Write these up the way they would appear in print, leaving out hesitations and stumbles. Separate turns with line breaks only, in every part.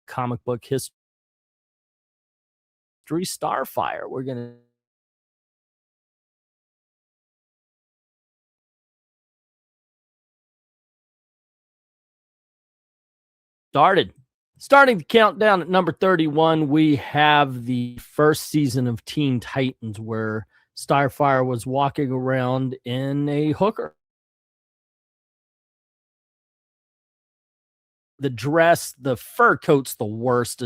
comic book history, Starfire. We're going to starting the countdown at number 31. We have the first season of Teen Titans, where Starfire was walking around in a hooker. The dress, the fur coat's the worst,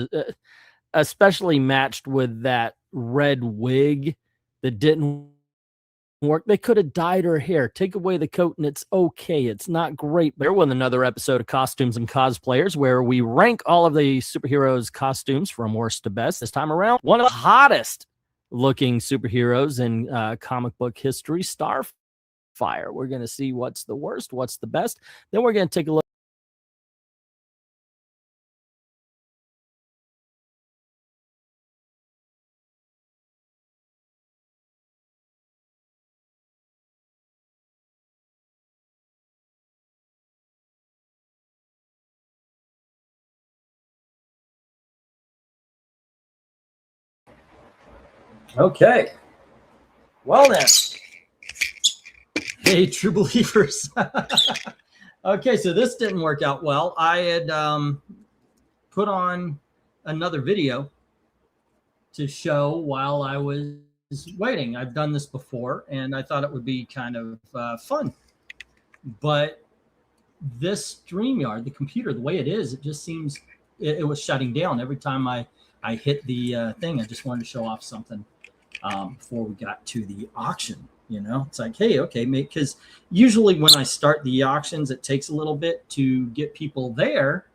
especially matched with that red wig that didn't work. They could have dyed her hair. Take away the coat and it's okay. It's not great. But with another episode of Costumes and Cosplayers, where we rank all of the superheroes' costumes from worst to best. This time around, one of the hottest looking superheroes in comic book history, Starfire. We're going to see what's the worst, what's the best. Then we're going to take a look. Okay. Well then. Hey, true believers. Okay, so this didn't work out well. I had put on another video to show while I was waiting. I've done this before, and I thought it would be kind of fun. But this StreamYard, the computer, the way it is, it just seems it was shutting down every time I hit the thing. I just wanted to show off something before we got to the auction. You know, it's like, hey, okay, because usually when I start the auctions, it takes a little bit to get people there.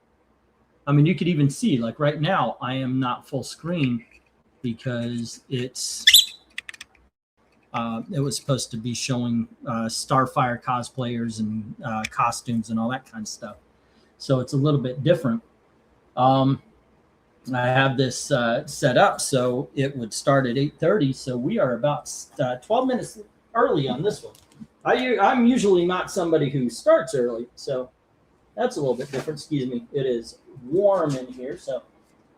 I mean, you could even see, like right now, I am not full screen because it's it was supposed to be showing Starfire cosplayers and costumes and all that kind of stuff. So it's a little bit different. I have this set up so it would start at 8:30. So we are about 12 minutes early on this one. I'm usually not somebody who starts early, so that's a little bit different. Excuse me. It is warm in here, so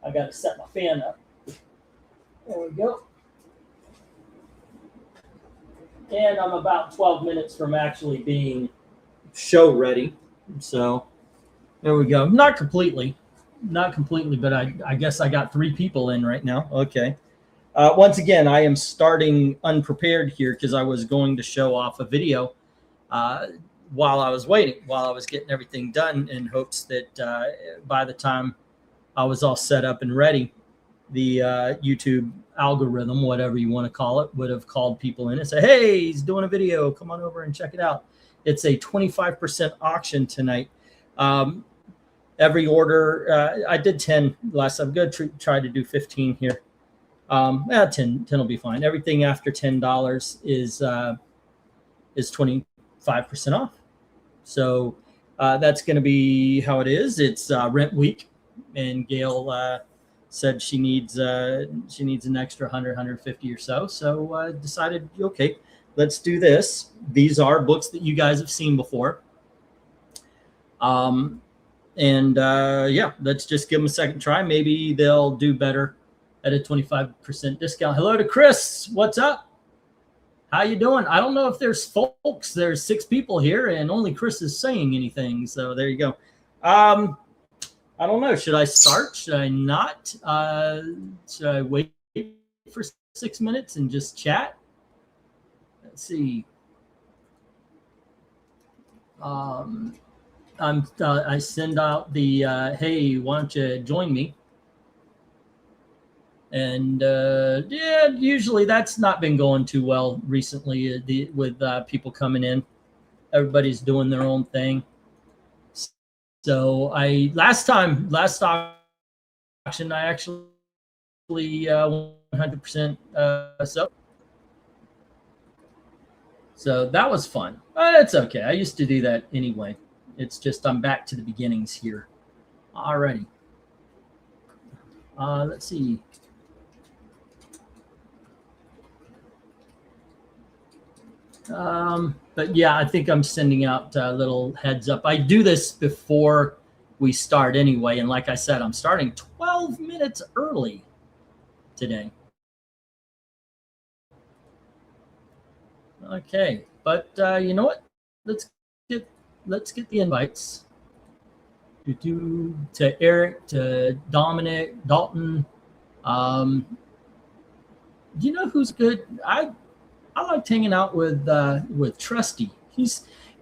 I got to set my fan up. There we go. And I'm about 12 minutes from actually being show ready. So there we go. Not completely, but I guess I got 3 people in right now. Okay. Once again, I am starting unprepared here because I was going to show off a video while I was waiting, while I was getting everything done, in hopes that by the time I was all set up and ready, the YouTube algorithm, whatever you want to call it, would have called people in and said, hey, he's doing a video. Come on over and check it out. It's a 25% auction tonight. Every order, I did 10 last time. I'm going to try to do 15 here. 10 will be fine. Everything after $10 is 25% off. So that's going to be how it is. It's rent week, and Gail said she needs an extra 100, 150 or so. So decided, okay, let's do this. These are books that you guys have seen before. Yeah, let's just give them a second try. Maybe they'll do better at a 25% discount. Hello to Chris. What's up? How you doing? I don't know if there's folks. There's 6 people here, and only Chris is saying anything. So there you go. I don't know. Should I start? Should I not? Should I wait for 6 minutes and just chat? Let's see. I send out the hey, why don't you join me? And yeah, usually that's not been going too well recently with people coming in. Everybody's doing their own thing. So last auction, I actually 100% so that was fun. It's okay. I used to do that anyway. It's just I'm back to the beginnings here. Alrighty. Let's see. But yeah, I think I'm sending out a little heads up. I do this before we start anyway. And like I said, I'm starting 12 minutes early today. Okay, but you know what? Let's get the invites to Eric, to Dominic, Dalton. You know who's good? I liked hanging out with Trusty.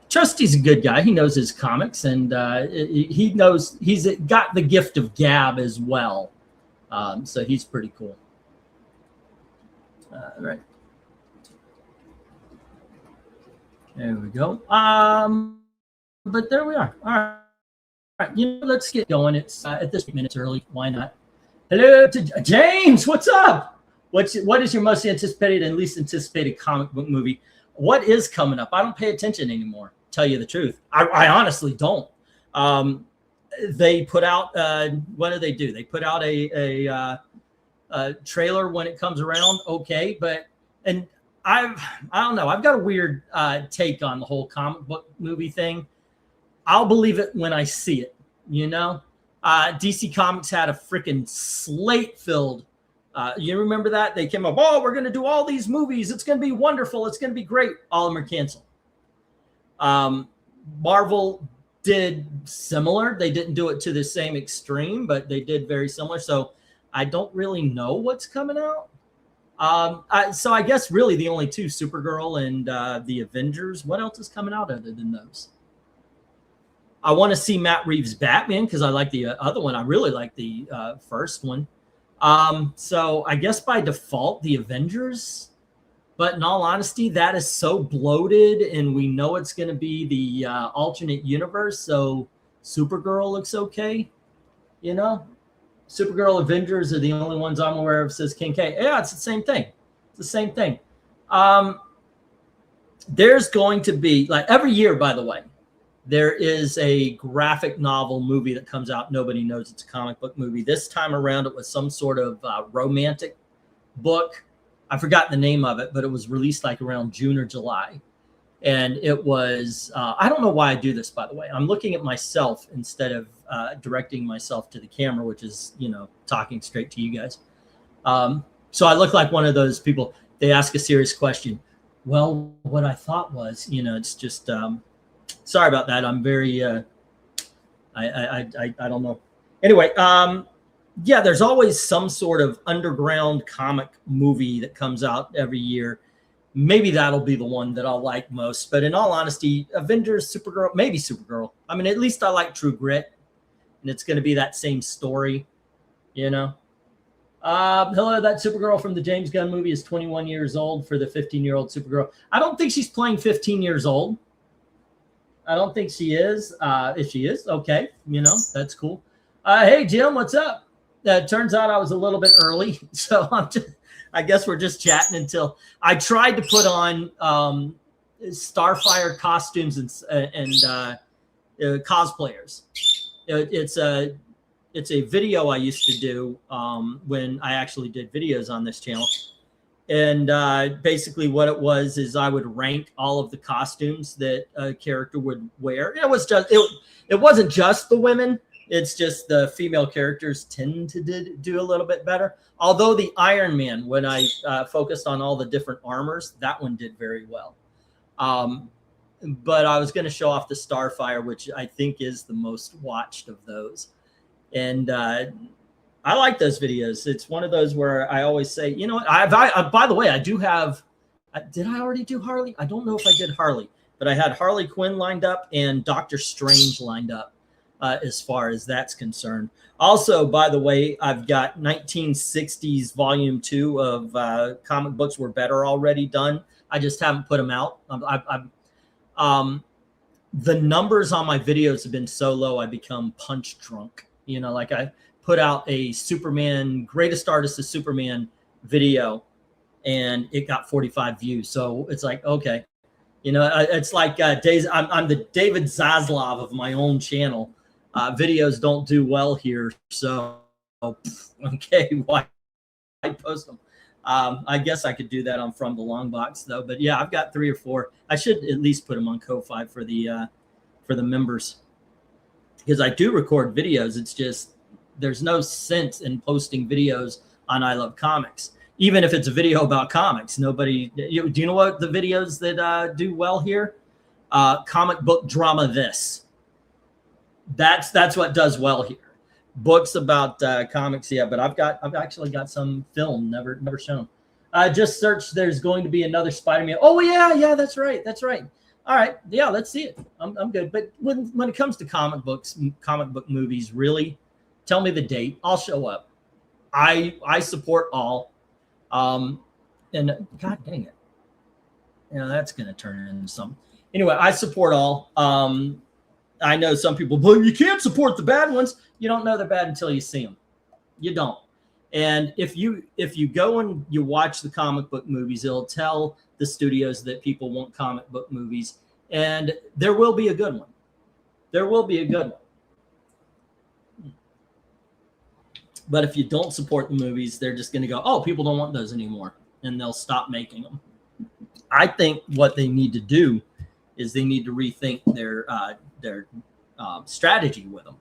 Trusty's a good guy. He knows his comics, and he knows he's got the gift of gab as well. So he's pretty cool. Right. There we go. But there we are. All right. All right. You know, let's get going. It's at this minutes early. Why not? Hello to James. What's up? What is your most anticipated and least anticipated comic book movie? What is coming up? I don't pay attention anymore. Tell you the truth, I honestly don't. They put out what do they do? They put out a trailer when it comes around. Okay, but I don't know. I've got a weird take on the whole comic book movie thing. I'll believe it when I see it. You know, DC Comics had a freaking slate filled. You remember that? They came up, oh, we're going to do all these movies. It's going to be wonderful. It's going to be great. All of them are canceled. Marvel did similar. They didn't do it to the same extreme, but they did very similar. So I don't really know what's coming out. So I guess really the only two, Supergirl and the Avengers. What else is coming out other than those? I want to see Matt Reeves' Batman because I like the other one. I really like the first one. So I guess by default, the Avengers. But in all honesty, that is so bloated, and we know it's going to be the alternate universe. So Supergirl looks okay. You know, Supergirl, Avengers are the only ones I'm aware of, says King K. Yeah, it's the same thing. It's the same thing. There's going to be, like every year, by the way, there is a graphic novel movie that comes out. Nobody knows it's a comic book movie. This time around, it was some sort of romantic book. I forgot the name of it, but it was released like around June or July. And it was, I don't know why I do this, by the way. I'm looking at myself instead of directing myself to the camera, which is, you know, talking straight to you guys. So I look like one of those people. They ask a serious question. Well, what I thought was, you know, it's just, sorry about that. I'm very, I don't know. Anyway, yeah, there's always some sort of underground comic movie that comes out every year. Maybe that'll be the one that I'll like most. But in all honesty, Avengers, Supergirl, maybe Supergirl. I mean, at least I like True Grit. And it's going to be that same story, you know. Hello, that Supergirl from the James Gunn movie is 21 years old for the 15-year-old Supergirl. I don't think she's playing 15 years old. I don't think she is. If she is, okay, you know, that's cool. Hey, Jim, what's up? Turns out I was a little bit early, so I guess we're just chatting until I tried to put on Starfire costumes and cosplayers. It's a video I used to do when I actually did videos on this channel. And basically what it was is I would rank all of the costumes that a character would wear. It wasn't just the women. It's just the female characters tend to do a little bit better. Although the Iron Man, when I focused on all the different armors, that one did very well. But I was going to show off the Starfire, which I think is the most watched of those. And I like those videos. It's one of those where I always say, you know what? By the way, I do have, did I already do Harley? I don't know if I did Harley, but I had Harley Quinn lined up and Doctor Strange lined up as far as that's concerned. Also, by the way, I've got 1960s volume 2 of Comic Books Were Better already done. I just haven't put them out. The numbers on my videos have been so low, I become punch drunk. You know, like I put out a Superman, Greatest Artist of Superman video, and it got 45 views. So it's like, okay, you know, it's like I'm the David Zaslav of my own channel. Videos don't do well here, so okay, why post them? I guess I could do that on From the Long Box though. But yeah, I've got 3 or 4. I should at least put them on Ko-Fi for the members, because I do record videos. It's just There's no sense in posting videos on I Love Comics, even if it's a video about comics. Nobody, do you know what the videos that do well here? Comic book drama. That's what does well here. Books about comics, yeah. But I've actually got some film never shown. Just searched. There's going to be another Spider-Man. Oh yeah, that's right. All right, yeah, let's see it. I'm good. But when it comes to comic book movies, really, tell me the date. I'll show up. I support all. And God dang it, that's gonna turn into something. Anyway, I support all. I know some people, but you can't support the bad ones. You don't know they're bad until you see them. You don't. And if you go and you watch the comic book movies, it'll tell the studios that people want comic book movies, and there will be a good one. There will be a good one. But if you don't support the movies, they're just going to go, oh, people don't want those anymore, and they'll stop making them. I think what they need to do is they need to rethink their strategy with them.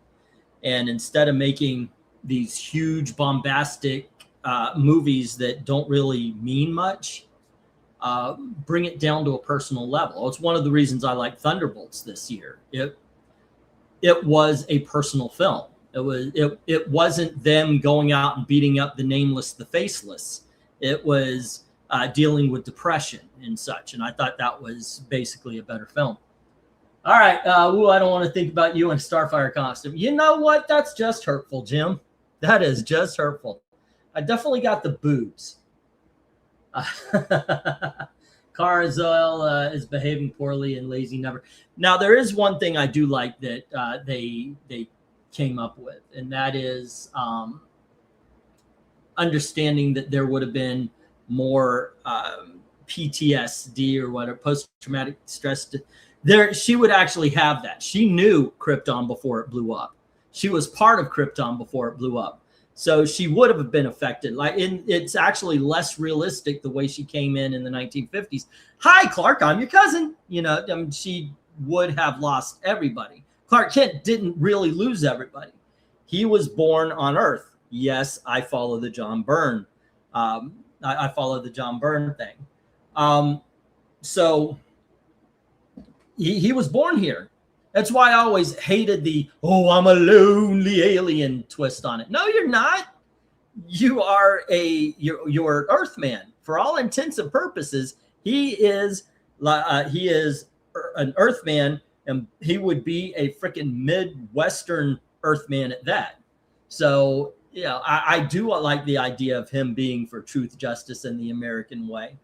And instead of making these huge bombastic movies that don't really mean much, bring it down to a personal level. It's one of the reasons I like Thunderbolts this year. It was a personal film. It wasn't them going out and beating up the nameless, the faceless. It was dealing with depression and such. And I thought that was basically a better film. All right. I don't want to think about you in a Starfire costume. You know what? That's just hurtful, Jim. That is just hurtful. I definitely got the boobs. Carzile is behaving poorly and lazy never. Now, there is one thing I do like that they came up with, and that is understanding that there would have been more PTSD or whatever, post-traumatic stress. She would actually have that. She knew Krypton before it blew up. She was part of Krypton before it blew up. So she would have been affected. It's actually less realistic the way she came in the 1950s. Hi, Clark, I'm your cousin. She would have lost everybody. Clark Kent didn't really lose everybody. He was born on Earth. Yes, I follow the John Byrne. I follow the John Byrne thing. So he was born here. That's why I always hated the, oh, I'm a lonely alien twist on it. No, you're not. You are you're Earthman. For all intents and purposes, he is an Earthman, and he would be a freaking Midwestern Earthman at that. So, I do like the idea of him being for truth, justice, and the American way.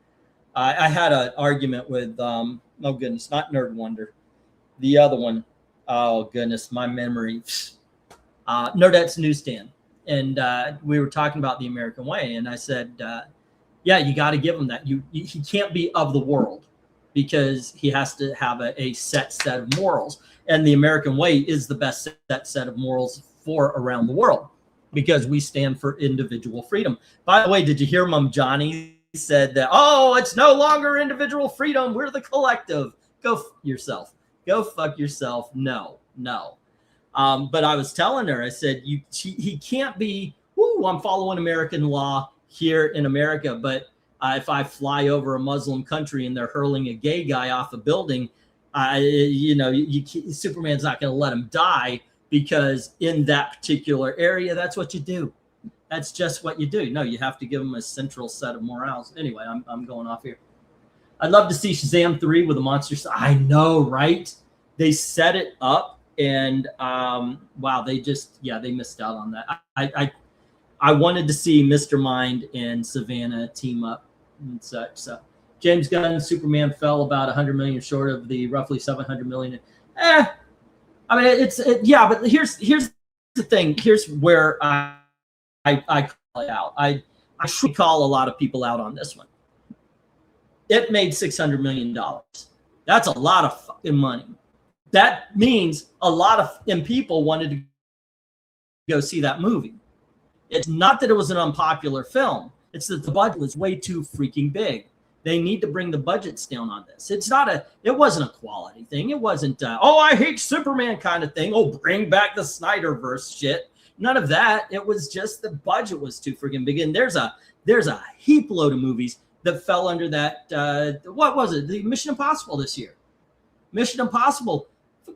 I had an argument with, oh goodness, not Nerd Wonder. The other one, oh goodness, my memory. Nerdette's Newsstand. And we were talking about the American way. And I said, yeah, you got to give him that. He can't be of the world because he has to have a set of morals. And the American way is the best set of morals for around the world because we stand for individual freedom. By the way, did you hear Mom Johnny said that, oh, it's no longer individual freedom. We're the collective. Go yourself. Go fuck yourself. No. But I was telling her, I said, he can't be, I'm following American law here in America. But if I fly over a Muslim country and they're hurling a gay guy off a building, Superman's not going to let him die because in that particular area, that's what you do. That's just what you do. No, you have to give him a central set of morals. Anyway, I'm going off here. I'd love to see Shazam 3 with the monsters. I know, right? They set it up, and wow, they missed out on that. I wanted to see Mr. Mind and Savannah team up and such. So James Gunn, Superman fell about 100 million short of the roughly 700 million. I mean, but here's the thing. Here's where I call it out. I should call a lot of people out on this one. It made $600 million. That's a lot of fucking money. That means a lot of people wanted to go see that movie. It's not that it was an unpopular film. It's that the budget was way too freaking big. They need to bring the budgets down on this. It wasn't a quality thing. It wasn't, I hate Superman kind of thing. Oh, bring back the Snyderverse shit. None of that. It was just the budget was too freaking big. And there's a heap load of movies that fell under that. What was it? The Mission Impossible this year. Mission Impossible.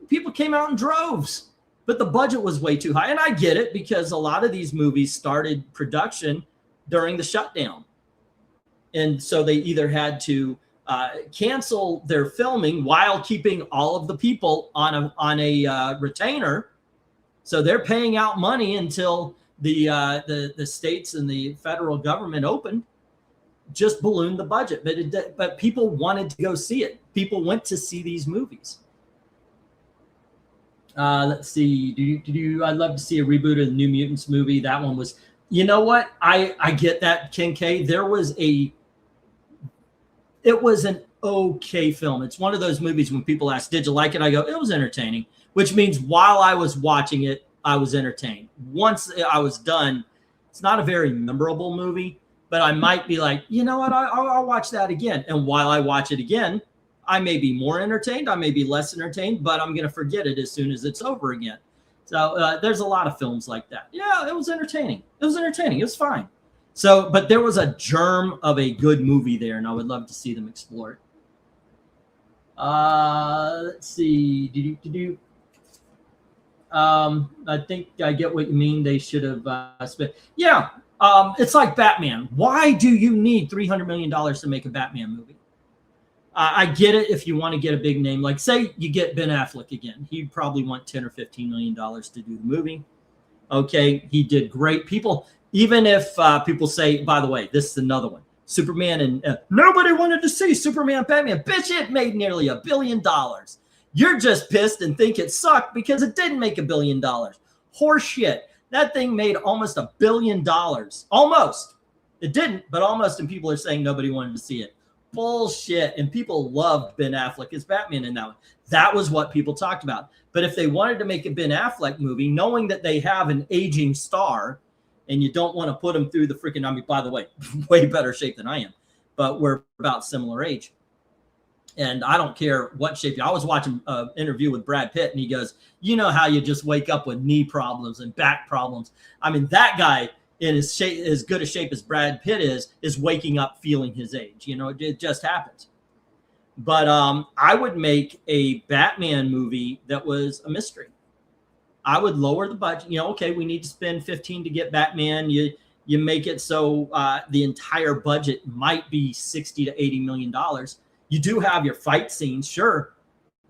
People came out in droves, but the budget was way too high. And I get it, because a lot of these movies started production during the shutdown. And so they either had to cancel their filming while keeping all of the people on a retainer. So they're paying out money until the states and the federal government opened. Just ballooned the budget, but people wanted to go see it. People went to see these movies. Let's see. I'd love to see a reboot of the New Mutants movie. That one was, you know what? I get that, Ken K. It was an okay film. It's one of those movies when people ask, did you like it? I go, it was entertaining, which means while I was watching it, I was entertained. Once I was done, it's not a very memorable movie, but I might be like, you know what? I'll watch that again. And while I watch it again, I may be more entertained. I may be less entertained, but I'm going to forget it as soon as it's over again. So there's a lot of films like that. Yeah, it was entertaining. It was entertaining. It was fine. So, but there was a germ of a good movie there, and I would love to see them explore it. Let's see. I think I get what you mean. They should have spent. Yeah, it's like Batman. Why do you need $300 million to make a Batman movie? I get it if you want to get a big name. Like, say you get Ben Affleck again. He'd probably want $10 or $15 million to do the movie. Okay, he did great. People, even if people say, by the way, this is another one. Superman and nobody wanted to see Superman Batman. Bitch, it made nearly $1 billion. You're just pissed and think it sucked because it didn't make $1 billion. Horse shit. That thing made almost $1 billion. Almost. It didn't, but almost. And people are saying nobody wanted to see it. Bullshit. And people loved Ben Affleck as Batman in that one. That was what people talked about. But if they wanted to make a Ben Affleck movie, knowing that they have an aging star and you don't want to put him through the freaking, I mean, by the way, way better shape than I am, but we're about similar age. And I don't care what shape. I was watching an interview with Brad Pitt, and he goes, you know how you just wake up with knee problems and back problems. I mean, that guy in his shape, as good a shape as Brad Pitt is waking up feeling his age. You know, it just happens. But I would make a Batman movie that was a mystery. I would lower the budget. You know, okay, we need to spend 15 to get Batman. You make it so the entire budget might be 60 to 80 million dollars. You do have your fight scenes, sure,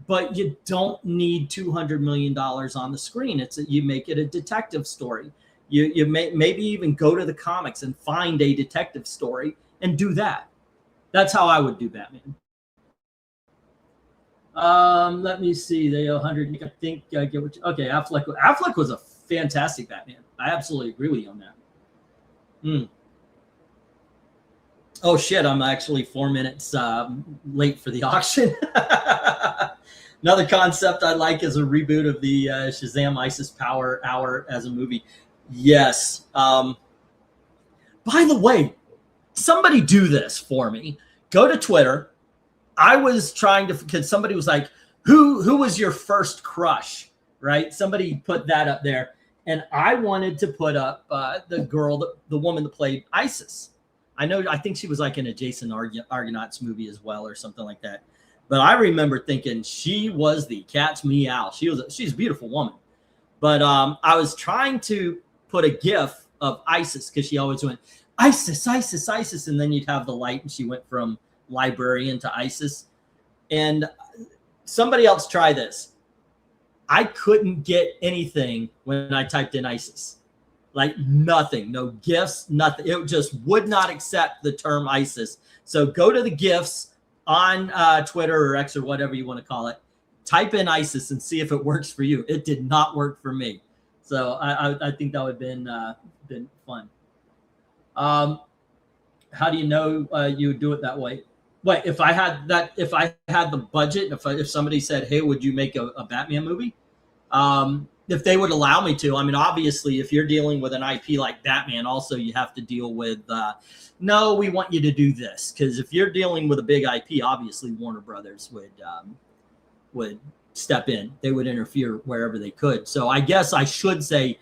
but you don't need $200 million on the screen. You make it a detective story. You maybe even go to the comics and find a detective story and do that. That's how I would do Batman. Let me see. They 100. I think I get what. Okay, Affleck was a fantastic Batman. I absolutely agree with you on that. Oh shit! I'm actually 4 minutes late for the auction. Another concept I like is a reboot of the Shazam ISIS Power Hour as a movie. Yes. By the way, somebody do this for me. Go to Twitter. I was trying to, because somebody was like, who was your first crush, right? Somebody put that up there. And I wanted to put up the woman that played Isis. I think she was like in a Jason Argonauts movie as well or something like that. But I remember thinking she was the cat's meow. She's a beautiful woman. But I was trying to put a GIF of Isis because she always went, Isis, Isis, Isis. And then you'd have the light and she went from librarian to Isis. And somebody else try this. I couldn't get anything when I typed in Isis. Like nothing, no GIFs, nothing. It just would not accept the term ISIS. So go to the GIFs on Twitter or X or whatever you want to call it. Type in ISIS and see if it works for you. It did not work for me. So I think that would have been fun. How do you know you would do it that way? Wait, if I had the budget, if somebody said, hey, would you make a Batman movie? If they would allow me to. I mean, obviously, if you're dealing with an IP like Batman, also you have to deal with, no, we want you to do this. Because if you're dealing with a big IP, obviously Warner Brothers would step in. They would interfere wherever they could. So I guess I should say,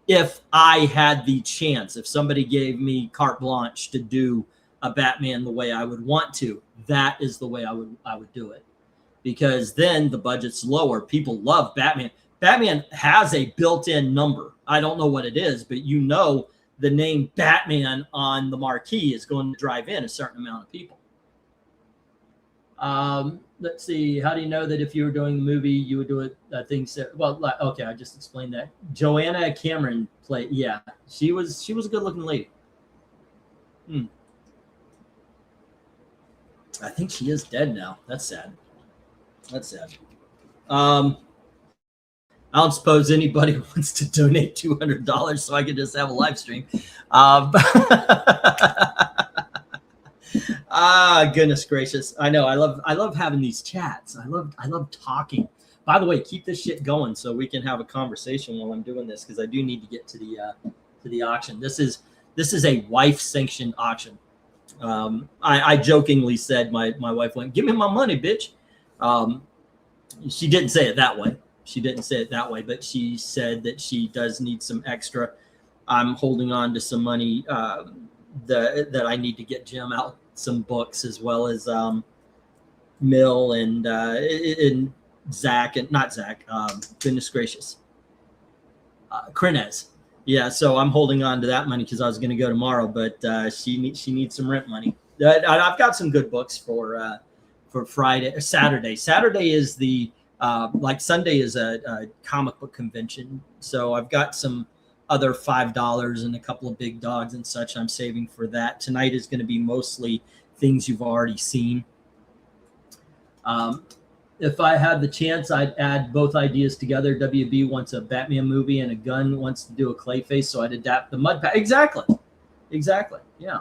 if I had the chance, if somebody gave me carte blanche to do a Batman the way I would want to, that is the way I would do it. Because then the budget's lower. People love Batman. Batman has a built-in number. I don't know what it is, but you know the name Batman on the marquee is going to drive in a certain amount of people. Let's see. How do you know that if you were doing the movie, you would do it? Things that, well, okay, I just explained that. Joanna Cameron played. Yeah, she was a good-looking lady. I think she is dead now. That's sad. That's sad. I don't suppose anybody wants to donate $200 so I could just have a live stream. Goodness gracious. I know. I love having these chats. I love talking. By the way, keep this shit going so we can have a conversation while I'm doing this, because I do need to get to the auction. This is a wife sanctioned auction. I jokingly said my wife went, "Give me my money, bitch." She didn't say it that way. She didn't say it that way, but she said that she does need some extra. I'm holding on to some money that I need to get Jim out some books, as well as Mill and Zach, and not Zach. Goodness gracious, Krenez. Yeah, so I'm holding on to that money because I was going to go tomorrow, but she needs some rent money. I've got some good books for Friday, Saturday. Saturday is the like Sunday is a comic book convention, so I've got some other $5 and a couple of big dogs and such I'm saving for that. Tonight is going to be mostly things you've already seen. If I had the chance, I'd add both ideas together. WB wants a Batman movie, and a gun wants to do a Clayface, so I'd adapt the Mud Pack. Exactly. Yeah.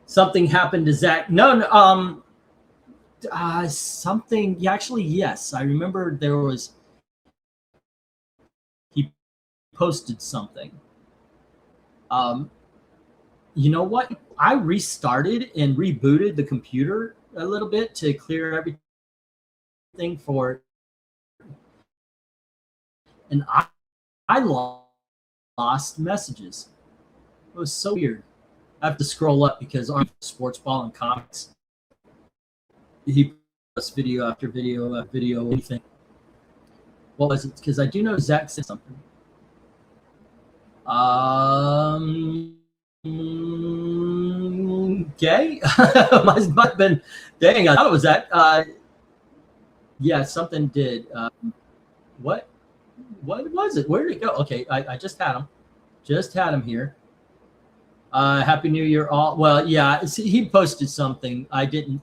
Something happened to Zach. No. Something. Yeah, actually, yes. I remember he posted something. You know what? I restarted and rebooted the computer a little bit to clear everything for, and I lost messages. It was so weird. I have to scroll up because on Sports Ball and Comics, he posts video after video after video. Anything. What was it? Because I do know Zach said something. Okay. Might have been. Dang, I thought it was that. Yeah, something did. What was it? Where did it go? Okay, I just had him. Just had him here. Happy New Year, all. Well, yeah, he posted something. I didn't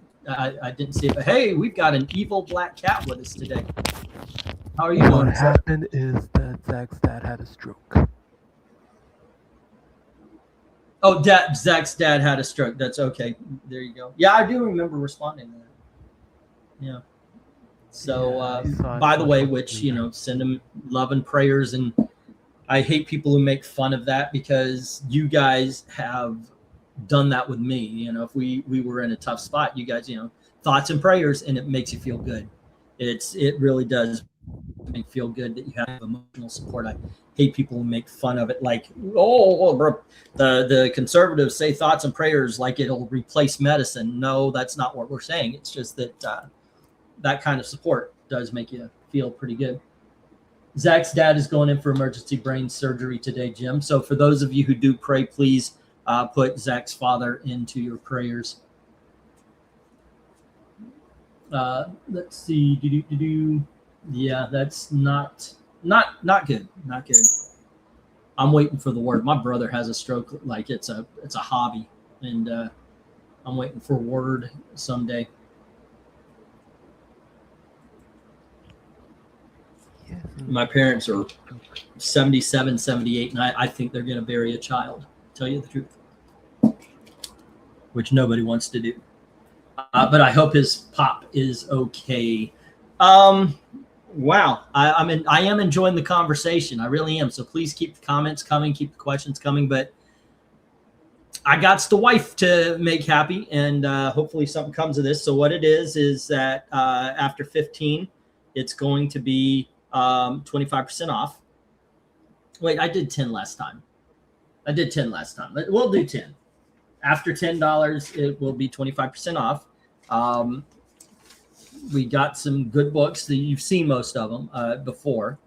see it. But hey, we've got an evil black cat with us today. How are you doing?
What happened is that Zach's dad had a stroke.
Oh, Zach's dad had a stroke. That's okay. There you go. Yeah, I do remember responding to that. Yeah. So, by the way, which, send him love and prayers. And I hate people who make fun of that, because you guys have done that with me. If we were in a tough spot, you guys, thoughts and prayers, and it makes you feel good. It really does make you feel good that you have emotional support. I hate people who make fun of it, like, the conservatives say thoughts and prayers like it'll replace medicine. No, that's not what we're saying. It's just that that kind of support does make you feel pretty good. Zach's dad is going in for emergency brain surgery today, Jim. So for those of you who do pray, please put Zach's father into your prayers. Let's see. Yeah, that's not good. Not good. I'm waiting for the word. My brother has a stroke like it's a hobby, and I'm waiting for word someday. My parents are 77, 78, and I think they're going to bury a child, tell you the truth, which nobody wants to do. But I hope his pop is okay. Wow. I am enjoying the conversation. I really am. So please keep the comments coming, keep the questions coming. But I got the wife to make happy, and hopefully something comes of this. So what it is that after 15, it's going to be 25% off. Wait, I did 10 last time. I did 10 last time. We'll do 10. After $10, it will be 25% off. We got some good books that you've seen most of them before,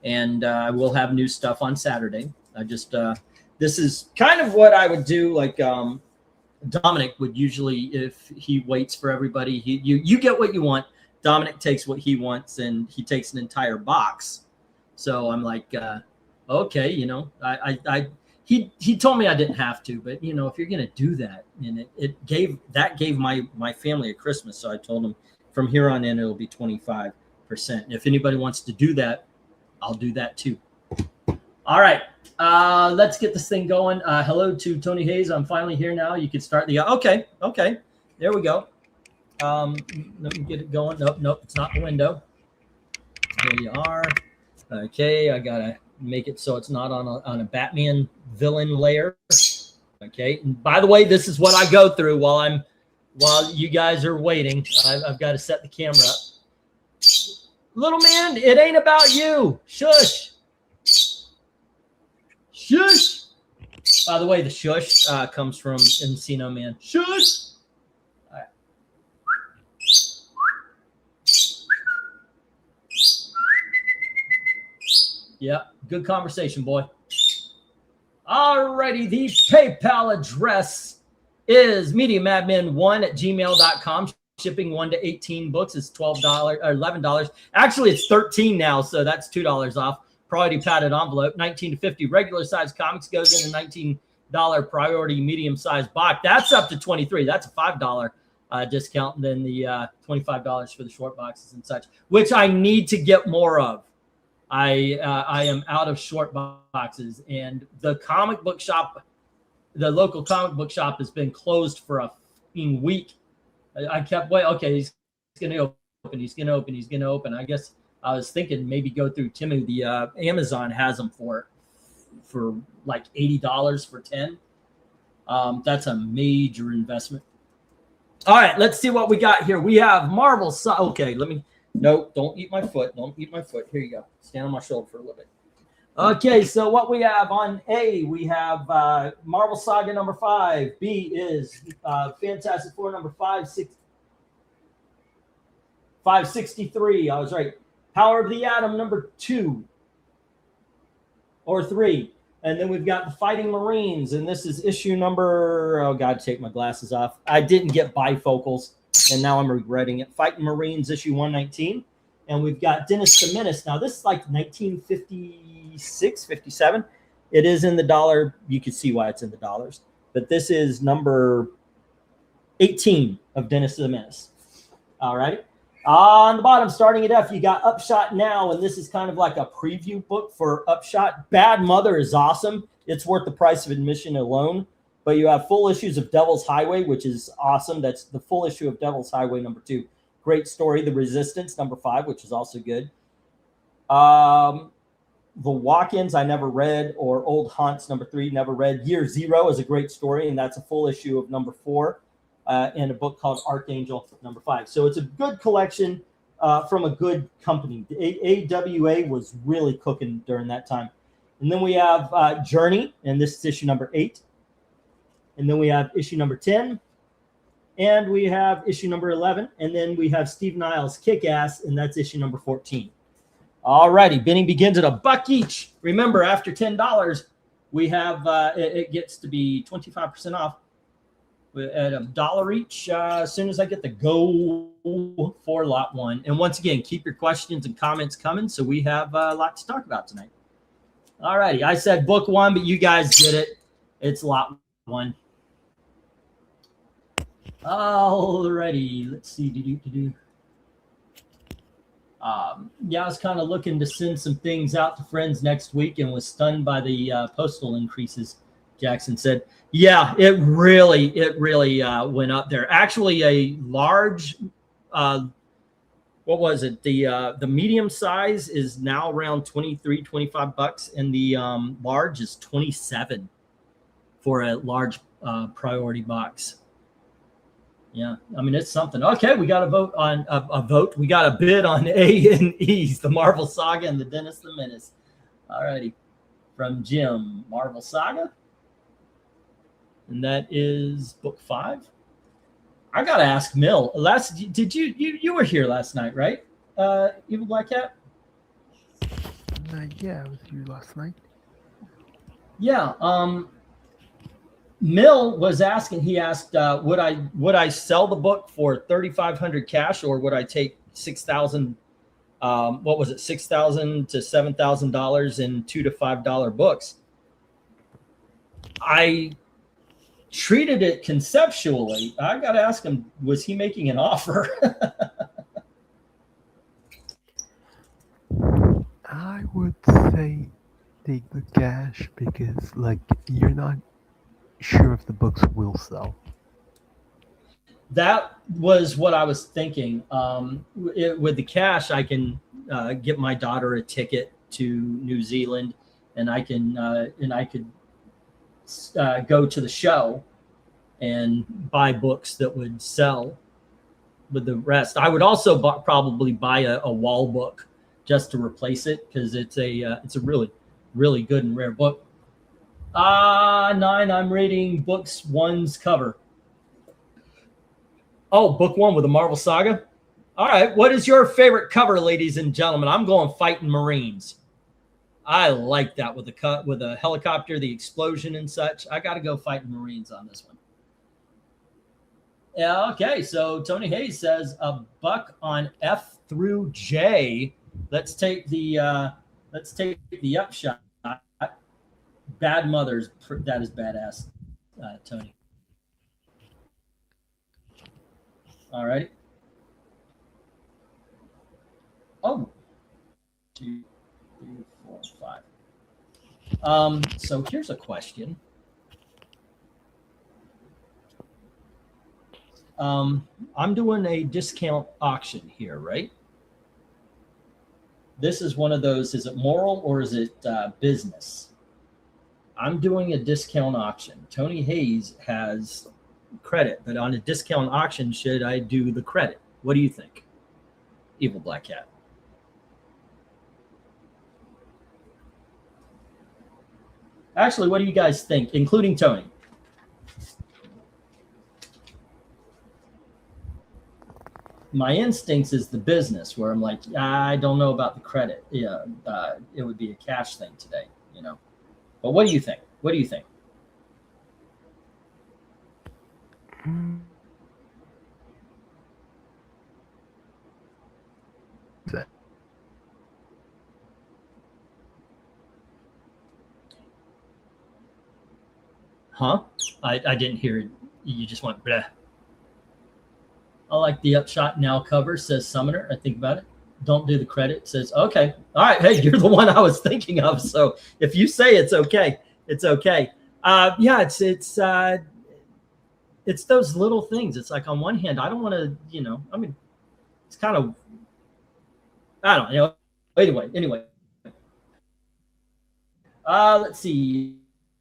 and we'll have new stuff on Saturday. I just this is kind of what I would do. Like Dominic would usually, if he waits for everybody, you get what you want. Dominic takes what he wants, and he takes an entire box. So I'm like, okay, you know, he told me I didn't have to, but you know, if you're gonna do that, and it gave my family a Christmas, so I told him from here on in it'll be 25%. If anybody wants to do that, I'll do that too. All right, let's get this thing going. Hello to Tony Hayes. I'm finally here now. You can start the okay. There we go. Let me get it going. Nope, it's not the window. There you are. Okay, I gotta make it so it's not on a Batman villain layer. Okay, and by the way, this is what I go through while you guys are waiting. I've got to set the camera up. Little man, it ain't about you. Shush. Shush. By the way, the shush comes from Encino Man. Shush. All right. Yeah, good conversation, boy. Alrighty, the PayPal address is MediaMadmen1@gmail.com. Shipping 1 to 18 books is $12 or $11. Actually, it's $13 now, so that's $2 off. Priority padded envelope. 19 to 50 regular size comics goes in a $19 priority medium size box. That's up to $23. That's a $5 discount, and then the $25 for the short boxes and such, which I need to get more of. I am out of short boxes, and the comic book shop, the local comic book shop, has been closed for a week. I kept waiting. Okay, he's going to open. He's going to open. He's going to open. I guess I was thinking maybe go through Temu. The Amazon has them for like $80 for 10. That's a major investment. All right, let's see what we got here. We have Marvel. Okay, no, don't eat my foot. Don't eat my foot. Here you go. Stand on my shoulder for a little bit. Okay, so what we have on A, we have Marvel Saga number 5. B is Fantastic Four number 563. I was right. Power of the Atom number 2 or 3. And then we've got the Fighting Marines, and this is issue number, oh God, take my glasses off. I didn't get bifocals, and now I'm regretting it. Fighting Marines issue 119. And we've got Dennis the Menace. Now, this is like 1956, 57. It is in the dollar. You can see why it's in the dollars. But this is number 18 of Dennis the Menace. All right. On the bottom, starting at F, you got Upshot Now. And this is kind of like a preview book for Upshot. Bad Mother is awesome. It's worth the price of admission alone. But you have full issues of Devil's Highway, which is awesome. That's the full issue of Devil's Highway number 2. Great story. The Resistance, number 5, which is also good. The Walk-Ins, I never read, or Old Haunts, number 3, never read. Year Zero is a great story, and that's a full issue of number 4, and a book called Archangel, number 5. So it's a good collection from a good company. The AWA was really cooking during that time. And then we have Journey, and this is issue number 8. And then we have issue number 10. And we have issue number 11. And then we have Steve Niles' Kick-Ass, and that's issue number 14. All righty. Bidding begins at $1 each. Remember, after $10, we have it gets to be 25% off at $1 each as soon as I get the go for lot 1. And once again, keep your questions and comments coming, so we have a lot to talk about tonight. All righty. I said book 1, but you guys get it. It's lot 1. Alrighty, let's see. Yeah, I was kind of looking to send some things out to friends next week, and was stunned by the postal increases. Jackson said, "Yeah, it really went up there. Actually, a large, what was it? The medium size is now around $23-25, and the large is $27 for a large priority box." Yeah, I mean, it's something. Okay, we got a vote on a vote. We got a bid on A and E's, the Marvel Saga and the Dennis the Menace. All righty. from Jim, Marvel Saga. And that is book 5. I gotta ask Mill. Did you were here last night, right? Evil Black Cat?
Yeah, I was here last night.
Yeah. Mill was asking. He asked, would I sell the book for $3,500 cash, or would I take $6,000? What was it? $6,000 to $7,000 in $2 to $5 books. I treated it conceptually. I got to ask him, was he making an offer?
I would say take the cash because, like, you're not sure if the books will sell.
That was what I was thinking. With the cash, I can get my daughter a ticket to New Zealand, and I could go to the show and buy books that would sell with the rest. I would also probably buy a wall book just to replace it, because it's a really, really good and rare book. 9, I'm reading books 1's cover. Oh, book 1 with the Marvel Saga. All right. What is your favorite cover, ladies and gentlemen? I'm going Fighting Marines. I like that with a helicopter, the explosion and such. I got to go Fighting Marines on this one. Yeah. Okay. So Tony Hayes says $1 on F through J. Let's take the upshot. Bad Mothers. That is badass, Tony. All right. Oh, 2, 3, 4, 5. So here's a question. I'm doing a discount auction here, right? This is one of those. Is it moral or is it business? I'm doing a discount auction. Tony Hayes has credit, but on a discount auction, should I do the credit? What do you think, Evil Black Cat? Actually, what do you guys think, including Tony? My instincts is the business, where I'm like, I don't know about the credit. Yeah, it would be a cash thing today, you know. But what do you think? What do you think? Huh? I didn't hear it. You just went bleh. I like the upshot now cover, says Summoner. I think about it. Don't do the credit, says, okay. All right. Hey, you're the one I was thinking of. So if you say it's okay, it's okay. Yeah, it's those little things. It's like, on one hand, I don't want to, you know, I mean, it's kind of, I don't know. Anyway. Let's see.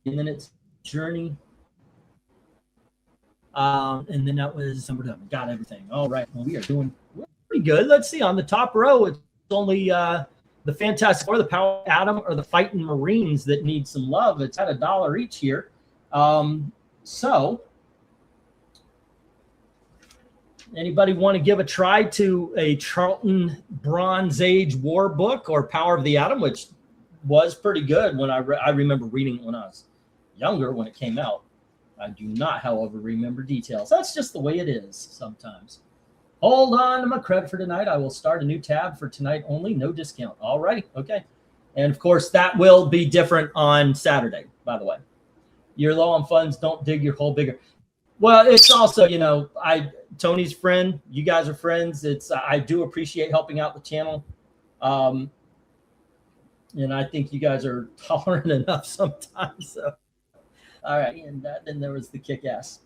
And then it's Journey. And then that was THUNDERDOME. Got everything. All right. Well, we are doing pretty good. Let's see. On the top row, it's only the Fantastic Four, the Power Atom, or the Fighting Marines that need some love. It's at $1 each here. So anybody want to give a try to a Charlton Bronze Age war book or Power of the Atom, which was pretty good when I remember reading it when I was younger when it came out. I do not, however, remember details. That's just the way it is sometimes. Hold on to my credit for tonight. I will start a new tab for tonight only. No discount. All righty. Okay. And, of course, that will be different on Saturday, by the way. You're low on funds. Don't dig your hole bigger. Well, it's also, you know, Tony's friend. You guys are friends. I do appreciate helping out the channel. And I think you guys are tolerant enough sometimes. So. All right, and then there was the Kick-Ass.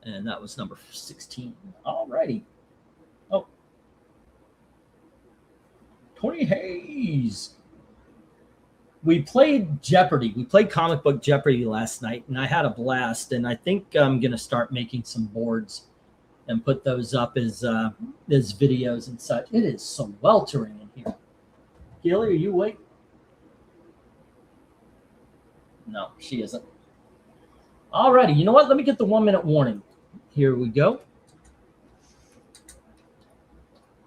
And that was number 16. All righty. Oh. Tony Hayes. We played Jeopardy. We played Comic Book Jeopardy last night, and I had a blast. And I think I'm going to start making some boards and put those up as videos and such. It is sweltering in here. Gilly, are you awake? No, she isn't. Alrighty, you know what? Let me get the 1 minute warning. Here we go.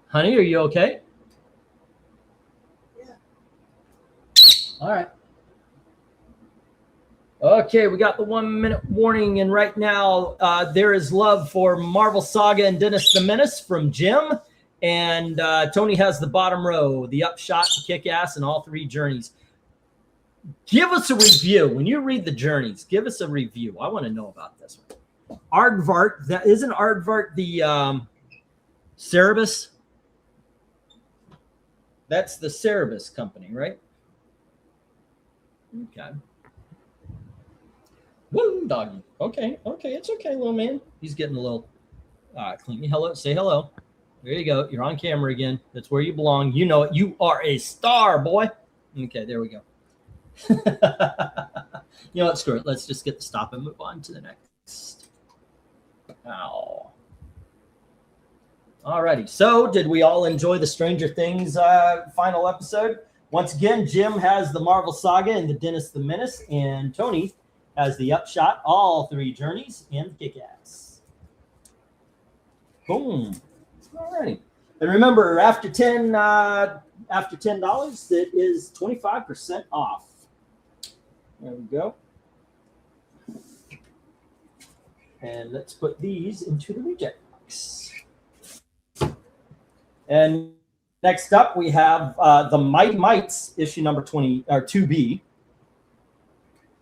Honey, are you okay?
Yeah.
All right. Okay, we got the 1 minute warning, and right now there is love for Marvel Saga and Dennis the Menace from Jim, and Tony has the bottom row, the Upshot, the Kick-Ass, and all three journeys. Give us a review. When you read the journeys, give us a review. I want to know about this one. Aardvark, that isn't Aardvark the Cerebus? That's the Cerebus company, right? Okay. Woo, doggy. Okay, okay, it's okay, little man. He's getting a little clean. Hello, say hello. There you go. You're on camera again. That's where you belong. You know it. You are a star, boy. Okay, there we go. You know what? Screw it. Let's just get the stop and move on to the next. Ow. Alrighty. So, did we all enjoy the Stranger Things final episode? Once again, Jim has the Marvel Saga and the Dennis the Menace, and Tony has the Upshot, all three journeys, and Kick-Ass. Boom. Alrighty. And remember, after $10, it is 25% off. There we go. And let's put these into the reject box. And next up, we have the Mighty Mites, issue number 20 or 2B.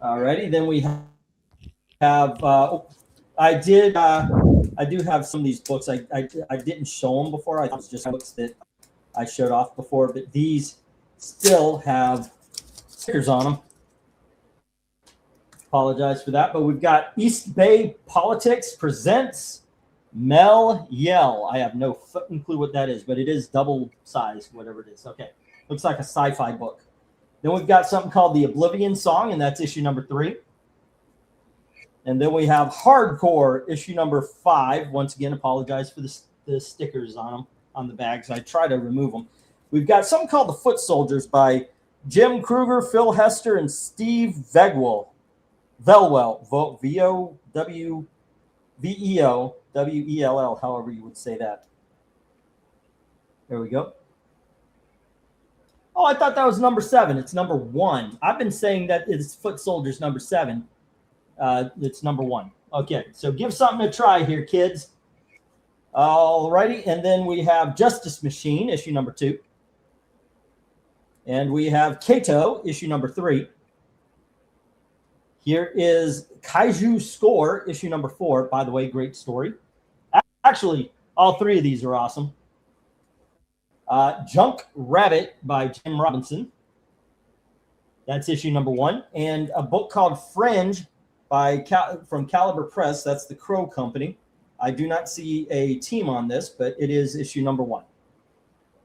Alrighty, then we have. I do have some of these books. I didn't show them before. I thought it was just books that I showed off before, but these still have stickers on them. Apologize for that, but we've got East Bay Politics presents Mel Yell. I have no fucking clue what that is, but it is double sized, whatever it is. Okay, looks like a sci-fi book. Then we've got something called The Oblivion Song, and that's issue number 3. And then we have Hardcore, issue number 5. Once again, apologize for the stickers on them, on the bags. I try to remove them. We've got something called The Foot Soldiers by Jim Kruger, Phil Hester, and Steve Velwell, V-E-O-W-E-L-L, however you would say that. There we go. Oh, I thought that was number 7. It's number 1. I've been saying that it's Foot Soldiers number 7. It's number 1. Okay, so give something a try here, kids. All righty, and then we have Justice Machine, issue number 2. And we have Kato, issue number 3. Here is Kaiju Score, issue number 4. By the way, great story. Actually, all 3 of these are awesome. Junk Rabbit by Jim Robinson. That's issue number 1. And a book called Fringe from Caliber Press. That's the Crow Company. I do not see a team on this, but it is issue number 1.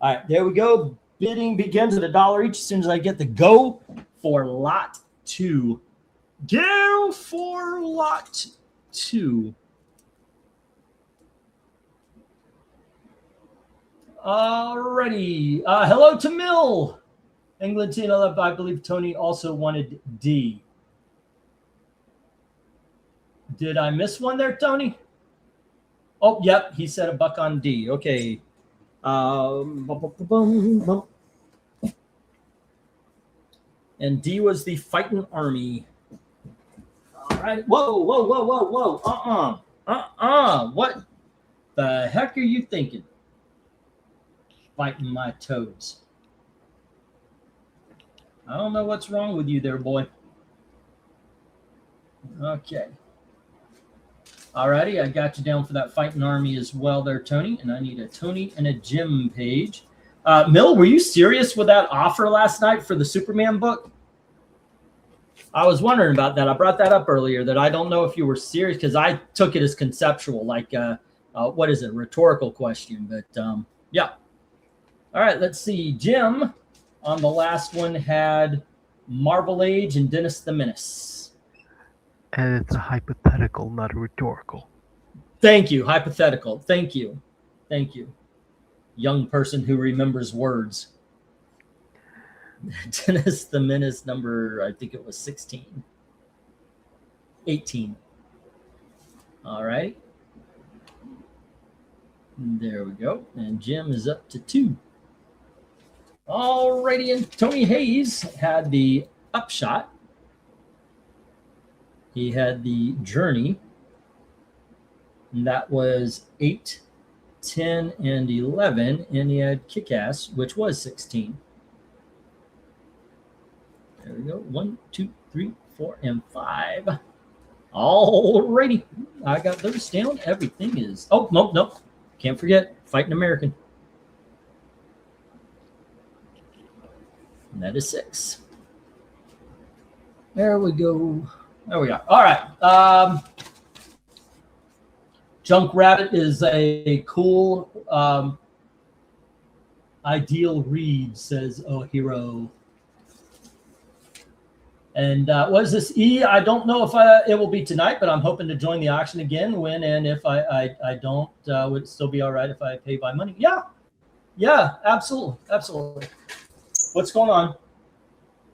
All right, there we go. Bidding begins at $1 each as soon as I get the go for lot 2. Go for lot 2. Alrighty. Hello to Mill. Englentine, I believe Tony also wanted D. Did I miss one there, Tony? Oh, yep. He said a buck on D. Okay. And D was the Fighting Army. All right. Whoa, whoa, whoa, whoa, whoa. What the heck are you thinking? Fighting my toes. I don't know what's wrong with you there, boy. Okay. Alrighty, I got you down for that Fighting Army as well there, Tony. And I need a Tony and a Jim page. Mill, were you serious with that offer last night for the Superman book? I was wondering about that. I brought that up earlier, that I don't know if you were serious, because I took it as conceptual, like, what is it, rhetorical question. But, yeah. All right, let's see. Jim, on the last one, had Marvel Age and Dennis the Menace.
And it's a hypothetical, not a rhetorical.
Thank you. Hypothetical. Thank you. Thank you. Young person who remembers words. Dennis the Menace number, I think it was 16. 18. All right. There we go. And Jim is up to 2. All righty. And Tony Hayes had the Upshot. He had the Journey. And that was 8, 10, and 11. And he had Kick-Ass, which was 16. There we go. 1, 2, 3, 4, and 5. All righty. I got those down. Everything is... Oh, nope. Can't forget. Fighting American. And that is 6. There we go. There we go. All right. Junk Rabbit is a cool ideal read, says Oh Hero. And what is this? E? I don't know if it will be tonight, but I'm hoping to join the auction again. When and if I don't, would it still be all right if I pay by money? Yeah, absolutely. What's going on?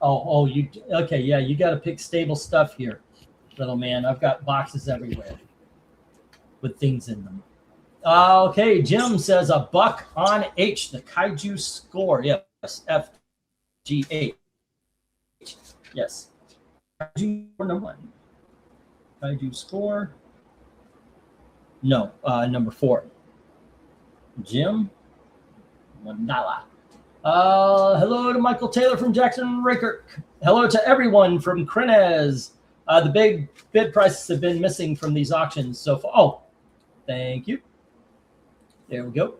Oh, you okay? Yeah, you got to pick stable stuff here, little man. I've got boxes everywhere with things in them. Okay, Jim says a buck on H, the Kaiju score. Yes, FGH. Yes. Kaiju number 1. Kaiju score. No, number 4. Jim. $1. Hello to Michael Taylor from Jackson Raker. Hello to everyone from Krenez. The big bid prices have been missing from these auctions so far. Oh, thank you. There we go.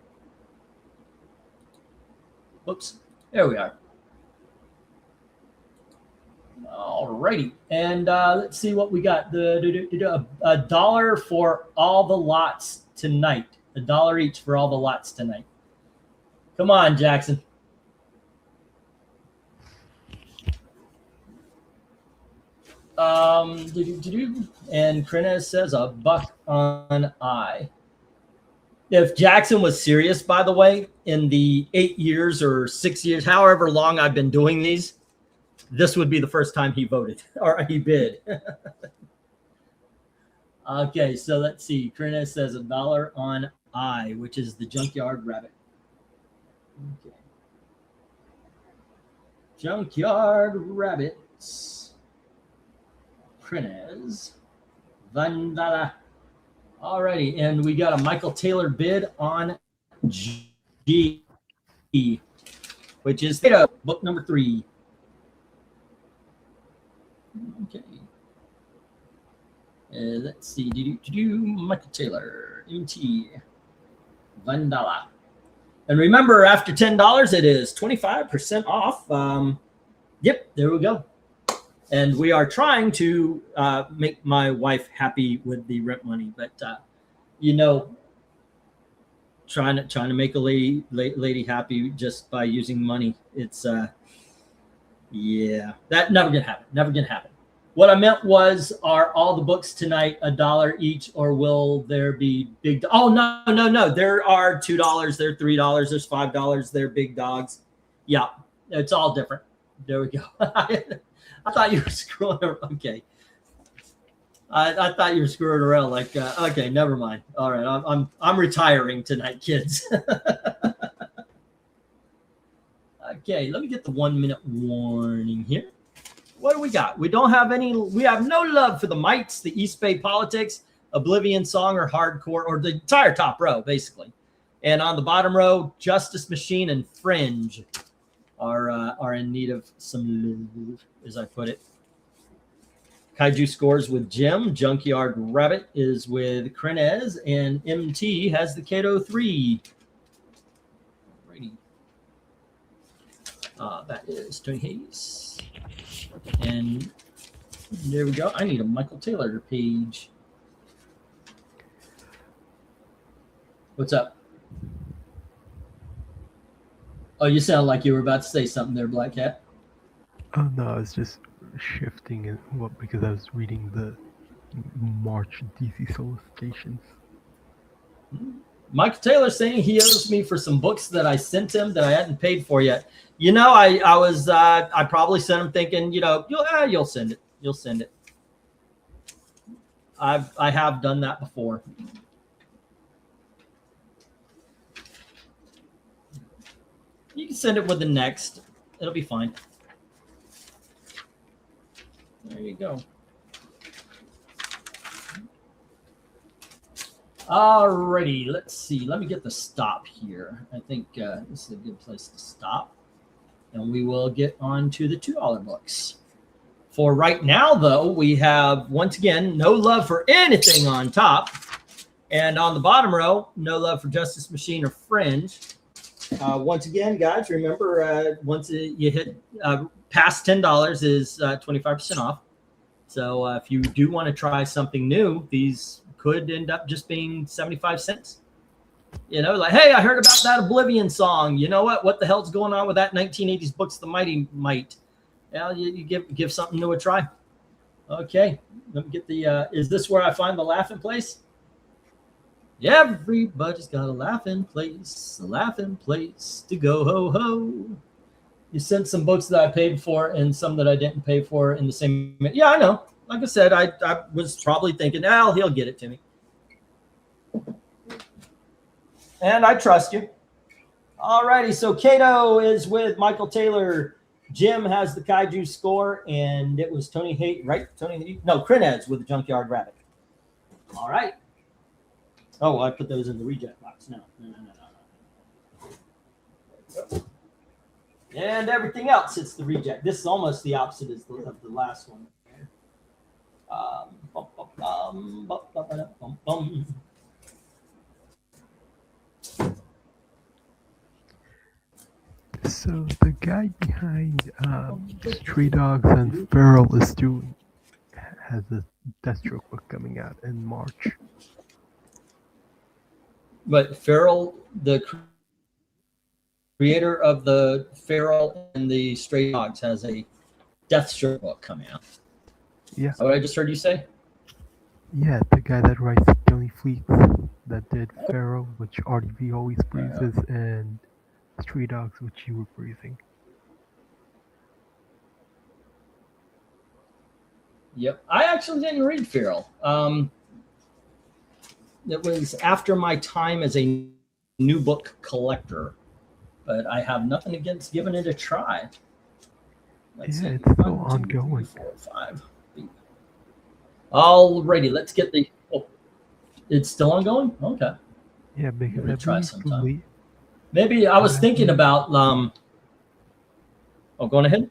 Oops. There we are. All righty. And let's see what we got. A dollar for all the lots tonight. $1 each for all the lots tonight. Come on, Jackson. And Krenez says a buck on I. If Jackson was serious, by the way, in the 8 years or 6 years, however long I've been doing these, this would be the first time he voted or he bid. Okay, so let's see. Krenez says $1 on I, which is the Junkyard Rabbit. Okay. Junkyard Rabbits. Krenez. $1. Alrighty, and we got a Michael Taylor bid on G, which is book number 3. Okay. Let's see. Michael Taylor, MT, $1. And remember, after $10, it is 25% off. Yep, there we go. And we are trying to make my wife happy with the rent money, but you know, trying to make a lady happy just by using money, it's yeah, that never gonna happen. Never gonna happen. What I meant was, are all the books tonight $1 each, or will there be big? Oh no. There are $2. There are $3. There's $5. They're big dogs. Yeah, it's all different. There we go. I thought you were screwing around. Okay. I thought you were screwing around. Like, okay, never mind. All right, I'm retiring tonight, kids. Okay, let me get the 1-minute warning here. What do we got? We don't have any. We have no love for the Mites, the East Bay Politics, Oblivion Song, or Hardcore, or the entire top row, basically. And on the bottom row, Justice Machine and Fringe are in need of some love, as I put it. Kaiju scores with Jim. Junkyard Rabbit is with Krenez, and MT has the Kato 3. Alrighty. That is Tony Hayes. And there we go. I need a Michael Taylor page. What's up? Oh, you sound like you were about to say something there, Black Cat.
Oh no, I was just shifting it because I was reading the March DC solicitations.
Michael Taylor saying he owes me for some books that I sent him that I hadn't paid for yet. You know, I probably sent him thinking, you know, you'll send it. You'll send it. I have done that before. You can send it with the next. It'll be fine. There you go. Alrighty, let's see. Let me get the stop here. I think this is a good place to stop. And we will get on to the $2 books. For right now, though, we have, once again, No Love for Anything on top. And on the bottom row, No Love for Justice Machine or Fringe. Once again, guys, remember, once you hit past $10 is 25% off. So if you do want to try something new, these could end up just being 75 cents. You know, like, hey, I heard about that Oblivion song. You know what? What the hell's going on with that 1980s Books the Mighty Might? Yeah, you give something new a try. Okay, let me get the, is this where I find the laughing place? Yeah, everybody's got a laughing place to go, ho, ho. You sent some books that I paid for and some that I didn't pay for in the same. Yeah, I know. Like I said, I was probably thinking, oh, he'll get it to me. And I trust you. All righty, so Kato is with Michael Taylor. Jim has the Kaiju score, and it was Tony Haight, right? No, Krenez with the Junkyard Rabbit. All right. Oh, I put those in the reject box. No. And everything else, it's the reject. This is almost the opposite of the last one.
So the guy behind Stray Dogs and Feral has a Deathstroke book coming out in March.
But Feral, the creator of the Feral and the Stray Dogs, has a Deathstroke book coming out.
Yeah.
Is that what I just heard you say?
Yeah, the guy that writes Johnny Fleets that did Feral, which RDV always breezes, and Stray Dogs, which you were breezing.
Yep. I actually didn't read Feral. It was after my time as a new book collector, but I have nothing against giving it a try.
It's still ongoing.
3, 4, 5. Alrighty, let's get the. Oh, it's still ongoing. Okay.
Yeah, because
I try sometime. Maybe I was thinking about. Oh, going ahead.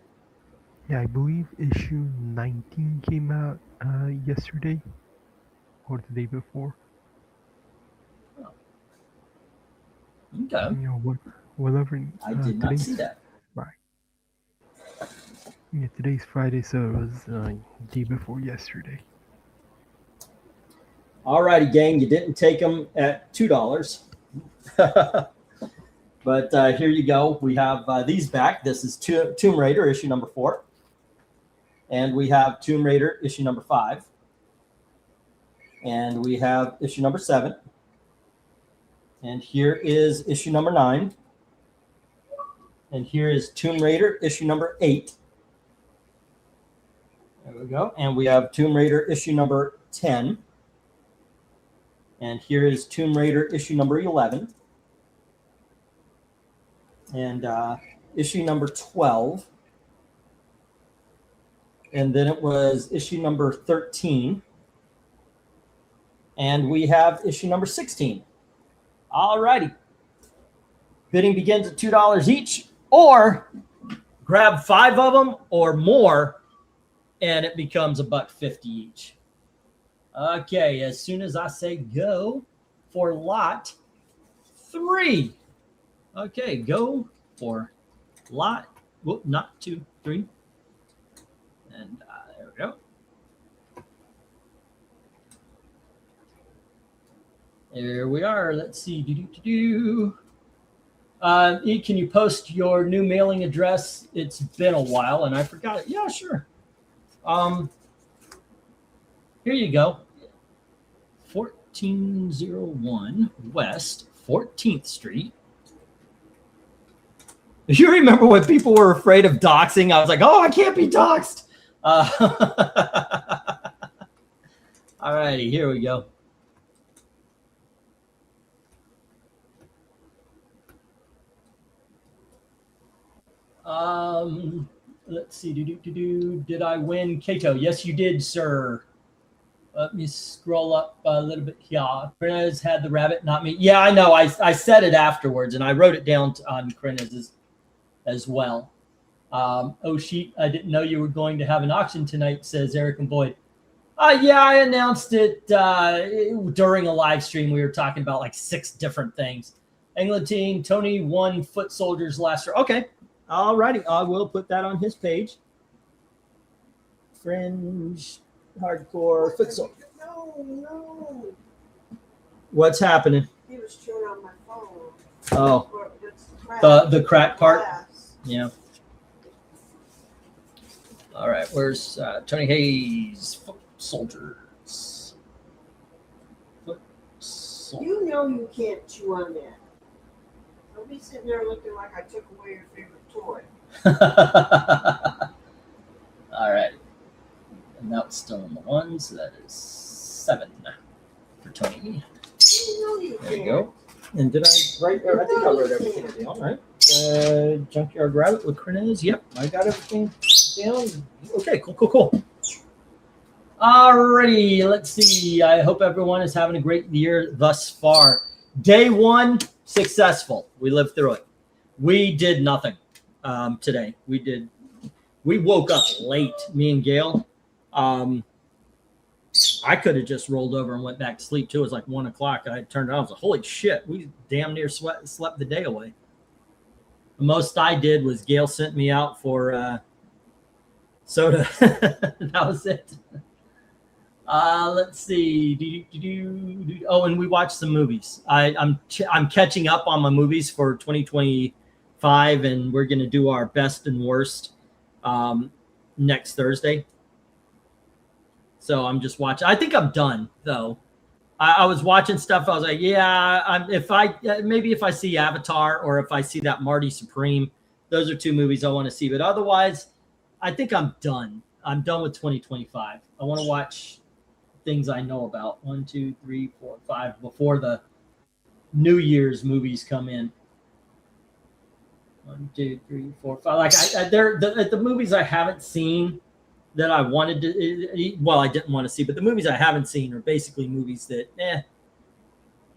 Yeah, I believe issue 19 came out yesterday or the day before.
Okay.
You know, whatever.
I did not see that.
Right. Yeah, today's Friday, so it was day before yesterday.
Alrighty, gang, you didn't take them at $2. But here you go. We have these back. This is Tomb Raider, issue number 4. And we have Tomb Raider, issue number 5. And we have issue number 7. And here is issue number 9. And here is Tomb Raider, issue number 8. There we go. And we have Tomb Raider, issue number 10. And here is Tomb Raider, issue number 11. And issue number 12. And then it was issue number 13. And we have issue number 16. All righty. Bidding begins at $2 each, or grab 5 of them or more, and it becomes $1.50 each. Okay, as soon as I say go for lot 3. Okay, go for lot, whoop, not 2, 3. And there we go. There we are. Let's see. Can you post your new mailing address? It's been a while and I forgot it. Yeah, sure. Here you go. 1401 West 14th Street. You remember when people were afraid of doxing? I was like, oh, I can't be doxed. All All righty, here we go. Let's see. Did I win Kato? Yes, you did, sir. Let me scroll up a little bit here. Krenez had the rabbit, not me. Yeah, I know. I said it afterwards, and I wrote it down on Krenez's as well. Oh, sheet, I didn't know you were going to have an auction tonight, says Eric and Boyd. Yeah, I announced it during a live stream. We were talking about like 6 different things. Englentine, Tony won Foot Soldiers last year. Okay. All righty. I will put that on his page. Fringe, hardcore, Foot Soldier.
No.
What's happening?
He was chewing on my phone.
Oh. The crack part? Glass. Yeah. All right. Where's Tony Hayes? Foot Soldiers. Foot Soldiers.
You know you can't chew on that. Don't be sitting there looking like I took away your favorite toy.
All right. And that was still in the ones. So that is 7 for Tony. There you go. And did I write there? I think I wrote everything down. All right. Junkyard Rabbit with Krenez. Yep, I got everything down. Okay, cool. Alrighty, let's see. I hope everyone is having a great year thus far. Day 1, successful. We lived through it. We did nothing today. We woke up late, me and Gail. I could have just rolled over and went back to sleep too. It was like 1 o'clock. I turned it on. I was like, holy shit, we damn near slept the day away. The most I did was Gail sent me out for soda. That was it. Let's see. Oh, and we watched some movies. I'm catching up on my movies for 2025, and we're going to do our best and worst next Thursday. So I'm just watching. I think I'm done though. I was watching stuff. I was like, yeah. If I see Avatar or if I see that Marty Supreme, those are 2 movies I want to see. But otherwise, I think I'm done. I'm done with 2025. I want to watch things I know about. 1, 2, 3, 4, 5 before the New Year's movies come in. 1, 2, 3, 4, 5. Like they're the movies I haven't seen that I wanted to. Well, I didn't want to see, but the movies I haven't seen are basically movies that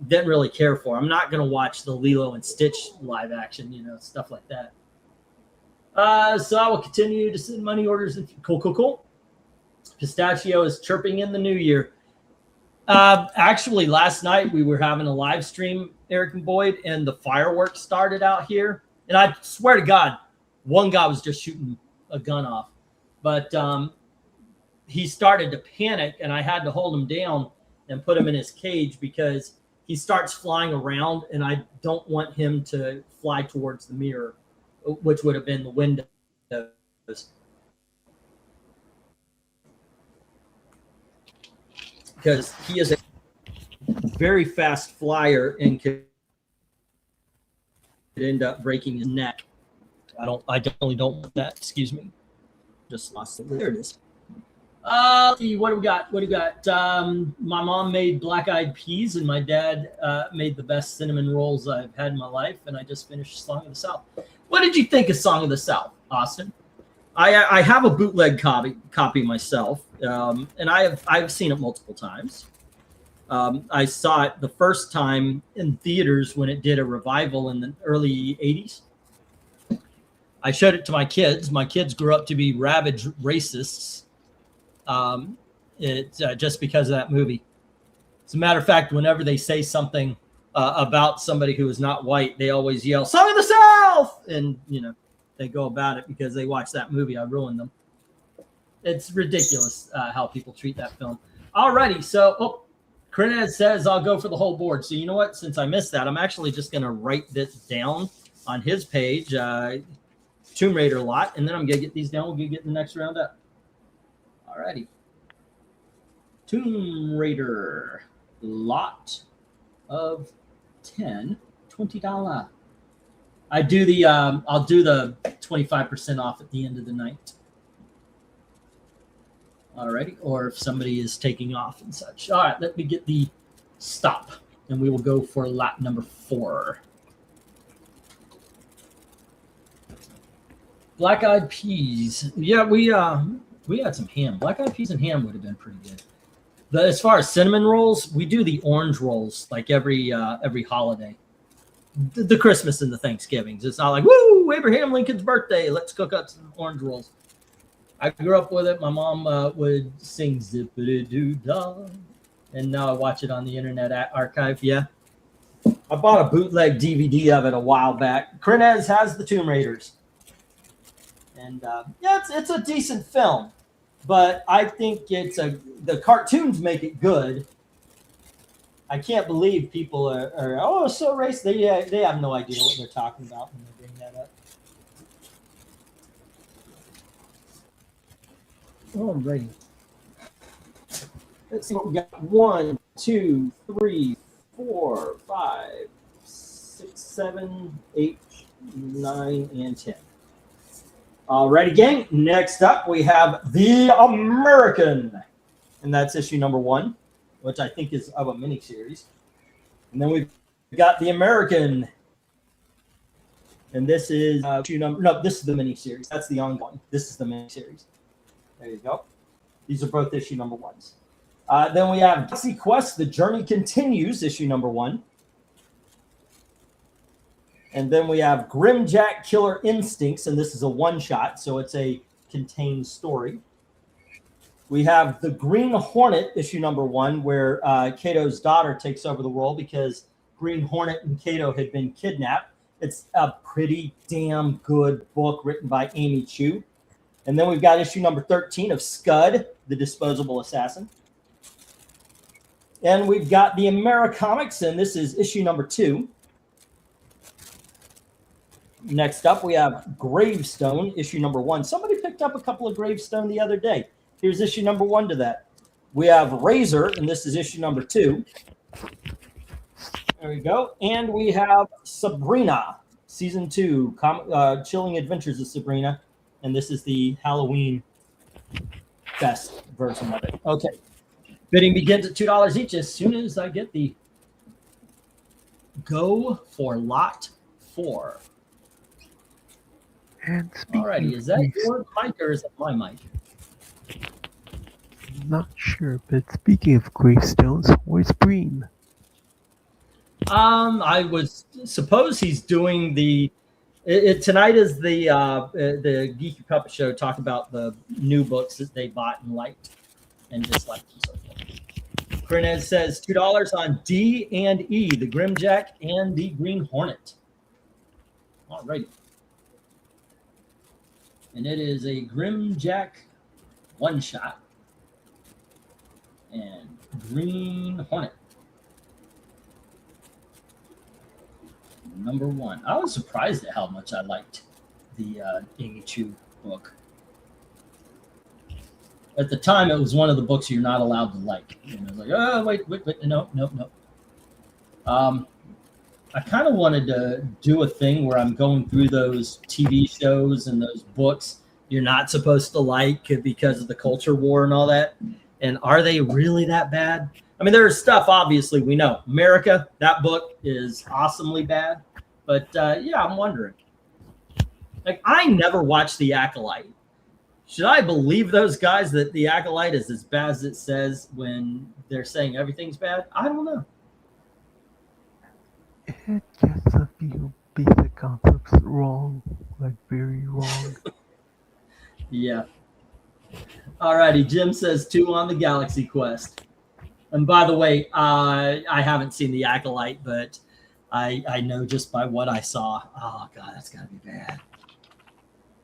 didn't really care for. I'm not going to watch the Lilo and Stitch live action, stuff like that. So I will continue to send money orders. Cool. Pistachio is chirping in the new year. Actually, last night we were having a live stream, Eric and Boyd, and the fireworks started out here. And I swear to God, one guy was just shooting a gun off. But he started to panic, and I had to hold him down and put him in his cage because he starts flying around, and I don't want him to fly towards the mirror, which would have been the windows. Because he is a very fast flyer and could end up breaking his neck. I definitely don't want that. Excuse me. Just lost it. There it is. What do we got? My mom made black-eyed peas, and my dad made the best cinnamon rolls I've had in my life, and I just finished Song of the South. What did you think of Song of the South, Austin? I have a bootleg copy myself, and I've seen it multiple times. I saw it the first time in theaters when it did a revival in the early 80s. I showed it to my kids. My kids grew up to be rabid racists just because of that movie. As a matter of fact, whenever they say something about somebody who is not white, they always yell, "Song of the South!" And, they go about it because they watched that movie. I ruined them. It's ridiculous how people treat that film. Alrighty, so Krenez says I'll go for the whole board. So you know what? Since I missed that, I'm actually just going to write this down on his page. Tomb Raider lot, and then I'm gonna get these down. We'll get the next round up. Alrighty. Tomb Raider lot of 10, $20. I'll do the 25% off at the end of the night. Alrighty, or if somebody is taking off and such. All right, let me get the stop, and we will go for lap number 4. Black Eyed Peas. Yeah, we had some ham. Black Eyed Peas and ham would have been pretty good. As far as cinnamon rolls, we do the orange rolls like every holiday. The Christmas and the Thanksgivings. It's not like, woo, Abraham Lincoln's birthday, let's cook up some orange rolls. I grew up with it. My mom would sing zippity-doo-dah, and now I watch it on the Internet Archive. Yeah, I bought a bootleg DVD of it a while back. KENNETH has the Tomb Raiders, and yeah, it's a decent film, but I think the cartoons make it good. I can't believe people are oh, so racist. They have no idea what they're talking about when they bring that up. Alrighty. Let's see what we got. 1, 2, 3, 4, 5, 6, 7, 8, 9, and 10. Alrighty, gang. Next up, we have The American. And that's issue number 1, which I think is of a miniseries. And then we've got The American. And this is issue number, no, this is the miniseries. That's the ongoing. This is the miniseries. There you go. These are both issue number 1s. Then we have Galaxy Quest, The Journey Continues, issue number 1. And then we have Grimjack Killer Instincts, and this is a one-shot, so it's a contained story. We have The Green Hornet, issue number 1, where Kato's daughter takes over the role because Green Hornet and Kato had been kidnapped. It's a pretty damn good book written by Amy Chu. And then we've got issue number 13 of Scud, the Disposable Assassin. And we've got the Americomics, and this is issue number 2. Next up, we have Gravestone, issue number 1. Somebody picked up a couple of Gravestone the other day. Here's issue number 1 to that. We have Razor, and this is issue number 2. There we go. And we have Sabrina, season 2, Chilling Adventures of Sabrina. And this is the Halloween Fest version of it. Okay. Bidding begins at $2 each as soon as I get the go for lot 4.
And speaking
Alrighty, is that your mic or is that my mic?
Not sure, but speaking of gravestones, where's Breen?
I was suppose he's doing the tonight is the Geeky Puppet Show. Talk about the new books that they bought and liked and disliked and so forth. KENNETH says $2 on D and E, the Grimjack and the Green Hornet. All right. And it is a Grimjack one-shot and Green Hornet. Number 1. I was surprised at how much I liked the Amy Chu book. At the time, it was one of the books you're not allowed to like. And I was like, oh, wait, no. I kind of wanted to do a thing where I'm going through those TV shows and those books you're not supposed to like because of the culture war and all that. And are they really that bad? I mean, there's stuff, obviously, we know. America, that book is awesomely bad. But, yeah, I'm wondering. Like, I never watched The Acolyte. Should I believe those guys that The Acolyte is as bad as it says when they're saying everything's bad? I don't know.
It gets a few basic concepts wrong, like very wrong.
Yeah. Alrighty, Jim says 2 on the Galaxy Quest. And by the way, I haven't seen The Acolyte, but I know just by what I saw. Oh, God, that's got to be bad.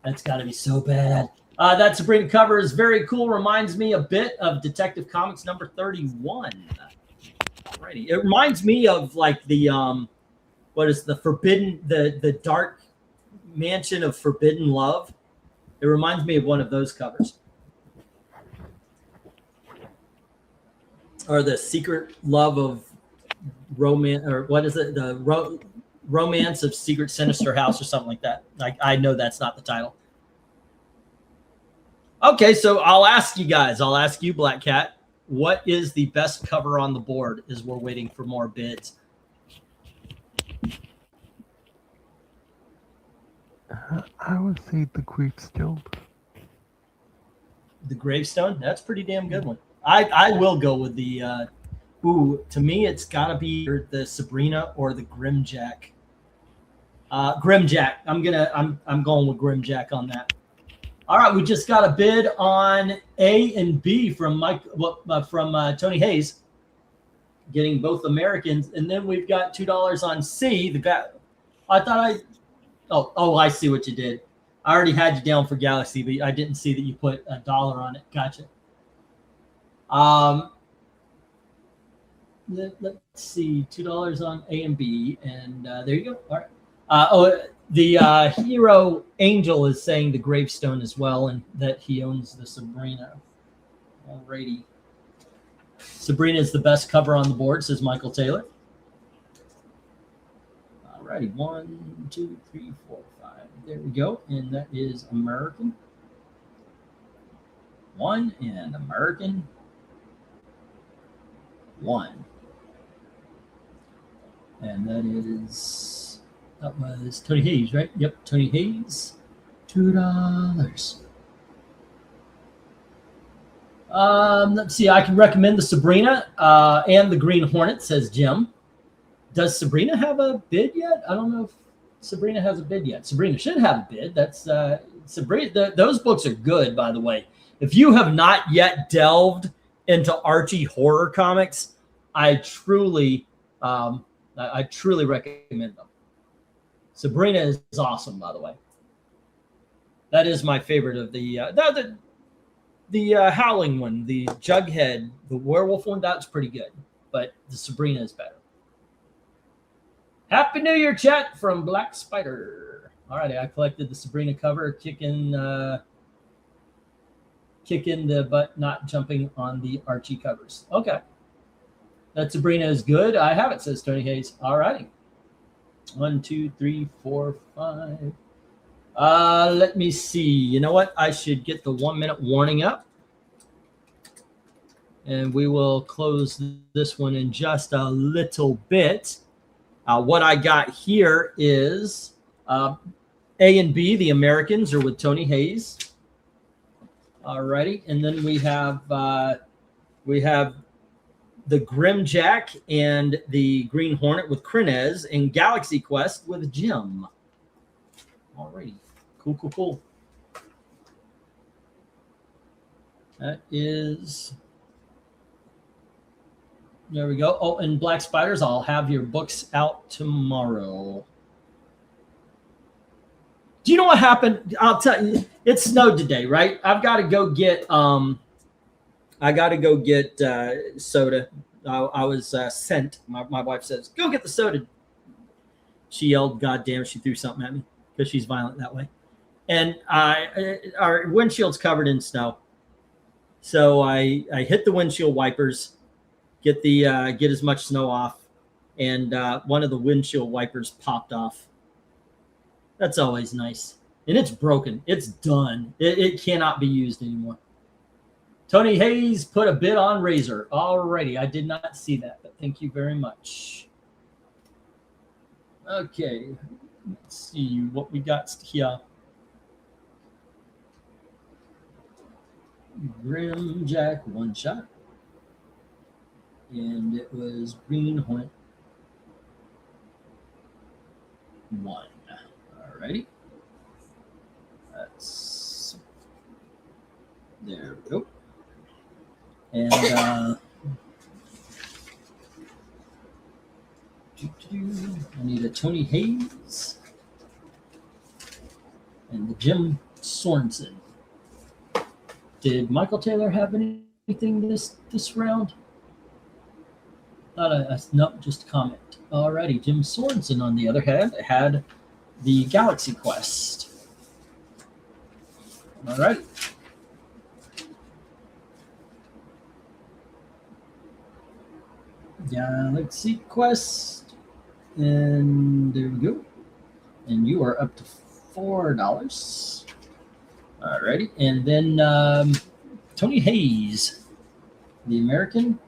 That's got to be so bad. That Sabrina cover is very cool. Reminds me a bit of Detective Comics number 31. Alrighty. It reminds me of like the, what is the Forbidden, the Dark Mansion of Forbidden Love. It reminds me of one of those covers. Or the Secret Love of Romance, or what is it? The Romance of Secret Sinister House or something like that. Like, I know that's not the title. Okay, so I'll ask you guys. I'll ask you, Black Cat. What is the best cover on the board as we're waiting for more bids?
I would say the Gravestone.
The Gravestone? That's a pretty damn good one. I will go with the to me it's gotta be the Sabrina or the Grimjack. Grimjack. I'm going with Grimjack on that. All right, we just got a bid on A and B from Tony Hayes, getting both Americans, and then we've got $2 on C. The guy, I thought I see what you did. I already had you down for Galaxy, but I didn't see that you put $1 on it. Gotcha. Let's see, $2 on A and B, and there you go. All right. The Hero Angel is saying the Gravestone as well, and that he owns the Sabrina. Alrighty. Sabrina is the best cover on the board, says Michael Taylor. Alrighty, 1, 2, 3, 4, 5. There we go, and that is American. 1 and American. 1. And that was Tony Hayes, right? Yep, Tony Hayes. $2. Let's see. I can recommend the Sabrina and the Green Hornet, says Jim. Does Sabrina have a bid yet? I don't know if Sabrina has a bid yet. Sabrina should have a bid. That's Sabrina. Those books are good, by the way. If you have not yet delved into Archie horror comics, I truly recommend them. Sabrina is awesome, by the way. That is my favorite of the Howling one, the Jughead, the werewolf one. That's pretty good, but the Sabrina is better. Happy New Year, chat from Black Spider. All right, I collected the Sabrina cover, kicking the butt, not jumping on the Archie covers. Okay, that Sabrina is good. I have it, says Tony Hayes. All righty. 1, 2, 3, 4, 5. Let me see. You know what? I should get the 1-minute warning up. And we will close this one in just a little bit. What I got here is A and B, the Americans, are with Tony Hayes. All righty. And then we have the Grimjack and the Green Hornet with Krenez, and Galaxy Quest with Jim. Alrighty. Cool. That is... There we go. Oh, and Black Spiders, I'll have your books out tomorrow. Do you know what happened? I'll tell you. It snowed today, right? I've got to go get... soda. I was sent. My wife says, go get the soda. She yelled, God damn, she threw something at me because she's violent that way. And our windshield's covered in snow. So I hit the windshield wipers, get as much snow off, and one of the windshield wipers popped off. That's always nice. And it's broken. It's done. It cannot be used anymore. Tony Hayes put a bid on Razor. Alrighty, I did not see that, but thank you very much. Okay, let's see what we got here. Grimjack one shot, and it was Green Hornet 1. Alrighty, that's there we go. And I need a Tony Hayes and the Jim Sorensen. Did Michael Taylor have anything this round? Nope, just a comment. Alrighty, Jim Sorensen on the other hand had the Galaxy Quest. Alright. Galaxy Quest, and there we go. And you are up to $4. All righty. And then Tony Hayes, the American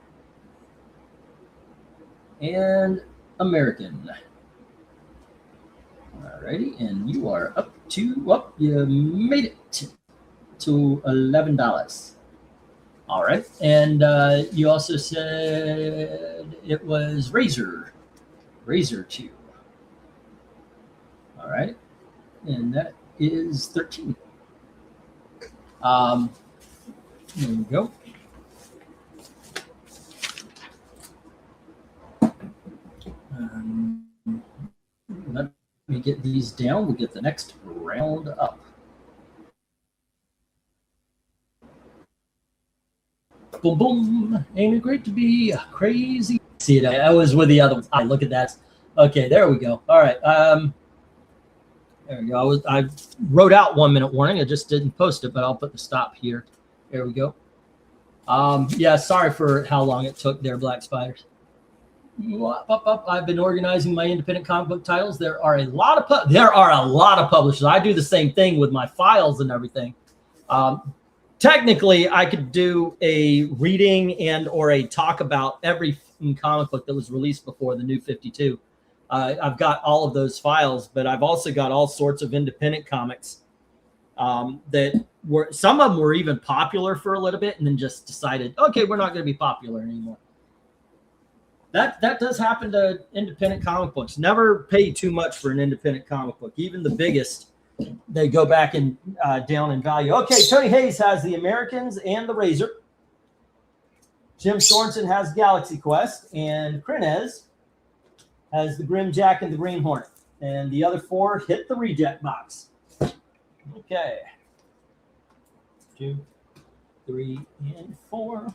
and American. All righty. And you are up to, you made it to $11. All right. And you also said it was Razor 2. All right. And that is 13. There we go. Let me get these down. We'll get the next round up. Boom, boom. Ain't it great to be crazy? See it. I was with the other one. Ah, look at that. Okay, there we go. All right. There we go. I wrote out 1 minute warning. I just didn't post it, but I'll put the stop here. There we go. Yeah, sorry for how long it took there, Black Spiders. I've been organizing my independent comic book titles. There are a lot of publishers. I do the same thing with my files and everything. Technically, I could do a reading and or a talk about every comic book that was released before the new 52. I've got all of those files, but I've also got all sorts of independent comics that were, some of them were even popular for a little bit and then just decided, okay, we're not going to be popular anymore. That does happen to independent comic books. Never pay too much for an independent comic book. Even the biggest, they go back and down in value. Okay, Tony Hayes has the Americans and the Razor. Jim Sorensen has Galaxy Quest, and Krenez has the Grim Jack and the Green Hornet. And the other 4 hit the reject box. Okay. 2, 3, and 4.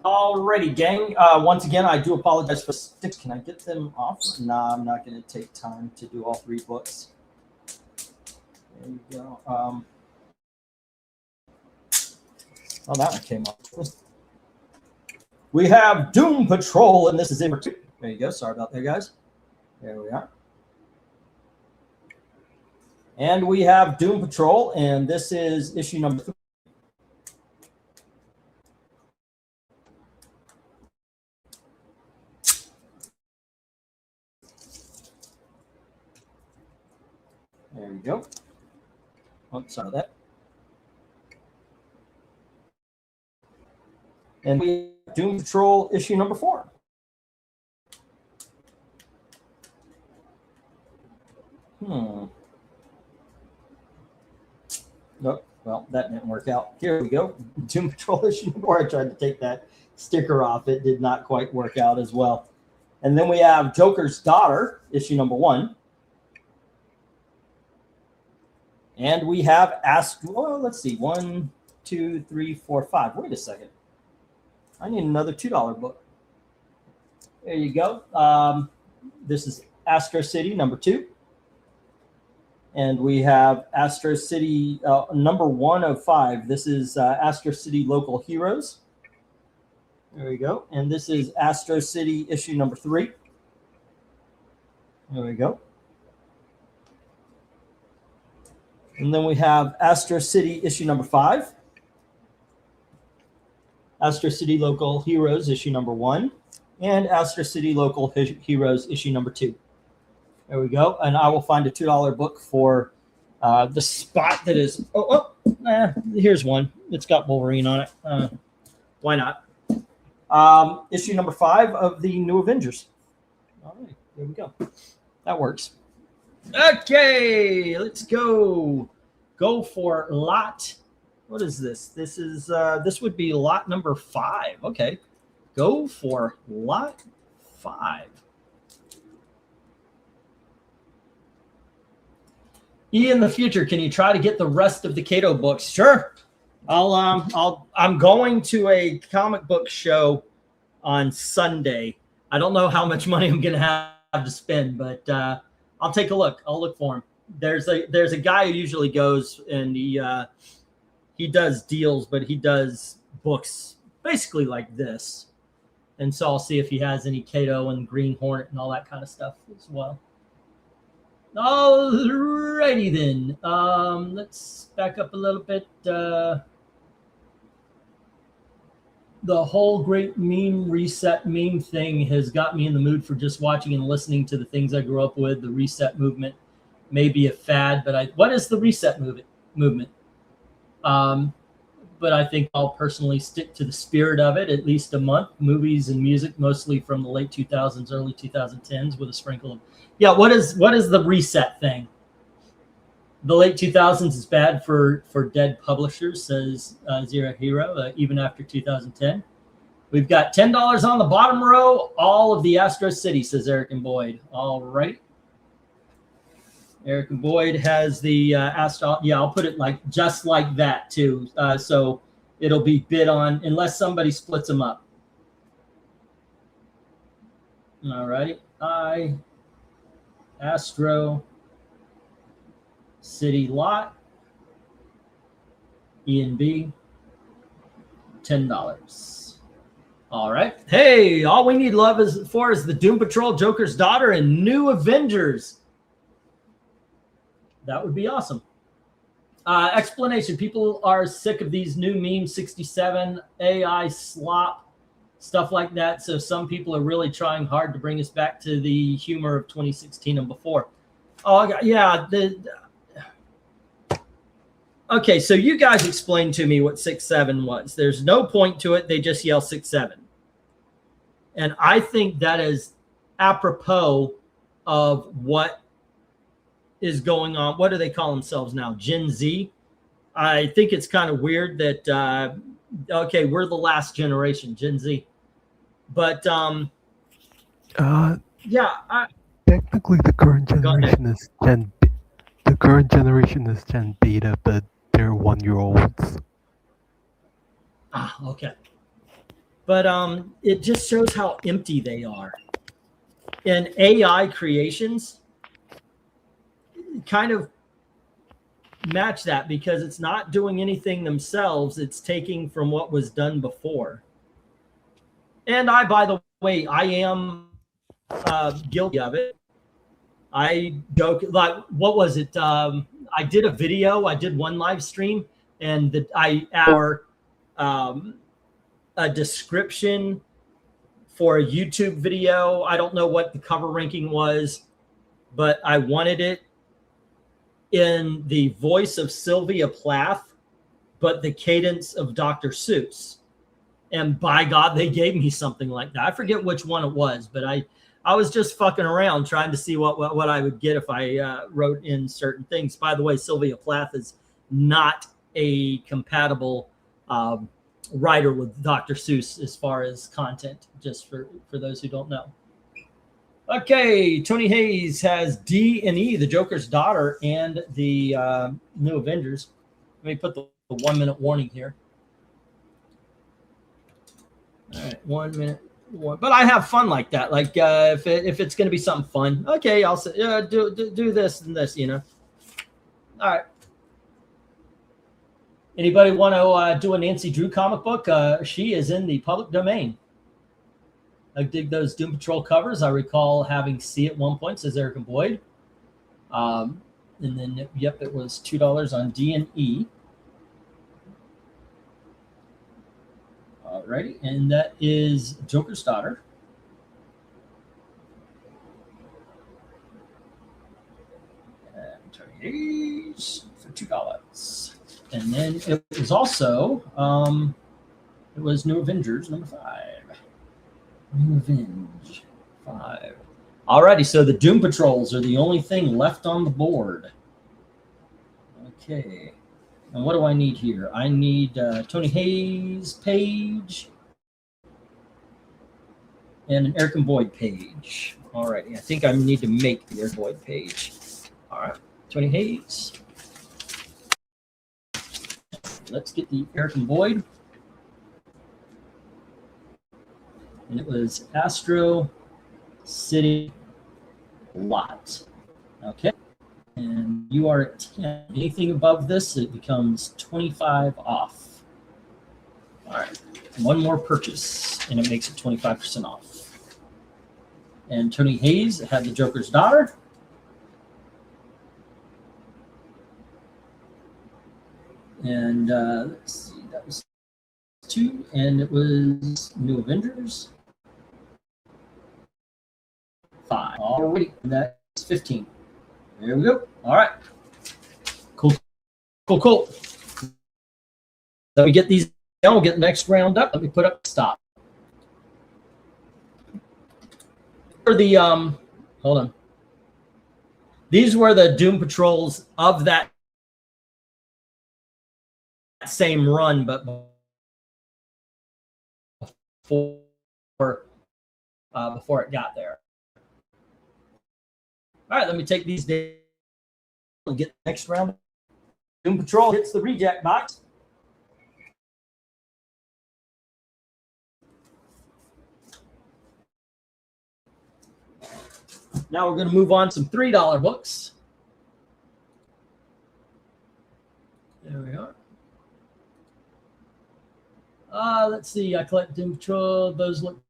Alrighty, gang. Once again, I do apologize for sticks. Can I get them off? No, I'm not going to take time to do all 3 books. There you go. Oh, that one came off. We have Doom Patrol, and this is in. There you go. Sorry about that, guys. There we are. And we have Doom Patrol, and this is issue number 3. There we go. Oh, sorry about that. And we have Doom Patrol issue number 4. Nope. Well, that didn't work out. Here we go. Doom Patrol issue number 4. I tried to take that sticker off. It did not quite work out as well. And then we have Joker's Daughter issue number 1. And we have well, let's see, 1, 2, 3, 4, 5. Wait a second. I need another $2 book. There you go. This is Astro City number 2. And we have Astro City number 1 of 5. This is Astro City Local Heroes. There we go. And this is Astro City issue number 3. There we go. And then we have Astro City issue number 5. Astro City Local Heroes issue number 1. And Astro City Local Heroes issue number 2. There we go. And I will find a $2 book for the spot that is... here's one. It's got Wolverine on it. Why not? Issue number 5 of the New Avengers. All right. There we go. That works. Okay, let's go. Go for lot. What is this? This is this would be lot number 5. Okay. Go for lot 5. In the future, can you try to get the rest of the Cato books? Sure. I'm going to a comic book show on Sunday. I don't know how much money I'm going to have to spend, but I'll take a look. I'll look for him. There's a guy who usually goes and he does deals, but he does books basically like this. And so I'll see if he has any Cato and Green Hornet and all that kind of stuff as well. Alrighty then. Let's back up a little bit. The whole great meme reset meme thing has got me in the mood for just watching and listening to the things I grew up with. The reset movement may be a fad, but what is the reset movement? But I think I'll personally stick to the spirit of it, at least a month. Movies and music, mostly from the late 2000s, early 2010s, with a sprinkle of, yeah. What is the reset thing? The late 2000s is bad for dead publishers, says Zero Hero, even after 2010. We've got $10 on the bottom row, all of the Astro City, says Eric and Boyd. All right. Eric and Boyd has the Astro. Yeah, I'll put it like just like that too. So it'll be bid on unless somebody splits them up. All right. Astro City lot. E&B, $10. All right. Hey, all we need love is the Doom Patrol, Joker's Daughter, and New Avengers. That would be awesome. Explanation. People are sick of these new memes, 67, AI slop, stuff like that. So some people are really trying hard to bring us back to the humor of 2016 and before. Oh, yeah. Okay, so you guys explained to me what 6-7 was. There's no point to it. They just yell 6-7. And I think that is apropos of what is going on. What do they call themselves now? Gen Z. I think it's kind of weird that, okay, we're the last generation, Gen Z. But, yeah.
Technically, the current generation is Gen Beta, but they're 1-year-olds.
Ah, okay. But it just shows how empty they are. And AI creations kind of match that because it's not doing anything themselves. It's taking from what was done before. And by the way, I am guilty of it. I joke, like, what was it? I did a video. I did one live stream, and I added a description for a YouTube video. I don't know what the cover ranking was, but I wanted it in the voice of Sylvia Plath, but the cadence of Dr. Seuss. And by God, they gave me something like that. I forget which one it was, but I was just fucking around trying to see what I would get if I wrote in certain things. By the way, Sylvia Plath is not a compatible writer with Dr. Seuss as far as content, just for those who don't know. Okay, Tony Hayes has D&E, the Joker's Daughter, and the New Avengers. Let me put the 1 minute warning here. All right, 1 minute. But I have fun like that. Like if it's going to be something fun, okay, I'll say do this and this, you know. All right. Anybody want to do a Nancy Drew comic book? She is in the public domain. I dig those Doom Patrol covers. I recall having C at one point, says Eric and Boyd. And then, yep, it was $2 on D&E. Alrighty, and that is Joker's Daughter. And Tony's for $2. And then it was also it was New Avengers number 5. New Avenge 5. Alrighty, so the Doom Patrols are the only thing left on the board. Okay. And what do I need here? I need Tony Hayes page and an Eric and Boyd page. All right. I think I need to make the Eric Boyd page. All right. Tony Hayes. Let's get the Eric and Boyd. And it was Astro City lot. Okay. And you are at 10. Anything above this, it becomes 25 off. All right. One more purchase, and it makes it 25% off. And Tony Hayes had the Joker's Daughter. And let's see, that was 2, and it was New Avengers 5. All right, that's 15. There we go. All right. Cool. Let me get these down. We'll get the next round up. Let me put up the stop. For the hold on. These were the Doom Patrols of that same run, but before it got there. All right, let me take these down and get the next round. Doom Patrol hits the reject box. Now we're going to move on to some $3 books. There we are. Let's see. I collect Doom Patrol. Those look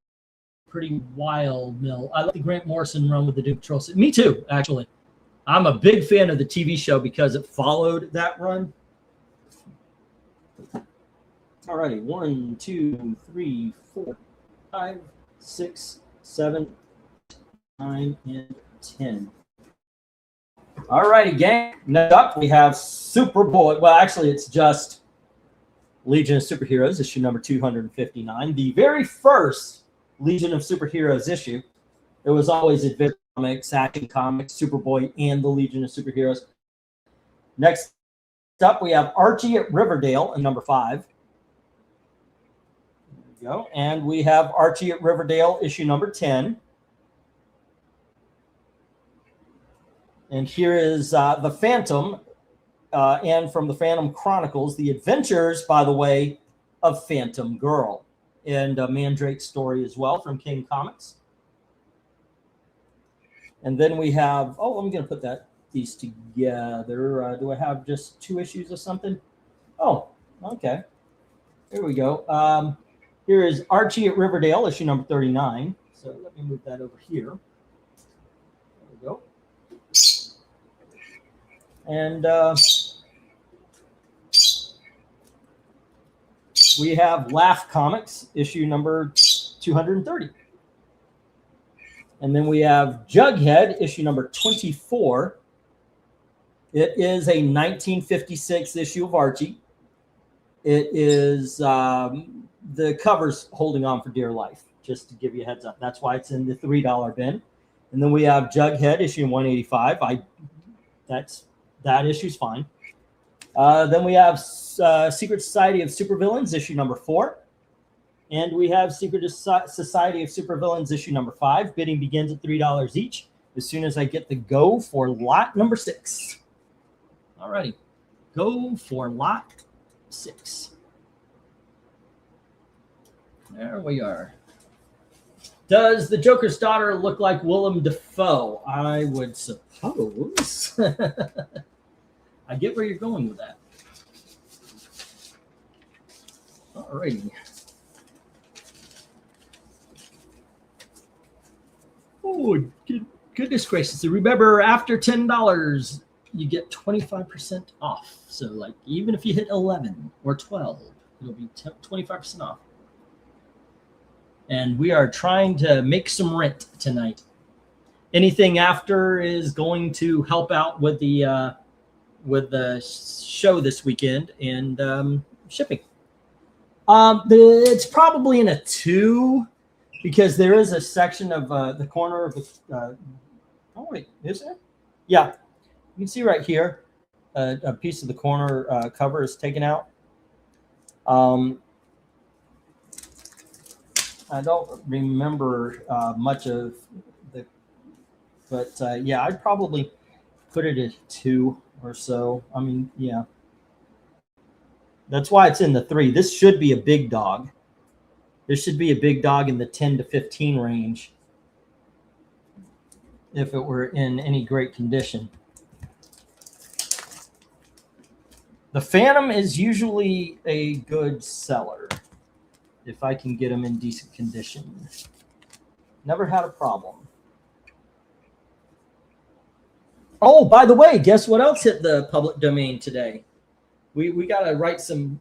pretty wild, Mill. I like the Grant Morrison run with the Doom Patrol. Me too, actually. I'm a big fan of the TV show because it followed that run. All righty. 1, 2, 3, 4, 5, 6, 7, 9, and 10. All righty, gang. Next up, we have Superboy. Well, actually, it's just Legion of Superheroes, issue number 259. The very first Legion of Superheroes issue. It was always Adventure Comics, Action Comics, Superboy, and the Legion of Superheroes. Next up, we have Archie at Riverdale in number 5. There we go. And we have Archie at Riverdale, issue number 10. And here is the Phantom, and from the Phantom Chronicles, the adventures, by the way, of Phantom Girl, and a Mandrake story as well from King Comics. And then we have, oh, I'm going to put these together. Do I have just 2 issues or something? Oh, okay. Here we go. Here is Archie at Riverdale, issue number 39. So let me move that over here. There we go. And we have Laugh Comics, issue number 230. And then we have Jughead, issue number 24. It is a 1956 issue of Archie. It is, the cover's holding on for dear life, just to give you a heads up. That's why it's in the $3 bin. And then we have Jughead, issue 185. That issue's fine. Then we have Secret Society of Supervillains, issue number 4. And we have Secret Society of Supervillains, issue number 5. Bidding begins at $3 each as soon as I get the go for lot number 6. All righty. Go for lot 6. There we are. Does the Joker's Daughter look like Willem Dafoe? I would suppose. I get where you're going with that. All righty. Oh, goodness gracious. Remember, after $10, you get 25% off. So, like, even if you hit 11 or 12, it'll be 25% off. And we are trying to make some rent tonight. Anything after is going to help out with the show this weekend and shipping. It's probably in a 2 because there is a section of the corner of the. Oh wait, is there? Yeah, you can see right here a piece of the corner cover is taken out. I don't remember much of the, but yeah, I'd probably put it at 2 or so. I mean, yeah. That's why it's in the 3. This should be a big dog. There should be a big dog in the 10 to 15 range if it were in any great condition. The Phantom is usually a good seller. if I can get them in decent condition. Never had a problem. Oh, by the way, guess what else hit the public domain today? We gotta write some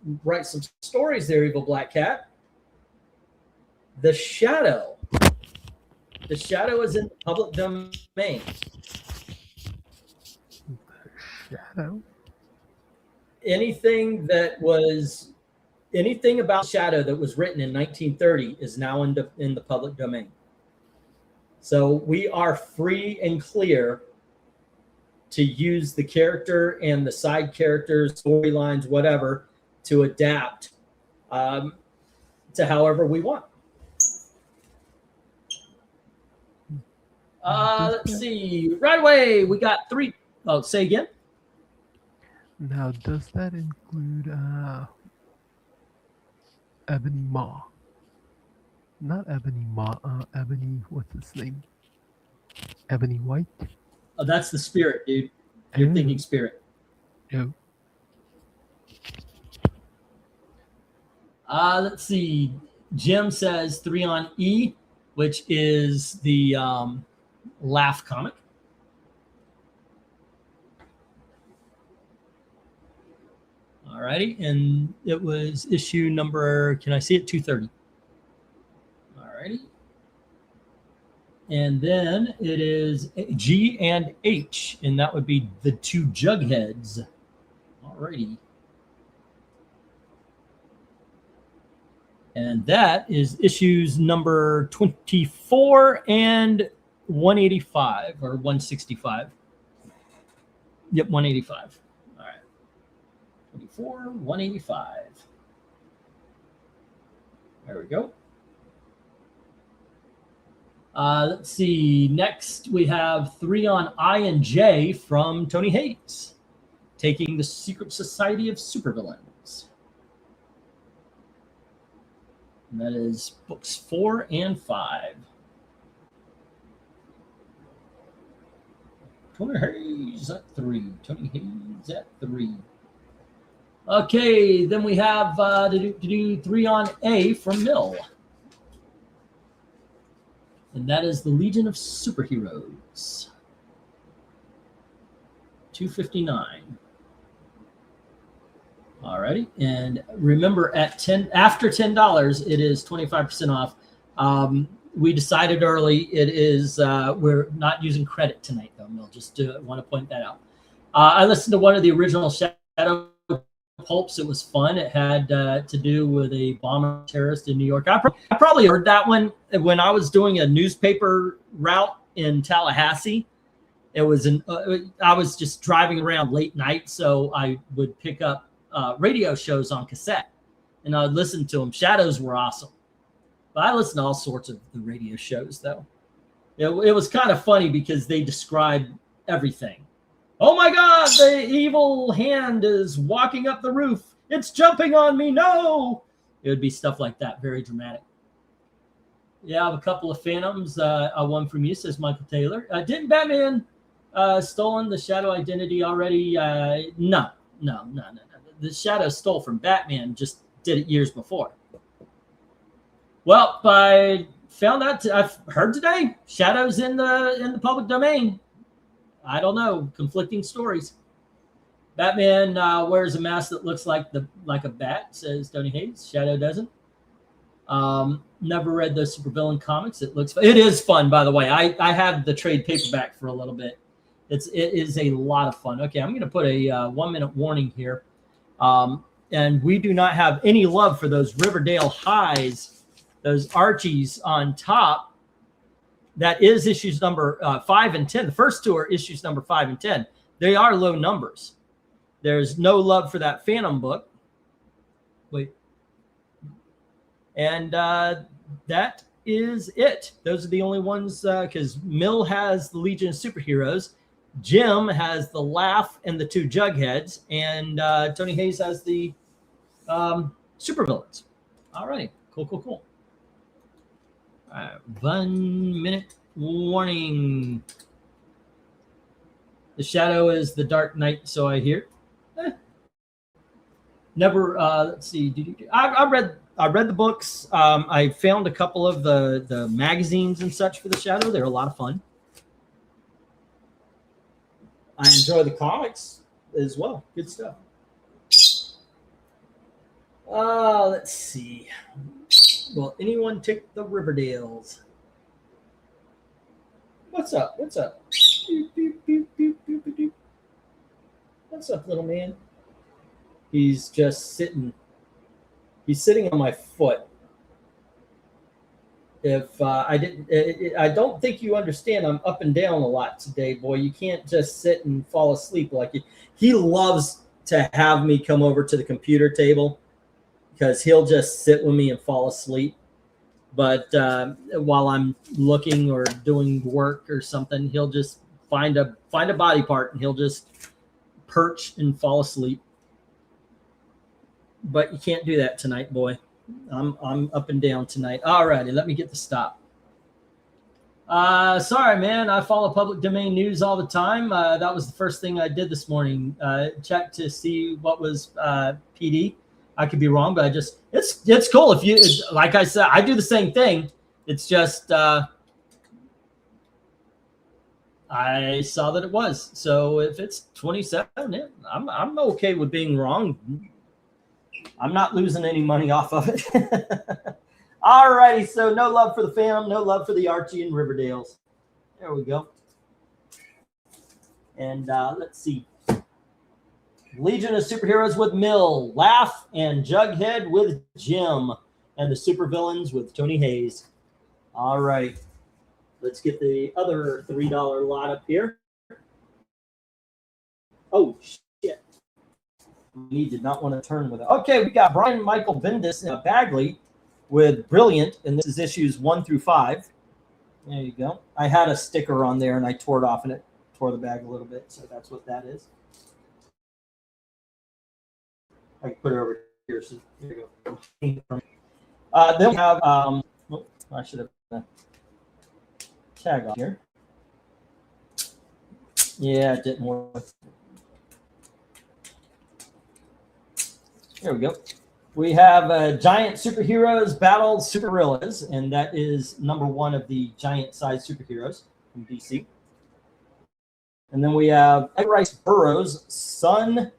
stories there, Evil Black Cat. The Shadow. The Shadow is in the public domain.
Shadow?
Anything about Shadow that was written in 1930 is now in the public domain. So we are free and clear to use the character and the side characters, storylines, whatever, to adapt to however we want. Let's see. Right away, we got 3. Oh, say again.
Now, does that include Ebony Maw? Not Ebony Maw. Ebony. What's his name? Ebony White.
Oh, that's the Spirit, dude. You're thinking Spirit.
No.
Let's see. Jim says 3 on E, which is the Laugh comic. Alrighty, and it was issue number, can I see it? 230. Alrighty. And then it is G and H, and that would be the 2 Jugheads. Alrighty. And that is issues number 24 and 185 or 165. Yep, 185. All right. 24, 185. There we go. Let's see. Next, we have 3 on I and J from Tony Hayes, taking the Secret Society of Supervillains. And that is books 4 and 5. Tony Hayes at 3. Tony Hayes at 3. Okay, then we have to do 3 on A from Mill. And that is the Legion of Superheroes. 259. Alrighty, and remember after $10, it is 25% off. We decided early it is we're not using credit tonight though, Mill. Just want to point that out. I listened to one of the original Shadow pulps. It was fun. It had to do with a bomber terrorist in New York. I probably heard that one when I was doing a newspaper route in Tallahassee. It was I was just driving around late night, so I would pick up radio shows on cassette, and I would listen to them. Shadows were awesome, but I listened to all sorts of the radio shows though. It was kind of funny because they described everything. Oh my God, the evil hand is walking up the roof. It's jumping on me. No, it would be stuff like that. Very dramatic. Yeah, I have a couple of Phantoms. One from you, says Michael Taylor. Didn't Batman stolen the Shadow identity already? No. The Shadow stole from Batman, just did it years before. Well, I found out, I've heard today, Shadow's in the public domain. I don't know, conflicting stories. Batman wears a mask that looks like a bat, says Tony Hayes. Shadow doesn't. Never read those supervillain comics. It is fun, by the way. I have the trade paperback for a little bit. It is a lot of fun. Okay, I'm going to put a 1-minute warning here. And we do not have any love for those Riverdale highs, those Archies on top. That is issues number 5 and 10. The first 2 are issues number 5 and 10. They are low numbers. There's no love for that Phantom book. Wait. And that is it. Those are the only ones, because Mill has the Legion of Superheroes. Jim has the Laugh and the 2 Jugheads. And Tony Hayes has the Supervillains. All right. Cool. All right, 1-minute warning. The Shadow is the Dark Knight, so I hear. Never. Let's see. I read I read the books. I found a couple of the magazines and such for the Shadow. They're a lot of fun. I enjoy the comics as well. Good stuff. Let's see. Will anyone take the Riverdales? What's up? What's up? What's up, little man? He's just sitting. He's sitting on my foot. If I didn't, I don't think you understand. I'm up and down a lot today, boy. You can't just sit and fall asleep like you. He loves to have me come over to the computer table because he'll just sit with me and fall asleep. But while I'm looking or doing work or something, he'll just find a body part and he'll just perch and fall asleep. But you can't do that tonight, boy. I'm up and down tonight. All righty, let me get the stop. Sorry, man. I follow public domain news all the time. That was the first thing I did this morning. Check to see what was PD. I could be wrong, but it's cool. If you, like I said, I do the same thing. It's just I saw that it was. So if it's 27, yeah, I'm okay with being wrong. I'm not losing any money off of it. All righty, so no love for the fam, no love for the Archie and Riverdales. There we go. And let's see. Legion of Superheroes with Mill, Laugh, and Jughead with Jim, and the Supervillains with Tony Hayes. All right. Let's get the other $3 lot up here. Oh, shit. He did not want to turn with it. Okay, we got Brian Michael Bendis and Bagley with Brilliant, and this is issues 1 through 5. There you go. I had a sticker on there, and I tore it off, and it tore the bag a little bit, so that's what that is. I can put it over here. So here you go. Then we have, oh, I should have put a tag on here. Yeah, it didn't work. There we go. We have Giant Superheroes Battle Supergorillas, and that is #1 of the giant-sized superheroes from DC. And then we have Ed Rice Burroughs, son,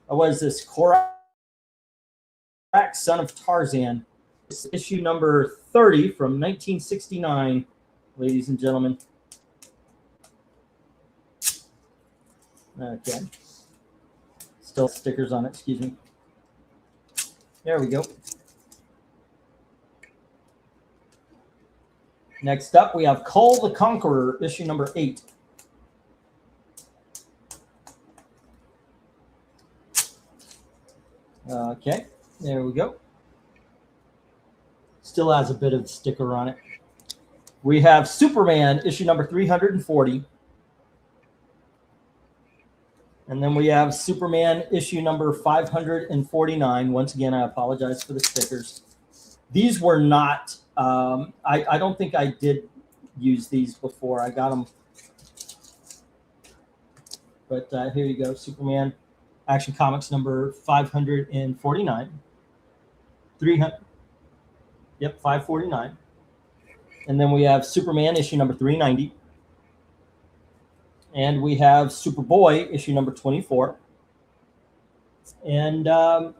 what is this, Korak, son of Tarzan. It's issue number 30 from 1969, ladies and gentlemen. Okay. Still stickers on it, excuse me. There we go. Next up, we have Kull the Conqueror, issue number 8. Okay, there we go. Still has a bit of sticker on it. We have Superman, issue number 340. And then we have Superman issue number 549. Once again, I apologize for the stickers. These were not, I don't think I did use these before. I got them. But here you go, Superman Action Comics number 549. 300. Yep, 549. And then we have Superman issue number 390. And we have Superboy, issue number 24. And, oh,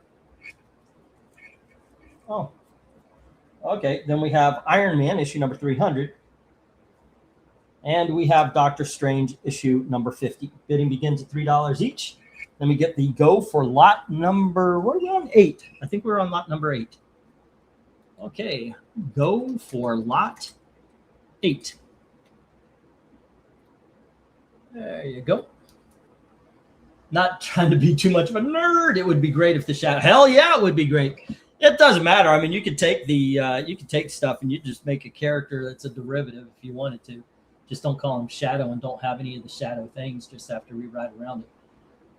okay. Then we have Iron Man, issue number 300. And we have Doctor Strange, issue number 50. Bidding begins at $3 each. Then we get the go for lot number, what are we on? 8. I think we're on lot number 8. Okay, go for lot 8. There you go. Not trying to be too much of a nerd. It would be great if the shadow. Hell yeah, it would be great. It doesn't matter. I mean, you could take the you could take stuff and you just make a character that's a derivative if you wanted to. Just don't call him Shadow and don't have any of the Shadow things. Just have to rewrite around it.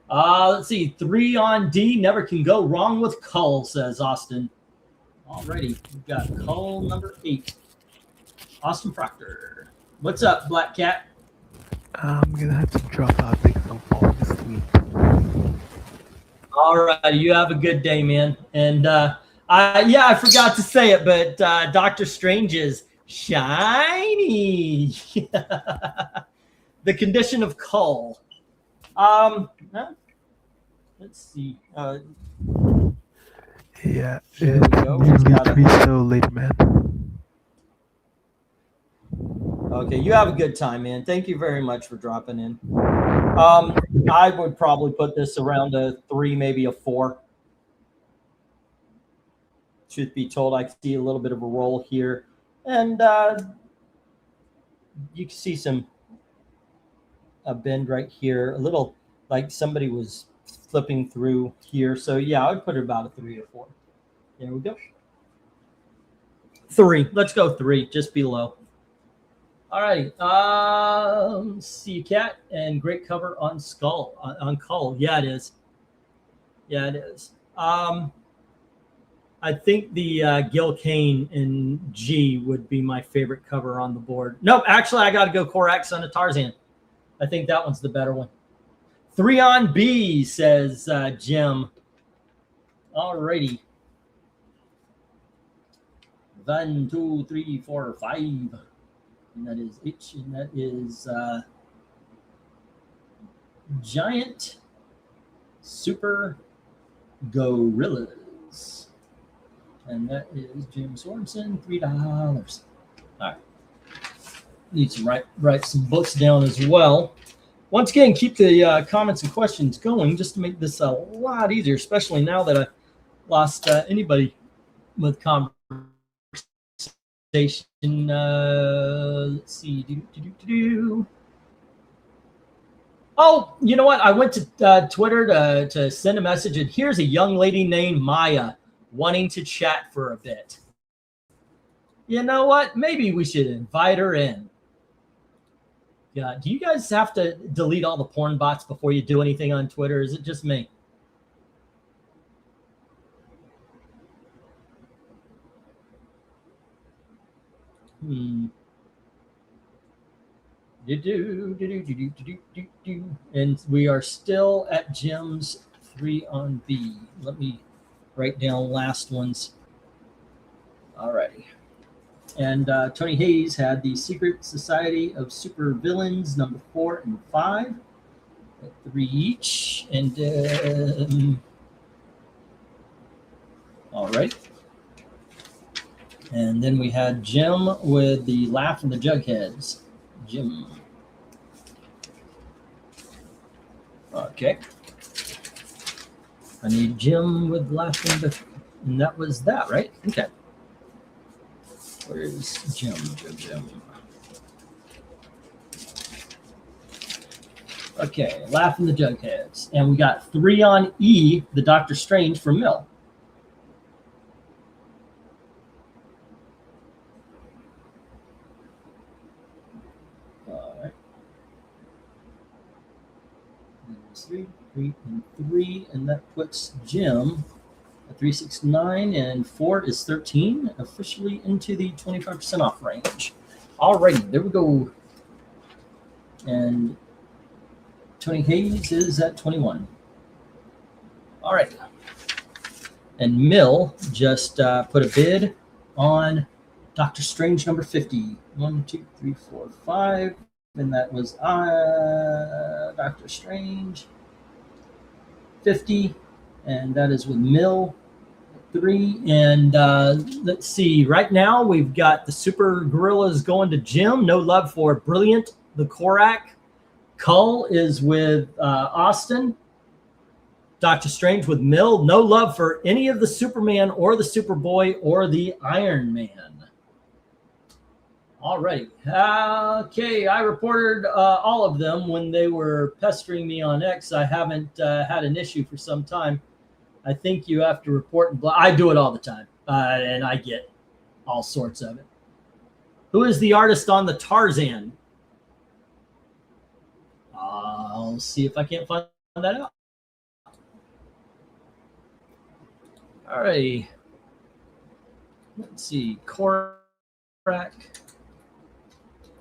Let's see. 3 on D. Never can go wrong with Kull, says Austin. Alrighty, we've got Kull number 8. Austin Proctor. What's up, Black Cat?
I'm gonna have to drop out because I'm falling asleep.
All right, you have a good day, man. And Yeah, I forgot to say it, but Doctor Strange is shiny. The condition of Cull. Huh? Let's see.
Yeah,
Here we
it's
go.
nearly 3, so later, man.
Okay, you have a good time, man. Thank you very much for dropping in. I would probably put this around a 3, maybe a 4. Truth be told, I see a little bit of a roll here, and you can see a bend right here, a little like somebody was flipping through here. So yeah, I would put it about a 3 or 4. There we go. 3. Let's go 3, just below. All right. See Cat, and great cover on Skull on Cull. Yeah, it is. Yeah, it is. I think the Gil Kane in G would be my favorite cover on the board. Nope, actually, I got to go Korak, Son of Tarzan. I think that one's the better one. 3 on B, says Jim. All righty. 1, 2, 3, 4, 5. And that is H, and that is Giant Super Gorillas. And that is Jim Sorensen, $3. All right. Need to write some books down as well. Once again, keep the comments and questions going just to make this a lot easier, especially now that I lost anybody with conversation. Let's see. Oh, you know what? I went to Twitter to send a message, and here's a young lady named Maya wanting to chat for a bit. You know what? Maybe we should invite her in. Yeah. Do you guys have to delete all the porn bots before you do anything on Twitter? Is it just me? And we are still at Jim's 3 on B. Let me write down last ones. All righty. And Tony Hayes had the Secret Society of Super Villains number 4 and 5 at 3 each. And all right. And then we had Jim with the Laugh and the Jugheads. Jim. Okay. I need Jim with Laugh and the, and that was that, right? Okay. Where's Jim? Jim. Okay, Laugh and the Jugheads. And we got 3 on E, the Doctor Strange from Mill. All right. 3, 3, and 3, and that puts Jim at 369, and 4 is 13, officially into the 25% off range. All righty, there we go. And Tony Hayes is at 21. All right. And Mill just put a bid on Doctor Strange number 50. 1, 2, 3, 4, 5. And that was Doctor Strange 50. And that is with Mill 3. And let's see. Right now, we've got the Super Gorillas going to Jim. No love for Brilliant, the Korak. Cull is with Austin. Doctor Strange with Mill. No love for any of the Superman or the Superboy or the Iron Man. All right. Okay, I reported all of them when they were pestering me on X. I haven't had an issue for some time. I think you have to report and I do it all the time, and I get all sorts of it. Who is the artist on the Tarzan? I'll see if I can't find that out. All right. Let's see. Korak,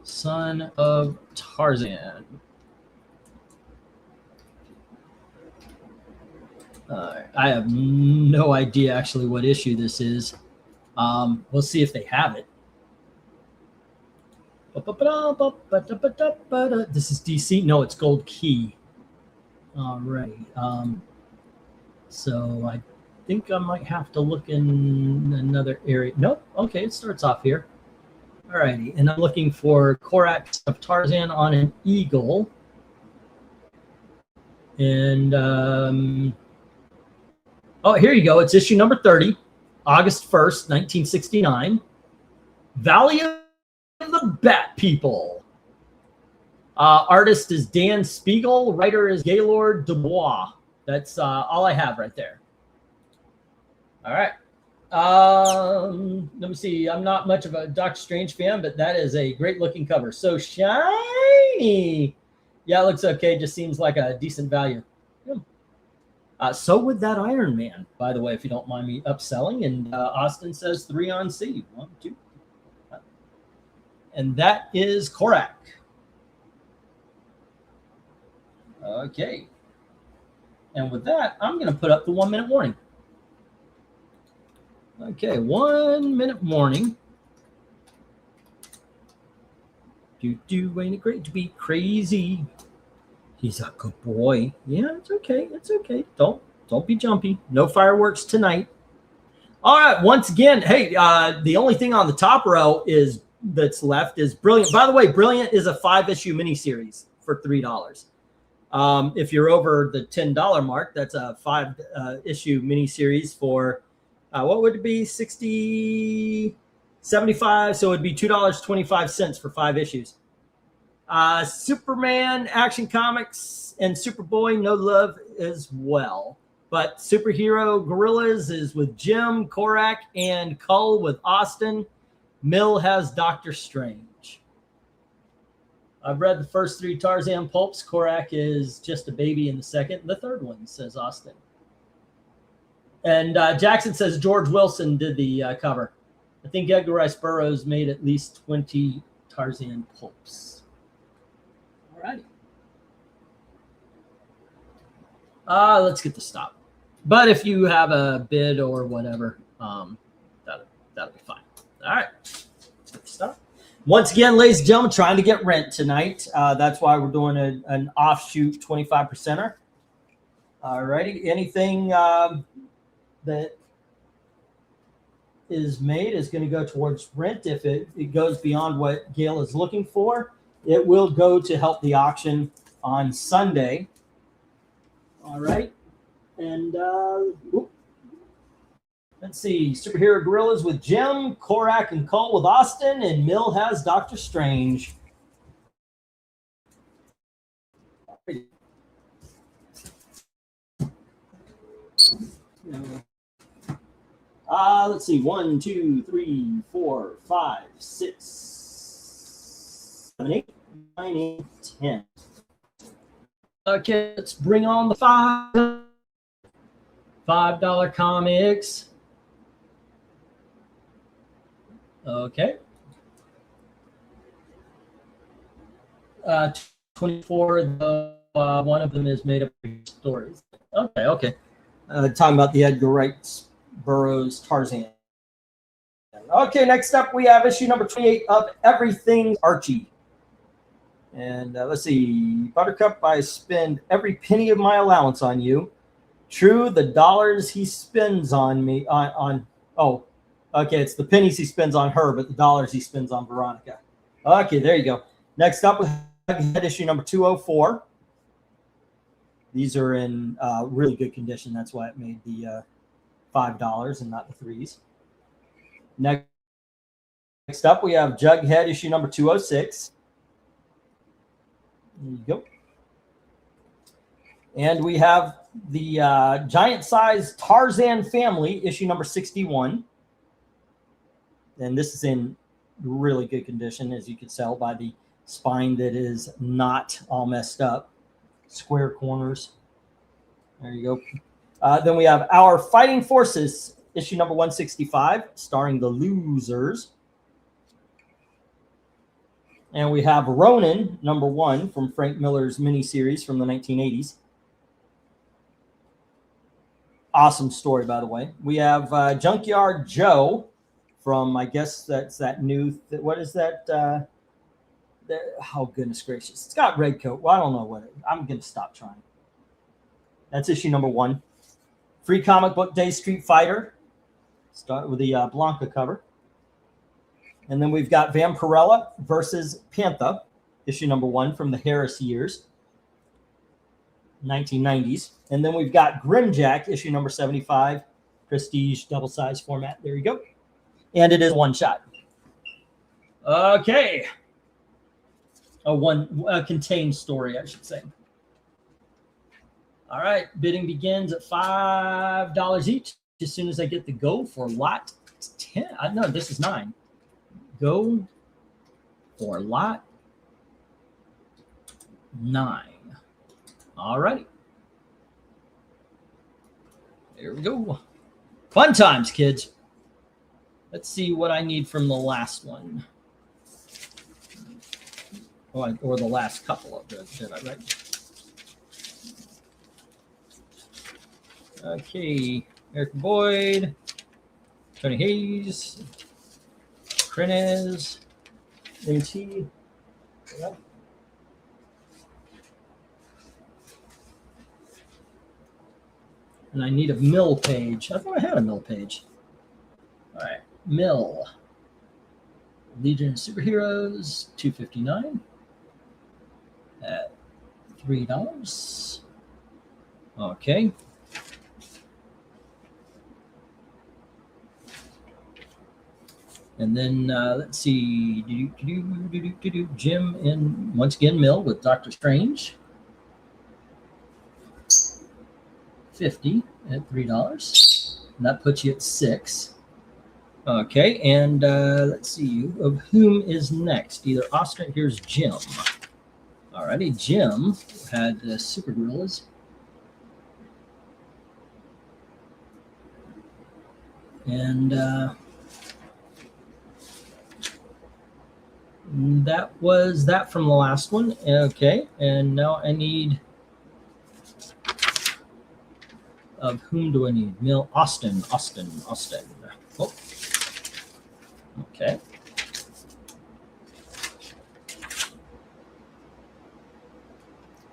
son of Tarzan. I have no idea actually what issue this is. We'll see if they have it. This is DC. No, it's Gold Key. All right. So I think I might have to look in another area. Nope. Okay, it starts off here. All righty. And I'm looking for Korak of Tarzan on an eagle. And oh, here you go. It's issue number 30, August 1st, 1969. Valley of the Bat People. Artist is Dan Spiegel. Writer is Gaylord Dubois. That's all I have right there. All right. Let me see. I'm not much of a Doctor Strange fan, but that is a great looking cover. So shiny. Yeah, it looks okay. Just seems like a decent value. So would that Iron Man, by the way, if you don't mind me upselling. And Austin says 3 on C. 1, 2. And that is Korak. Okay. And with that, I'm going to put up the 1 minute warning. Okay, 1 minute warning. Ain't it great to be crazy? He's a good boy. Yeah, it's okay. It's okay. Don't be jumpy. No fireworks tonight. All right. Once again, hey, the only thing on the top row that's left is Brilliant. By the way, Brilliant is a 5-issue miniseries for $3. If you're over the $10 mark, that's a 5-issue miniseries for what would it be? 60, 75. So it'd be $2.25 for 5 issues. Superman, Action Comics, and Superboy, no love as well. But Superhero Gorillas is with Jim, Korak, and Cull with Austin. Mill has Doctor Strange. I've read the first 3 Tarzan pulps. Korak is just a baby in the second. The third one, says Austin. And Jackson says George Wilson did the cover. I think Edgar Rice Burroughs made at least 20 Tarzan pulps. All righty. Let's get the stop. But if you have a bid or whatever, that'll be fine. All right. Let's get the stop. Once again, ladies and gentlemen, trying to get rent tonight. That's why we're doing an offshoot 25%er. All righty. Anything that is made is going to go towards rent. If it goes beyond what Gail is looking for, it will go to help the auction on Sunday. All right. And let's see. Superhero Gorillas with Jim, Korak, and Cull with Austin, and Mill has Doctor Strange. Let's see. 1, 2, 3, 4, 5, 6, 7, 8, 9, 8, 10. Okay, let's bring on the $5 comics. Okay. 24. One of them is made up of stories. Okay. Talking about the Edgar Rice Burroughs Tarzan. Okay, next up we have issue number 28 of Everything Archie. And let's see, Buttercup, I spend every penny of my allowance on you. True, the dollars he spends on me, oh, okay, it's the pennies he spends on her, but the dollars he spends on Veronica. Okay, there you go. Next up we have issue number 204. These are in really good condition. That's why it made the $5 and not the 3s. Next up, we have Jughead issue number 206. There you go. And we have the giant-sized Tarzan family issue number 61. And this is in really good condition, as you can tell by the spine that is not all messed up. Square corners. There you go. Then we have Our Fighting Forces, issue number 165, starring the Losers. And we have Ronin, number 1, from Frank Miller's miniseries from the 1980s. Awesome story, by the way. We have Junkyard Joe from, I guess that's that new, what is that? Oh, goodness gracious. It's got red coat. Well, I don't know what it is. I'm going to stop trying. That's issue number 1. Free Comic Book Day Street Fighter. Start with the Blanca cover. And then we've got Vampirella versus Panther, issue number 1 from the Harris years, 1990s. And then we've got Grimjack, issue number 75, prestige double-size format. There you go. And it is one shot. Okay. A contained story, I should say. All right. Bidding begins at $5 each as soon as I get the go for lot 10. No, this is 9. Go for lot 9. All righty. There we go. Fun times, kids. Let's see what I need from the last one. Oh, or the last couple of those, did I write? Okay. Eric Boyd, Tony Hayes, Krenez, MT. Yeah. And I need a mill page. I thought I had a mill page. All right, mill. Legion of Superheroes, $2.59 at $3. Okay. And then let's see, Jim in once again mill with Doctor Strange, $50 at $3, and that puts you at 6. Okay, and let's see, of whom is next? Either Austin. Here's Jim. Alrighty, Jim had Super Gorillas. And that was that from the last one. Okay, and now I need, of whom do I need? Mill, Austin. Oh. Okay.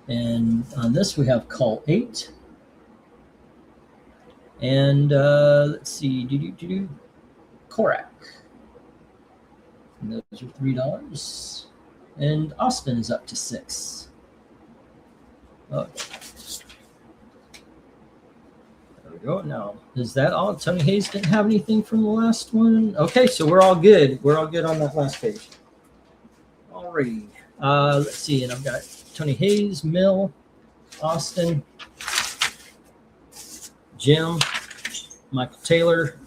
And on this we have Call 8. And let's see, Korak. And those are $3. And Austin is up to 6. Okay. There we go. Now, is that all? Tony Hayes didn't have anything from the last one. Okay, so we're all good. We're all good on that last page. Alrighty. Let's see, and I've got Tony Hayes, Mill, Austin, Jim, Michael Taylor,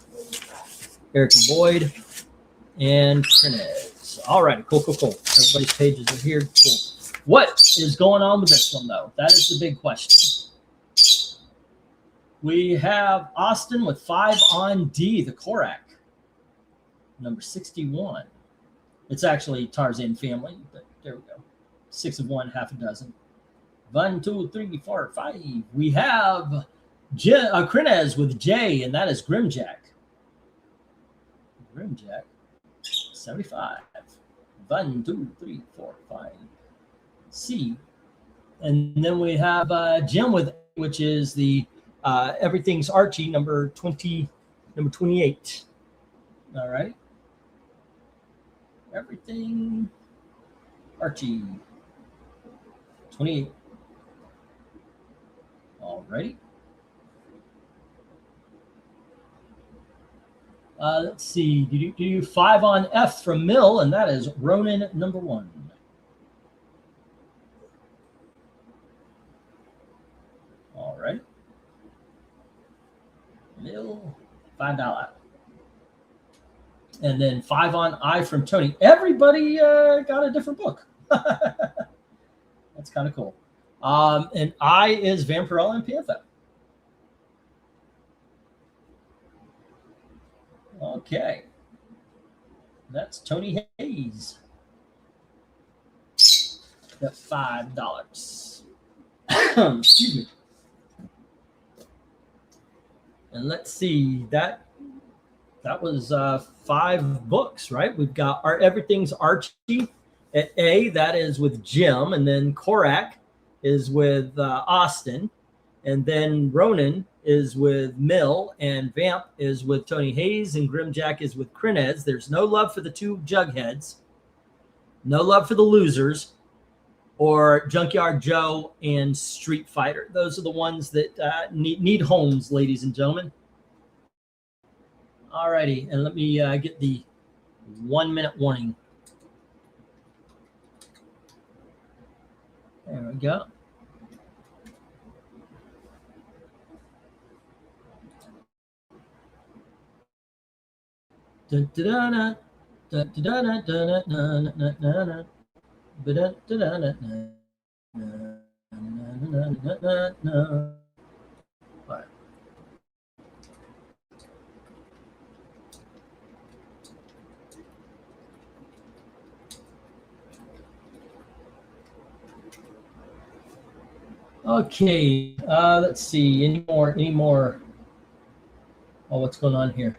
Eric Boyd, and Krenez. All right, cool. Everybody's pages are here. Cool. What is going on with this one, though? That is the big question. We have Austin with 5 on D, the Korak, number 61. It's actually Tarzan family, but there we go. 6 of 1, half a dozen. 1, 2, 3, 4, 5. We have Krenez with J, and that is Grimjack. Grimjack, 75. 1, 2, 3, 4, 5. C. And then we have Jim with, which is the Everything's Archie, number 28. All right. Everything Archie, 28. All righty. Let's see. Do 5 on F from Mill, and that is Ronin number 1. All right. Mill, $5. And then 5 on I from Tony. Everybody got a different book. That's kind of cool. And I is Vampirella and Panther. Okay. That's Tony Hayes. At $5. Excuse me. And let's see, that was 5 books, right? We've got our Everything's Archie at A, that is with Jim, and then Korak is with Austin, and then Ronan is with Mill, and Vamp is with Tony Hayes, and Grimjack is with Krenez. There's no love for the 2 Jugheads, no love for the losers, or Junkyard Joe and Street Fighter. Those are the ones that need homes, ladies and gentlemen. All righty, and let me get the 1-minute warning. There we go. Dun, dun, dun, dun, dun, dun, dun, dun, dun, dun, dun. All right. Okay, let's see. Any more? Oh, what's going on here?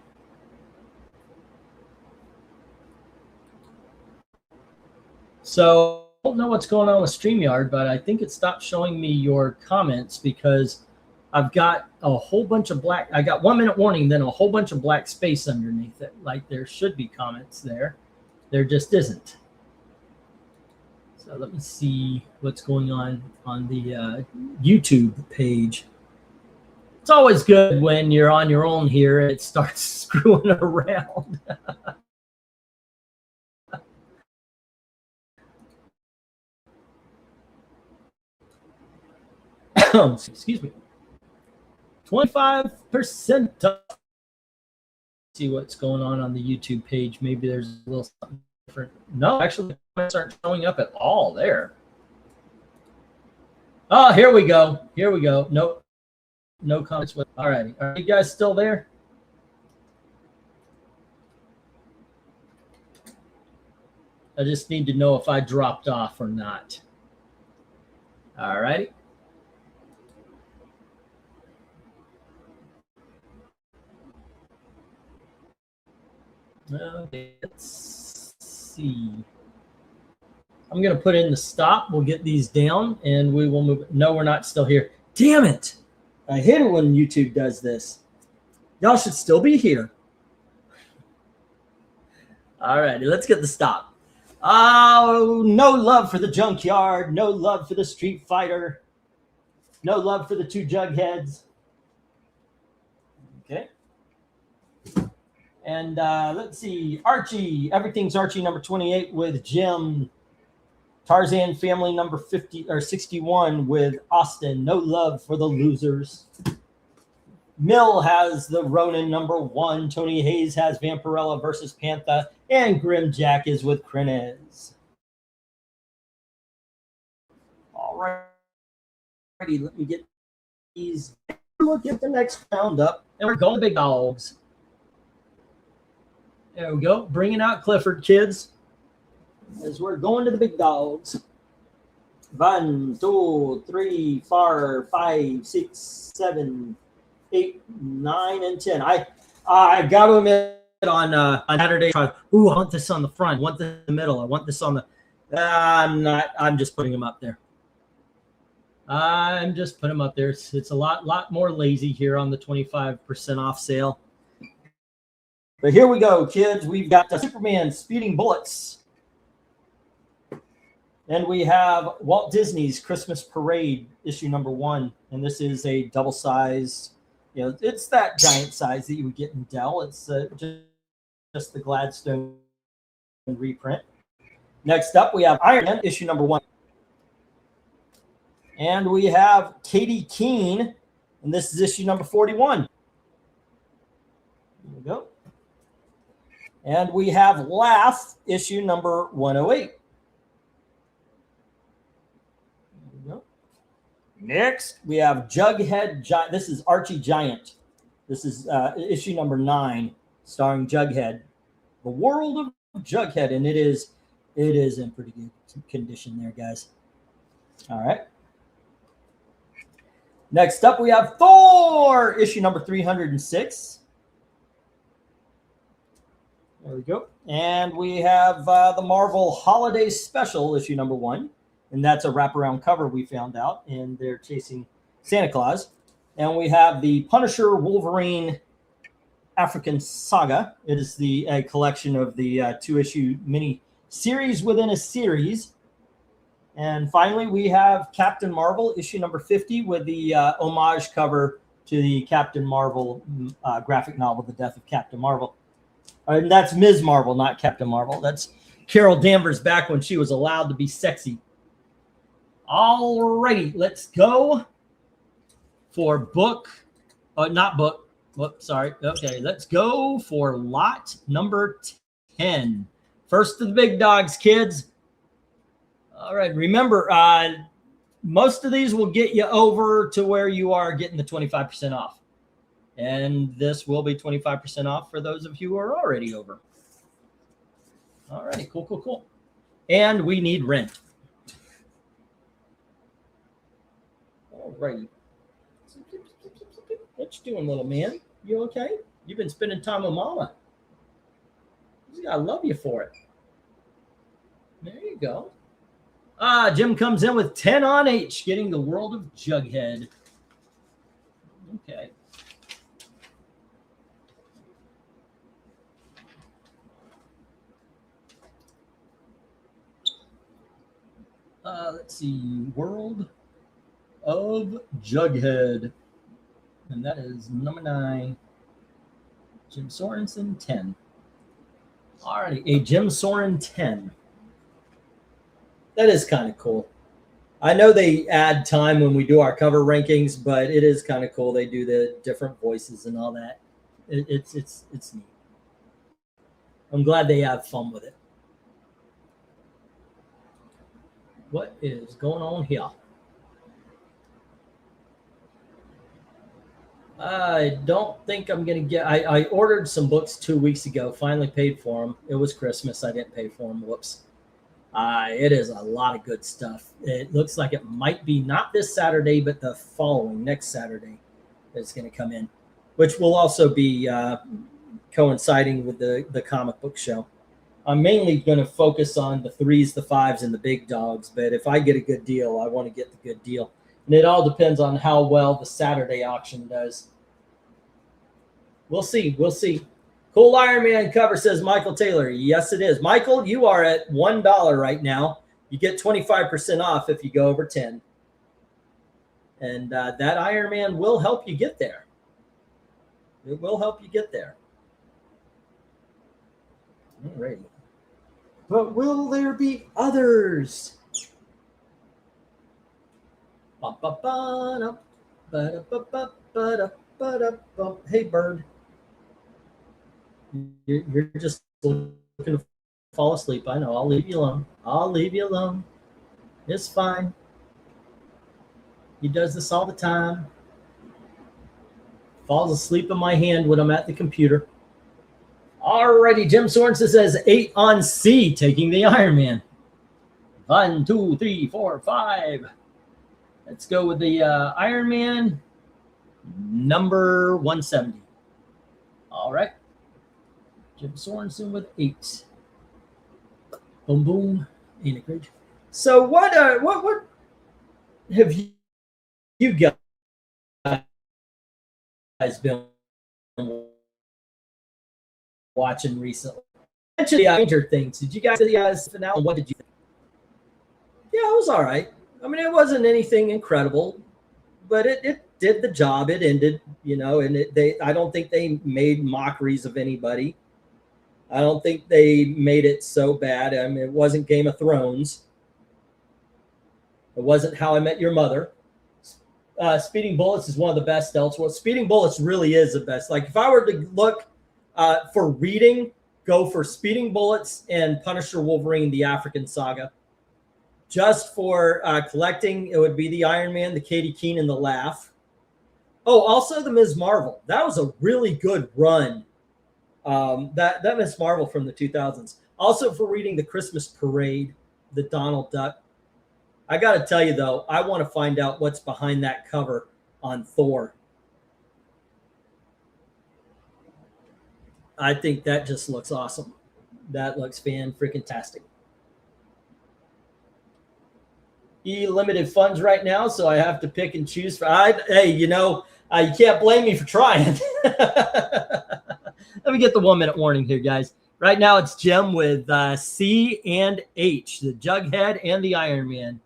So I don't know what's going on with StreamYard, but I think it stopped showing me your comments because I've got a whole bunch of black. I got 1-minute warning, then a whole bunch of black space underneath it. Like there should be comments there. There just isn't. So let me see what's going on the YouTube page. It's always good when you're on your own here and it starts screwing around. Excuse me. 25% off. See what's going on the YouTube page. Maybe there's a little something different. No, actually, the comments aren't showing up at all there. Oh, here we go. Here we go. Nope. No comments. All righty. Are you guys still there? I just need to know if I dropped off or not. All righty. Okay, let's see. I'm going to put in the stop. We'll get these down and we will move. No, we're not still here. Damn it. I hate it when YouTube does this. Y'all should still be here. All righty, let's get the stop. Oh, no love for the Junkyard. No love for the Street Fighter. No love for the 2 Jugheads. Okay. And let's see, Archie, Everything's Archie number 28 with Jim. Tarzan Family number 50 or 61 with Austin. No love for the losers. Mill has the Ronin number 1. Tony Hayes has Vampirella versus Panther, and Grimjack is with Krenez. All righty, let me get these. We'll get the next round up, and we're going to big dogs. There we go. Bringing out Clifford, kids, as we're going to the big dogs. 1, 2, 3, 4, 5, 6, 7, 8, 9, and 10. I got to admit on Saturday. Ooh, I want this on the front. I want this in the middle. I want this on the. I'm just putting them up there. I'm just putting them up there. It's a lot more lazy here on the 25% off sale. But here we go, kids. We've got the Superman Speeding Bullets. And we have Walt Disney's Christmas Parade, issue number 1. And this is a double size. You know, it's that giant size that you would get in Dell. It's just the Gladstone reprint. Next up, we have Iron Man, issue number 1. And we have Katie Keene, and this is issue number 41. Here we go. And we have Laugh, issue number 108. There we go. Next, we have Jughead. This is Archie Giant. This is issue number 9, starring Jughead. The World of Jughead, and it is in pretty good condition there, guys. All right. Next up, we have Thor, issue number 306. There we go. And we have the Marvel Holiday Special, issue number 1. And that's a wraparound cover we found out. And they're chasing Santa Claus. And we have the Punisher Wolverine African Saga. It is a collection of the 2-issue mini series within a series. And finally, we have Captain Marvel, issue number 50, with the homage cover to the Captain Marvel graphic novel, The Death of Captain Marvel. And that's Ms. Marvel, not Captain Marvel. That's Carol Danvers back when she was allowed to be sexy. All righty, let's go for book. Not book. Whoops, sorry. Okay, let's go for lot number 10. First of the big dogs, kids. All right, remember, most of these will get you over to where you are getting the 25% off. And this will be 25% off for those of you who are already over. All righty, cool, cool, cool. And we need rent. All righty. What you doing, little man? You okay? You've been spending time with Mama. I love you for it. There you go. Jim comes in with 10 on H, getting the World of Jughead. Okay. Let's see. World of Jughead. And that is number 9. Jim Sorensen, 10. Alrighty, a Jim Soren 10. That is kind of cool. I know they add time when we do our cover rankings, but it is kind of cool. They do the different voices and all that. It's neat. I'm glad they have fun with it. What is going on here? I don't think I'm going to get... I ordered some books 2 weeks ago, finally paid for them. It was Christmas. I didn't pay for them. Whoops. It is a lot of good stuff. It looks like it might be not this Saturday, but the following, next Saturday, it's going to come in, which will also be coinciding with the comic book show. I'm mainly going to focus on the 3s, the 5s, and the big dogs, but if I get a good deal, I want to get the good deal. And it all depends on how well the Saturday auction does. We'll see. We'll see. Cool Iron Man cover, says Michael Taylor. Yes, it is. Michael, you are at $1 right now. You get 25% off if you go over 10. And that Iron Man will help you get there. It will help you get there. All right. But will there be others? Hey, bird. You're just looking to fall asleep. I know. I'll leave you alone. I'll leave you alone. It's fine. He does this all the time. Falls asleep in my hand when I'm at the computer. Alrighty, Jim Sorensen says 8 on C, taking the Iron Man. 1, 2, 3, 4, 5. Let's go with the Iron Man number 170. All right. Jim Sorensen with 8. Boom, boom. Ain't it great? So what have you guys been watching recently? Mentioned the Stranger Things. Did you guys see the finale? What did you think? Yeah, it was all right. I mean, it wasn't anything incredible, but it did the job. It ended, you know, and I don't think they made mockeries of anybody. I don't think they made it so bad. I mean, it wasn't Game of Thrones. It wasn't How I Met Your Mother. Speeding Bullets is one of the best Elseworlds. Speeding Bullets really is the best. Like, if I were to look for reading, go for Speeding Bullets and Punisher Wolverine, the African Saga. Just for collecting, it would be the Iron Man, the Katie Keene, and the Laugh. Oh, also the Ms. Marvel. That was a really good run. That Ms. Marvel from the 2000s. Also for reading the Christmas Parade, the Donald Duck. I got to tell you, though, I want to find out what's behind that cover on Thor. I think that just looks awesome. That looks fan-freaking-tastic. Limited funds right now, so I have to pick and choose. Hey, you know, you can't blame me for trying. Let me get the 1 minute warning here, guys. Right now it's Jim with C and H, the Jughead and the Iron Man.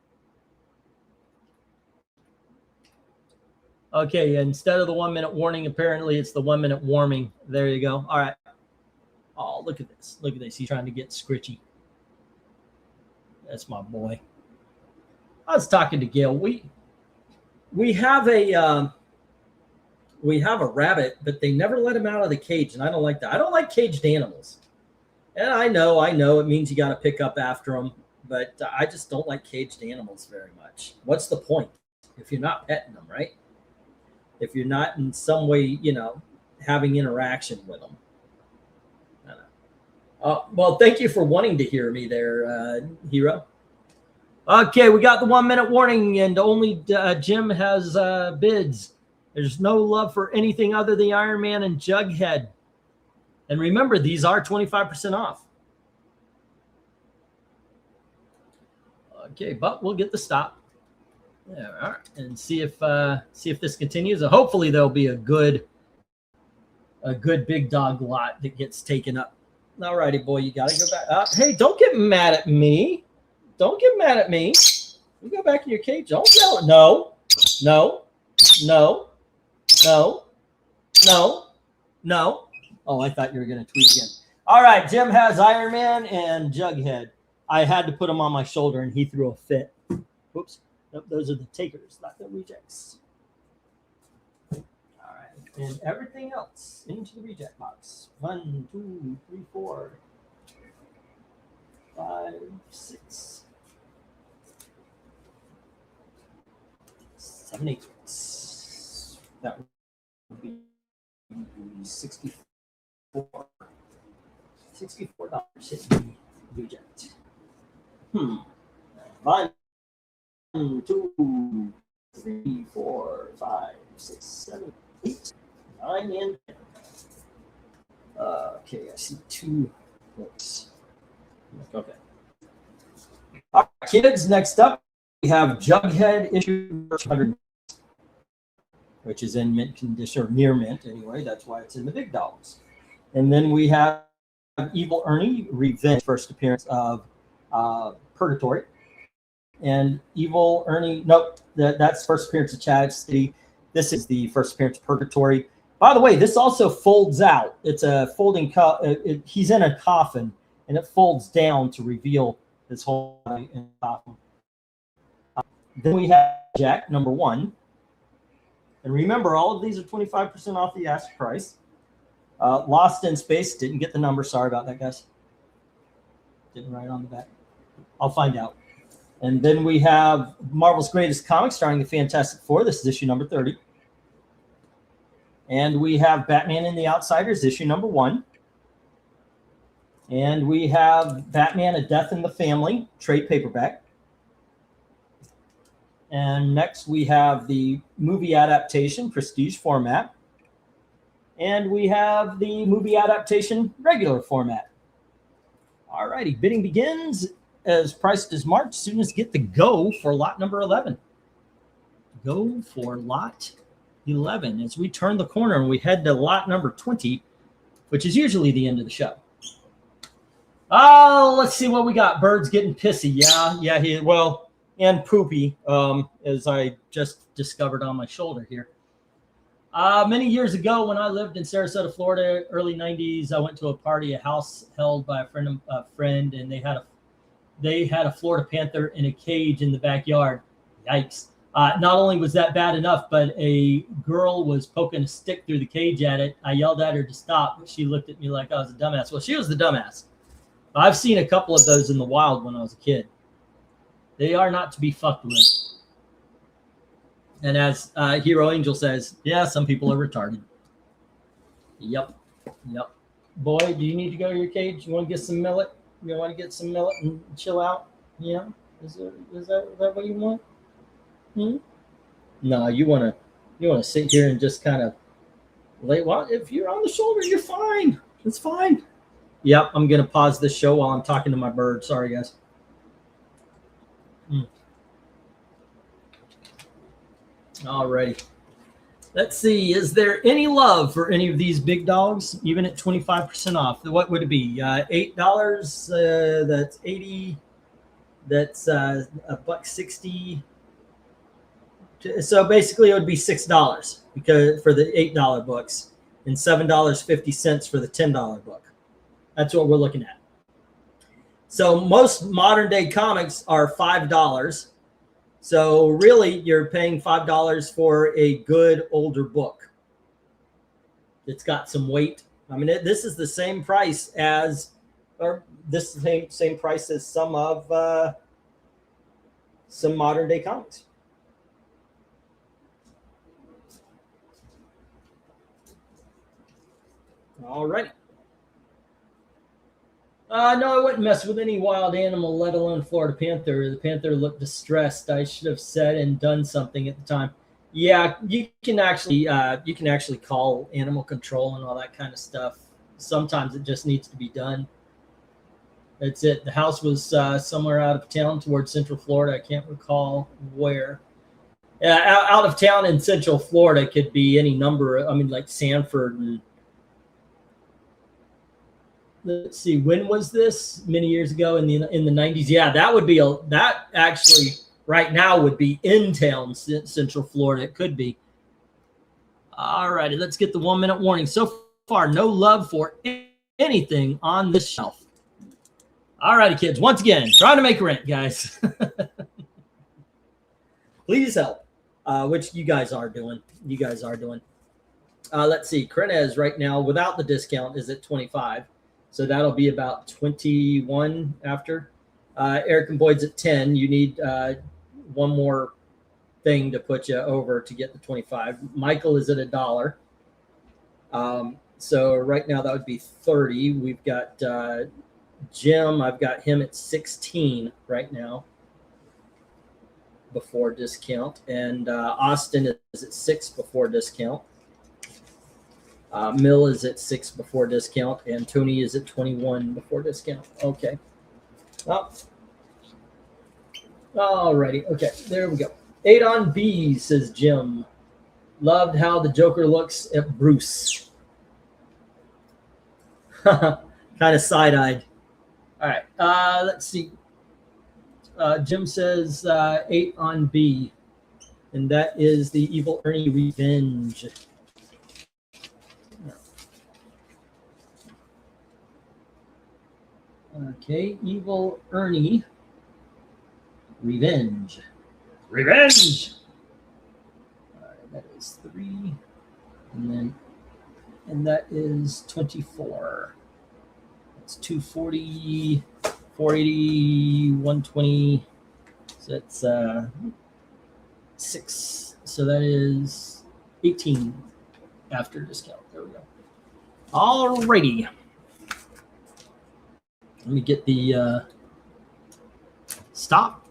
Okay, instead of the 1 minute warning, apparently it's the 1 minute warming. There you go. All right. Oh, look at this. Look at this. He's trying to get scritchy. That's my boy. I was talking to Gail. We have a rabbit, but they never let him out of the cage, and I don't like that. I don't like caged animals. And I know it means you got to pick up after them, but I just don't like caged animals very much. What's the point if you're not petting them, right? If you're not in some way, you know, having interaction with them. I don't know. Well, thank you for wanting to hear me there, Hero. Okay, we got the 1 minute warning, and only Jim has bids. There's no love for anything other than Iron Man and Jughead. And remember, these are 25% off. Okay, but we'll get the stop. Yeah, all right, and see if this continues. Hopefully, there'll be a good big dog lot that gets taken up. All righty, boy, you got to go back. Hey, don't get mad at me. Don't get mad at me. You go back in your cage. Don't yell at no, no, no, no, no, no. Oh, I thought you were going to tweet again. All right, Jim has Iron Man and Jughead. I had to put him on my shoulder, and he threw a fit. Whoops. Nope, those are the takers, not the rejects. All right, and everything else into the reject box. 1, 2, 3, 4, 5, 6, 7, 8. That would be $64. $64 hitting reject. 1, 2, 3, 4, 5, 6, 7, 8, 9, and 10. Okay, I see 2 books. Okay. All right, kids, next up, we have Jughead issue 100, which is in mint condition, or near mint anyway. That's why it's in the big dollars. And then we have Evil Ernie, Revenge, first appearance of Purgatory. And Evil Ernie, nope, that's first appearance of Chad City. This is the first appearance of Purgatory. By the way, this also folds out. It's a folding, he's in a coffin, and it folds down to reveal his whole body in the coffin. Then we have Jack, number 1. And remember, all of these are 25% off the ask price. Lost in Space, didn't get the number. Sorry about that, guys. Didn't write on the back. I'll find out. And then we have Marvel's Greatest Comics starring the Fantastic Four. This is issue number 30. And we have Batman and the Outsiders, issue number 1. And we have Batman: A Death in the Family, trade paperback. And next we have the movie adaptation, prestige format. And we have the movie adaptation, regular format. All righty, bidding begins as priced as March. Students get the go for lot number 11. Go for lot 11 as we turn the corner and we head to lot number 20, which is usually the end of the show. Oh, let's see what we got. Bird's getting pissy. Yeah, well, and poopy, as I just discovered on my shoulder here. Many years ago, when I lived in Sarasota, Florida, early 90s, I went to a party, a house held by a friend, and they had a Florida panther in a cage in the backyard. Yikes. Not only was that bad enough, but a girl was poking a stick through the cage at it. I yelled at her to stop, but she looked at me like I was a dumbass. Well, she was the dumbass. I've seen a couple of those in the wild when I was a kid. They are not to be fucked with. And as Hero Angel says, yeah, some people are retarded. Yep. Boy, do you need to go to your cage? You want to get some millet? You want to get some millet and chill out? Yeah? Is that what you want? No, you want You want to sit here and just kind of lay. Well, if you're on the shoulder, you're fine. It's fine. Yep, I'm gonna pause this show while I'm talking to my bird. Sorry, guys. Alrighty. Let's see. Is there any love for any of these big dogs, even at 25% off? What would it be? $8. That's 80. That's $1.60. So basically, it would be $6 because for the $8 books and $7.50 for the $10 book. That's what we're looking at. So most modern day comics are $5. So really, you're paying $5 for a good older book. It's got some weight. I mean, this is the same price as, or this is the same price as some of some modern day comics. All right. No, I wouldn't mess with any wild animal, let alone Florida panther. The panther looked distressed. I should have said and done something at the time. Yeah, you can actually call animal control and all that kind of stuff. Sometimes it just needs to be done. That's it. The house was somewhere out of town towards Central Florida. I can't recall where. Out of town in Central Florida could be any number. I mean, like Sanford and. Let's see, when was this? Many years ago in the 90s. Yeah, that would be that actually right now would be in town, Central Florida. It could be. All righty, let's get the 1 minute warning. So far, no love for anything on this shelf. All righty, kids. Once again, trying to make rent, guys. Please help, which you guys are doing. You guys are doing. Let's see, KENNETH right now without the discount is at 25. So that'll be about 21 after. Eric and Boyd's at 10. You need one more thing to put you over to get the 25. Michael is at $1. So right now that would be 30. We've got Jim. I've got him at 16 right now before discount. And Austin is at 6 before discount. Mill is at 6 before discount, and Tony is at 21 before discount. Okay. Oh. All righty. Okay, there we go. 8 on B, says Jim. Loved how the Joker looks at Bruce. Kind of side-eyed. All right. Let's see. Jim says 8 on B, and that is the Evil Ernie Revenge. Okay, Evil Ernie Revenge. Revenge! All right, that is 3. And that is 24. That's 240, 480, 120. So that's 6. So that is 18 after discount. There we go. All righty. Let me get the stop.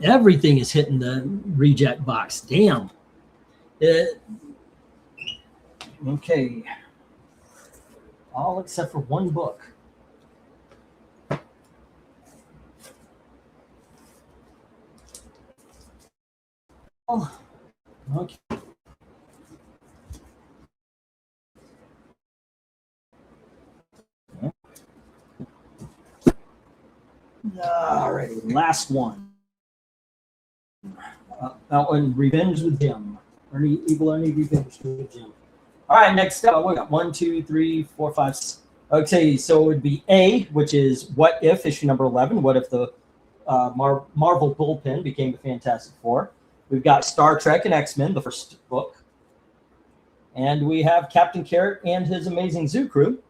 Everything is hitting the reject box. Damn. Okay. All except for one book. Oh, okay. All righty, last one. That one, Revenge with Jim. Evil Ernie Revenge with Jim. All right, next up, we got 1, 2, 3, 4, 5, 6. Okay, so it would be A, which is What If, issue number 11. What if the Marvel bullpen became the Fantastic Four? We've got Star Trek and X-Men, the first book. And we have Captain Carrot and his Amazing Zoo Crew,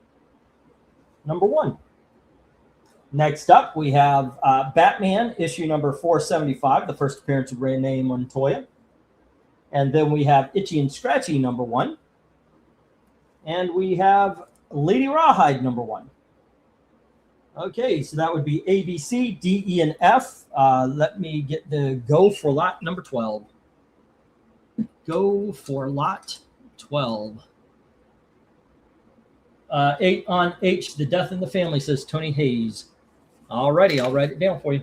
number 1. Next up, we have Batman, issue number 475, the first appearance of Renee Montoya. And then we have Itchy and Scratchy, number 1. And we have Lady Rawhide, number 1. Okay, so that would be A, B, C, D, E, and F. Let me get the go for lot number 12. go for lot 12. 8 on H, The Death in the Family, says Tony Hayes. Alrighty, I'll write it down for you.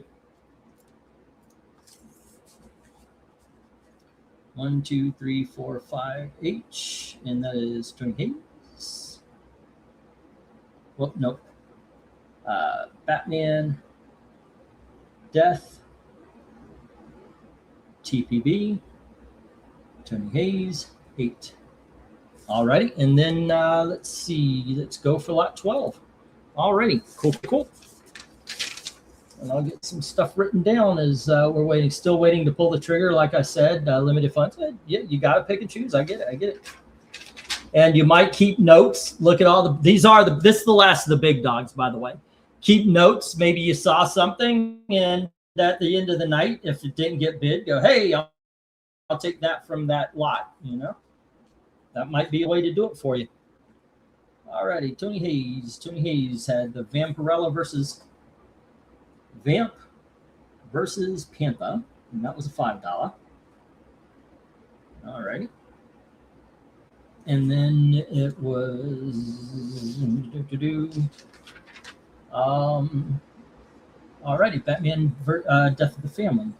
1, 2, 3, 4, 5, H, and that is Tony Hayes. Well, nope. Batman, Death, TPB, Tony Hayes, 8. Alrighty, and then let's see, let's go for lot 12. Alrighty, cool. And I'll get some stuff written down as we're still waiting to pull the trigger. Like I said, limited funds. Yeah, you got to pick and choose. I get it. And you might keep notes. Look at all this is the last of the big dogs, by the way. Keep notes. Maybe you saw something, and at the end of the night, if it didn't get bid, go, hey, I'll take that from that lot, you know? That might be a way to do it for you. Alrighty, Tony Hayes. Tony Hayes had the Vampirella versus Vamp versus Panther, and that was a $5. Alrighty. And then it was alrighty, Batman Death of the Family.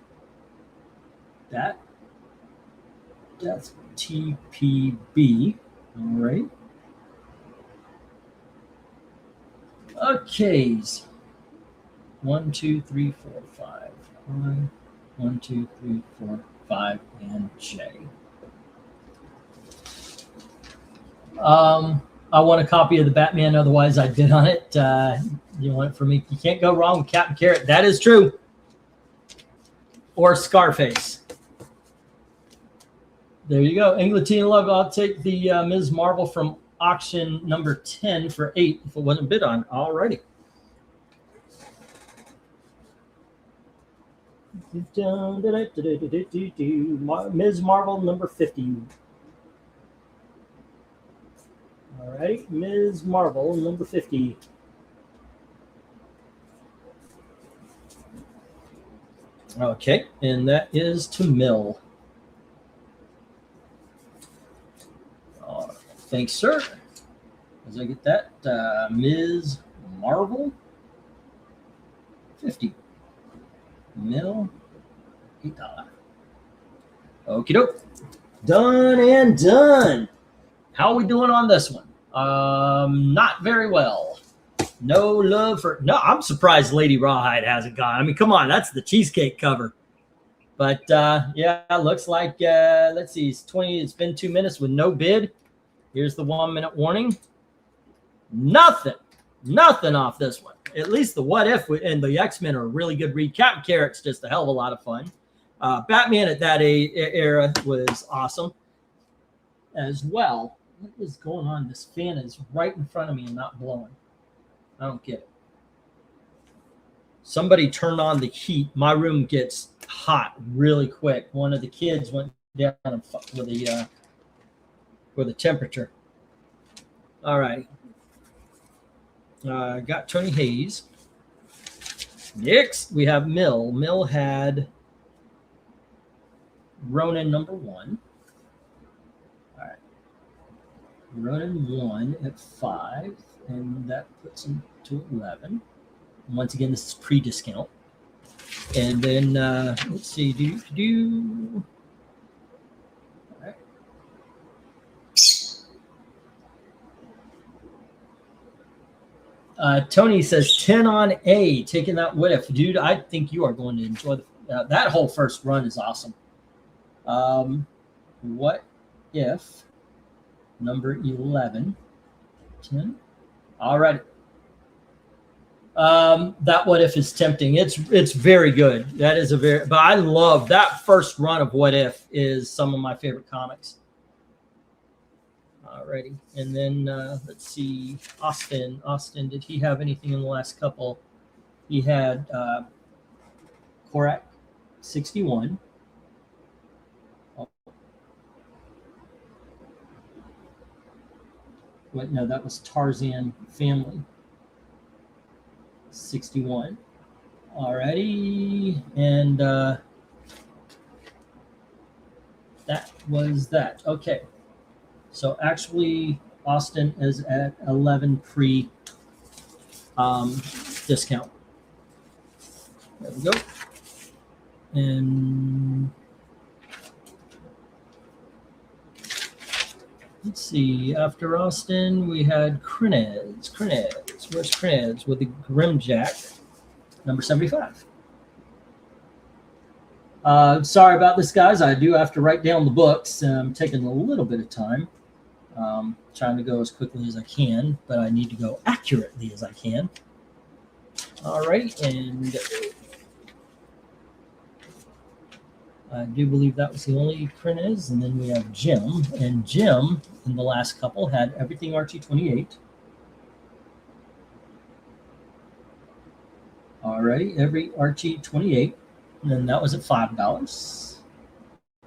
That's TPB. Alright. Okay. 1, 2, 3, 4, 5. 1, 2, 3, 4, 5, and J. I want a copy of the Batman, otherwise I bid on it. You want it for me? You can't go wrong with Captain Carrot. That is true. Or Scarface. There you go. Englentine Love. I'll take the Ms. Marvel from auction number 10 for 8 if it wasn't bid on. Alrighty. Ms. Marvel number 50. All right, Ms. Marvel number 50. Okay, and that is to Mill. Thanks, sir. As I get that, Ms. Marvel 50. Mill, $8. Okie doke. Done and done. How are we doing on this one? Not very well. No love for... No, I'm surprised Lady Rawhide hasn't gone. I mean, come on. That's the cheesecake cover. But, yeah, looks like... let's see. It's been 2 minutes with no bid. Here's the 1-minute warning. Nothing off this one. At least the What If and the X-Men are a really good read. Captain Carrot's just a hell of a lot of fun. Batman at that era was awesome as well. What is going on? This fan is right in front of me and not blowing. I don't get it. Somebody turned on the heat. My room gets hot really quick. One of the kids went down and fucked with the temperature. All right. Got Tony Hayes. Next, we have Mill. Mill had Ronin number 1. All right. Ronin 1 at 5, and that puts him to 11. Once again, this is pre-discount. And then, let's see, All right. Tony says 10 on A, taking that What If. Dude, I think you are going to enjoy that whole first run is awesome. What If number 11. 10. All right. That What If is tempting. It's very good. That is but I love that first run of What If is some of my favorite comics. Alrighty, and then let's see, Austin, did he have anything in the last couple? He had Korak 61. Oh. Wait, no, that was Tarzan Family 61. Alrighty, and that was that? Okay. So actually, Austin is at 11 pre discount. There we go. And let's see, after Austin, we had KRISTIAN. Where's KRISTIAN? With the Grimjack, number 75. Sorry about this, guys. I do have to write down the books. I'm taking a little bit of time. Trying to go as quickly as I can, but I need to go accurately as I can. All right, and I do believe that was the only KRISTIAN. And then we have Jim, and Jim in the last couple had everything Archie 28. All right, every Archie 28, and that was at $5.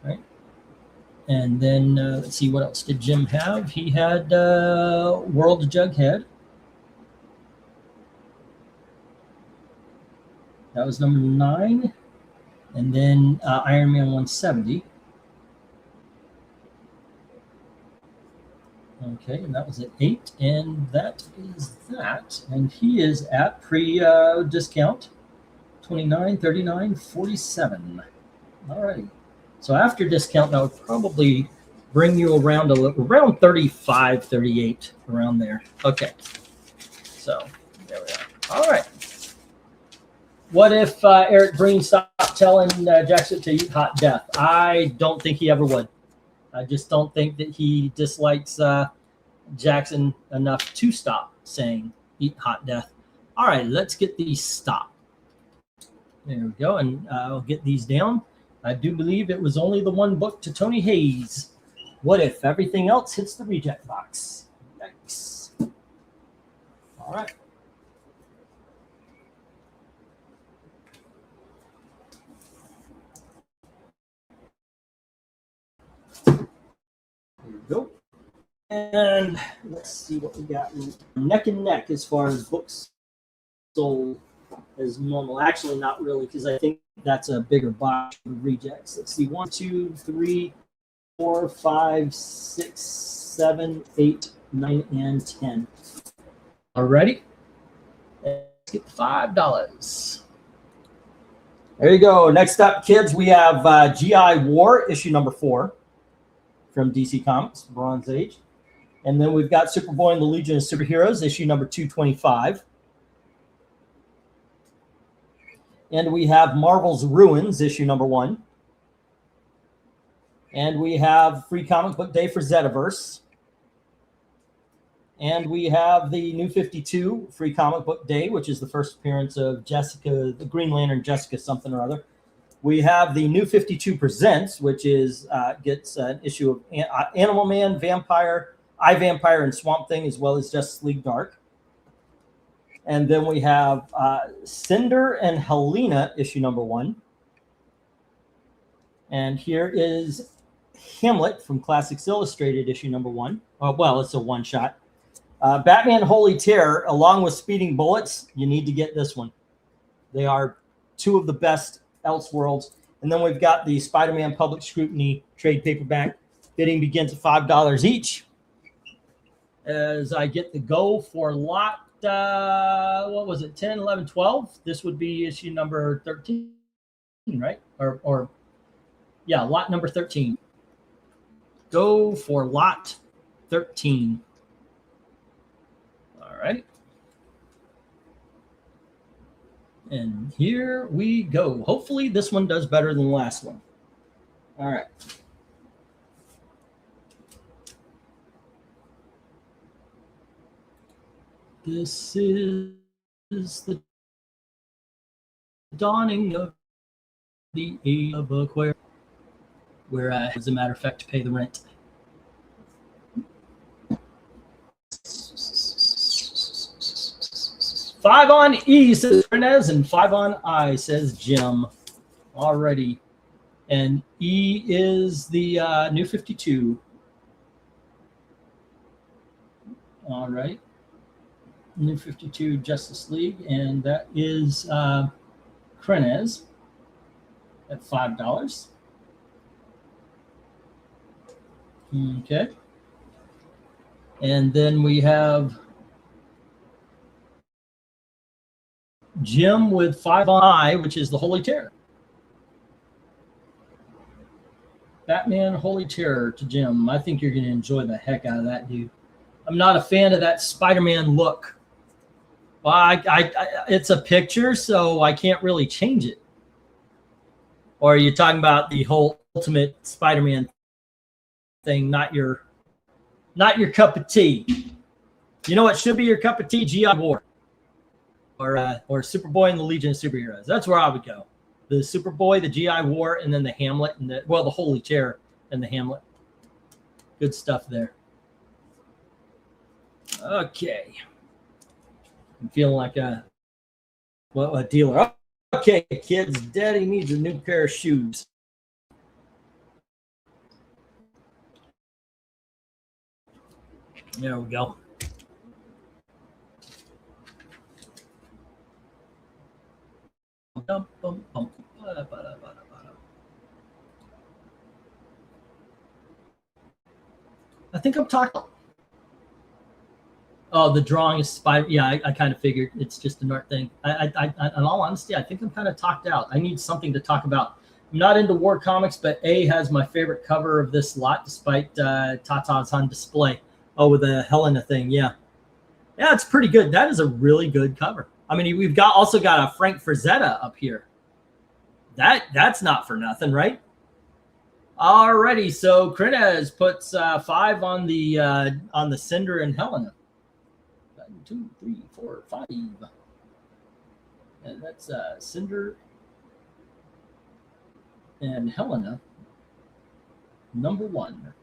Right. And then let's see, what else did Jim have? He had World Jughead. That was number 9. And then Iron Man 170. Okay, and that was at 8. And that is that. And he is at pre-discount 29, 39, 47. All right. So after discount, that would probably bring you around around 35, 38, around there. Okay. So there we are. All right. What if Eric Green stopped telling Jackson to eat hot death? I don't think he ever would. I just don't think that he dislikes Jackson enough to stop saying eat hot death. All right, let's get these stopped. There we go, and I'll get these down. I do believe it was only the one book to Tony Hayes. What if everything else hits the reject box? Yikes. All right. There we go. And let's see what we got. Neck and neck as far as books sold as normal. Actually, not really, because I think that's a bigger box of rejects. Let's see. 1, 2, 3, 4, 5, 6, 7, 8, 9, and 10. Alrighty. Let's get $5. There you go. Next up, kids, we have GI War, issue number 4 from DC Comics, Bronze Age. And then we've got Superboy and the Legion of Superheroes, issue number 225. And we have Marvel's Ruins, issue number 1. And we have Free Comic Book Day for Zetaverse. And we have the New 52 Free Comic Book Day, which is the first appearance of Jessica, the Green Lantern Jessica something or other. We have the New 52 Presents, which is gets an issue of Animal Man, Vampire, iVampire, and Swamp Thing, as well as Justice League Dark. And then we have Cinder and Helena, issue number 1. And here is Hamlet from Classics Illustrated, issue number 1. Oh, well, it's a one-shot. Batman Holy Terror, along with Speeding Bullets, you need to get this one. They are two of the best Elseworlds. And then we've got the Spider-Man Public Scrutiny trade paperback. Bidding begins at $5 each. As I get the go for lot, what was it, 10, 11, 12? This would be issue number 13, right? Or yeah, lot number 13. Go for lot 13. All right. And here we go. Hopefully this one does better than the last one. All right. This is the dawning of the age of Aquarius, where I, as a matter of fact, to pay the rent. Five on E, says Fernez, and 5 on I, says Jim. Alrighty. And E is the New 52. All right. New 52 Justice League, and that is Krenez at $5. Okay. And then we have Jim with 5 on I, which is the Holy Terror. Batman Holy Terror to Jim. I think you're going to enjoy the heck out of that, dude. I'm not a fan of that Spider-Man look. Well, it's a picture, so I can't really change it. Or are you talking about the whole Ultimate Spider-Man thing? Not your cup of tea. You know what should be your cup of tea? G.I. War. Or Superboy and the Legion of Superheroes. That's where I would go. The Superboy, the G.I. War, and then the Hamlet, and the Holy Terror and the Hamlet. Good stuff there. Okay. I'm feeling like a dealer. Okay, kids, Daddy needs a new pair of shoes. There we go. I think I'm talking. Oh, the drawing is spider. Yeah, I kind of figured it's just an art thing. In all honesty, I think I'm kind of talked out. I need something to talk about. I'm not into war comics, but A has my favorite cover of this lot, despite Tata's on display. Oh, with the Helena thing. Yeah, it's pretty good. That is a really good cover. I mean, we've also got a Frank Frazetta up here. That's not for nothing, right? Alrighty, so KENNETH puts 5 on the Cinder and Helena. 1, 2, 3, 4, 5. And that's Cinder and Helena, number 1.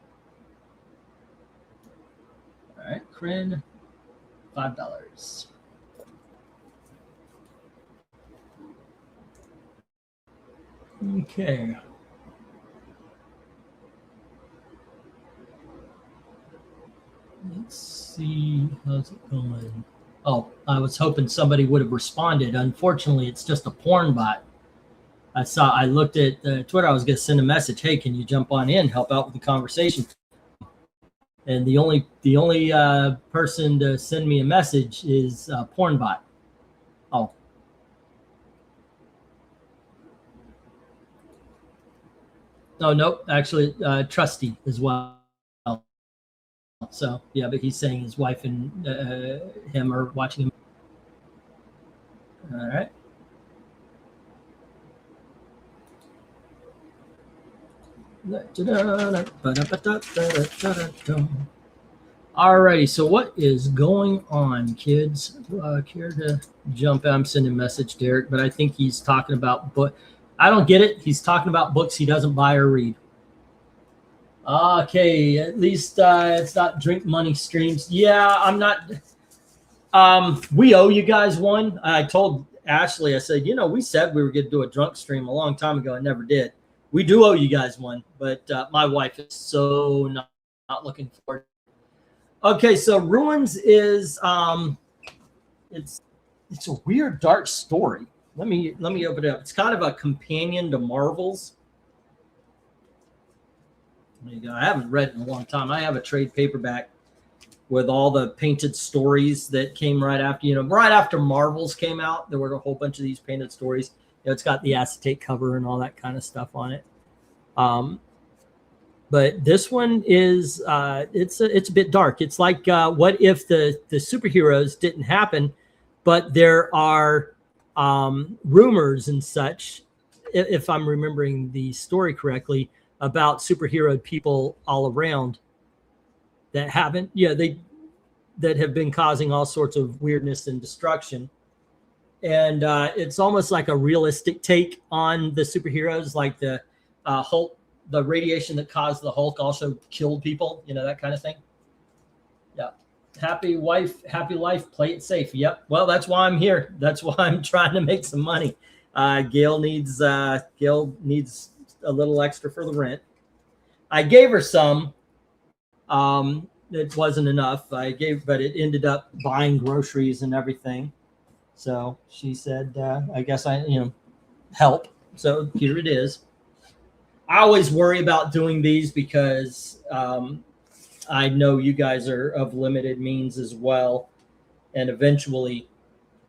All right, KRIN, $5. Okay. Let's see, how's it going? Oh, I was hoping somebody would have responded. Unfortunately, it's just a porn bot. I looked at Twitter. I was going to send a message. Hey, can you jump on in, help out with the conversation? And the only person to send me a message is a porn bot. Oh. No, nope. Actually, Trusty as well. So yeah, but he's saying his wife and him are watching him. All right. Alrighty, so what is going on, kids? Care to jump in? I'm sending a message to Derek, but I think he's talking about book. I don't get it. He's talking about books he doesn't buy or read. Okay, at least it's not drink money streams. Yeah, I'm not. We owe you guys one. I told Ashley, I said, we said we were going to do a drunk stream a long time ago. I never did. We do owe you guys one, but my wife is so not looking forward. Okay, so Ruins is it's a weird dark story. Let me open it up. It's kind of a companion to Marvel's. There you go. I haven't read it in a long time. I have a trade paperback with all the painted stories that came right after, right after Marvel's came out. There were a whole bunch of these painted stories. It's got the acetate cover and all that kind of stuff on it. But this one is it's a bit dark. It's like what if the superheroes didn't happen, but there are rumors and such, if I'm remembering the story correctly, about superhero people all around that haven't, that have been causing all sorts of weirdness and destruction. And it's almost like a realistic take on the superheroes, like the Hulk, the radiation that caused the Hulk also killed people, that kind of thing. Yeah. Happy wife, happy life, play it safe. Yep. Well, that's why I'm here. That's why I'm trying to make some money. Gail needs a little extra for the rent. I gave her some. It wasn't enough. But it ended up buying groceries and everything. So she said, I guess help. So here it is. I always worry about doing these because I know you guys are of limited means as well. And eventually,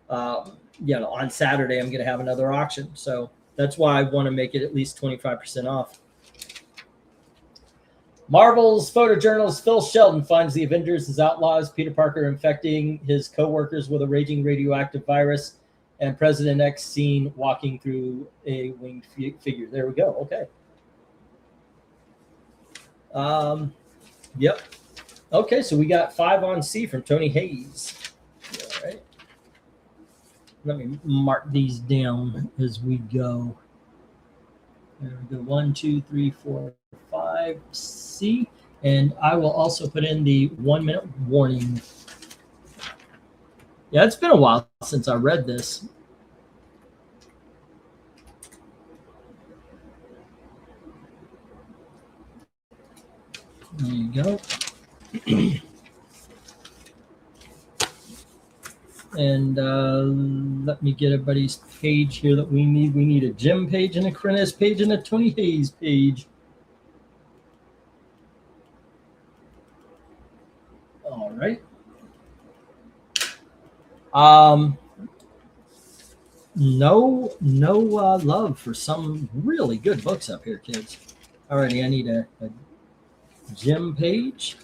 you know, on Saturday, I'm going to have another auction. So that's why I want to make it at least 25% off. Marvel's photojournalist Phil Sheldon finds the Avengers as outlaws, Peter Parker infecting his co-workers with a raging radioactive virus, and President X seen walking through a winged figure. There we go. Okay. Yep. Okay, so we got 5 on C from Tony Hayes. All right. Let me mark these down as we go. There we go. 1, 2, 3, 4, 5 C. And I will also put in the 1-minute warning. Yeah, it's been a while since I read this. There you go. And let me get everybody's page here that we need. We need a Jim page and a KRISTIAN page and a Tony Hayes page. All right. No love for some really good books up here, kids. Alrighty, I need a Jim page,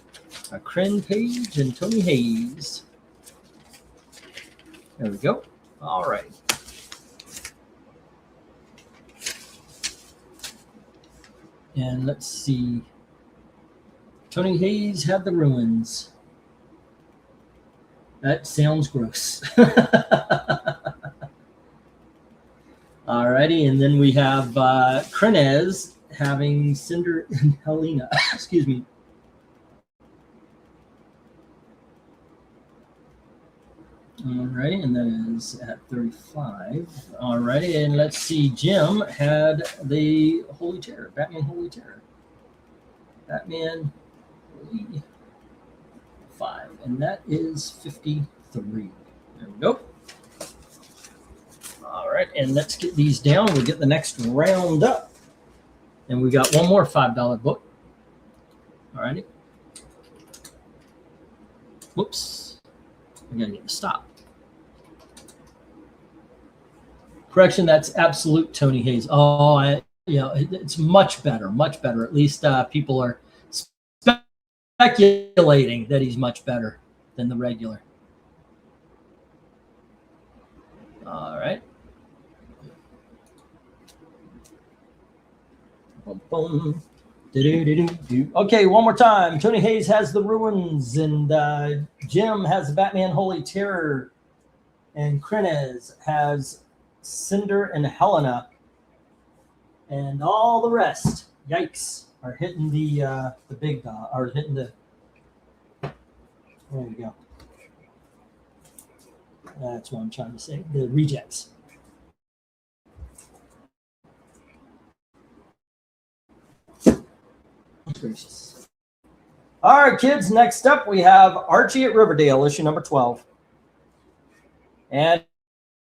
a KRISTIAN page, and Tony Hayes. There we go. All right. And let's see. Tony Hayes had the ruins. That sounds gross. All righty, and then we have KRISTIAN having Cinder and Helena. Excuse me. All righty, and that is at 35. All righty, and let's see. Jim had the Holy Terror, Batman Holy Terror. Batman Holy 5, and that is 53. There we go. All right, and let's get these down. We'll get the next round up. And we got one more $5 book. All righty. Whoops. I gotta get to stop. Correction, that's absolute Tony Hayes. Oh, it's much better, much better. At least people are speculating that he's much better than the regular. All right. Boom, boom. Okay, one more time. Tony Hayes has the ruins, and Jim has the Batman Holy Terror, and KRISTIAN has Cinder and Helena, and all the rest, yikes, are hitting the big dog, or hitting the. There we go. That's what I'm trying to say. The rejects. Gracious. All right, kids. Next up, we have Archie at Riverdale, issue number 12, and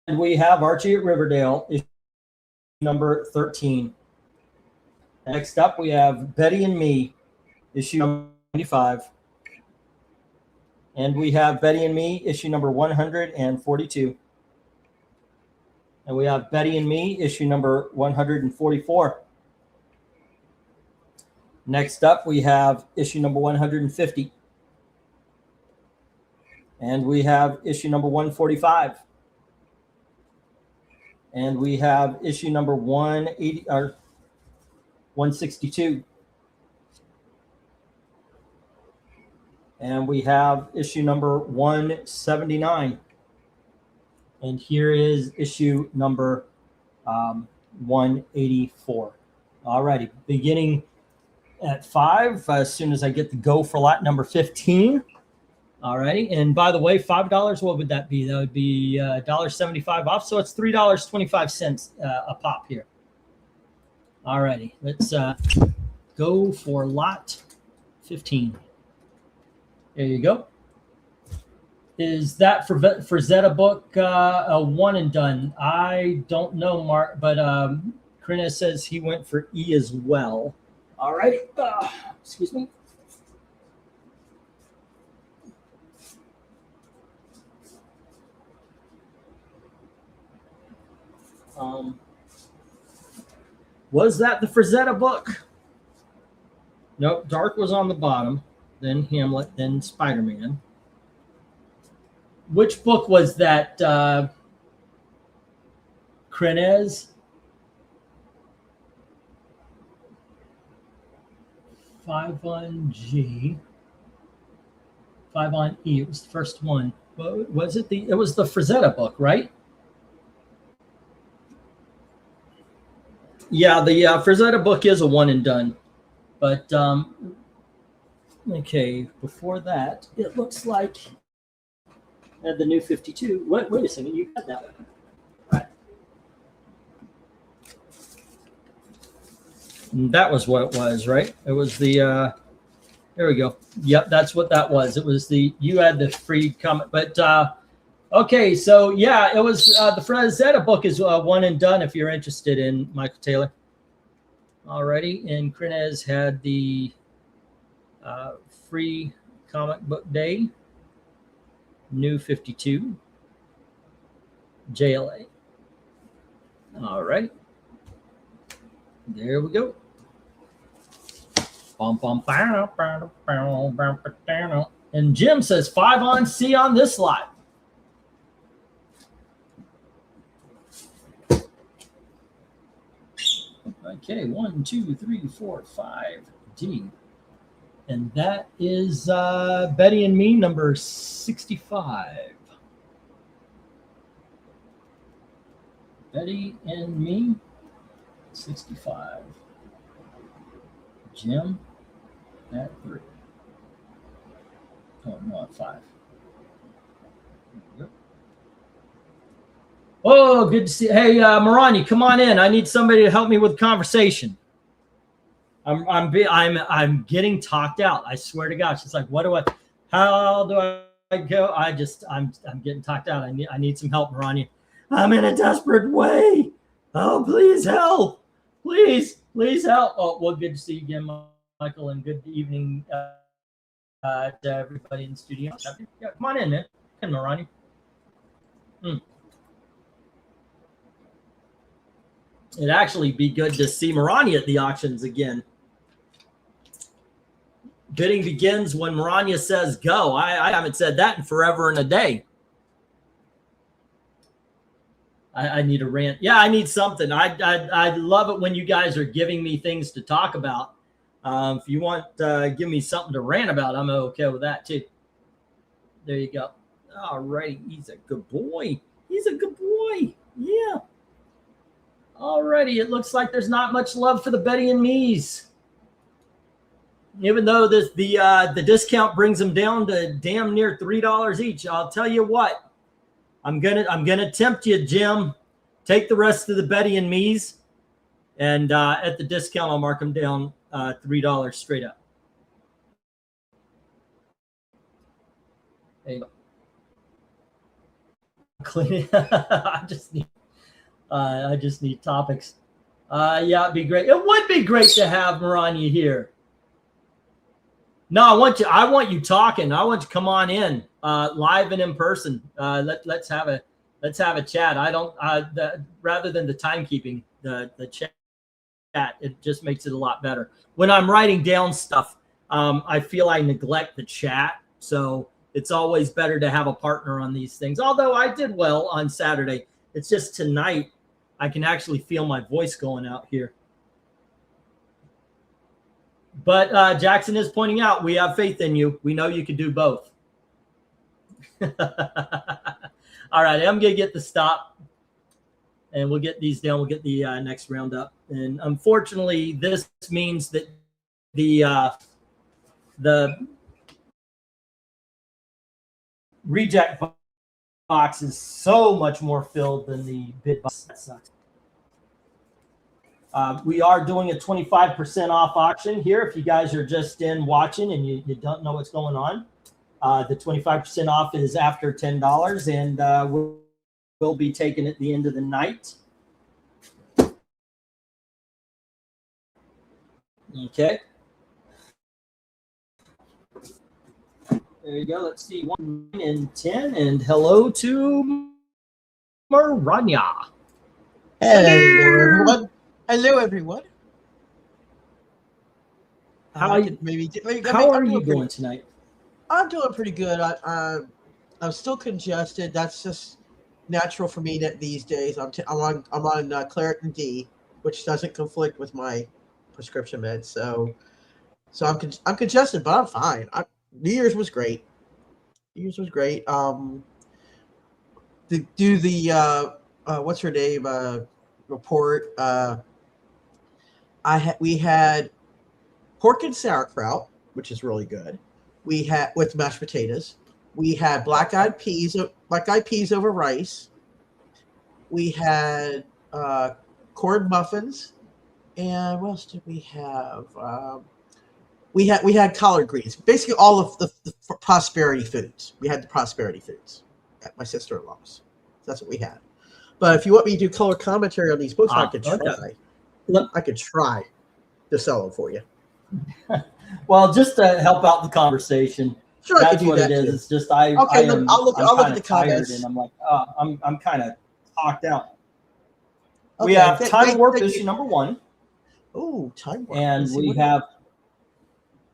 we have Archie at Riverdale, issue number 13. Next up, we have Betty and Me, issue number 95, and we have Betty and Me, issue number 142, and we have Betty and Me, issue number 144. Next up, we have issue number 150. And we have issue number 145. And we have issue number 180 or 162. And we have issue number 179. And here is issue number 184. All righty, beginning at 5 as soon as I get the go for lot number 15. All righty, and by the way, $5, what would that be? That would be $1.75 off, so it's $3.25 a pop here. All righty, let's go for lot 15. There you go. Is that for Zeta book a one and done? I don't know, Mark, but Kreneth says he went for E as well. All right. Excuse me. Was that the Frazetta book? Nope. Dark was on the bottom, then Hamlet, then Spider-Man. Which book was that, Krenez? 5 on G, 5 on E. It was the first one. Was it it was the Frazetta book, right? Yeah, the Frazetta book is a one and done. But, okay, before that, it looks like I had the new 52. Wait a second, you had that one. Right. And that was what it was, right? It was the, there we go. Yep, that's what that was. It was you had the free comment. But, okay, so yeah, it was the Frazetta book is one and done if you're interested in Michael Taylor. Alrighty, and Krenez had the free comic book day, new 52, JLA. All right, there we go. And Jim says 5 on C on this lot. Okay, 1, 2, 3, 4, 5, D. And that is Betty and Me, number 65. Betty and Me, 65. Jim at 3. Oh, no, at 5. Oh, good to see. Hey, Marani, come on in. I need somebody to help me with conversation. I'm getting talked out. I swear to God. She's like, how do I go? I'm getting talked out. I need some help, Marani. I'm in a desperate way. Oh, please help. Please help. Oh, well, good to see you again, Michael, and good evening to everybody in the studio. Yeah, come on in, man. Come on, Marani. It'd actually be good to see Marani at the auctions again. Bidding begins when Marania says go. I haven't said that in forever and a day. I need a rant. Yeah, I need something. I love it when you guys are giving me things to talk about. If you want give me something to rant about, I'm okay with that too. There you go. All right. He's a good boy. He's a good boy. Yeah. Alrighty, it looks like there's not much love for the Betty and Me's. Even though the discount brings them down to damn near $3 each. I'll tell you what, I'm gonna tempt you, Jim. Take the rest of the Betty and Me's, and at the discount I'll mark them down $3 straight up. There you go. Clean. I just need topics. Yeah, it'd be great. It would be great to have Marania here. No, I want you talking. I want you to come on in live and in person. Let's have a chat. Rather than the timekeeping, the chat, it just makes it a lot better. When I'm writing down stuff, I feel I neglect the chat. So it's always better to have a partner on these things. Although I did well on Saturday. It's just tonight I can actually feel my voice going out here. But Jackson is pointing out, we have faith in you. We know you can do both. All right, I'm going to get the stop. And we'll get these down. We'll get the next round up. And unfortunately, this means that the reject box is so much more filled than the bid box. That sucks. We are doing a 25% off auction here. If you guys are just in watching and you don't know what's going on, the 25% off is after $10, and we'll be taken at the end of the night. Okay. There you go. Let's see. 1 and 10. And hello to Maranya.
Hello, everyone. Hello, everyone.
How are you doing tonight?
I'm doing pretty good. I'm still congested. That's just natural for me these days. I'm on Claritin D, which doesn't conflict with my prescription meds. So I'm congested, but I'm fine. New Year's was great. New Year's was great. What's her name report? We had pork and sauerkraut, which is really good. We had with mashed potatoes. We had black-eyed peas over rice. We had corn muffins, and what else did we have? We had collard greens. Basically, all of the prosperity foods. We had the prosperity foods at my sister-in-law's. That's what we had. But if you want me to do color commentary on these books, I could try.
Okay.
I could try to sell them for you.
Well, just to help out the conversation.
Sure,
that's what it is.
Too.
It's just
I'll look at the comments,
and I'm like, I'm kind of talked out.
Okay,
we have Time Warp issue number 1.
Oh, Time Warp.
And we have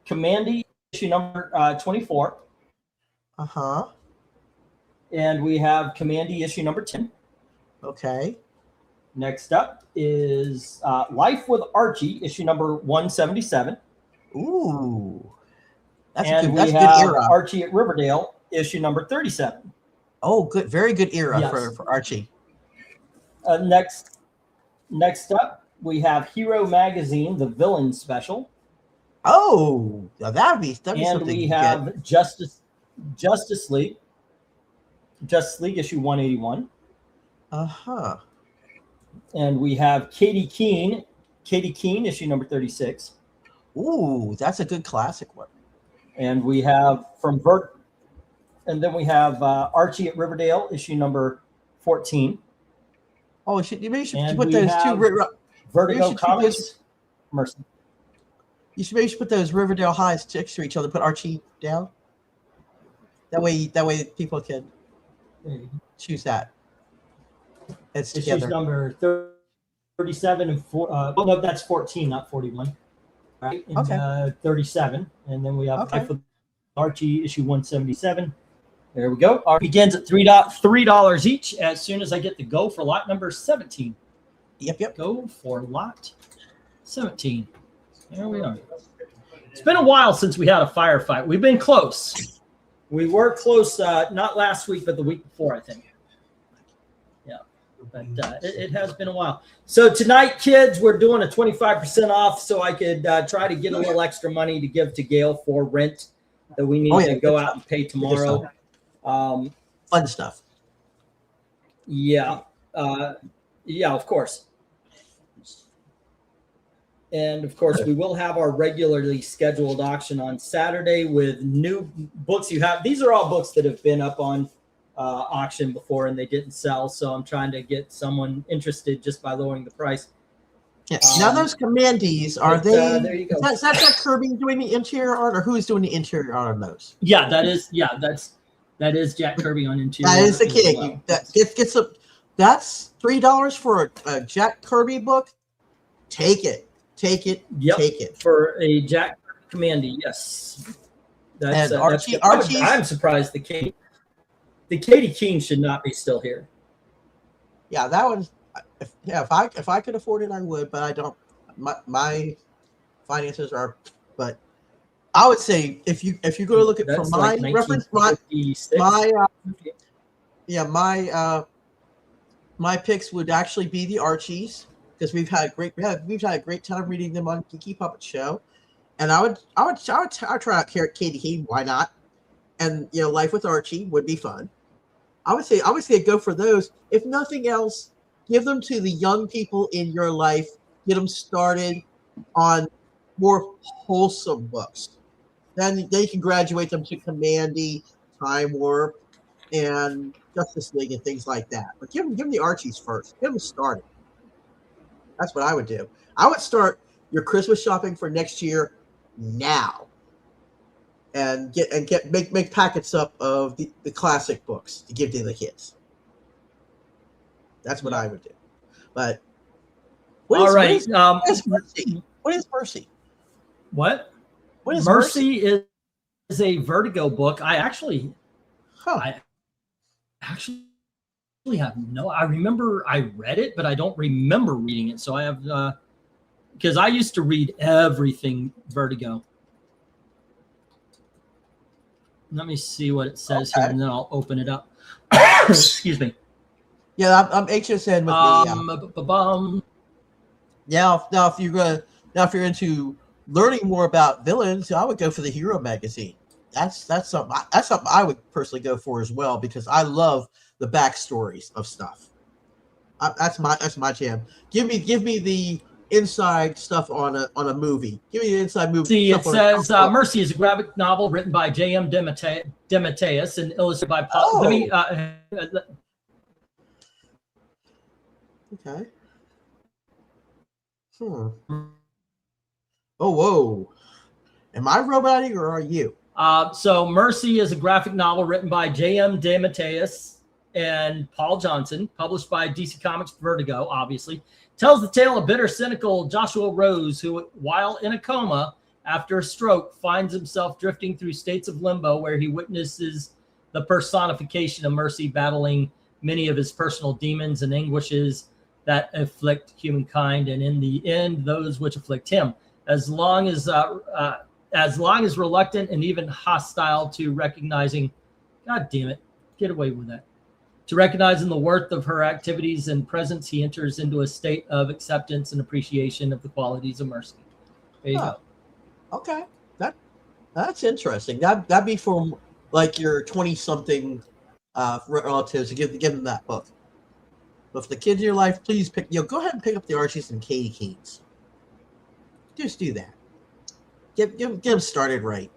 Commandy issue number 24. And we have Commandy issue number 10.
Okay.
Next up is Life with Archie issue number 177.
Ooh. That's
and
a good era.
Archie at Riverdale issue number 37.
Oh, good. Very good era for Archie.
Next up, we have Hero Magazine, the Villain Special.
Oh, now that'd be something.
And we have Justice League issue 181. And we have Katie Keene issue number 36.
Ooh, that's a good classic one.
And we have and then we have Archie at Riverdale issue number 14.
Oh, you should put those two
Vertigo Comics. Mercy.
You should put those Riverdale highs next to each other. Put Archie down. That way people can choose that. It's
issues
together.
Number 37 and 4. Well, no, that's 14, not 41. Right. And,
okay.
37, and then we have Life with Archie issue 177. There we go. Our begins at $3 each. As soon as I get the go for lot number 17.
Yep.
Go for lot 17. There we are. It's been a while since we had a firefight. We've been close. We were close, not last week, but the week before, I think. Yeah, but it has been a while. So tonight, kids, we're doing a 25% off so I could try to get a little extra money to give to Gail for rent that we need to go out and pay tomorrow.
Fun stuff.
Yeah. Yeah, of course. And of course, we will have our regularly scheduled auction on Saturday with new books you have. These are all books that have been up on auction before and they didn't sell. So I'm trying to get someone interested just by lowering the price.
Yeah. Now those Commandees, are they?
There you go.
Is that Jack Kirby doing the interior art, or who is doing the interior art on those?
Yeah, that is Jack Kirby on interior.
That is the king. Well. Get some. That's $3 for a Jack Kirby book. Take it. Take it.
Yep.
Take it
for a Jack Commandee. Yes.
That's Archie.
I'm surprised the Katie Keene should not be still here.
Yeah, that one. If I could afford it, I would, but I don't. My finances are. But I would say if you go to look at from my reference, my picks would actually be the Archies, because we've had a great time reading them on Geeky Puppet Show, and I would try out Katie Keene. Why not? And Life with Archie would be fun. I would say go for those. If nothing else, give them to the young people in your life. Get them started on more wholesome books. Then they can graduate them to Commandee, Time Warp, and Justice League and things like that. But give them the Archies first. Get them started. That's what I would do. I would start your Christmas shopping for next year now, and make packets up of the classic books to give to the kids. That's what I would do. But
All right.
what is Mercy? What is Mercy?
What?
What is
Mercy is a Vertigo book. I actually have no. I remember I read it, but I don't remember reading it. So I have because I used to read everything Vertigo. Let me see what it says here, and then I'll open it up. Excuse me.
Yeah, I'm HSN with the. Now if you're into learning more about villains, I would go for the Hero magazine. That's something I would personally go for as well, because I love the backstories of stuff. That's my jam. Give me the inside stuff on a movie. Give me the inside movie.
See, it says Mercy is a graphic novel written by J.M. DeMatteis and illustrated by Paul. Let me.
Okay. Oh, whoa. Am I robotic or are you?
So Mercy is a graphic novel written by J.M. DeMatteis and Paul Johnson, published by DC Comics Vertigo, obviously. Tells the tale of bitter, cynical Joshua Rose, who, while in a coma after a stroke, finds himself drifting through states of limbo where he witnesses the personification of Mercy battling many of his personal demons and anguishes that afflict humankind, and in the end, those which afflict him. As long as reluctant and even hostile to recognizing, God damn it, get away with that. To recognizing the worth of her activities and presence, he enters into a state of acceptance and appreciation of the qualities of Mercy. There you go.
Okay, that's interesting. That'd be for like your 20-something relatives to give them that book. But for the kids in your life, please go ahead and pick up the Archies and Katie Keens. Just do that. Get them started right.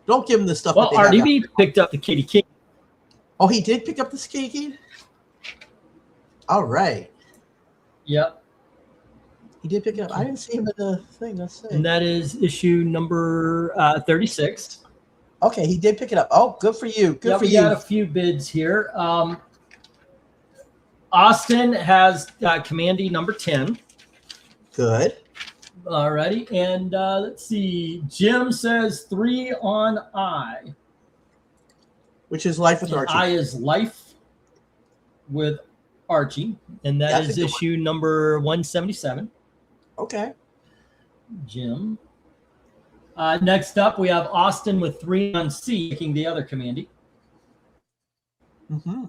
Don't give them the stuff.
Well, RDB picked up the Katie King.
Oh, he did pick up the Katie King? All right.
Yep.
He did pick it up. I didn't see him in the thing. Let's see.
And that is issue number 36.
Okay, he did pick it up. Oh, good for you. Good for you.
We got a few bids here. Austin has Commandy number 10.
Good.
Alrighty, and let's see. Jim says 3 on I.
Which is Life with Archie.
I is Life with Archie, and that's is issue number 177.
Okay.
Jim. Next up, we have Austin with 3 on C, making the other Commandy.
Mm-hmm.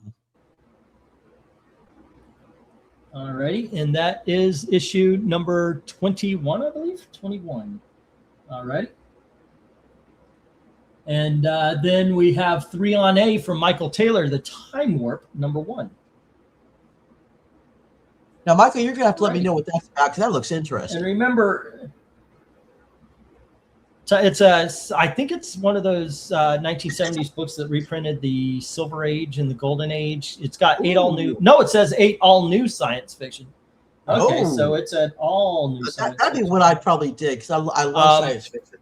Alrighty, and that is issue number 21, I believe. 21. Alrighty. And then we have 3 on A from Michael Taylor, The Time Warp, number 1.
Now, Michael, you're going to have to let me know what that's about, because that looks interesting.
And remember, I think it's one of those 1970s books that reprinted the Silver Age and the Golden Age. It's got 8 all new. No, it says 8 all new science fiction. Okay, so it's an all new science fiction.
That'd be what I'd probably dig, because I love science fiction.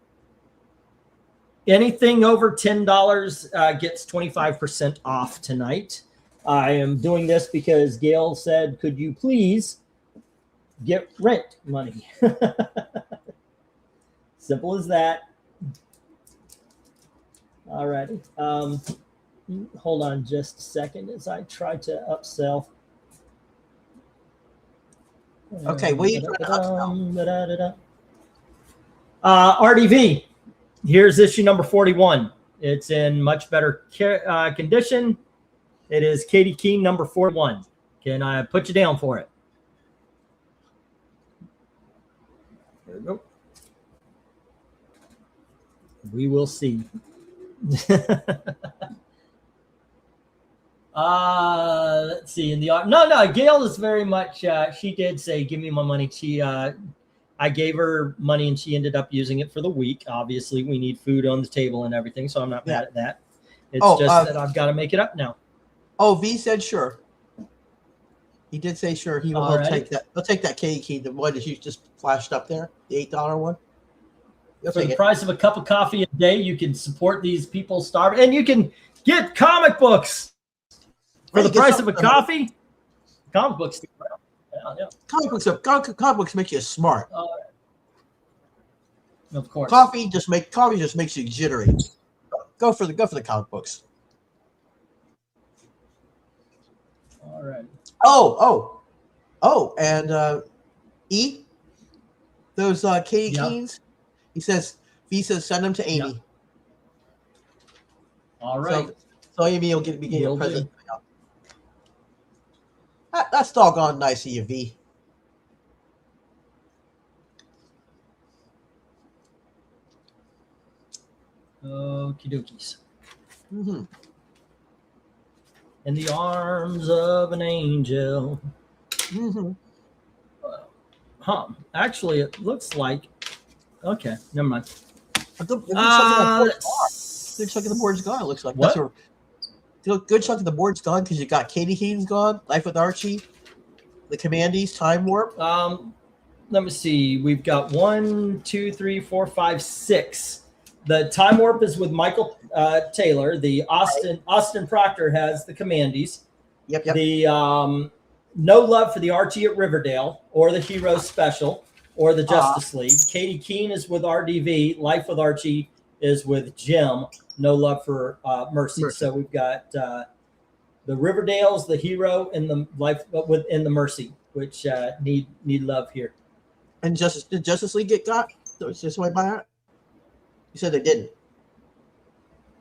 Anything over $10 gets 25% off tonight. I am doing this because Gail said, could you please get rent money? Simple as that. All righty. Hold on just a second as I try to upsell.
Okay, what are you trying to
upsell? RDV. Here's issue number 41. It's in much better condition. It is Katie Keene number 41. Can I put you down for it? There we go. We will see. Let's see. In the no, Gail is very much. She did say, "Give me my money." I gave her money, and she ended up using it for the week. Obviously, we need food on the table and everything, so I'm not mad at that. It's just that I've got to make it up now.
Oh, V said sure. He did say sure he'll
Alrighty.
take that. He'll take that Katie Keene, the one that you just flashed up there, the $8 one. He'll
For
take
the
it.
price of a cup of coffee a day, you can support these people starving, and you can get comic books for
Right,
the
you get
price of a
something.
coffee. Comic books. Yeah.
Comic books make you smart.
Of course.
Coffee just makes you jittery. Go for the comic books.
All right.
And those Katie
Yeah.
Keens. He says send them to Amy.
Yeah. All right.
So Amy will be getting a
Will do.
present. That's doggone nice of you, V.
Okie dokies.
Mm-hmm.
In the arms of an angel.
Mm-hmm.
Huh. Actually, it looks like. Okay, never mind.
Good chunk of the board's gone. It looks like.
What?
Good chunk of the board's gone because you got Katie Keane's gone. Life with Archie, the Commandees, Time Warp.
Let me see. We've got 1, 2, 3, 4, 5, 6. The Time Warp is with Michael Taylor. The Austin Proctor has the Commandees.
Yep.
The No Love for the Archie at Riverdale, or the Hero Special, or the Justice League. Katie Keene is with RDV. Life with Archie is with Jim. No Love for Mercy. So we've got the Riverdales, the Hero, and the Life within the Mercy, which need love here.
And did Justice League get got? So it's just went by that. You said they didn't.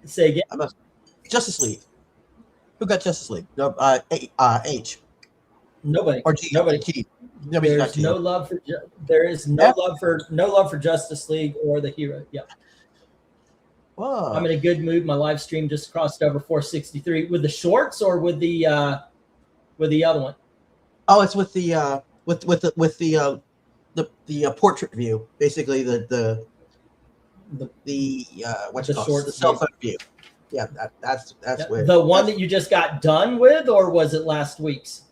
Say again.
Justice League. Who got Justice League? No, H.
Nobody.
Or G.
Nobody.
G. Nobody's got
There's no love for. There is no love for Justice League or the Hero. Yep.
Whoa.
I'm in a good mood. My live stream just crossed over 463 with the shorts or with the other one.
Oh, it's with the portrait view, basically the what's it called?
short
The cell phone view. Yeah, that's weird.
The one that you just got done with, or was it last week's?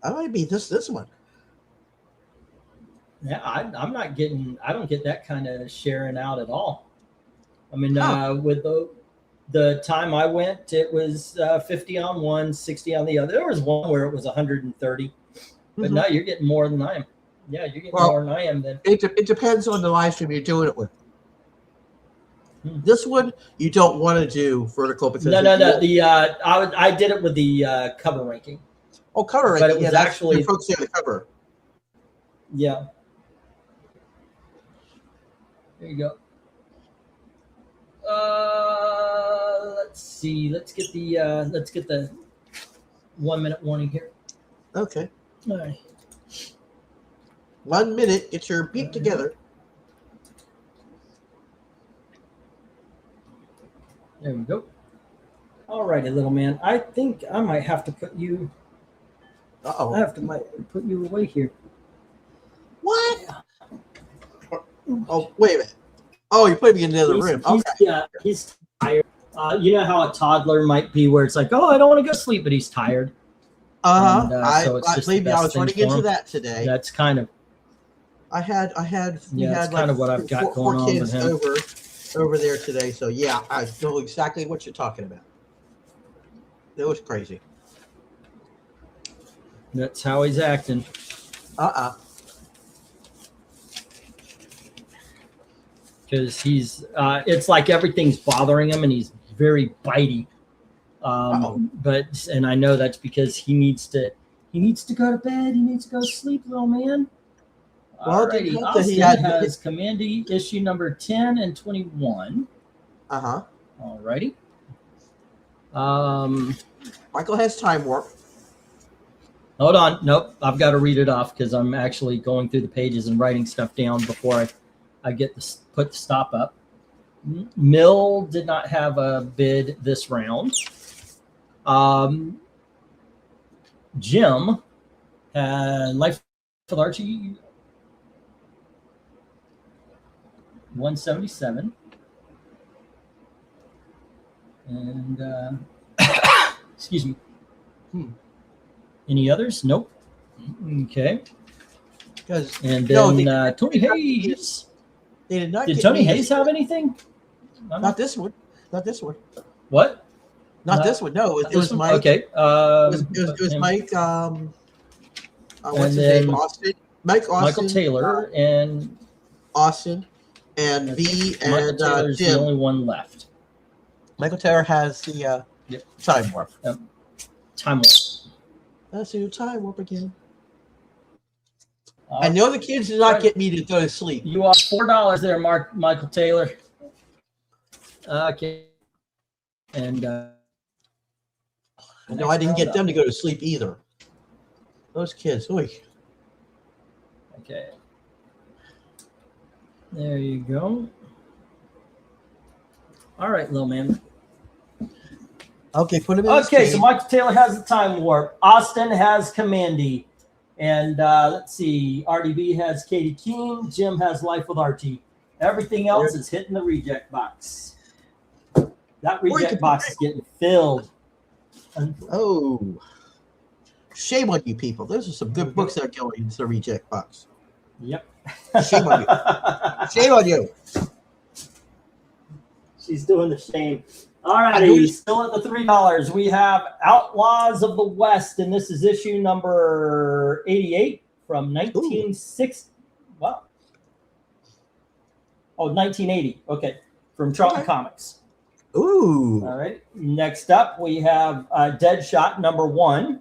That might be this one.
Yeah, I'm not getting. I don't get that kind of sharing out at all. I mean, with the time I went, it was 50 on one, 60 on the other. There was one where it was 130, but no, you're getting more than I am. Yeah, you're getting more than I am. Then
it depends on the live stream you're doing it with. This one you don't want to do vertical because
no. I did it with the cover ranking.
Oh, cover
But
ranking.
it was actually
focusing on the cover.
Yeah. There you go. Let's see. Let's get the 1 minute warning here.
Okay.
All right.
1 minute. Get your beat together.
There we go. All righty, little man. I think I might have to put you.
Uh-oh.
I have to might put you away here.
What? Oh, wait a minute. Oh, you're putting me in the other room. Okay.
He's tired. You know how a toddler might be, where it's like, oh, I don't want to go to sleep, but he's tired.
Uh-huh.
So it's just
believe
the
me, I
best
was running
thing for
into
him.
that today.
That's kind of.
We had
That's kind of what I've got
four
going on
kids
with him.
over there today. So yeah, I know exactly what you're talking about. It was crazy.
That's how he's acting. Because he's, it's like everything's bothering him, and he's very bitey. And I know that's because he needs to go to bed. He needs to go to sleep, little man.
Well,
Alrighty,
he
Austin
had-
has Commandee issue number 10 and 21. Alrighty.
Michael has Time Warp.
Hold on. Nope. I've got to read it off because I'm actually going through the pages and writing stuff down before I get to put the stop up. Mill did not have a bid this round. Jim had Life with Archie 177. And excuse me. Any others? Nope. Okay.
Because
And
No,
then
they-
Tony
they-
Hayes.
they did not.
Did
get
Tony
me
Hayes
this-
have anything?
Not this one. Not this one.
What?
Not this one. No, it
This
was
one?
Mike.
Okay.
It was
him.
Mike. What's
And
his
then
name? Austin. Mike Austin.
Michael Taylor and
Austin and V
Michael
and
Taylor's the
Jim.
only one left.
Michael Taylor has the
Yep.
time warp.
Time Warp.
That's your time warp again.
Uh,
I know the kids did not
right.
get me to go to sleep.
You are $4 there, Michael Taylor. Okay. And
No, I didn't get them to go to sleep either. Those kids. Oy.
okay. There you go. All right, little man.
Okay, put him in.
Okay, so Michael Taylor has the Time Warp. Austin has Commandy. And let's see, RDB has Katie Keene. Jim has Life with Archie. Everything else is hitting the reject box. That reject box is getting filled.
Oh, shame on you people. Those are some good books that are going into the reject box.
Yep.
Shame on you. Shame on you.
She's doing the shame. All righty, still at the $3. We have Outlaws of the West, and this is issue number 88 from 1960. Wow. Oh, 1980. Okay, from Charlton Comics.
Ooh.
All right. Next up, we have Deadshot number 1.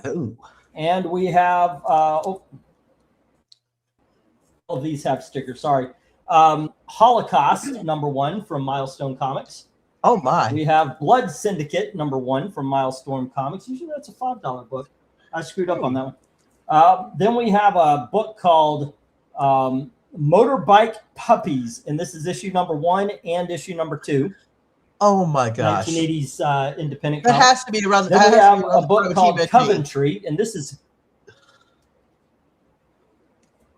Oh.
And we have, all of these have stickers, sorry. Holocaust number 1 from Milestone Comics.
Oh my.
We have Blood Syndicate number 1 from Milestone Comics. Usually that's a $5 book. I screwed up on that one. Then we have a book called Motorbike Puppies, and this is issue number 1 and issue number 2.
Oh my gosh.
1980s independent
That
comics.
has to be around.
Then
that
we
has to
have
be around
a book
the
called
TBT.
Coventry, and this is.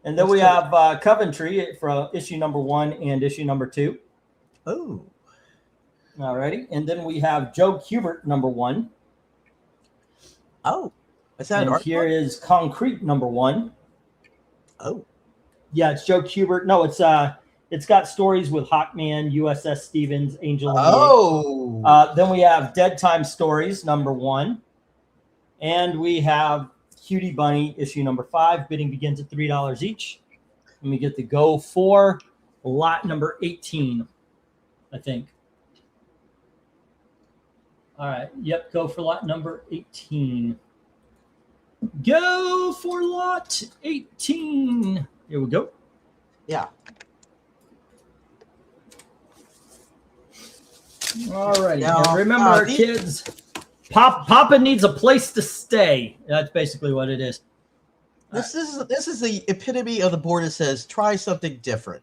And then we have Coventry for issue number 1 and issue number 2.
Oh.
Alrighty, and then we have Joe Kubert number 1.
Oh. Is that an
And
art
here
book?
is Concrete number 1.
Oh.
Yeah, it's Joe Kubert. No, it's got stories with Hawkman, USS Stevens, Angel. And
Oh.
then we have Dead Time Stories number 1, and we have Cutie Bunny issue number 5. Bidding begins at $3 each. And we get to go for lot number 18, I think. All right. Yep. Go for lot number 18. Go for lot 18. Here we go.
Yeah.
All righty.
Now,
And remember,
these-
kids, Papa needs a place to stay. That's basically what it is.
This is the epitome of the board that says try something different.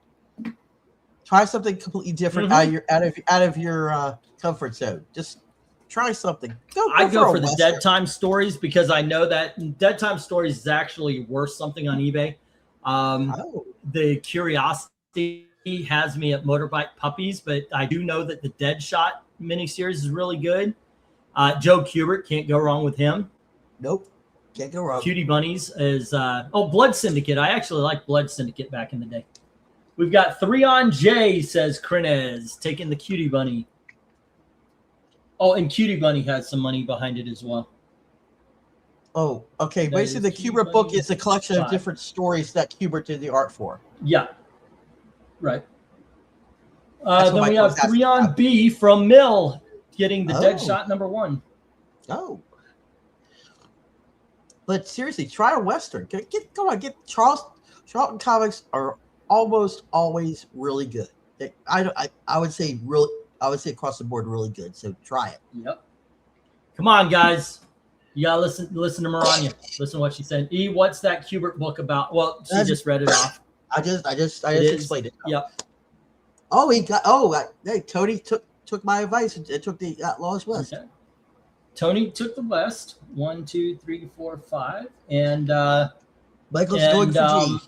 Try something completely different out of your comfort zone. Just try something.
I go for the
Western.
Dead Time Stories because I know that Dead Time Stories is actually worth something on eBay. The curiosity has me at Motorbike Puppies, but I do know that the Deadshot miniseries is really good. Joe Kubert, can't go wrong with him.
Nope. Can't go wrong.
Cutie Bunnies is Blood Syndicate. I actually liked Blood Syndicate back in the day. We've got 3 on J, says Krenez, taking the Cutie Bunny. Oh, and Cutie Bunny has some money behind it as well.
Oh, okay.
That
Basically, the
is Cutie
Kubert book
Bunny
is a collection of
5.
different stories that Kubert did the art for.
Yeah, right.
That's
Then
what
we
Mike
have
was asking
3 on
about.
B from Mill, getting the
Oh.
Deadshot number 1.
Oh. But seriously, try a Western. Get Charlton Comics are almost always really good. I would say across the board really good. So try it.
Yep. Come on, guys. You gotta listen to Maranya. Listen to what she said. E, what's that Kubert book about? Well, she just read it off.
I just
is.
explained it.
Yep.
Oh, hey, Tony took my advice and took the Outlaws West.
Okay. Tony took the West. 1, 2, 3, 4, 5, and
Michael's going for G.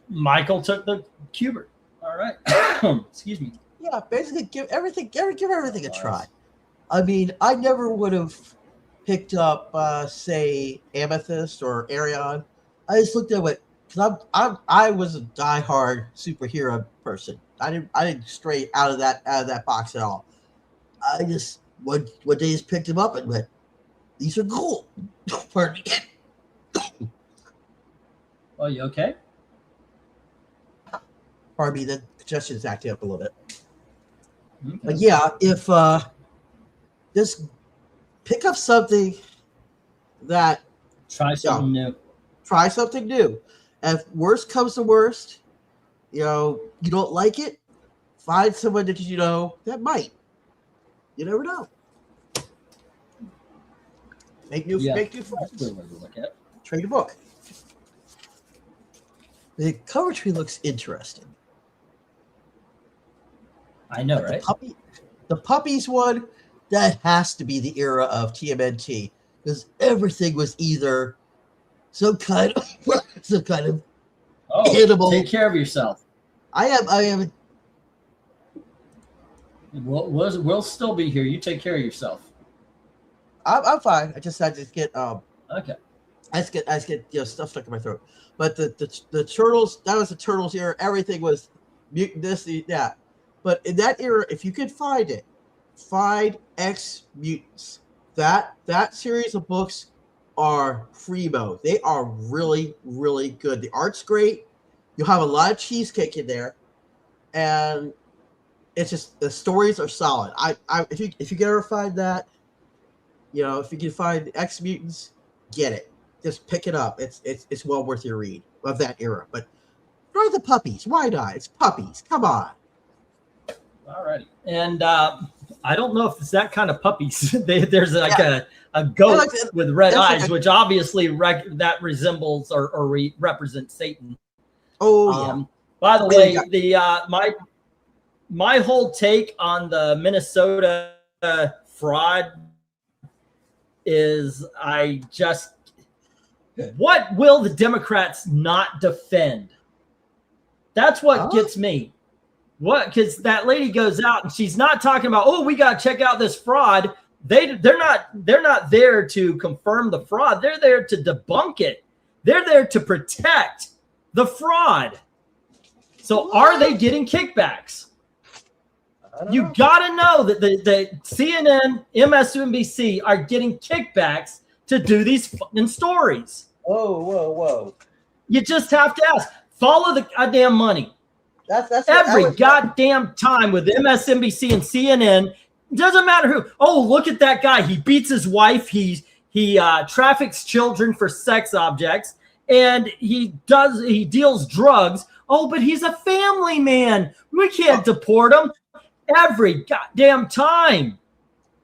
Michael took the Kubert. All right. Excuse me.
Yeah, basically give everything a try. I mean, I never would have picked up, say, Amethyst or Arion, I just looked at it because I was a diehard superhero person. I didn't stray out of that box at all. I just one day just picked them up and went, these are cool. Pardon me.
Oh, you okay?
Pardon me, the congestion's acting up a little bit.
Okay.
But yeah, if just pick up something that
Try something new.
Try something new. If worst comes to worst, you don't like it, find someone that that might. You never know. Make new
That's a
friends.
good way to look at it.
Trade a book. The cover tree looks interesting.
I know, right?
The puppies one, that has to be the era of TMNT, because everything was either some kind of
Oh,
animal.
take care of yourself.
I am.
We'll still be here. You take care of yourself.
I'm fine. I just had to get
Okay.
I just get stuff stuck in my throat. But the turtles, that was the turtles era. Everything was mutant this, that. But in that era, if you could find it, find X Mutants. That series of books are primo. They are really, really good. The art's great. You'll have a lot of cheesecake in there, and it's just the stories are solid. If you can ever find that, if you can find X Mutants, get it. Just pick it up. It's well worth your read of that era. But try the puppies. Why not? It's puppies. Come on.
All righty. And I don't know if it's that kind of puppies. There's like a goat with red eyes, which obviously that resembles or represents Satan.
Oh, yeah.
By the way, my whole take on the Minnesota fraud is what will the Democrats not defend? That's what gets me. What? Because that lady goes out and she's not talking about, oh, we got to check out this fraud. They're not there to confirm the fraud. They're there to debunk it. They're there to protect the fraud. So are they getting kickbacks? You got to know that the CNN, MSNBC are getting kickbacks to do these fucking stories.
Whoa.
You just have to ask. Follow the goddamn money.
That's
every goddamn time with MSNBC and CNN. Doesn't matter who. Oh, look at that guy. He beats his wife. He traffics children for sex objects, and he deals drugs. Oh, but he's a family man. We can't deport him. Every goddamn time.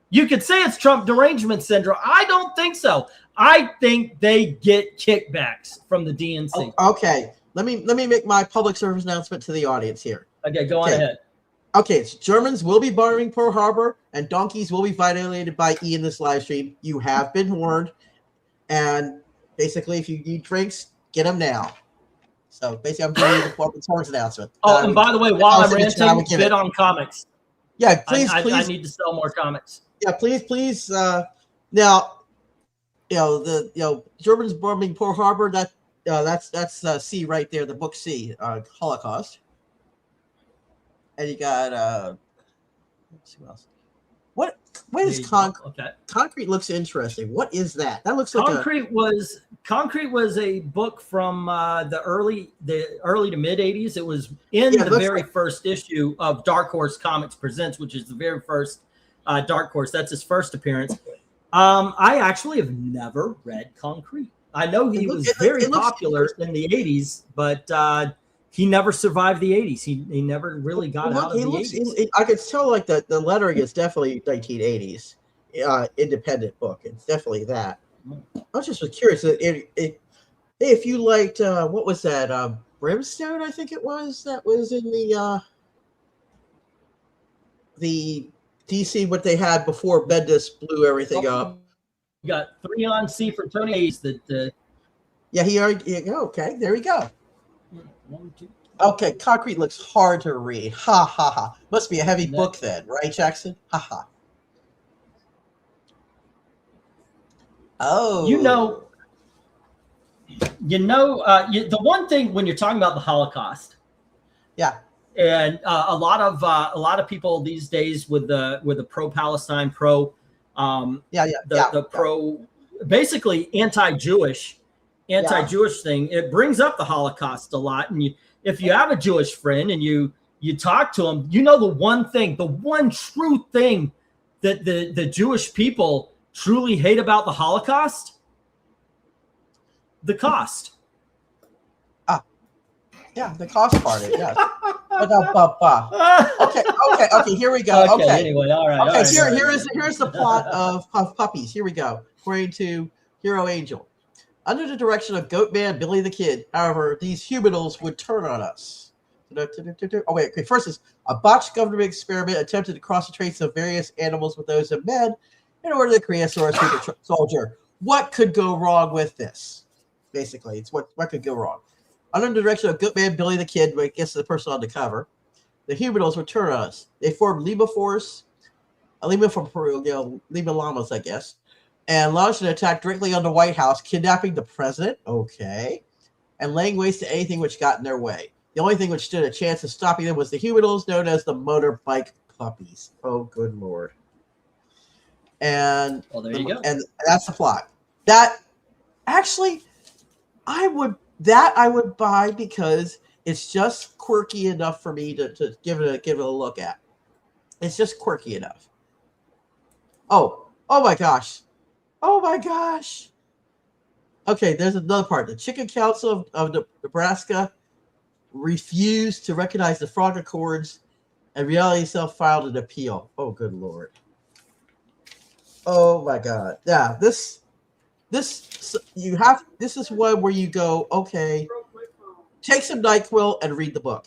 You could say it's Trump derangement syndrome. I don't think so. I think they get kickbacks from the DNC.
Okay. Let me make my public service announcement to the audience here.
Okay, go on ahead.
Okay, so Germans will be bombing Pearl Harbor, and donkeys will be violated by E in this live stream. You have been warned. And basically, if you need drinks, get them now. So basically, I'm giving you the public service announcement.
Oh, and by the way, while I'm ranting, bid on comics.
Yeah, please.
I need to sell more comics.
Yeah, please. Now, Germans bombing Pearl Harbor. That's C right there, the book C, Holocaust. And you got let's see what else. What is concrete? Okay. Concrete looks interesting. What is that? That looks like
Concrete was a book from the early to mid 80s. It was in the very first issue of Dark Horse Comics Presents, which is the very first Dark Horse. That's his first appearance. I actually have never read Concrete. I know he was very popular in the 80s, but he never survived the 80s. He never really got out of the 80s.
I could tell like the lettering is definitely 1980s independent book. It's definitely that. I was just curious. If you liked, what was that? Brimstone, I think it was. That was in the DC, what they had before Bendis blew everything up.
You got 3 on C for Tony Hayes.
Okay, there we go. 1, 2. Okay, Concrete looks hard to read. Ha ha ha. Must be a heavy book then, right, Jackson? Ha ha. Oh,
the one thing when you're talking about the Holocaust,
yeah,
and a lot of people these days with the pro-Palestine, the pro, basically anti-Jewish thing, it brings up the Holocaust a lot. And if you have a Jewish friend and you talk to them, the one true thing that the Jewish people truly hate about the Holocaust, the cost.
Yeah, the cost part. Yes. Okay. Here we go. Okay.
Anyway, all right.
Okay.
All right,
Here's the plot of Puppies. Here we go. According to Hero Angel, under the direction of Goatman Billy the Kid, however, these humanoids would turn on us. Oh wait. Okay. First is a botched government experiment attempted to cross the traits of various animals with those of men in order to create a super soldier. What could go wrong with this? Basically, it's what could go wrong. Under the direction of Goatman Billy the Kid, I guess the person on the cover, the humanoids would turn on us. They formed Lima Force, a Lima from Peru, Lima Llamas, I guess, and launched an attack directly on the White House, kidnapping the president, and laying waste to anything which got in their way. The only thing which stood a chance of stopping them was the humanoids known as the motorbike puppies. Oh, good Lord. And,
there you go.
And that's the plot. That, actually, I would buy because it's just quirky enough for me to give it a look at. It's just quirky enough. Oh my gosh. Okay, there's another part. The Chicken Council of Nebraska refused to recognize the Frog Accords, and Reality Itself filed an appeal. Oh, good Lord. Oh my God. Yeah, this is one where you go, okay, take some NyQuil and read the book.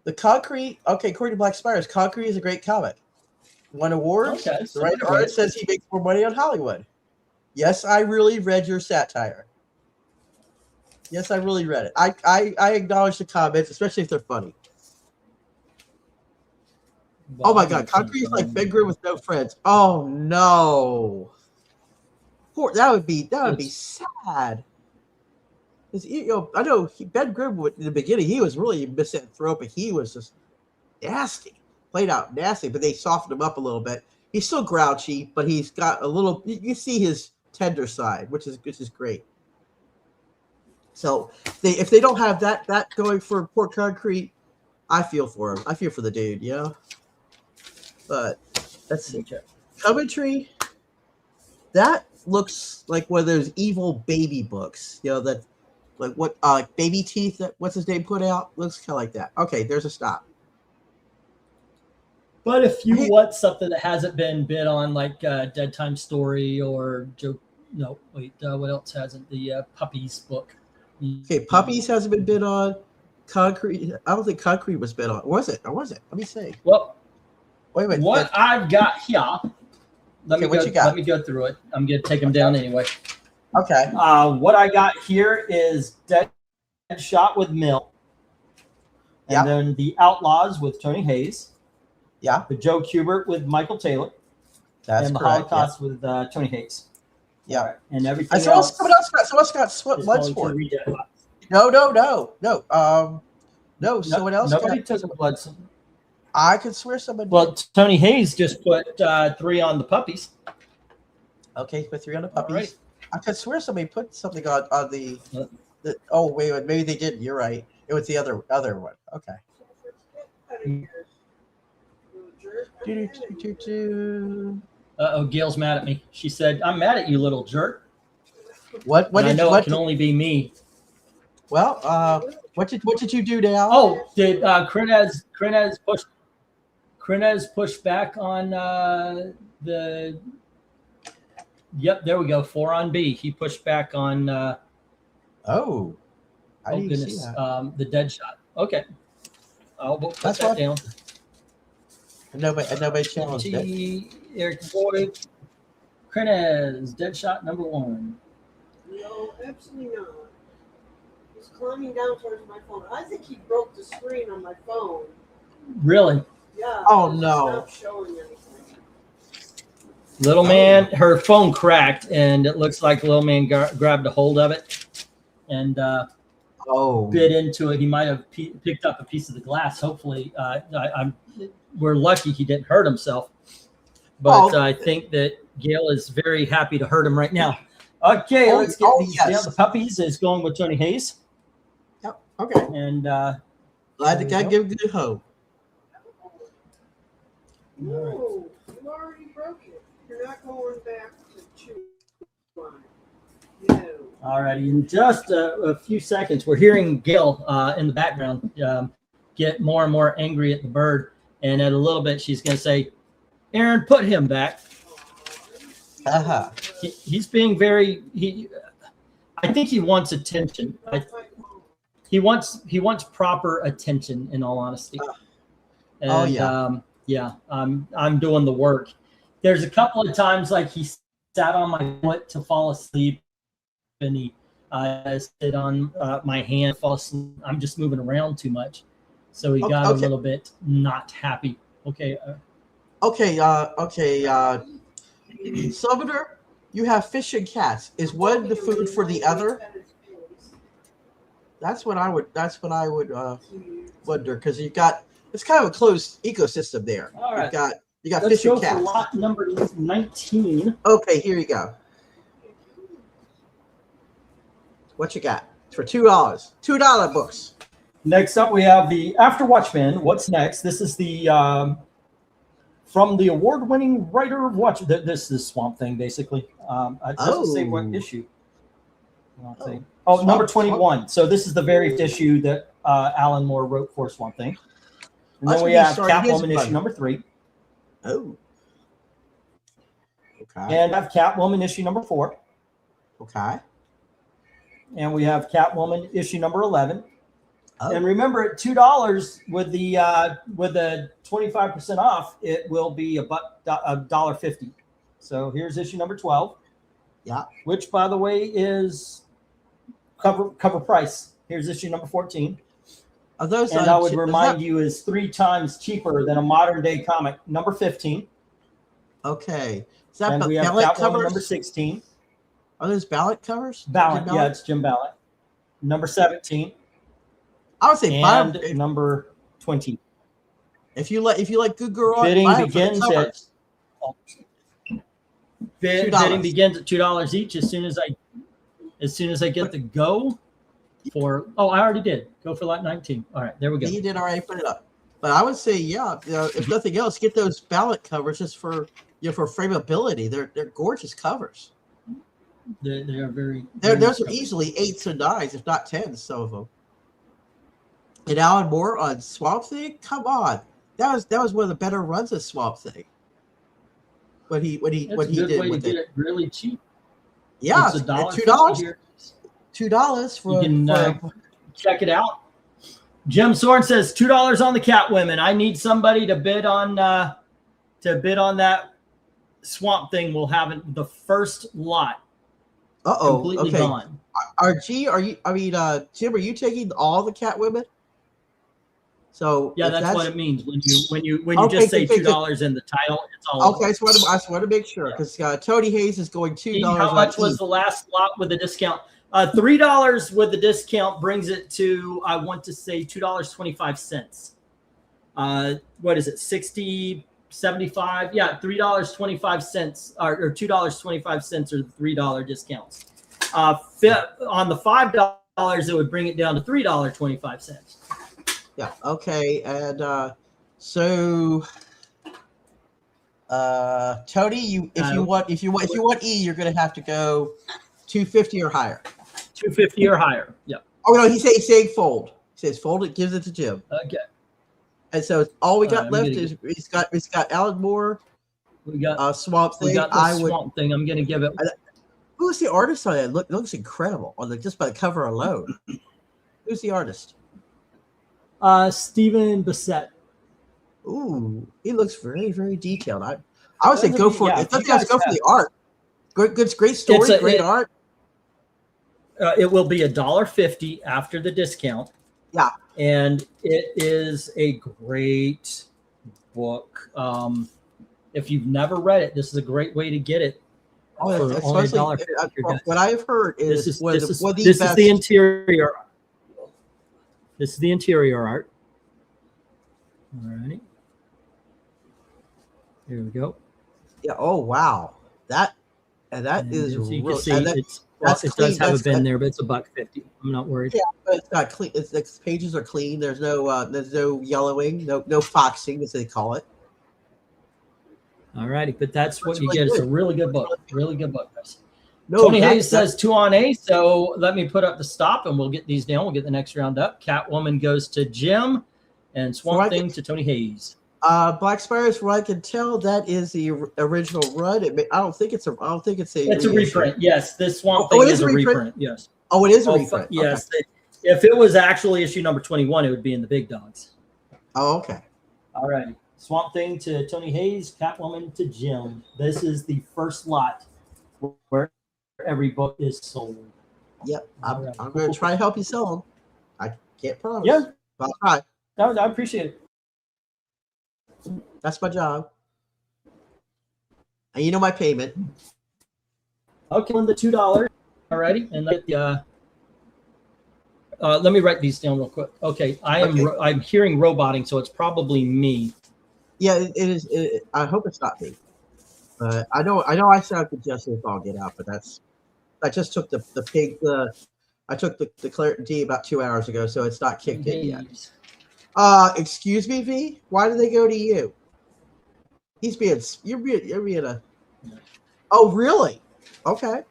The Concrete. Okay, according to Black Spiders, Concrete is a great comic. Won awards.
Okay,
the writer artist says he makes more money on Hollywood. Yes, I really read your satire. Yes, I really read it. I acknowledge the comments, especially if they're funny. Oh my God, Concrete is like Ben Grimm with no friends. Oh no. Poor, that would be sad. I know Ben Grimm in the beginning, he was really misanthropic. He was just nasty, played out nasty, but they softened him up a little bit. He's still grouchy, but he's got a little. You see his tender side, which is great. So if they don't have that going for poor Concrete, I feel for him. I feel for the dude, But let's see. Coventry, that looks like one of those evil baby books, that like what Baby Teeth, what's his name put out? Looks kind of like that. Okay, there's a stop.
But if you want something that hasn't been bid on, like Dead Time Story or what else hasn't? The Puppies book.
Okay, Puppies hasn't been bid on. Concrete, I don't think Concrete was bid on. Was it? Or was it? Let me see.
Well,
wait a minute.
What I've got here. Let me go through it. I'm going to take them down anyway.
Okay.
What I got here is Dead Shot with Mill. And then The Outlaws with Tony Hayes.
Yeah.
The Joe Kubert with Michael Taylor.
That's
and
correct.
The Holocaust with Tony Hayes.
Yeah.
Right. And everything
else. Someone else got Bloodsport. No. Someone else.
Nobody took Bloodsport.
I could swear somebody.
Well, Tony Hayes just put 3 on the Puppies.
Okay, put 3 on the Puppies.
Right.
I could swear somebody put something on the. Oh wait, maybe they didn't. You're right. It was the other one. Okay.
Gail's mad at me. She said, "I'm mad at you, little jerk."
What
I know it can only be me.
Well, what did you do now?
Oh, did Krenez push back on the? Yep, there we go. 4 on B. He pushed back on.
I didn't see that.
The Dead Shot. Okay, we'll put that down.
Nobody challenged it.
Eric Boyd, Krenez, Dead Shot #1.
No, absolutely not. He's climbing down towards my phone. I think he broke the screen on my phone.
Really?
Yeah.
Oh,
it's
no.
not showing anything.
Little man, her phone cracked, and it looks like little man grabbed a hold of it and
Oh.
bit into it. He might have picked up a piece of the glass. Hopefully, we're lucky he didn't hurt himself. But I think that Gail is very happy to hurt him right now. Okay, let's get these down. The puppies is going with Tony Hayes.
Yep. Okay.
And
glad to give a good hope.
No, you already broke it. You're not going back to 2 line. No.
all righty, in just a few seconds, we're hearing Gail in the background get more and more angry at the bird. And at a little bit, she's going to say, Aaron, put him back.
Uh-huh.
He's being very, I think he wants attention. He wants proper attention, in all honesty. And, yeah, I'm doing the work. There's a couple of times like he sat on my foot to fall asleep, and he sit on my hand, fall asleep. I'm just moving around too much, so he got a little bit not happy. Okay.
Salvador, you have fish and cats. Is one the food for the other? That's what I would wonder, because you've got, it's kind of a closed ecosystem there.
All right.
You got
Let's
fish and
go
cats.
for lot number 19.
Okay, here you go. What you got? It's for $2. $2 books.
Next up, we have the After Watchmen. What's next? This is the from the award-winning writer of Watch. This is Swamp Thing, basically. It doesn't say what issue. Number 21. So this is the very first issue that Alan Moore wrote for Swamp Thing. And then we have Catwoman issue number 3.
Oh. Okay.
And I have Catwoman issue number 4.
Okay.
And we have Catwoman issue number 11.
Oh.
And remember, at $2 with the 25% off, it will be $1.50. So here's issue number 12.
Yeah.
Which, by the way, is cover price. Here's issue number 14.
Are those?
And I would remind you, is 3 times cheaper than a modern day comic. Number 15.
Okay. Is that
And we have
ballot
Catwoman
covers?
number 16.
Are those ballot covers?
Ballot, yeah, it's Jim Ballot. Number 17.
I would say
and number 20.
If you like good girl,
Bidding begins at bidding begins at $2 each. As soon as I get the go for I already did go for lot 19. All right, there we go.
You did already put it up, but I would say if nothing else, get those ballot covers just for for frameability. They're gorgeous covers.
They are very.
Those are easily 8s or 9s, if not 10s. Some of them. And Alan Moore on Swamp Thing, come on, that was one of the better runs of Swamp Thing. What he did with it,
really cheap.
Yeah,
it's
$2. $2 for.
You can check it out. Jim Soren says $2 on the Catwomen. I need somebody to bid on that Swamp Thing. We'll have it the first lot. Completely gone.
Jim, are you taking all the Catwomen? So
yeah, that's what it means when you just say $2 in the title. It's all
okay. I just want to make sure, because Tony Hayes is going $2.
How much was the last lot with the discount? $3 with the discount brings it to, I want to say, $2.25. What is it? 60, 75? Yeah, $3.25 or $2.25 or $3 discounts. On the $5, it would bring it down to $3.25.
Yeah. Okay. And so, Tony, if you want E, you're going to have to go 250 or higher.
250 or higher. Yeah.
Oh no, he's saying fold. He says fold it, gives it to Jim.
Okay.
And so all we got left is he's got Alan Moore.
We got
Swamp Thing.
We got the Swamp Thing. I'm going to give it.
Who's the artist on it? Looks incredible on just by the cover alone. Who's the artist?
Stephen Bissett.
Ooh, he looks very, very detailed. I would say go for it. If nothing else, go for the art. Great story, great art.
It will be $1.50 after the discount.
Yeah.
And it is a great book. If you've never read it, this is a great way to get it.
Oh,
For only
especially
$1.50.
what I've heard is
This
one of
is
the
this is
best.
the interior. This is the interior art. All right. Here we go.
Yeah. Oh wow, that
And
is
as you
real.
can see,
And
it
that's
does
clean.
have a
That's
bin there, but it's $1.50. I'm not worried.
yeah, but it's not clean. It's the pages are clean. There's no yellowing, no foxing as they call it.
All righty, but that's what
That's
you
really
get. It's a
good.
really good book. Really good book, guys.
No,
Tony
that-
Hayes says 2 on A, so let me put up the stop and we'll get these down. We'll get the next round up. Catwoman goes to Jim and Swamp Thing to Tony Hayes.
Black Spires, from what I can tell, that is the original run. I don't think it's a.
It's a reprint. Yes, this Swamp
Oh,
Thing
it
is a reprint. Yes.
Oh, it is a
Oh,
reprint.
yes.
Okay.
If it was actually issue number 21, it would be in the Big Dogs.
Oh, okay.
All right. Swamp Thing to Tony Hayes, Catwoman to Jim. This is the first lot where every book is sold.
Yep.
All right.
I'm going to try to help you sell them. I can't promise.
Yeah.
But I'll try.
No, I appreciate it.
That's my job. And you know my payment.
Okay, on the $2. All righty. And let me write these down real quick. Okay, I'm hearing roboting, so it's probably me.
Yeah, it is. I hope it's not me. But I know I sound congested if I'll get out, but I just took I took the Claritin D about 2 hours ago, so it's not kicked in yet. Excuse me, V? Why did they go to you? You're being a. Oh, really? Okay.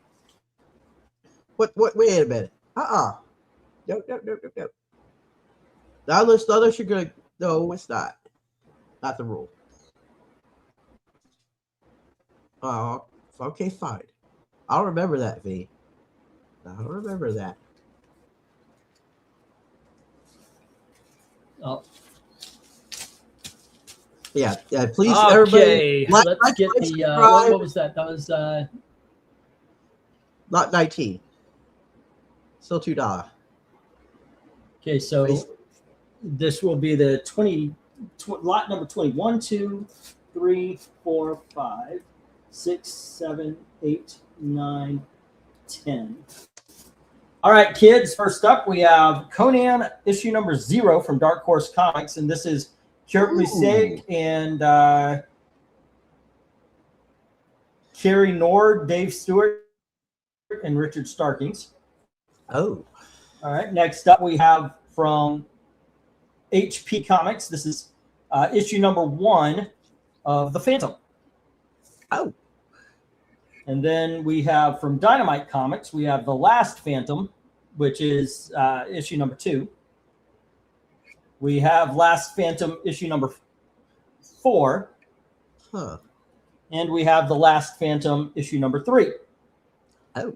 What, wait a minute. No. The others you're gonna, no, it's not. Not the rule. Oh, okay, fine. I'll remember that, V. I'll remember that.
Oh.
Yeah, please,
Okay,
everybody.
let's get the, what was that? That was,
Lot 19. Still $2.
okay, so this will be the lot number 21, 2, 3, 4, 5, 6, 7, 8, 9, 10. All right, kids, first up, we have Conan issue number 0 from Dark Horse Comics, and this is Kurt Busiek and Kerry Nord, Dave Stewart, and Richard Starkings.
Oh.
All right, next up we have from HP Comics. This is issue number 1 of The Phantom.
Oh.
And then we have from Dynamite Comics, we have The Last Phantom, which is issue number 2. We have Last Phantom issue number 4.
Huh.
And we have The Last Phantom issue number 3.
Oh.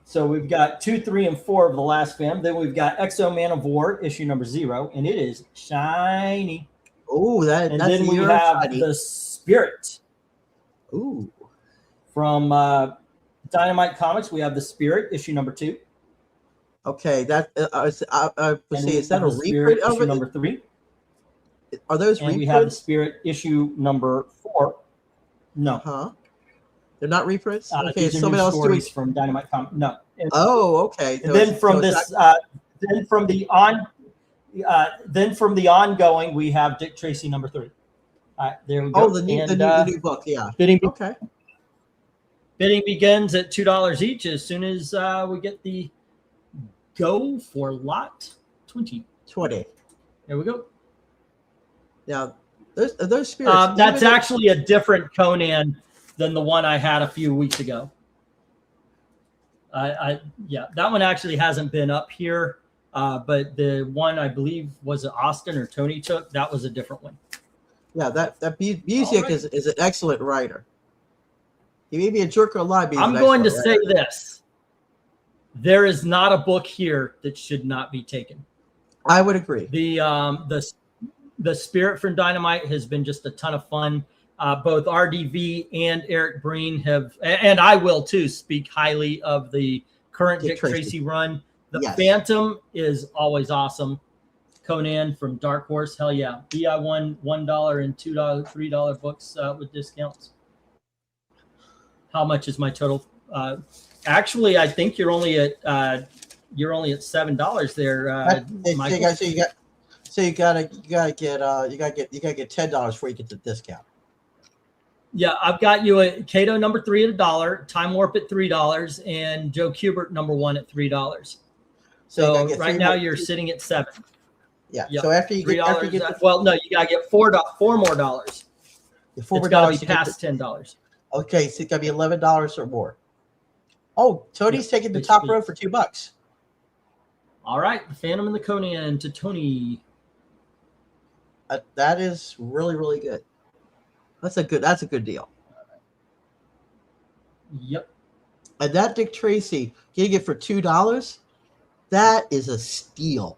So we've got 2, 3, and 4 of The Last Phantom. Then we've got Exo Man of War issue number 0, and it is shiny.
Oh,
and then we have shiny. The Spirit.
Ooh.
From Dynamite Comics, we have The Spirit issue number 2.
Okay, that let's see, is that a
reprint
of
issue
it?
number 3?
Are those
and
reprints?
We have The Spirit issue number 4. No.
Huh? They're not reprints? Okay,
these are
somebody
new
else
stories
doing.
from Dynamite Comics. No. And,
Oh, okay.
And then from this, then from the ongoing, we have Dick Tracy number 3. All right, there we go.
Oh, the new book, yeah.
Bidding,
okay.
Bidding begins at $2 each as soon as we get the go for lot 20.
20.
There we go.
Now, those spirits.
That's actually a different Conan than the one I had a few weeks ago. Yeah, that one actually hasn't been up here, but the one I believe was Austin or Tony took, that was a different one.
Yeah, that Busiek is an excellent writer. He may be a jerk or a lie.
I'm going to say this: there is not a book here that should not be taken.
I would agree.
The Spirit from Dynamite has been just a ton of fun. Both RDV and Eric Breen have, and I will too, speak highly of the current Dick Tracy run. The Phantom is always awesome. Conan from Dark Horse. Hell yeah. BI $1 and $2, $3 books with discounts. How much is my total? Actually, I think you're only at $7 there, Michael.
So you gotta get $10 before you get the discount.
Yeah, I've got you at Cato number 3 at $1, Time Warp at $3, and Joe Kubert number 1 at $3. So right now you're sitting at 7.
Yeah.
Yep.
So after you get
well, no, you gotta get $4 more dollars.
the $4
It's gotta be past $10.
Okay, so it's gotta be $11 or more. Oh, Tony's taking the top row for $2.
All right, the Phantom and the Conan to Tony.
That is really, really good. That's a good deal.
Yep.
And that Dick Tracy getting it for $2, that is a steal.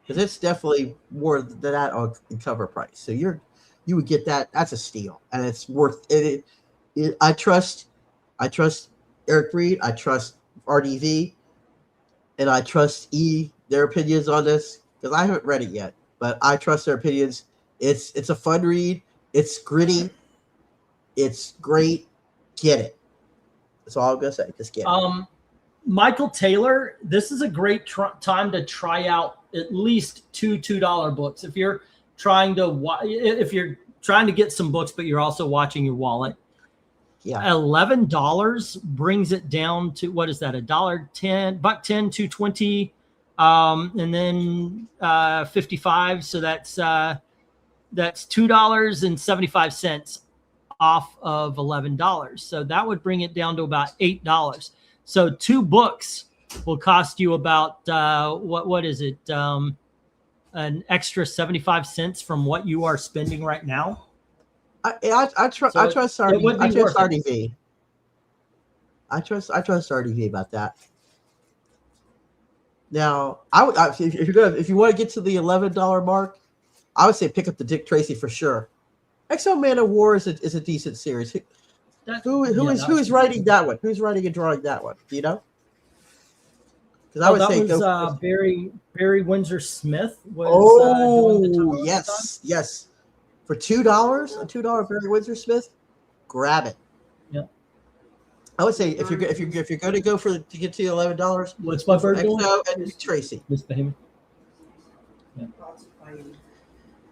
Because it's definitely more than that on cover price. So you would get that. That's a steal, and it's worth it. I trust Eric Reed. I trust RDV, and I trust their opinions on this because I haven't read it yet, but I trust their opinions. It's a fun read. It's gritty. It's great. Get it. That's all I'm gonna say. Just get it.
Michael Taylor, this is a great time to try out at least two $2 books. If you're trying to get some books, but you're also watching your wallet.
Yeah.
$11 brings it down to, what is that? $1.10, $1.10, $2.20, and then 55. So that's $2.75 off of $11. So that would bring it down to about $8. So 2 books will cost you about what is it? An extra 75 cents from what you are spending right now.
I trust RDV. I trust RDV about that. Now, if you want to get to the $11 mark, I would say pick up the Dick Tracy for sure. X-O Man of War is a decent series. Who is writing that one? Who's writing and drawing that one? Do you know? Because I would say
Barry Windsor Smith was.
Yes. For $2, a $2 Barry Windsor Smith, grab it.
Yeah.
I would say if you're going to go to get to $11,
what's my bird doing?
X-O and Tracy.
Miss Behemoth. Yeah.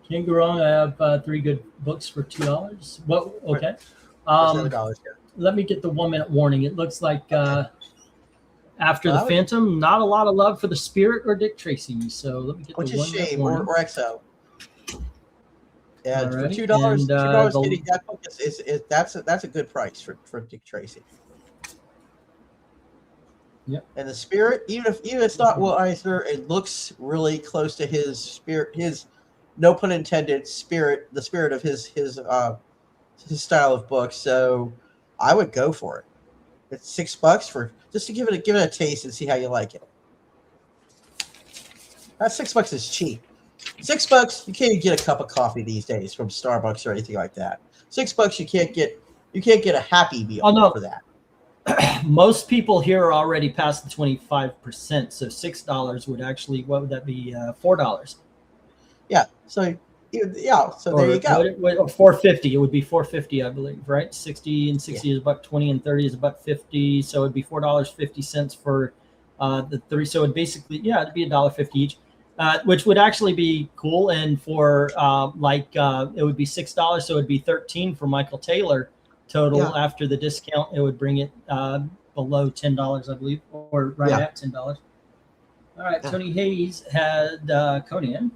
Can't go wrong. I have 3 good books for $2. Well, okay.
$7.
Let me get the 1-minute warning. It looks like after the Phantom, not a lot of love for the Spirit or Dick Tracy. So let me get the 1-minute warning.
Or XO. And
right.
for $2,
$2
getting that book that's a good price for Dick Tracy.
Yep.
And the Spirit, even if it's not Will Eisner, it looks really close to his spirit, his, no pun intended, spirit, the spirit of his style of book. So I would go for it. It's $6 for just to give it a taste and see how you like it. That $6 is cheap. $6, you can't even get a cup of coffee these days from Starbucks or anything like that. $6, you can't get a Happy Meal for that.
Most people here are already past the 25%, so $6 would actually, what would that be? $4.
Yeah. So there you go.
Or $4.50. It would be $4.50, I believe, right? 60 and 60 is $1.20, and 30 is $1.50. So it'd be $4.50 for the 3. So it'd basically, it'd be $1.50 each. Which would actually be cool, and for it would be $6, so it'd be $13 for Michael Taylor total after the discount. It would bring it below $10, I believe, or at $10. All right, Tony Hayes had Conan,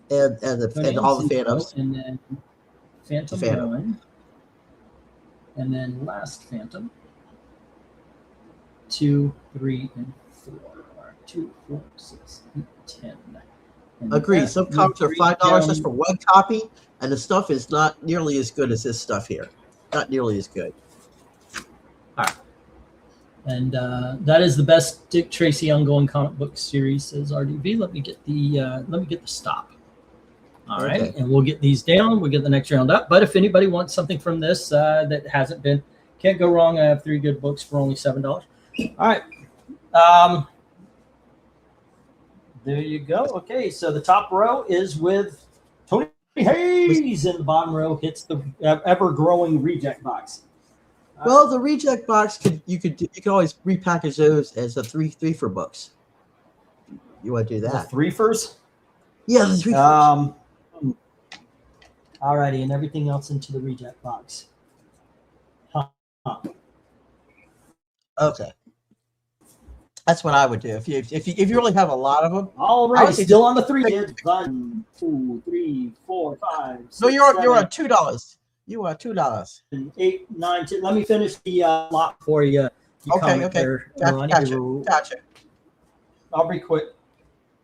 and all the Phantoms,
and then Phantom 1, and then last Phantom 2, 3, and 4. 2, 4, 6, 8, 10.
Agree. Some comics are $5 just for 1 copy, and the stuff is not nearly as good as this stuff here. Not nearly as good.
All right. And that is the best Dick Tracy ongoing comic book series, says RDV. Let me get the stop. All right, and we'll get these down. We'll get the next round up. But if anybody wants something from this that hasn't been, can't go wrong. I have 3 good books for only $7. All right. There you go. Okay, so the top row is with Tony Hayes, and the bottom row hits the ever-growing reject box.
Well, the reject box you could always repackage those as a three for books. You want to do that?
The three-fers?
Yeah, the three.
Alrighty, and everything else into the reject box.
Okay, that's what I would do if you really have a lot of them.
All right, still on the 3. 1, 2, 3, 4, 5. 6,
No, you're on
$2.
You are $2.
8, 9, 10. Let me finish the lot for you.
Okay.
There,
Gotcha.
I'll be quick.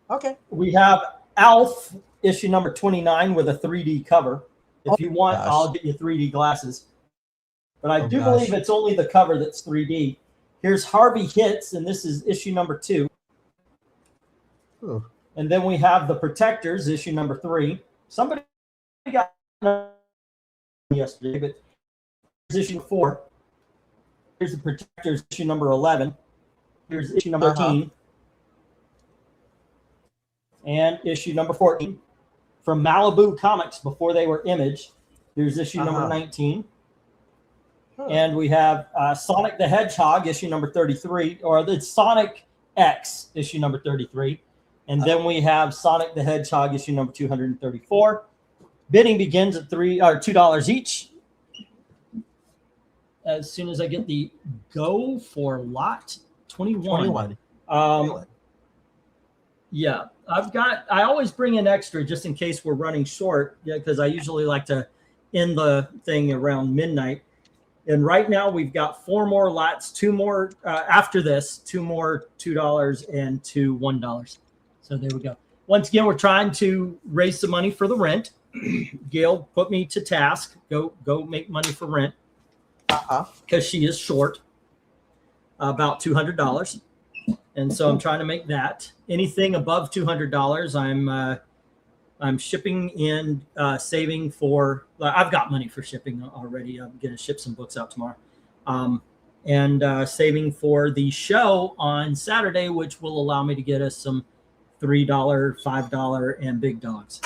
Okay.
We have Alf issue number 29 with a 3D cover. If you want, I'll get you 3D glasses. But I do believe it's only the cover that's 3D. Here's Harvey Hits, and this is issue number 2.
Ooh.
And then we have The Protectors, issue number 3. Somebody got yesterday, but here's issue 4. Here's The Protectors, issue number 11. Here's issue number 13. And issue number 14. From Malibu Comics, before they were Image. Here's issue number 19. And we have Sonic the Hedgehog, issue number 33, or the Sonic X, issue number 33. And then we have Sonic the Hedgehog, issue number 234. Bidding begins at $2 each. As soon as I get the go for lot 21. Yeah, I always bring in extra just in case we're running short, because I usually like to end the thing around midnight. And right now we've got 4 more lots, 2 more after this, 2 more $2 and 2 $1. So there we go. Once again, we're trying to raise some money for the rent. Gail put me to task. Go make money for rent. Because she is short about $200. And so I'm trying to make that. Anything above $200, I'm shipping in, saving for. I've got money for shipping already. I'm going to ship some books out tomorrow, and saving for the show on Saturday, which will allow me to get us some $3, $5, and big dogs.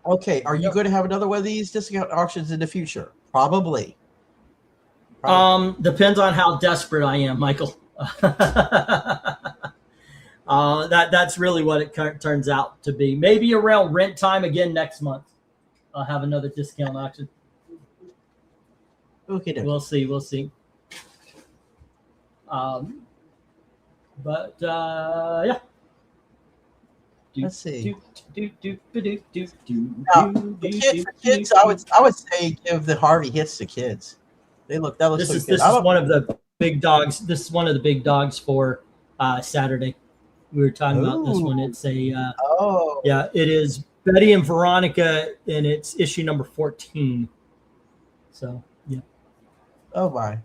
Okay, are you going to have another one of these discount auctions in the future? Probably.
Depends on how desperate I am, Michael. That's really what it turns out to be. Maybe around rent time again next month, I'll have another discount auction.
Okay,
we'll see. But yeah.
Let's see.
Now,
the kids, I would say give the Harvey Hits to kids. This is
one of the big dogs. This is one of the big dogs for Saturday. We were talking about this one. It's a yeah, it is Betty and Veronica, and it's issue number 14. So yeah.
Oh my.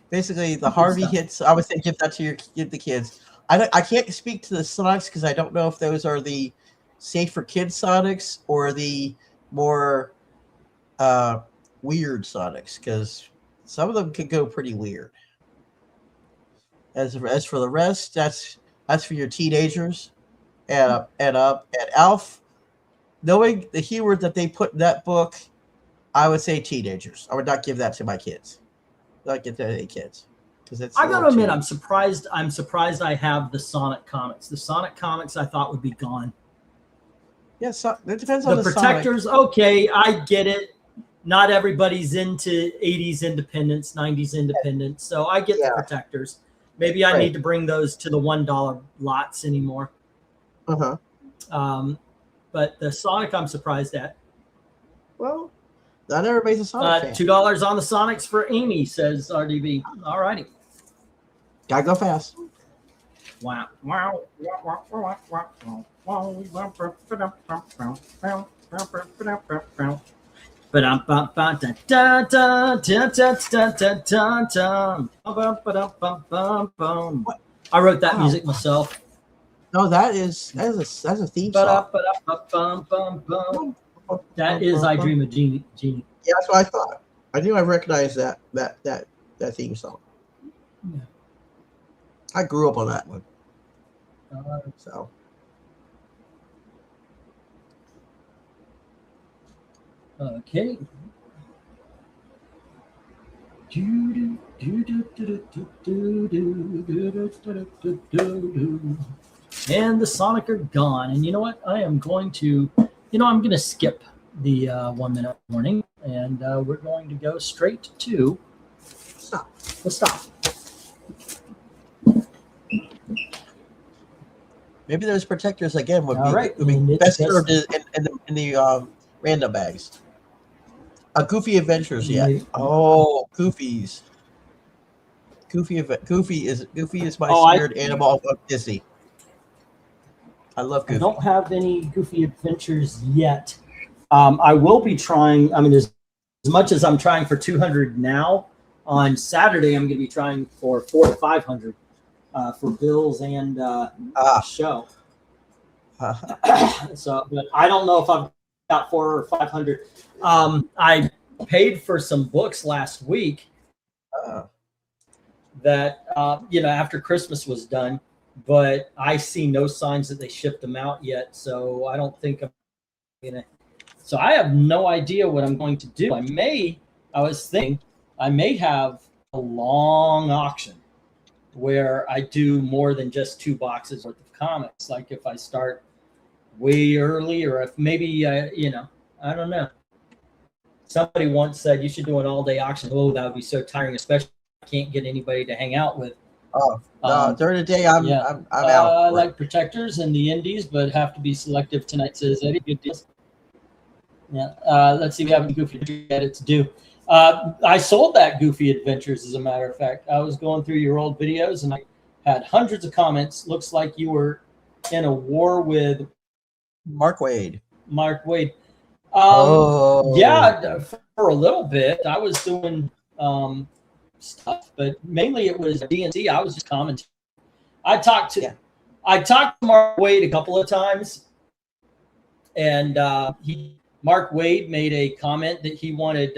Basically, the Harvey Hits. I would say give that to the kids. I can't speak to the Sonics because I don't know if those are the safe for kids Sonics or the more weird Sonics, because some of them could go pretty weird. As for the rest, that's for your teenagers, and Alf. Knowing the humor that they put in that book, I would say teenagers. I would not give that to my kids. Not give that to any kids.
I gotta admit, I'm surprised I have the Sonic comics. The Sonic comics I thought would be gone.
Yeah, so it depends on the
Protectors.
Sonic.
Okay, I get it. Not everybody's into 80s independence, 90s independence, so I get the Protectors. Maybe I need to bring those to the $1 lots anymore. But the Sonic, I'm surprised at.
Well, not everybody's a Sonic fan.
$2 on the Sonics for Amy, says RDB. All righty.
Gotta go fast.
Wow. I wrote that music myself.
No, that's a theme song.
That is I Dream of Jeannie.
Yeah, that's what I thought. I knew I recognized that theme song. Yeah. I grew up on that one. So
Okay. And the Sonic are gone. And you know what? I am going to, I'm going to skip the 1 minute warning, and we're going to go straight to
stop.
the stop.
Maybe those protectors again would
All right,
would be
and it's
best
just-
served in the random bags. Goofy Adventures, yeah.
Maybe.
Oh, Goofies. Goofy is my spirit animal of Disney. I love Goofy.
I don't have any Goofy Adventures yet. I will be trying. I mean, as much as I'm trying for 200 now, on Saturday I'm going to be trying for 400 to 500 for bills and show. So, but I don't know if I've got 400 or 500. I paid for some books last week that after Christmas was done, but I see no signs that they shipped them out yet. So I don't think I'm gonna. So I have no idea what I'm going to do. I was thinking I may have a long auction where I do more than just 2 boxes worth of comics. Like if I start way early, or if maybe I don't know. Somebody once said you should do an all-day auction. Oh, that would be so tiring, especially if I can't get anybody to hang out with.
Oh, during the day I'm out.
I like protectors and the indies, but have to be selective tonight, says Eddie. Good deals. Yeah. Let's see if we have any Goofy edits due. I sold that Goofy Adventures, as a matter of fact. I was going through your old videos and I had hundreds of comments. Looks like you were in a war with
Mark Waid.
Yeah, for a little bit. I was doing stuff, but mainly it was D&D. I was just commenting. I talked to Mark Waid a couple of times, and Mark Waid made a comment that he wanted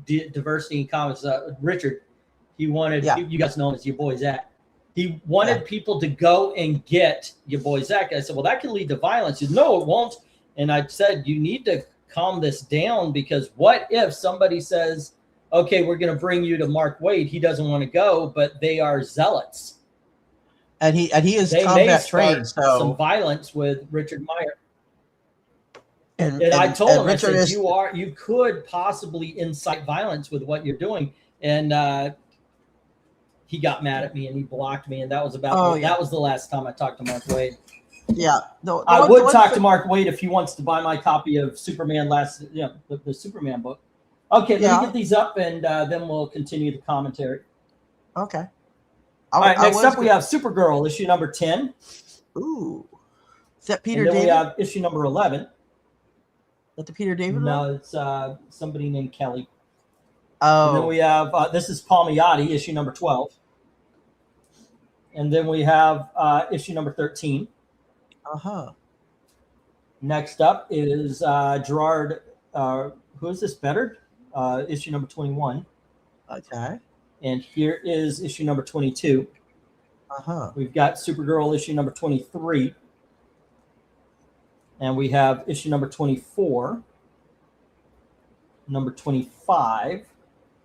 diversity in comics. Richard, he wanted you guys know him as your boy Zach. He wanted people to go and get your boy Zach. I said, well, that can lead to violence. He said, no, it won't. And I said, you need to calm this down, because what if somebody says, okay, we're going to bring you to Mark Waid. He doesn't want to go, but they are zealots.
And he is
they
combat trained. So
some violence with Richard Meyer. And I told him, I said, you could possibly incite violence with what you're doing. And he got mad at me and he blocked me. And that was that was the last time I talked to Mark Waid.
Yeah.
I would talk to Mark Waid if he wants to buy my copy of Superman the Superman book. Okay, let me get these up, and then we'll continue the commentary.
Okay.
All right, next up we have Supergirl, issue number 10.
Ooh. Is that Peter
and then
David?
we have issue number 11.
Is that the Peter David
No,
one?
it's somebody named Kelly.
Oh.
And then we have, this is Palmiotti, issue number 12. And then we have issue number 13.
Uh-huh.
Next up is Gerard, who is this, Beddard? Issue number 21.
Okay.
And here is issue number 22.
Uh-huh.
We've got Supergirl issue number 23. And we have issue number 24, number 25,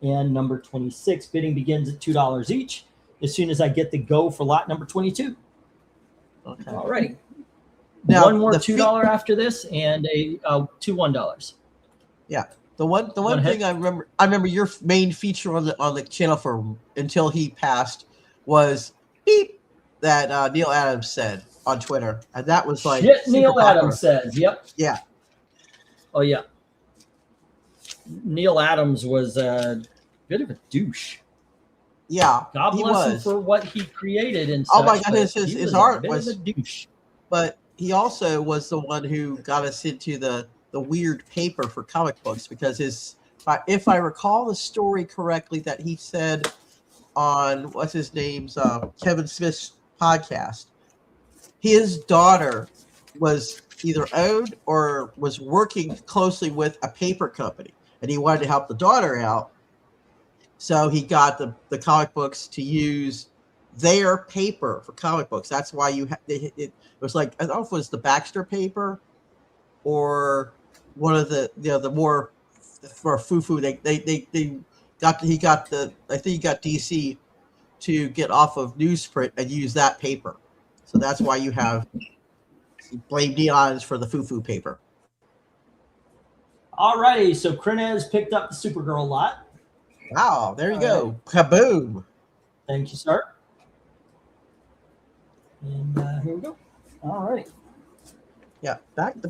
and number 26. Bidding begins at $2 each as soon as I get the go for lot number 22.
Okay.
All righty.
Now,
one more $2 after this, and two $1.
Yeah. The one thing I remember your main feature on the channel for until he passed was beep that Neil Adams said on Twitter, and that was like
shit. Neil Adams says, "Yep."
Yeah.
Oh yeah. Neil Adams was a bit of a douche.
Yeah,
God bless him for what he created and such.
Oh my God, his art was
a douche.
But he also was the one who got us into the weird paper for comic books, because if I recall the story correctly, that he said on what's his name's Kevin Smith's podcast, his daughter was either owned or was working closely with a paper company, and he wanted to help the daughter out. So he got the comic books to use their paper for comic books. That's why you it was like, I don't know if it was the Baxter paper or one of the more for foo-foo. He got DC to get off of newsprint and use that paper. So that's why you have blame Neons for the foo-foo paper.
Alrighty, so Krenez picked up the Supergirl lot.
Wow, there you go. Kaboom.
Thank you, sir. And here we go. All right.
Yeah, the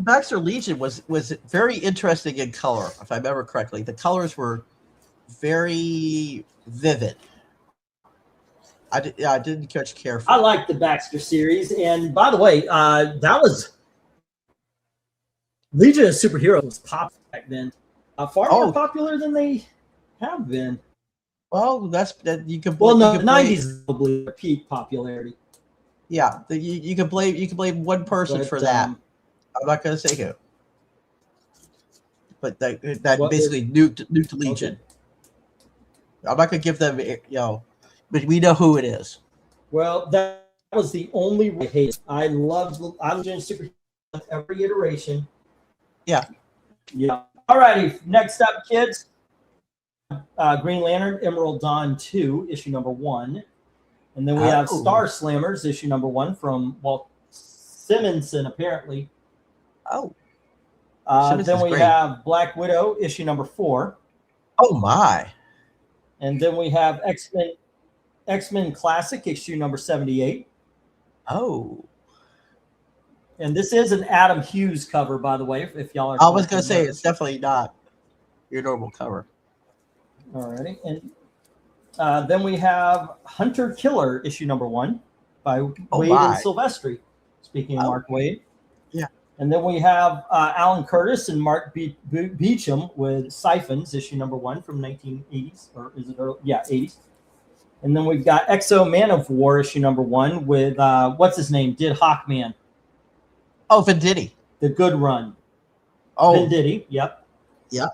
Baxter Legion was very interesting in color, if I remember correctly. The colors were very vivid. I didn't catch care for.
I like the Baxter series, and by the way, that was Legion of Superheroes was popular back then. Far more popular than they have been.
Well, that you can.
Well, no, the '90s probably peak popularity.
Yeah, you can blame one person for that. I'm not going to say who, but that basically nuked Legion. Okay. I'm not going to give them, but we know who it is.
Well, that was the only way I hate it. I loved Legion Super every iteration.
Yeah.
Yeah. All righty. Next up, kids. Green Lantern Emerald Dawn 2, issue number 1. And then we have Star Slammers, issue number 1 from Walt Simonson, apparently.
Oh.
Then we have Black Widow, issue number 4.
Oh, my.
And then we have X-Men Classic, issue number 78.
Oh.
And this is an Adam Hughes cover, by the way, if y'all are...
I was going to say, it's definitely not your normal cover.
All righty. And then we have Hunter Killer, issue number 1 by Wade and Silvestri. Speaking of Mark Wade.
Yeah.
And then we have Alan Curtis and Mark Beecham with Siphons, issue number 1 from 1980s, or is it early? Yeah, 80s. And then we've got Exo Man of War, issue number 1 with, what's his name? Did Hawkman.
Oh, Venditti.
The good run.
Oh.
Venditti, yep.
Yep.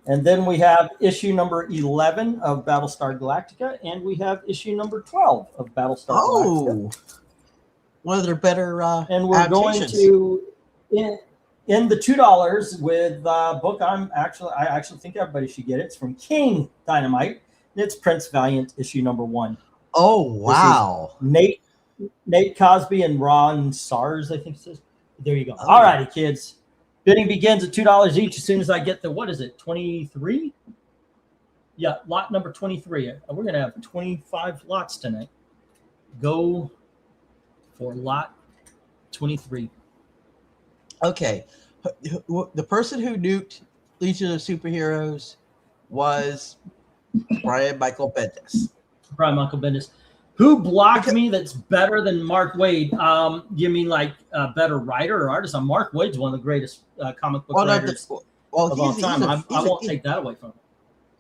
And then we have issue number 11 of Battlestar Galactica, and we have issue number 12 of Battlestar Galactica.
One of their better
and we're going to in the $2 with book I actually think everybody should get it. It's from King Dynamite. It's Prince Valiant, issue number 1.
Oh, wow.
Nate Cosby and Ron Sars, I think it says. There you go. All righty, kids. Bidding begins at $2 each as soon as I get the, what is it, 23? Yeah, lot number 23. We're going to have 25 lots tonight. Go for lot 23.
Okay. The person who nuked Legion of Superheroes was Brian Michael Bendis.
Brian Michael Bendis. Who blocked me that's better than Mark Waid? You mean like a better writer or artist? Mark Waid's one of the greatest comic book writers of all time. I won't take that away from him.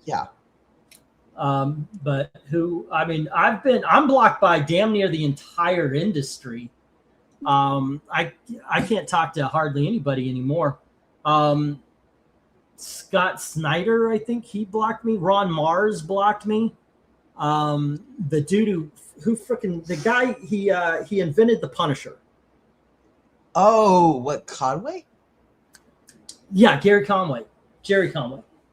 Yeah.
But who? I mean, I'm blocked by damn near the entire industry. I can't talk to hardly anybody anymore. Scott Snyder, I think he blocked me. Ron Mars blocked me. The dude who freaking the guy he invented the Punisher.
Oh, what, Conway?
Yeah, Jerry Conway,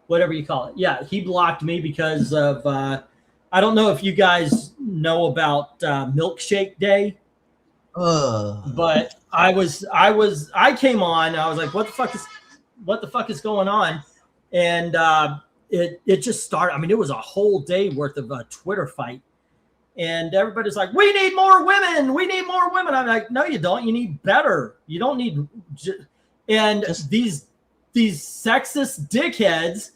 whatever you call it. Yeah, he blocked me because of I don't know if you guys know about Milkshake Day. But I came on. I was like, what the fuck is going on? And it just started. I mean, it was a whole day worth of a Twitter fight, and everybody's like, we need more women. We need more women. I'm like, no, you don't. You need better. You don't need. These sexist dickheads.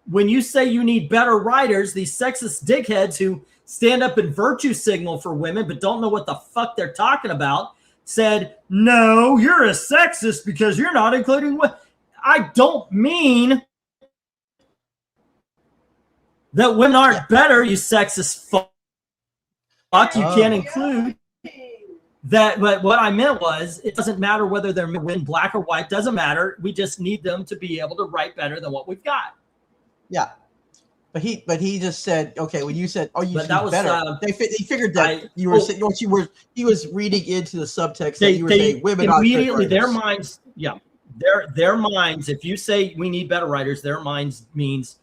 When you say you need better writers, these sexist dickheads who stand up and virtue signal for women but don't know what the fuck they're talking about, said, no, you're a sexist because you're not including women. I don't mean that women aren't better, you sexist fuck. You can't include that. But what I meant was, it doesn't matter whether they're women, black or white, doesn't matter. We just need them to be able to write better than what we've got.
Yeah. But he just said, okay, when you said, oh, you
But
should
that
be
was,
better, they figured that you were saying, what you were, he was reading into the subtext that you were
they
saying women aren't good
immediately, their
writers.
minds, their minds, if you say we need better writers, their minds means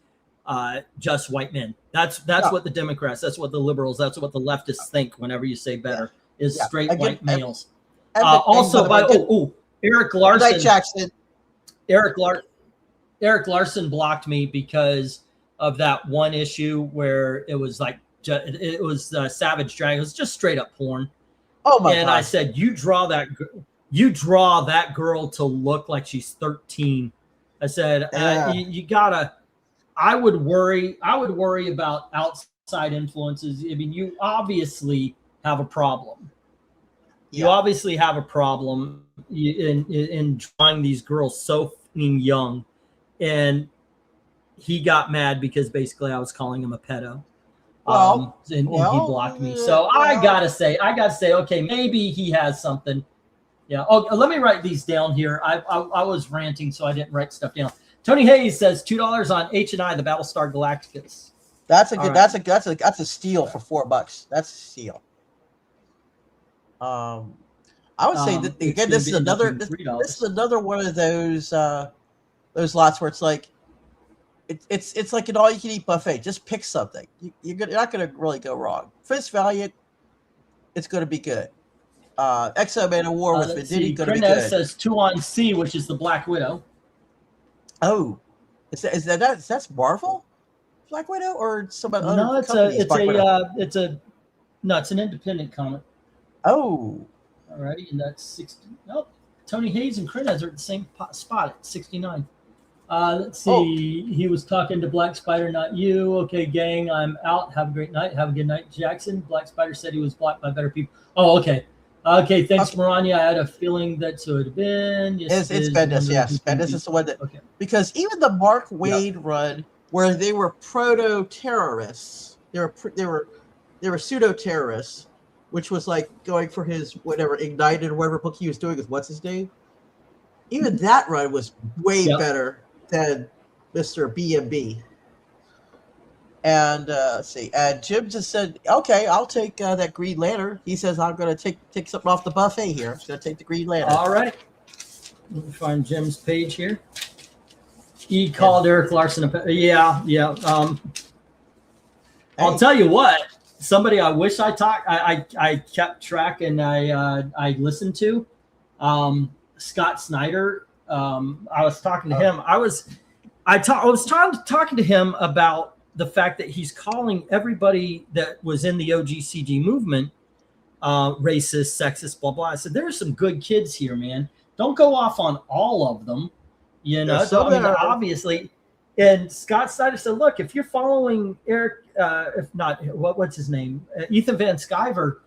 just white men. That's what the Democrats, that's what the liberals, that's what the leftists think whenever you say better, is straight white males. Also, Eric Larson.
Night, Jackson.
Eric Larson blocked me because of that one issue where it was like it was Savage Dragon. It was just straight up porn.
Oh my god!
And I said, you draw that girl to look like she's 13. I said, you gotta. I would worry about outside influences. I mean, you obviously have a problem. You obviously have a problem in drawing these girls so young. And he got mad because basically I was calling him a pedo. And he blocked me. So I gotta say, okay, maybe he has something. Yeah. Oh, let me write these down here. I was ranting, so I didn't write stuff down. Tony Hayes says $2 on H&I, the Battlestar Galacticus.
That's a good. Right. That's a steal for $4. That's a steal. I would say that again. This is another one of those lots where it's like, it's like an all-you-can-eat buffet. Just pick something. You're not going to really go wrong. Fist Valiant, it's going to be good. X-Men of War with Medina going to be good.
Says 2 on C, which is the Black Widow.
Oh, is that's Marvel Black Widow or somebody?
No, it's an independent comic.
Oh,
alrighty, and that's 60. Nope. Tony Hayes and Krenez are at the same spot at 69. Let's see. He was talking to Black Spider, not you. Okay, gang, I'm out. Have a great night. Have a good night, Jackson. Black Spider said he was blocked by better people. Oh, okay. Okay, thanks, Maranya. I had a feeling that so it had been. Yes,
it's Bendis. Yes, Bendis is the one that. Okay. Because even the Mark Waid run, where they were proto-terrorists, they were pseudo-terrorists, which was like going for his whatever Ignited or whatever book he was doing with what's his name. Even that run was way better than Mr. BMB. And let's see. And Jim just said, "Okay, I'll take that Green Lantern." He says, "I'm going to take something off the buffet here. I'm going to take the Green Lantern."
All right. Let me find Jim's page here. He called Eric Larson. I'll tell you what. Somebody I wish I kept track and I listened to. Scott Snyder. I was talking to him. I was talking to him about the fact that he's calling everybody that was in the OGCG movement racist, sexist, blah, blah. I said, there's some good kids here, man. Don't go off on all of them. You know, obviously. And Scott Snyder said, look, if you're following Eric, if not, what's his name? Ethan Van Sciver,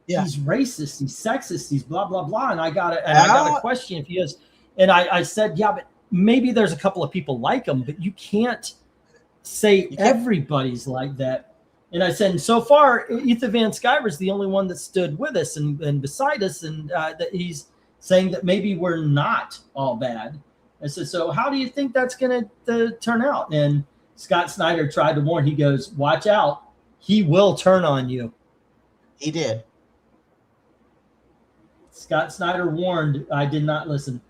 he's racist, he's sexist, he's blah, blah, blah. And I got a question if he is. And I said, yeah, but maybe there's a couple of people like him, but you can't say everybody's like that. And I said, and so far, Ethan Van Sciver is the only one that stood with us and beside us, and that he's saying that maybe we're not all bad. I said, so how do you think that's going to turn out? And Scott Snyder tried to warn. He goes, watch out. He will turn on you.
He did.
Scott Snyder warned. I did not listen.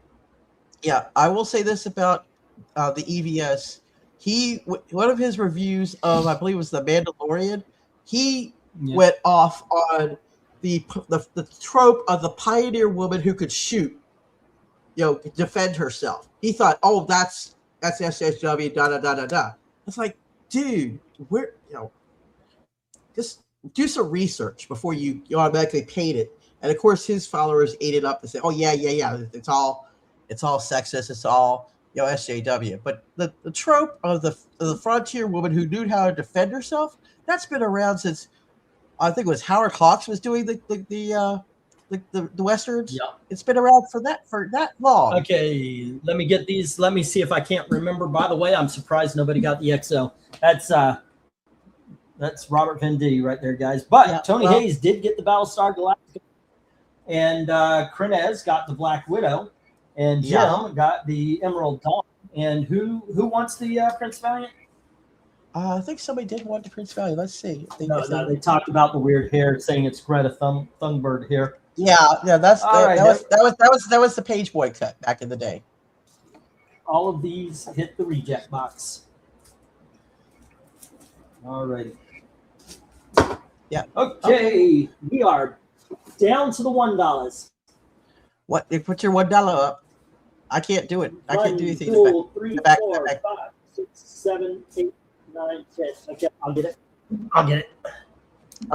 Yeah, I will say this about the EVS. One of his reviews of, I believe it was The Mandalorian, he went off on the trope of the pioneer woman who could shoot, defend herself. He thought, oh, that's SSW, da. It's like, dude, just do some research before you automatically paint it. And of course, his followers ate it up and said, oh yeah, it's all sexist, it's all SJW. But the trope of the frontier woman who knew how to defend herself, that's been around since I think it was Howard Hawks was doing the westerns. Yeah, it's been around for that long.
Okay, let me get these. Let me see if I can't remember. By the way, I'm surprised nobody got the XO. That's Robert Venditti right there, guys. But Tony Hayes did get the Battlestar Galactica, and Krenez got the Black Widow, and Jim got the Emerald Dawn. And who wants the Prince Valiant?
I think somebody did want the Prince Valley. Let's see.
No, they talked about the weird hair, saying it's Greta Thunberg hair.
Yeah, that
right,
was the Page Boy cut back in the day.
All of these hit the reject box. All righty.
Yeah.
Okay, we are down to the $1.
What? They put your $1 up. I can't do it. I can't do anything.
1, 2, 3,
the back,
4, 5, 6, 7, 8, 9, 10. Okay, I'll get it. I'll get it.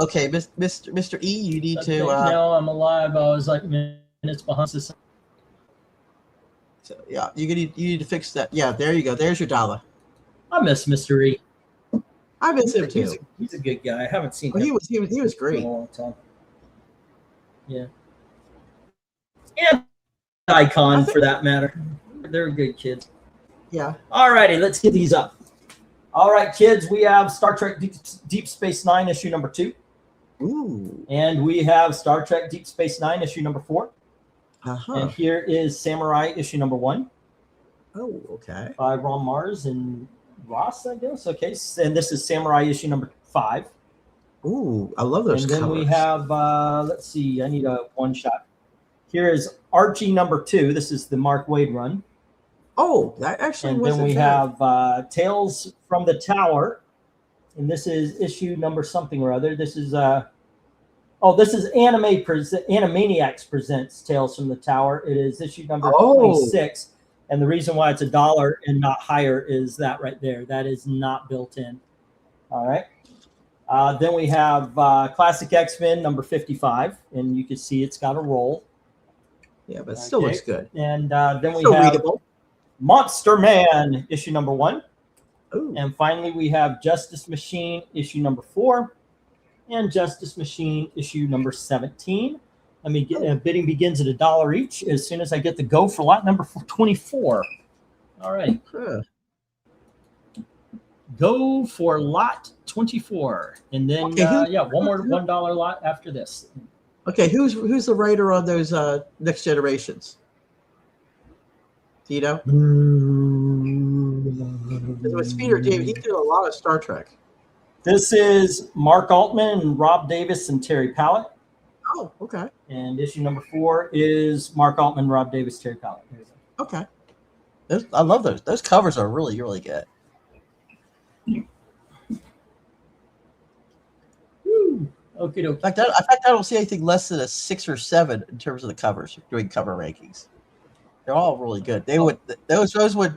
Okay, Mr. E, you need
Okay,
to.
now I'm alive. I was like minutes behind this.
So, yeah, you need to fix that. Yeah, there you go. There's your $1.
I miss Mr. E.
I miss him too.
He's a good guy. I haven't seen
Well,
him
he was
in
great.
a long time. Yeah. And icon for that matter. They're good kids.
Yeah.
All righty, let's get these up. All right, kids, we have Star Trek Deep Space Nine, issue number 2.
Ooh.
And we have Star Trek Deep Space Nine, issue number 4.
Uh-huh.
And here is Samurai, issue number 1.
Oh, okay.
By Ron Mars and Ross, I guess. Okay, and this is Samurai, issue number 5.
Ooh, I love those
And then
covers.
we have, let's see, I need a one shot. Here is Archie number 2. This is the Mark Waid run.
Oh, that actually
And
wasn't
then we
bad.
have Tales from the Tower. And this is issue number something or other. This is, this is Animaniacs Presents Tales from the Tower. It is issue number 26. And the reason why it's $1 and not higher is that right there. That is not built in. All right. Then we have Classic X-Men number 55. And you can see it's got a roll.
Yeah, but it still looks good.
And then we
Still
have
readable.
Monster Man, issue number 1.
Ooh.
And finally, we have Justice Machine, issue number 4. And Justice Machine, issue number 17. Let me get bidding begins at $1 each as soon as I get the go for lot number 24. All right.
Huh.
Go for lot 24. And then, one more $1 lot after this.
Okay, who's the writer on those Next Generations? Do you know? It was Peter David. He did a lot of Star Trek.
This is Mark Altman and Rob Davis and Terry Pallett.
Oh, okay.
And issue number 4 is Mark Altman, Rob Davis, Terry Pallett.
Okay. I love those. Those covers are really, really good.
Okay,
In fact, I don't see anything less than a 6 or 7 in terms of the covers doing cover rankings. They're all really good. Those would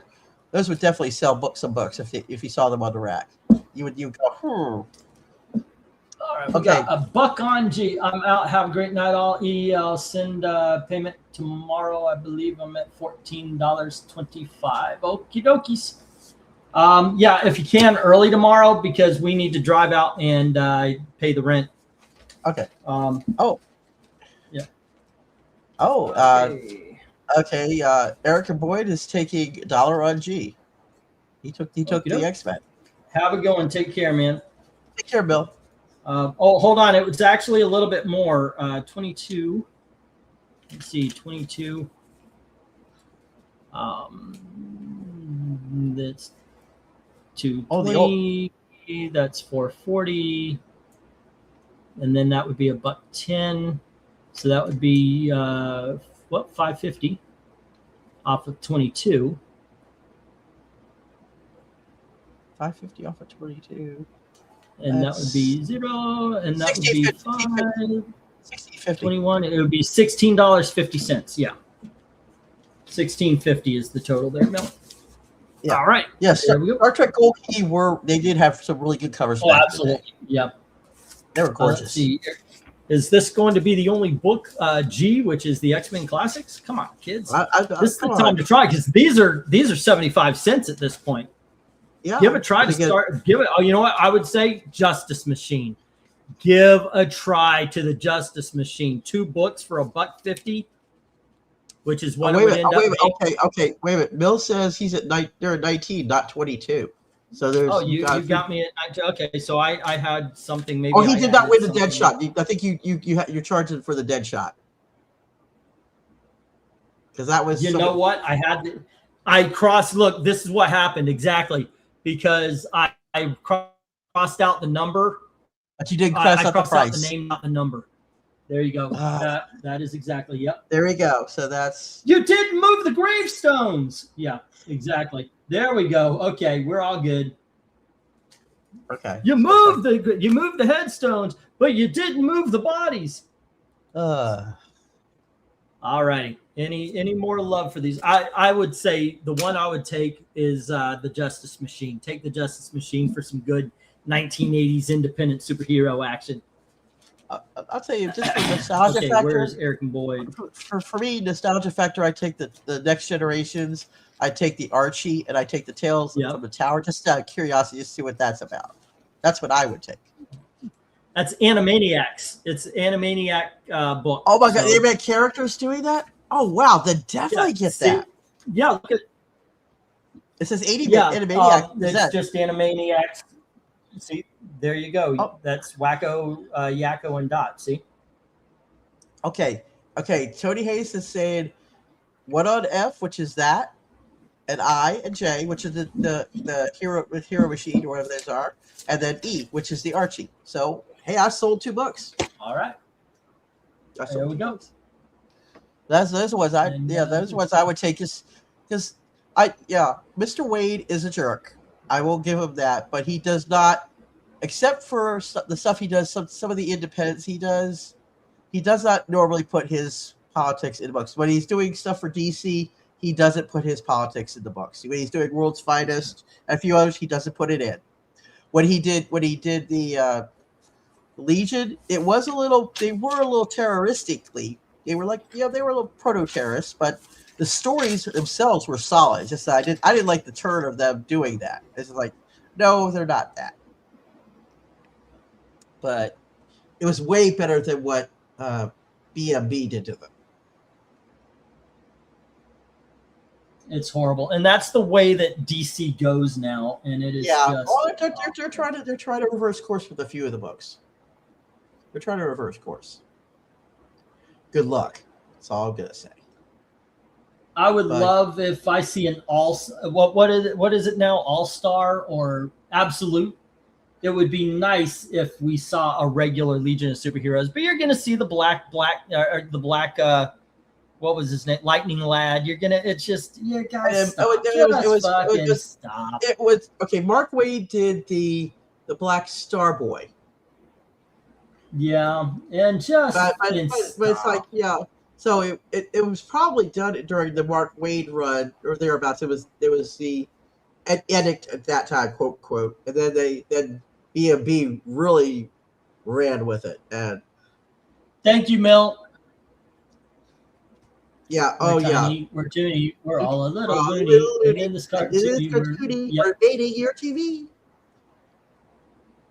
definitely sell some books if you saw them on the rack. You would go,
All right,
Okay.
a buck on G. I'm out. Have a great night, all. E. I'll send payment tomorrow. I believe I'm at $14.25. Okie dokies. Yeah, if you can early tomorrow because we need to drive out and pay the rent.
Okay.
Yeah.
Okay. Erica Boyd is taking $1 on G. He took the X-Men.
Have a go and take care, man.
Take care, Bill.
Hold on. It was actually a little bit more. 22. Let's see, 22. That's 220. That's 440. And then that would be $1.10. So that would be $5.50 off of 22.
$5.50 off of 22.
And that would be 0. And that would be 5. 21. It would be $16.50. Yeah. $16.50 is the total there, Mel.
Yeah.
All right.
Yes.
There we go.
Star Trek Gold Key they did have some really good covers.
Oh,
back in the
absolutely.
day.
Yeah.
They were
Let's
gorgeous.
see. Is this going to be the only book, G, which is the X-Men Classics? Come on, kids. This is the time to try because these are 75 cents at this point.
Yeah.
Give a try to start. Give it. Oh, you know what? I would say Justice Machine. Give a try to the Justice Machine. 2 books for $1.50, which is what it would end up being.
Okay. Wait a minute. Bill says he's they're at 19, not 22. So there's.
Oh, you got me at 19. Okay, so I had something maybe.
Oh, he did not win the dead shot. I think you're charging for the dead shot. Because that was.
You know what? I crossed. Look, this is what happened exactly because I I crossed out the number.
But you did cross
I
out the
crossed out the
price.
name, not the number. There you go. That is exactly, yep.
There we go. So that's...
You didn't move the gravestones. Yeah, exactly. There we go. Okay, we're all good.
Okay.
You moved the headstones, but you didn't move the bodies.
Uh,
All righty. Any more love for these? I would say the one I would take is the Justice Machine. Take the Justice Machine for some good 1980s independent superhero action.
I'll tell you, just for nostalgia
Okay,
factor.
where's Eric and Boyd?
For me, nostalgia factor, I take the Next Generations, I take the Archie, and I take the Tales from the Tower. Just out of curiosity, just see what that's about. That's what I would take.
That's Animaniacs. It's Animaniac book.
Oh my god, they had characters doing that? Oh wow, then definitely get that.
Yeah, look at
it says 80
yeah,
Animaniacs.
It's just Animaniacs. See, there you go. Oh. That's Wacko, Yakko, and Dot. See?
Okay. Tony Hayes is saying one on F, which is that, and I and J, which is the hero machine, or whatever those are, and then E, which is the Archie. So hey, I sold 2 books.
All right.
There
we go.
Those ones I would take because Mr. Wade is a jerk. I will give him that, but he does not, except for the stuff he does, some of the independents he does not normally put his politics in the books. When he's doing stuff for DC, he doesn't put his politics in the books. When he's doing World's Finest and a few others, he doesn't put it in. When he did the Legion, they were a little terroristically. They were like, they were a little proto-terrorists, but the stories themselves were solid. It's just that I didn't like the turn of them doing that. It's like, no, they're not that. But it was way better than what BMB did to them.
It's horrible, and that's the way that DC goes now, and it is just.
They're trying to reverse course with a few of the books. They're trying to reverse course. Good luck. That's all I'm gonna say.
I would love if I see an what is it now, All-Star or Absolute. It would be nice if we saw a regular Legion of Superheroes, but you're going to see the black what was his name, Lightning Lad. You're gonna, it's just, yeah, guys, stop. Stop.
It was okay. Mark Waid did the Black Star Boy.
Yeah, and just
but it's like, yeah. So it was probably done during the Mark Waid run or thereabouts. It was the edict at that time, quote, and then BMB really ran with it. And
thank you, Milt.
Yeah.
We're all a little loony. And in this cartoony,
we're dating your TV.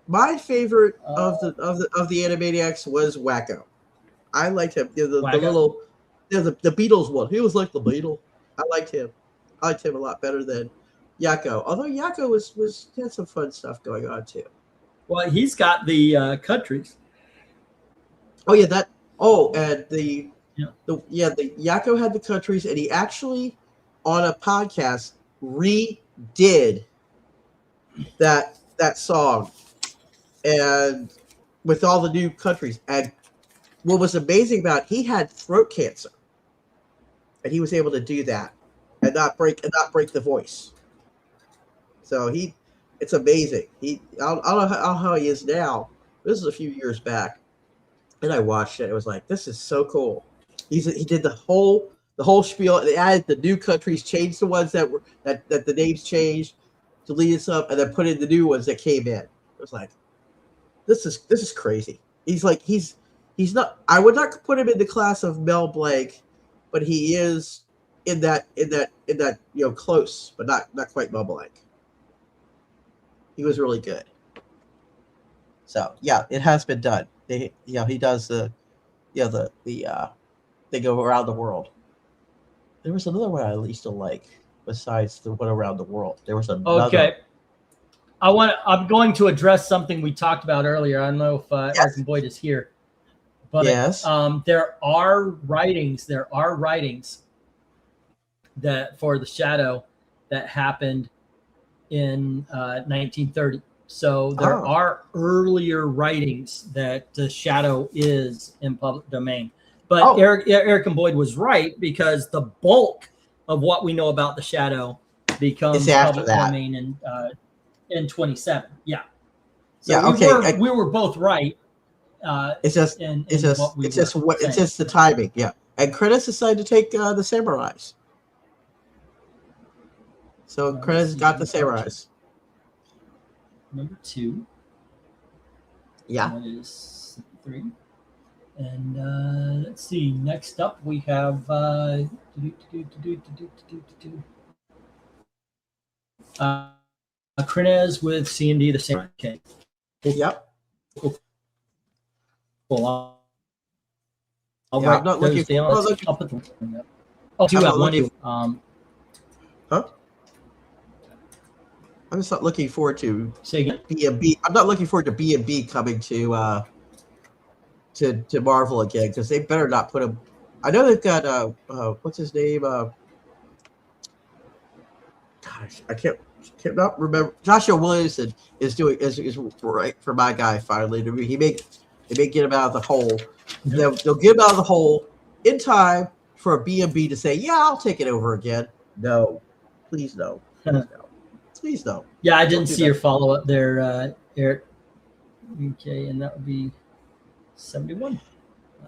My favorite of the Animaniacs was Wacko. I liked him. The little, the Beatles one. He was like the Beatle. I liked him. I liked him a lot better than Yakko. Although Yakko had some fun stuff going on too.
Well, he's got the countries.
Oh yeah, that. Oh, and the Yakko had the countries, and he actually on a podcast redid that song, and with all the new countries. And what was amazing about it, he had throat cancer, and he was able to do that and not break the voice. So it's amazing. I don't know how he is now. This is a few years back, and I watched it. It was like, this is so cool. He did the whole spiel. They added the new countries, changed the ones that the names changed, deleted some, and then put in the new ones that came in. It was like, this is crazy. He's not. I would not put him in the class of Mel Blanc, but he is in that close, but not quite Mel Blanc. He was really good. So yeah, it has been done. He does they go around the world. There was another one I used to like besides the one around the world. There was another.
Okay. I'm going to address something we talked about earlier. I don't know if Eric and Boyd is here, but
yes.
There are writings that for the Shadow that happened in 1930. So there
Oh.
are earlier writings that the Shadow is in public domain. But
Oh.
Eric and Boyd was right, because the bulk of what we know about the Shadow becomes
It's after
public
that.
domain in 27. Yeah. So
Yeah, okay.
we were both right.
It's just
It's
just the timing. Yeah. And Krennis decided to take the samurais. So Krennis got the samurais.
Number 2.
Yeah.
That is 3. And let's see. Next up, we have Krenez with C&D the Samurai King.
Yep.
Cool. I'll
Yeah,
write
I'm not
those
looking for-
down.
I'm not looking-
I'll put them up. Oh,
I'm not looking-
huh?
I'm just not looking forward to
Say again.
B&B. I'm not looking forward to B&B coming to Marvel again, because they better not put him. I know they've got what's his name? Gosh, I can't not remember. Joshua Williamson is right for my guy finally. He may get him out of the hole. They'll get him out of the hole in time for a B&B to say, "Yeah, I'll take it over again." No, please no. Please no. Please no.
Yeah, I didn't
do
see
that.
your follow up there, Eric. Okay, and that would be 71.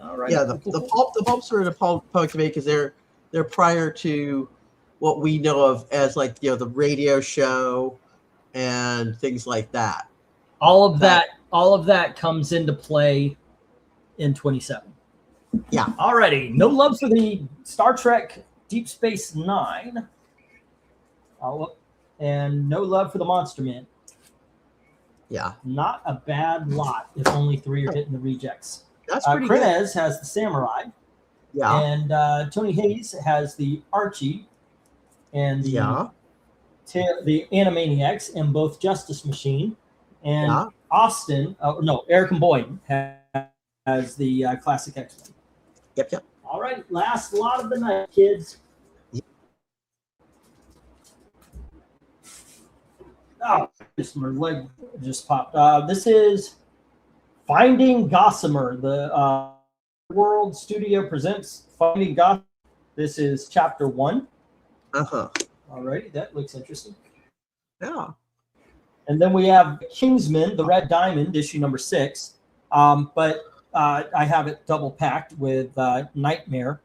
All right.
Yeah, the pulps are in the public domain because they're prior to what we know of as, like, you know, the radio show and things like that.
All of that comes into play in 27.
Yeah.
Alrighty. No love for the Star Trek Deep Space Nine. And no love for the Monster Men.
Yeah,
Not a bad lot if only 3 are hitting the rejects.
that's pretty good.
Krenez has the Samurai.
Yeah,
And Tony Hayes has the Archie and the Animaniacs and both Justice Machine. And Austin, Eric and Boyd has the Classic X-Men.
Yep.
All right, last lot of the night, kids. Oh, my leg just popped. This is Finding Gossamer. The World Studio presents Finding Gossamer. This is chapter 1.
Uh-huh.
All righty, that looks interesting.
Yeah.
And then we have Kingsman, the Red Diamond, issue number 6. But I have it double packed with Nightmare,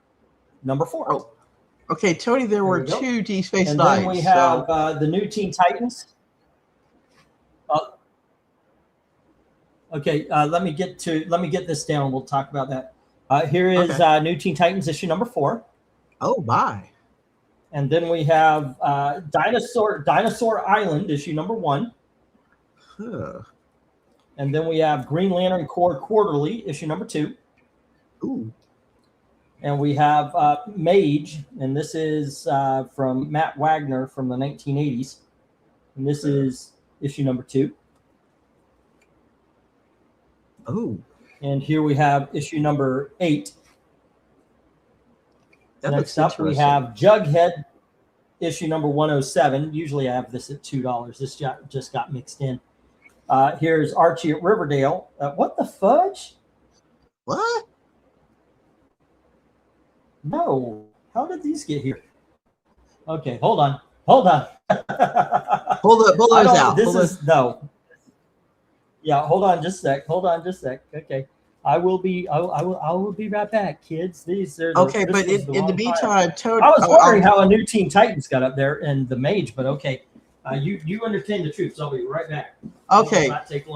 number 4.
Oh. Okay, Tony, there were
we go.
2 Deep Space
And
Nines.
then we have the new Teen Titans. Okay, let me get this down. We'll talk about that. Here is New Teen Titans issue number 4.
Oh my!
And then we have Dinosaur Island issue number 1.
Huh.
And then we have Green Lantern Corps Quarterly issue number 2.
Ooh.
And we have Mage, and this is from Matt Wagner from the 1980s. And this is issue number 2.
Oh.
And here we have issue number 8. Next up, we have Jughead, issue number 107. Usually I have this at $2. This just got mixed in. Here's Archie at Riverdale. What the fudge?
What?
No. How did these get here? Okay, hold on. Pull those
out.
No. Yeah, hold on just a sec. Okay. I will be right back, kids. These are
Okay, but in the meantime, Tony,
I was wondering how a new Teen Titans got up there and the Mage, but okay. You understand the truth, so I'll be right back.
Okay.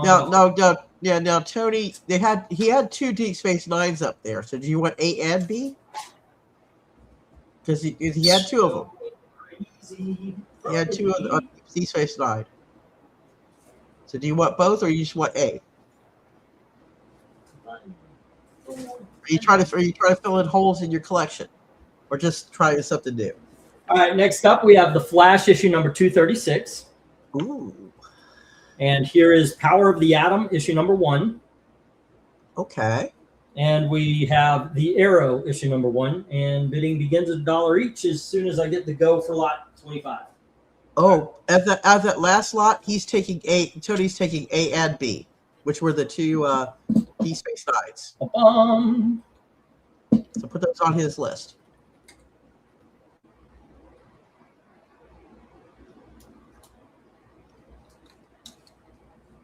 No.
Tony, he had 2 Deep Space Nines up there. So do you want A and B? Because he had 2 of them. He had 2 of Deep Space Nine. So do you want both, or you just want A? Are you trying to fill in holes in your collection, or just trying something new?
All right. Next up, we have the Flash issue number 236.
Ooh.
And here is Power of the Atom issue number 1.
Okay.
And we have the Arrow issue number 1. And bidding begins at $1 each as soon as I get the go for lot 25.
Oh, at that last lot, he's taking A. Tony's taking A and B, which were the two D Space Nines. So put those on his list.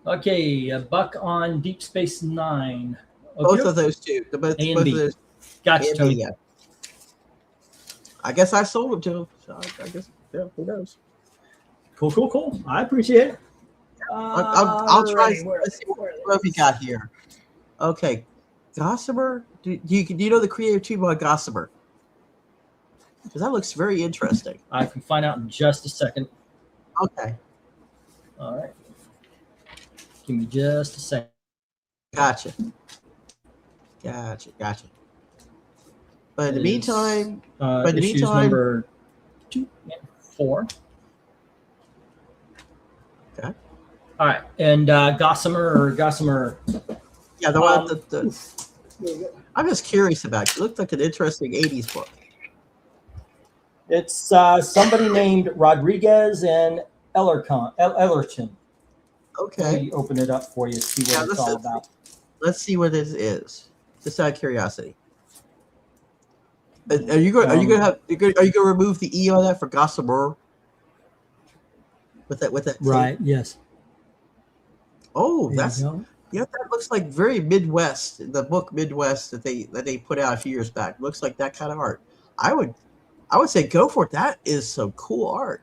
Okay, a buck on Deep Space Nine.
Both of those two. Both
A and
of
B.
those.
Gotcha,
A&B,
Tony.
yeah. I guess I sold them to him. So I guess, yeah, who knows?
Cool. I appreciate it.
I'll try.
Alrighty,
Let's see what we got here. Okay, Gossamer. Do you know the creative team on Gossamer? Because that looks very interesting.
I can find out in just a second.
Okay,
All right. Give me just a second.
gotcha. But in the meantime,
Issues number 2 and 4.
Okay.
All right, and Gossamer.
yeah, the one I'm just curious about. It looked like an interesting '80s book.
It's somebody named Rodriguez and Ellerton.
Okay,
Let me open it up for you, see what it's all about.
let's see what this is. Just out of curiosity. Are you going to remove the E on that for Gossamer? With that
Right. Yes.
Oh,
There
that's
you go.
yeah. That looks like very Midwest. The book Midwest that they put out a few years back looks like that kind of art. I would say go for it. That is some cool art.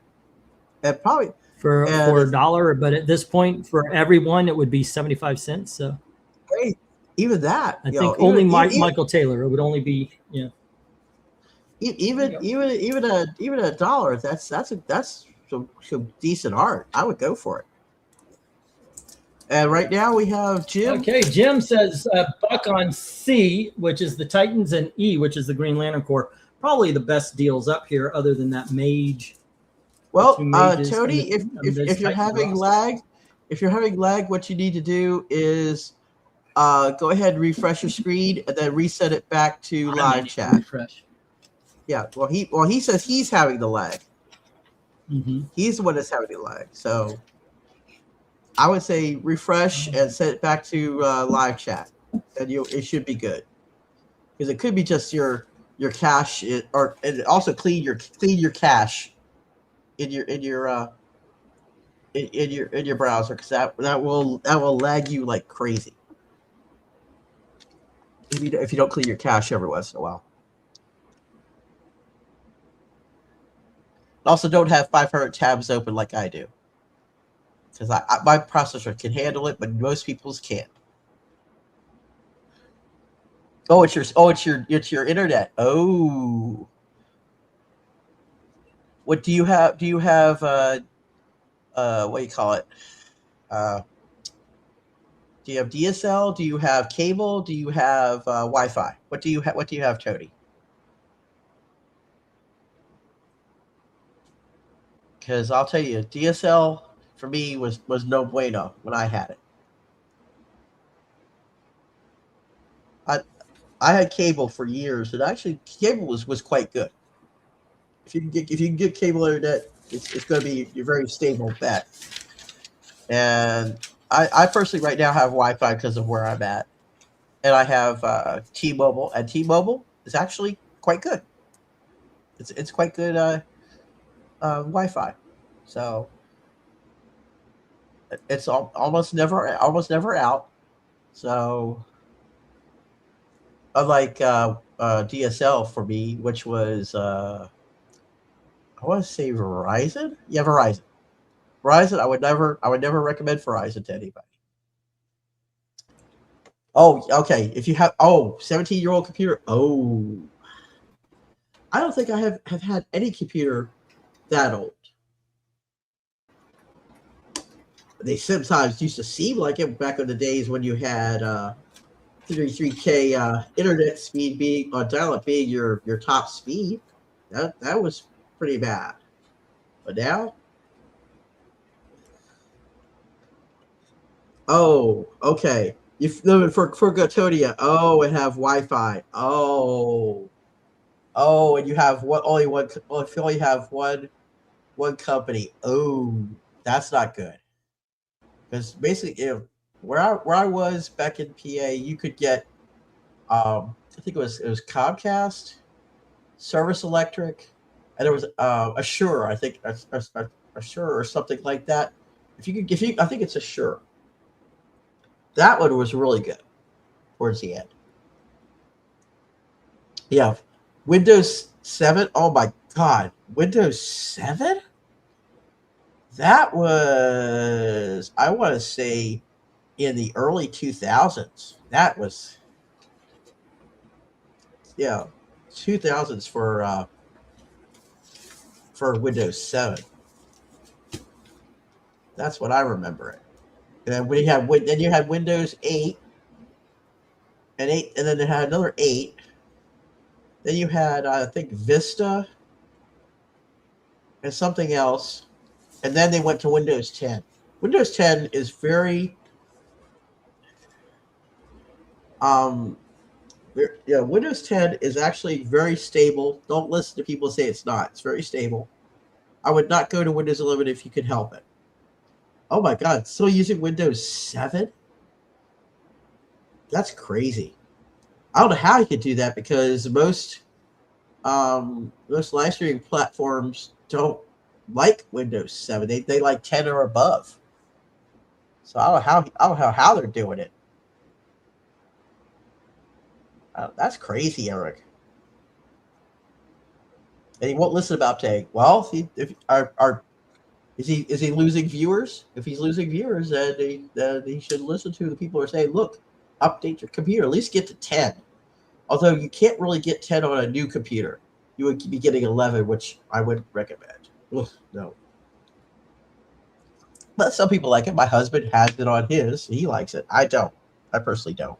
And probably
for $1, but at this point, for everyone, it would be 75 cents. So
hey, even that.
I think only Michael Taylor. It would only be
even $1. That's some decent art. I would go for it. And right now we have Jim.
Okay, Jim says buck on C, which is the Titans, and E, which is the Green Lantern Corps. Probably the best deals up here, other than that Mage.
Well,
Tony,
if you're having lag, what you need to do is go ahead and refresh your screen and then reset it back to live chat.
Refresh.
Yeah. Well, he says he's having the lag.
Mm-hmm.
He's the one that's having the lag. So I would say refresh and set it back to live chat, and it should be good. Because it could be just your cache, and also clean your cache in your browser, because that will lag you like crazy if you don't clean your cache every once in a while. Also, don't have 500 tabs open like I do, because my processor can handle it, but most people's can't. Oh, it's your internet. Oh, what do you have? Do you have what do you call it? Do you have DSL? Do you have cable? Do you have Wi-Fi? What do you have, Tony? Because I'll tell you, DSL for me was no bueno when I had it. I had cable for years, and actually cable was quite good. If you can get cable internet, it's going to be your very stable bet. And I personally right now have Wi-Fi because of where I'm at, and I have T-Mobile, and T-Mobile is actually quite good. It's quite good Wi-Fi, so it's almost never out. So unlike DSL for me, which was I want to say Verizon. Yeah, Verizon. I would never recommend Verizon to anybody. Oh, okay. If you have 17-year-old computer. Oh, I don't think I have had any computer that old. They sometimes used to seem like it back in the days when you had 33K internet speed being on dial-up being your top speed. That was pretty bad. But now, oh, okay. For Gotonia, and have Wi-Fi. And you have if you only have one one company. Oh, that's not good. Because basically, where I was back in PA, you could get I think it was Comcast, Service Electric, and there was Assure. I think Assure or something like that. I think it's Assure. That one was really good towards the end. Yeah, Windows 7. Oh my God, Windows 7. That was, I want to say, in the early 2000s. That was, 2000s for Windows 7. That's what I remember it. And then you had Windows 8 and then they had another 8. Then you had I think Vista and something else, and then they went to Windows 10. Windows 10 is very Windows 10 is actually very stable. Don't listen to people say it's not. It's very stable. I would not go to Windows 11 if you could help it. Oh my God, still using Windows 7? That's crazy. I don't know how you could do that because most live streaming platforms don't like Windows 7. They like 10 or above. So I don't know how they're doing it. That's crazy, Eric. And he won't listen about Tag. Well, is he losing viewers? If he's losing viewers, then he should listen to the people who are saying, "Look, update your computer. At least get to 10." Although you can't really get 10 on a new computer, you would be getting 11, which I wouldn't recommend. Ugh, no. But some people like it. My husband has it on his. He likes it. I don't. I personally don't.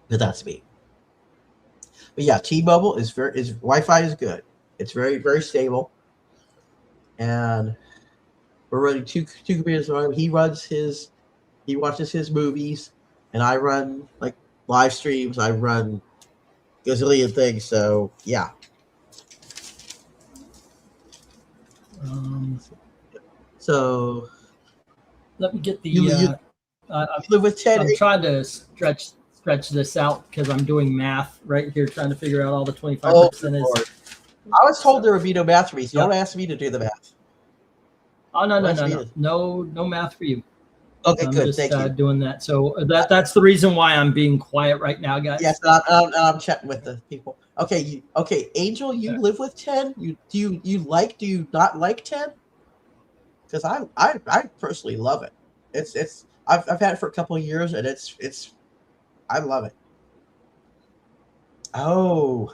But that's me. But yeah, T-Mobile is Wi-Fi is good. It's very, very stable. And we're running two computers on him. He watches his movies, and I run like live streams. I run gazillion things. So yeah. So
Let me get the.
You live with Ted.
I'm trying to stretch this out because I'm doing math right here, trying to figure out all the 25% is.
I was told there would be no math for you. So don't ask me to do the math.
Oh no math for you.
Okay,
I'm
good.
just,
Thank you.
doing that. So that's the reaon why I'm being quiet right now, guys.
Yes, I'm chatting with the people. Okay, Angel, you live with 10. Do you not like 10? Because I personally love it. I've had it for a couple of years, and I love it. Oh.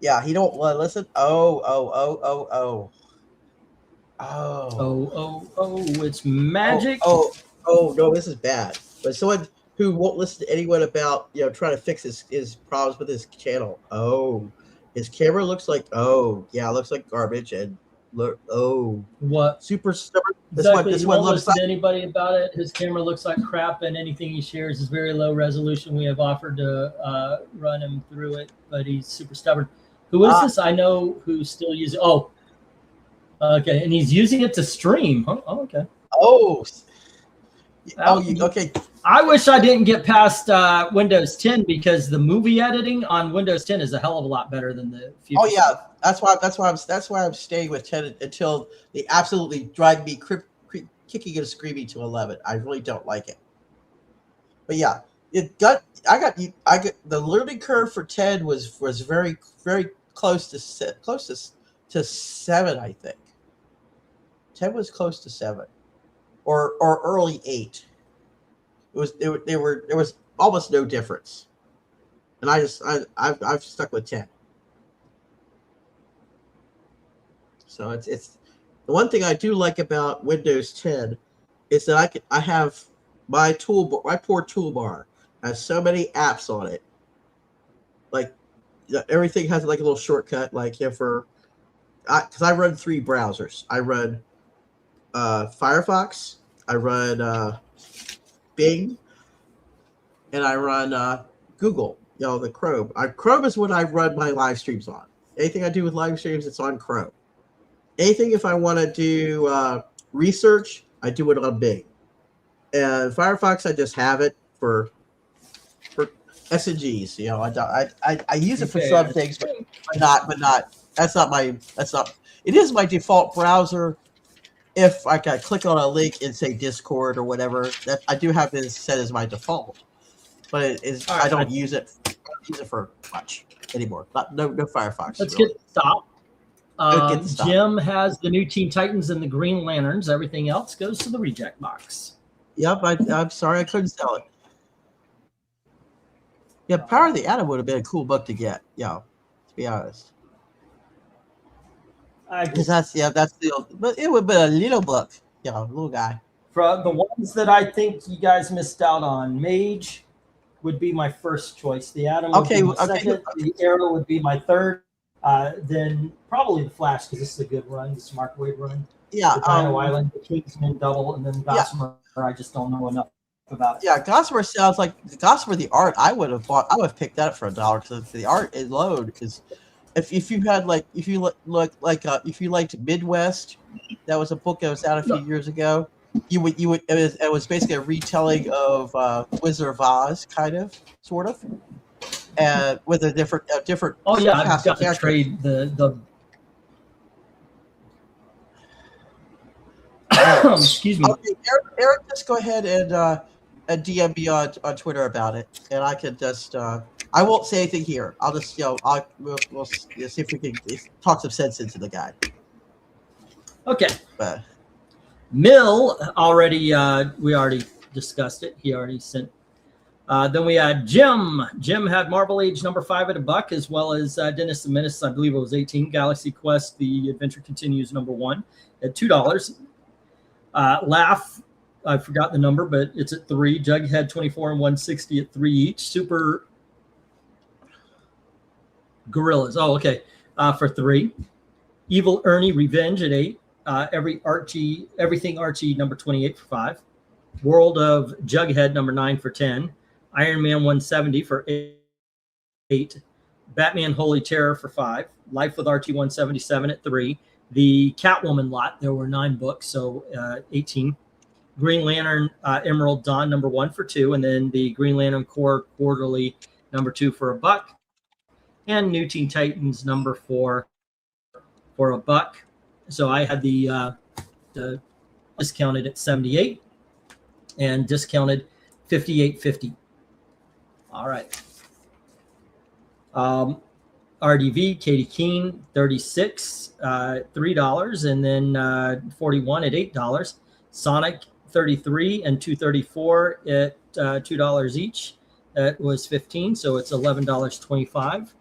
Yeah, he don't want to listen. Oh,
it's magic.
Oh, no, this is bad. But someone who won't listen to anyone about trying to fix his problems with his channel. Oh, his camera looks like looks like garbage and
What?
Super stubborn.
Exactly. He won't listen to anybody about it. His camera looks like crap, and anything he shares is very low resolution. We have offered to run him through it, but he's super stubborn. Who is this? I know who's still using. Oh, okay, and he's using it to stream. Oh, okay.
Okay.
I wish I didn't get past Windows 10 because the movie editing on Windows 10 is a hell of a lot better than the future.
Oh yeah, that's why I'm staying with 10 until they absolutely drive me kicking and screaming to 11. I really don't like it. But yeah, I got the learning curve for 10 was very, very close to 7. I think 10 was close to 7, or early 8. There was almost no difference, and I've stuck with 10. So it's the one thing I do like about Windows 10 is that I have my poor toolbar has so many apps on it. Like everything has like a little shortcut. Like because I run 3 browsers. I run Firefox. I run Bing, and I run Google. The Chrome. Chrome is what I run my live streams on. Anything I do with live streams, it's on Chrome. Anything if I want to do research, I do it on Bing. And Firefox, I just have it for SNGs. You know, I use it for some things, but not. That's not. It is my default browser. If I can click on a link and say Discord or whatever, that I do have it set as my default. But it is. I don't use it. I don't use it for much anymore. No Firefox.
Let's
really.
get stopped. Jim has the new Teen Titans and the Green Lanterns. Everything else goes to the reject box.
Yep, I'm sorry I couldn't sell it. Yeah, Power of the Atom would have been a cool book to get. Yeah, to be honest. Because that's the but it would have been a little book. Yeah, little guy.
For the ones that I think you guys missed out on, Mage would be my first choice. The Atom would be my second. The Arrow would be my third. Then probably the Flash, because this is a good run. This is a Mark Waid run.
Yeah.
The Dino Island, the Kingsman double, and then Gossamer. I just don't know enough about it.
Yeah, Gossamer sounds like Gossamer. The art I would have bought. I would have picked that up for $1 because the art is load. Because if you had like if you if you liked Midwest, that was a book that was out a few years ago. You would it was basically a retelling of Wizard of Oz, kind of, sort of, and with a different.
Oh yeah, I've got to trade the excuse me.
Okay, Eric, just go ahead and DM me on Twitter about it, and I can just I won't say anything here. I'll just we'll see if we can talk some sense into the guy. Okay. But
Mill already we already discussed it. He already sent. Then we had Jim. Jim had Marvel Age #5 at $1, as well as Dennis the Menace. I believe it was 18. Galaxy Quest: The Adventure Continues #1 at $2. Laugh, I forgot the number, but it's at 3. Jughead 24 and 160 at 3 each. Super Gorillas, for 3. Evil Ernie Revenge at 8. Everything Archie #28 for 5. World of Jughead #9 for 10. Iron Man 170 for 8. Batman Holy Terror for 5. Life with Archie 177 at 3. The Catwoman lot, there were 9 books, so 18. Green Lantern Emerald Dawn #1 for 2, and then the Green Lantern Corps Quarterly #2 for $1, and New Teen Titans #4 for $1. So I had the discounted at 78 and discounted 58.50. All right. RDV, Katie Keene, 36, $3, and then 41 at $8. Sonic, 33 and 234 at $2 each. That was 15, so it's $11.25.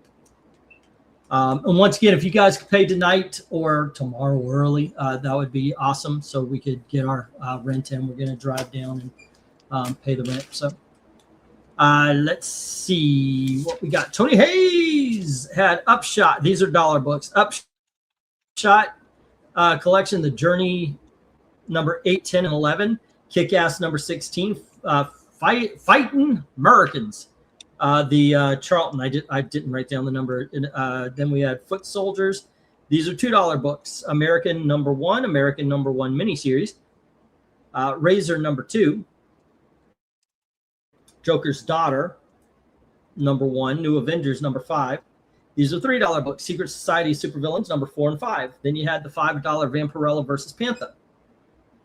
And once again, if you guys could pay tonight or tomorrow early, that would be awesome. So we could get our rent in. We're going to drive down and pay the rent. So let's see what we got. Tony Hayes had Upshot. These are dollar books. Upshot collection, The Journey number 8, 10, and 11. Kick-Ass number 16. Fighting Americans. The Charlton, I didn't write down the number. Then we had Foot Soldiers. These are $2 books. American #1, American #1 miniseries. Razor #2. Joker's Daughter #1. New Avengers #5. These are $3 books. Secret Society Supervillains #4 and 5. Then you had the $5 Vampirella versus Panther.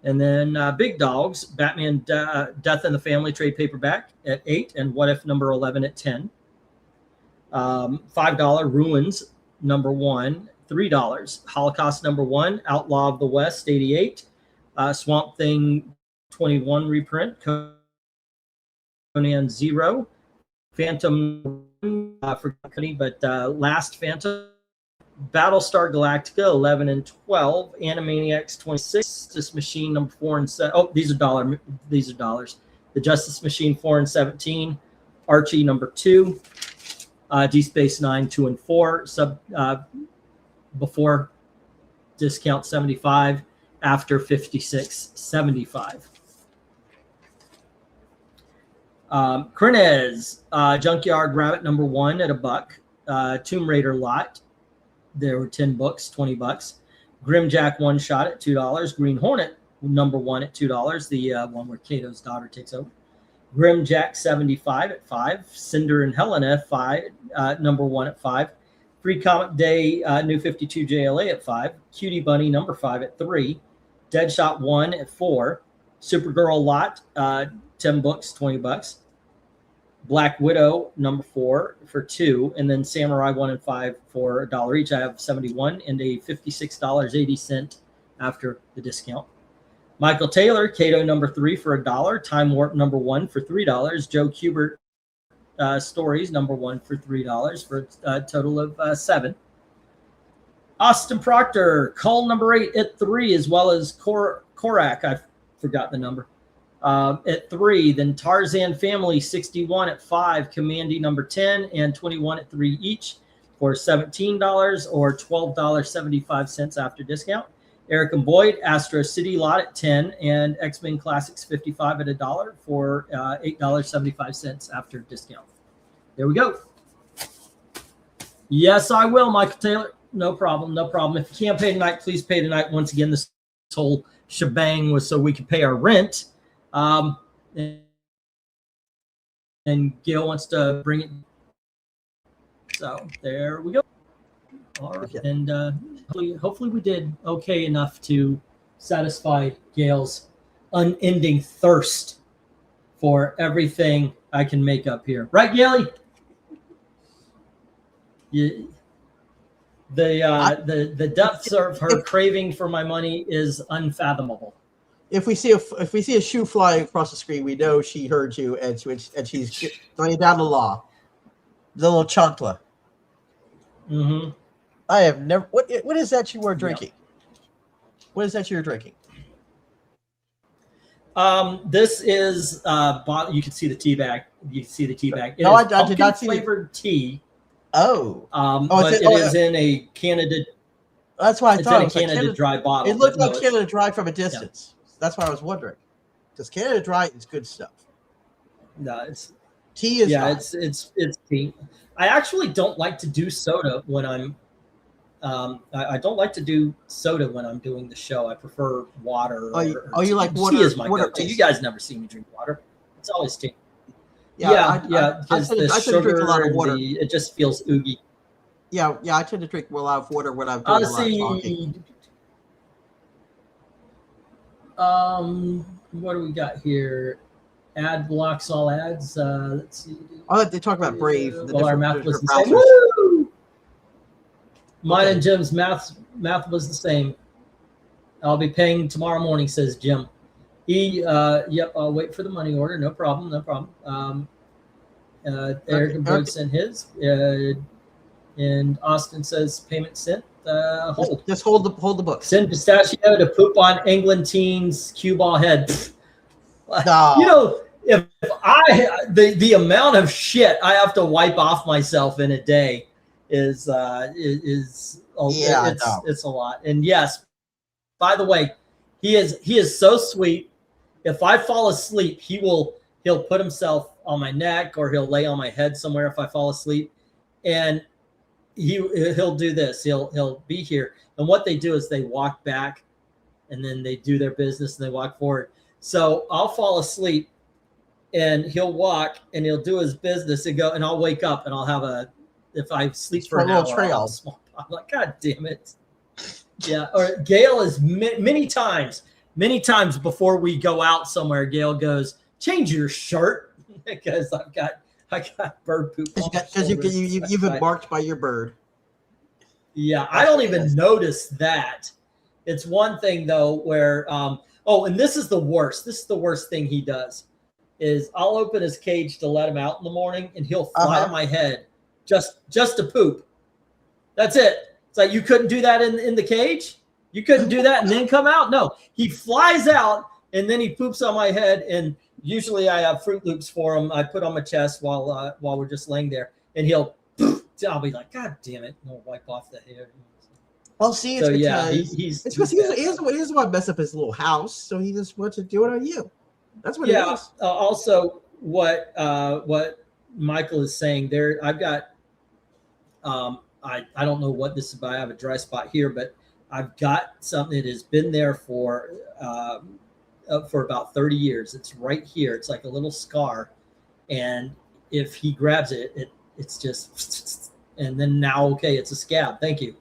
And then Big Dogs, Batman Death in the Family trade paperback at 8, and What If #11 at 10. $5 Ruins #1, $3. Holocaust #1, Outlaw of the West 88, Swamp Thing 21 reprint, Conan 0, Phantom for company, but Last Phantom. Battlestar Galactica 11 and 12, Animaniacs 26, Justice Machine #4 and 7. Oh, these are dollars. The Justice Machine 4 and 17, Archie #2, D Space 9 2 and 4. Before discount 75, after 56.75. Krenez, Junkyard Rabbit #1 at $1. Tomb Raider lot. there were 10 books, $20. Grimjack one shot at $2. Green Hornet #1 at $2. The one where Cato's daughter takes over. Grimjack 75 at $5. Cinder and Helena #1 at $5. Free Comic Day New 52 JLA at $5. Cutie Bunny #5 at $3. Deadshot 1 at $4. Supergirl Lot 10 books, $20. Black Widow #4 for $2, and then Samurai 1 and 5 for $1 each. I have 71 and a $56.80 after the discount. Michael Taylor, Cato #3 for $1. Time Warp #1 for $3. Joe Kubert Stories #1 for $3 for a total of 7. Austin Proctor, Cull #8 at 3, as well as Korak. I forgot the number. At 3, then Tarzan Family 61 at 5, Commandy #10 and 21 at 3 each for $17 or $12.75 after discount. Eric and Boyd, Astro City Lot at 10, and X-Men Classics 55 at $1 for $8.75 after discount. There we go. Yes, I will, Michael Taylor. No problem, no problem. If you can't pay tonight, please pay tonight. Once again, this whole shebang was so we could pay our rent. And Gail wants to bring it. So there we go. All right. And hopefully we did okay enough to satisfy Gail's unending thirst for everything I can make up here. Right, Gailey? The depths of her craving for my money is unfathomable.
If we see a shoe flying across the screen, we know she heard you and she's throwing down the law. The little chancla.
Mm-hmm.
I have never. What is that you were drinking? Yeah. What is that you're drinking?
This is you can see the tea bag. You can see the tea bag. It
no,
is
I did not see
flavored tea.
Oh.
But it is in a Canada.
That's why I thought
it's in a Canada Dry bottle.
It looked like
no,
Canada Dry from a distance. Yeah. That's why I was wondering. Because Canada Dry is good stuff.
No, it's
tea is
it's tea. I actually don't like to do soda when I'm I don't like to do soda when I'm doing the show. I prefer water.
You like water?
Tea is my
water
go-to. You guys never see me drink water. It's always tea.
Yeah.
Because the sugar,
drink a lot of water.
It just feels oogie.
Yeah. I tend to drink a lot of water when I'm doing a lot of talking.
What do we got here? Ad blocks all ads. Let's see.
Oh, they talk about Brave.
Well, our math was the same. Woo! Mine and Jim's math was the same. I'll be paying tomorrow morning, says Jim. Yep, I'll wait for the money order. No problem. Eric and Brooke sent his. And Austin says payment sent. Hold.
Just hold the book.
Send Pistachio to poop on Englentine's cue ball head.
No.
You know, if the amount of shit I have to wipe off myself in a day is it's a lot. And yes, by the way, he is so sweet. If I fall asleep, he'll put himself on my neck or he'll lay on my head somewhere if I fall asleep, and he'll do this. He'll be here, and what they do is they walk back, and then they do their business and they walk forward. So I'll fall asleep, and he'll walk and he'll do his business and go, and I'll wake up and I'll have if I sleep for an hour, I'll small. I'm like, God damn it. Yeah. Or Gail is many times before we go out somewhere, Gail goes, change your shirt because I got bird poop.
Because you've been marked by your bird.
Yeah, I don't even notice that. It's one thing though where and this is the worst. This is the worst thing he does is I'll open his cage to let him out in the morning and he'll fly on my head just to poop. That's it. It's like, you couldn't do that in the cage? You couldn't do that and then come out? No, he flies out and then he poops on my head, and usually I have Fruit Loops for him. I put on my chest while we're just laying there, and I'll be like, God damn it, and I'll wipe off the hair.
Well, see, it's because he doesn't want to mess up his little house, so he just wants to do it on you. That's what it is.
Also, what Michael is saying there, I've got I don't know what this is about. I have a dry spot here, but I've got something that has been there for about 30 years. It's right here. It's like a little scar. And if he grabs it, it's just, and then now, okay, it's a scab. Thank you.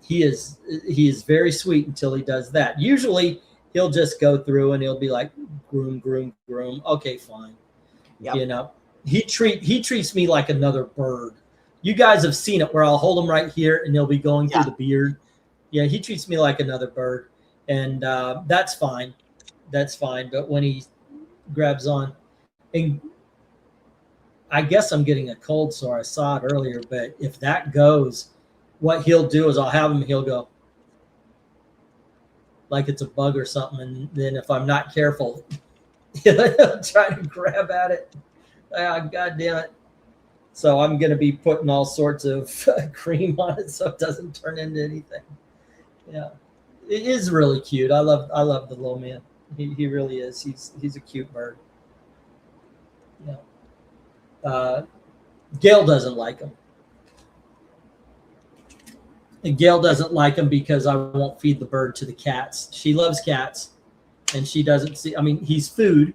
He is very sweet until he does that. Usually he'll just go through and he'll be like, groom, groom, groom. Okay, fine.
Yep.
You know, he treats me like another bird. You guys have seen it where I'll hold him right here and he'll be going through the beard. Yeah, he treats me like another bird, and that's fine. That's fine. But when he grabs on, and I guess I'm getting a cold sore. I saw it earlier, but if that goes, what he'll do is I'll have him, he'll go like it's a bug or something, and then if I'm not careful, he'll try to grab at it. God damn it. So I'm going to be putting all sorts of cream on it so it doesn't turn into anything. Yeah, it is really cute. I love the little man. He really is. He's a cute bird. Yeah. Gail doesn't like him. And Gail doesn't like him because I won't feed the bird to the cats. She loves cats, and she doesn't see. I mean, he's food.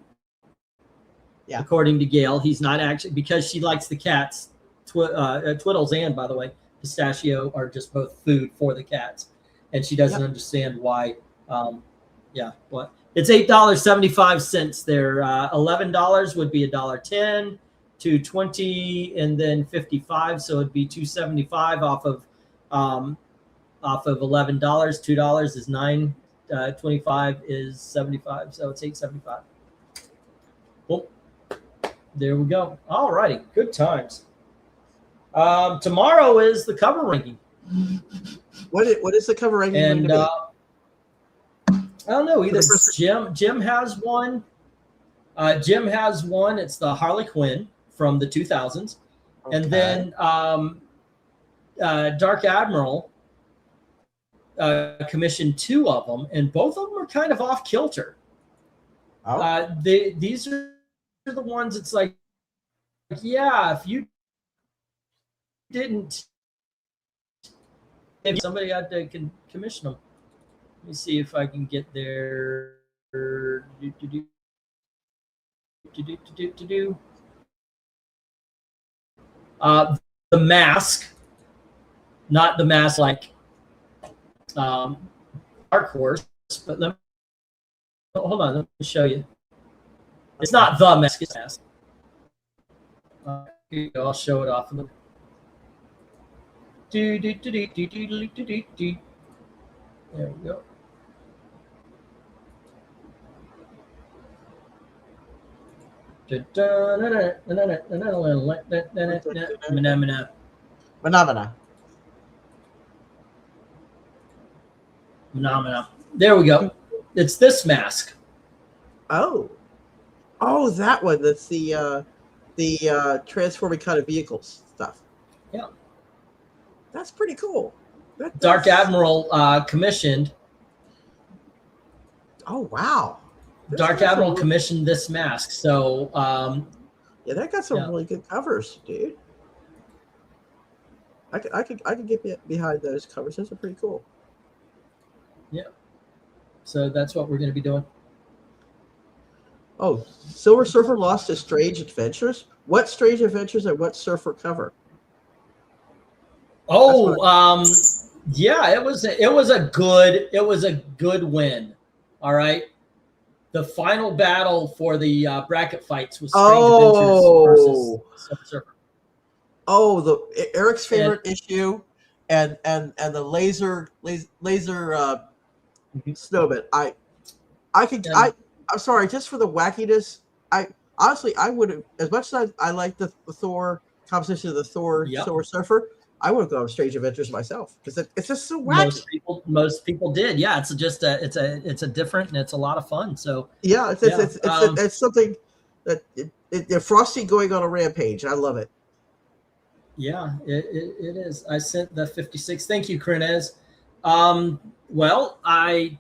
Yeah. According to Gail, he's not actually, because she likes the cats. Twiddles and, by the way, Pistachio are just both food for the cats, and she doesn't understand why. What? It's $8.75 there. $11 would be $1.10, $2.20, and then 55. So it'd be $2.75 off of $11. $2 is $9. 25 is 75. So it's $8.75. Well, there we go. All righty. Good times. Tomorrow is the cover ranking.
What is the cover ranking
and
going to be?
I don't know either. Jim has one. Jim has one. It's the Harley Quinn from the 2000s. Okay. And then Dark Admiral commissioned 2 of them, and both of them are kind of off kilter. Oh. These are the ones. It's like, yeah, if you didn't, if somebody had to commission them. Let me see if I can get there. The mask, not the mask like Dark Horse, but hold on, let me show you. It's not the mask, it's mask. Here you go, I'll show it off of them. There we go. Phenomena. There we go. It's this mask.
Oh, that one. That's the transforming kind of vehicles stuff.
Yeah,
that's pretty cool.
Dark Admiral commissioned.
Oh wow!
Dark Admiral commissioned this mask. So
yeah, that got some really good covers, dude. I could get behind those covers. Those are pretty cool.
Yeah. So that's what we're going to be doing.
Oh, Silver Surfer lost his Strange Adventures. What Strange Adventures and what Surfer cover?
Oh, yeah, it was a good win. All right. The final battle for the bracket fights was Strange Adventures versus Silver Surfer.
Oh, Eric's favorite issue, and the laser snowman. I'm sorry, just for the wackiness. I honestly would have, as much as I like the Thor composition of the Thor Silver Surfer, I would have gone with Strange Adventures myself because it's just so wacky.
Most people did. Yeah, it's just it's a different, and it's a lot of fun. So
yeah, it's something that Frosty going on a rampage. I love it.
Yeah, it is. I sent the 56. Thank you, Krenez. Well, I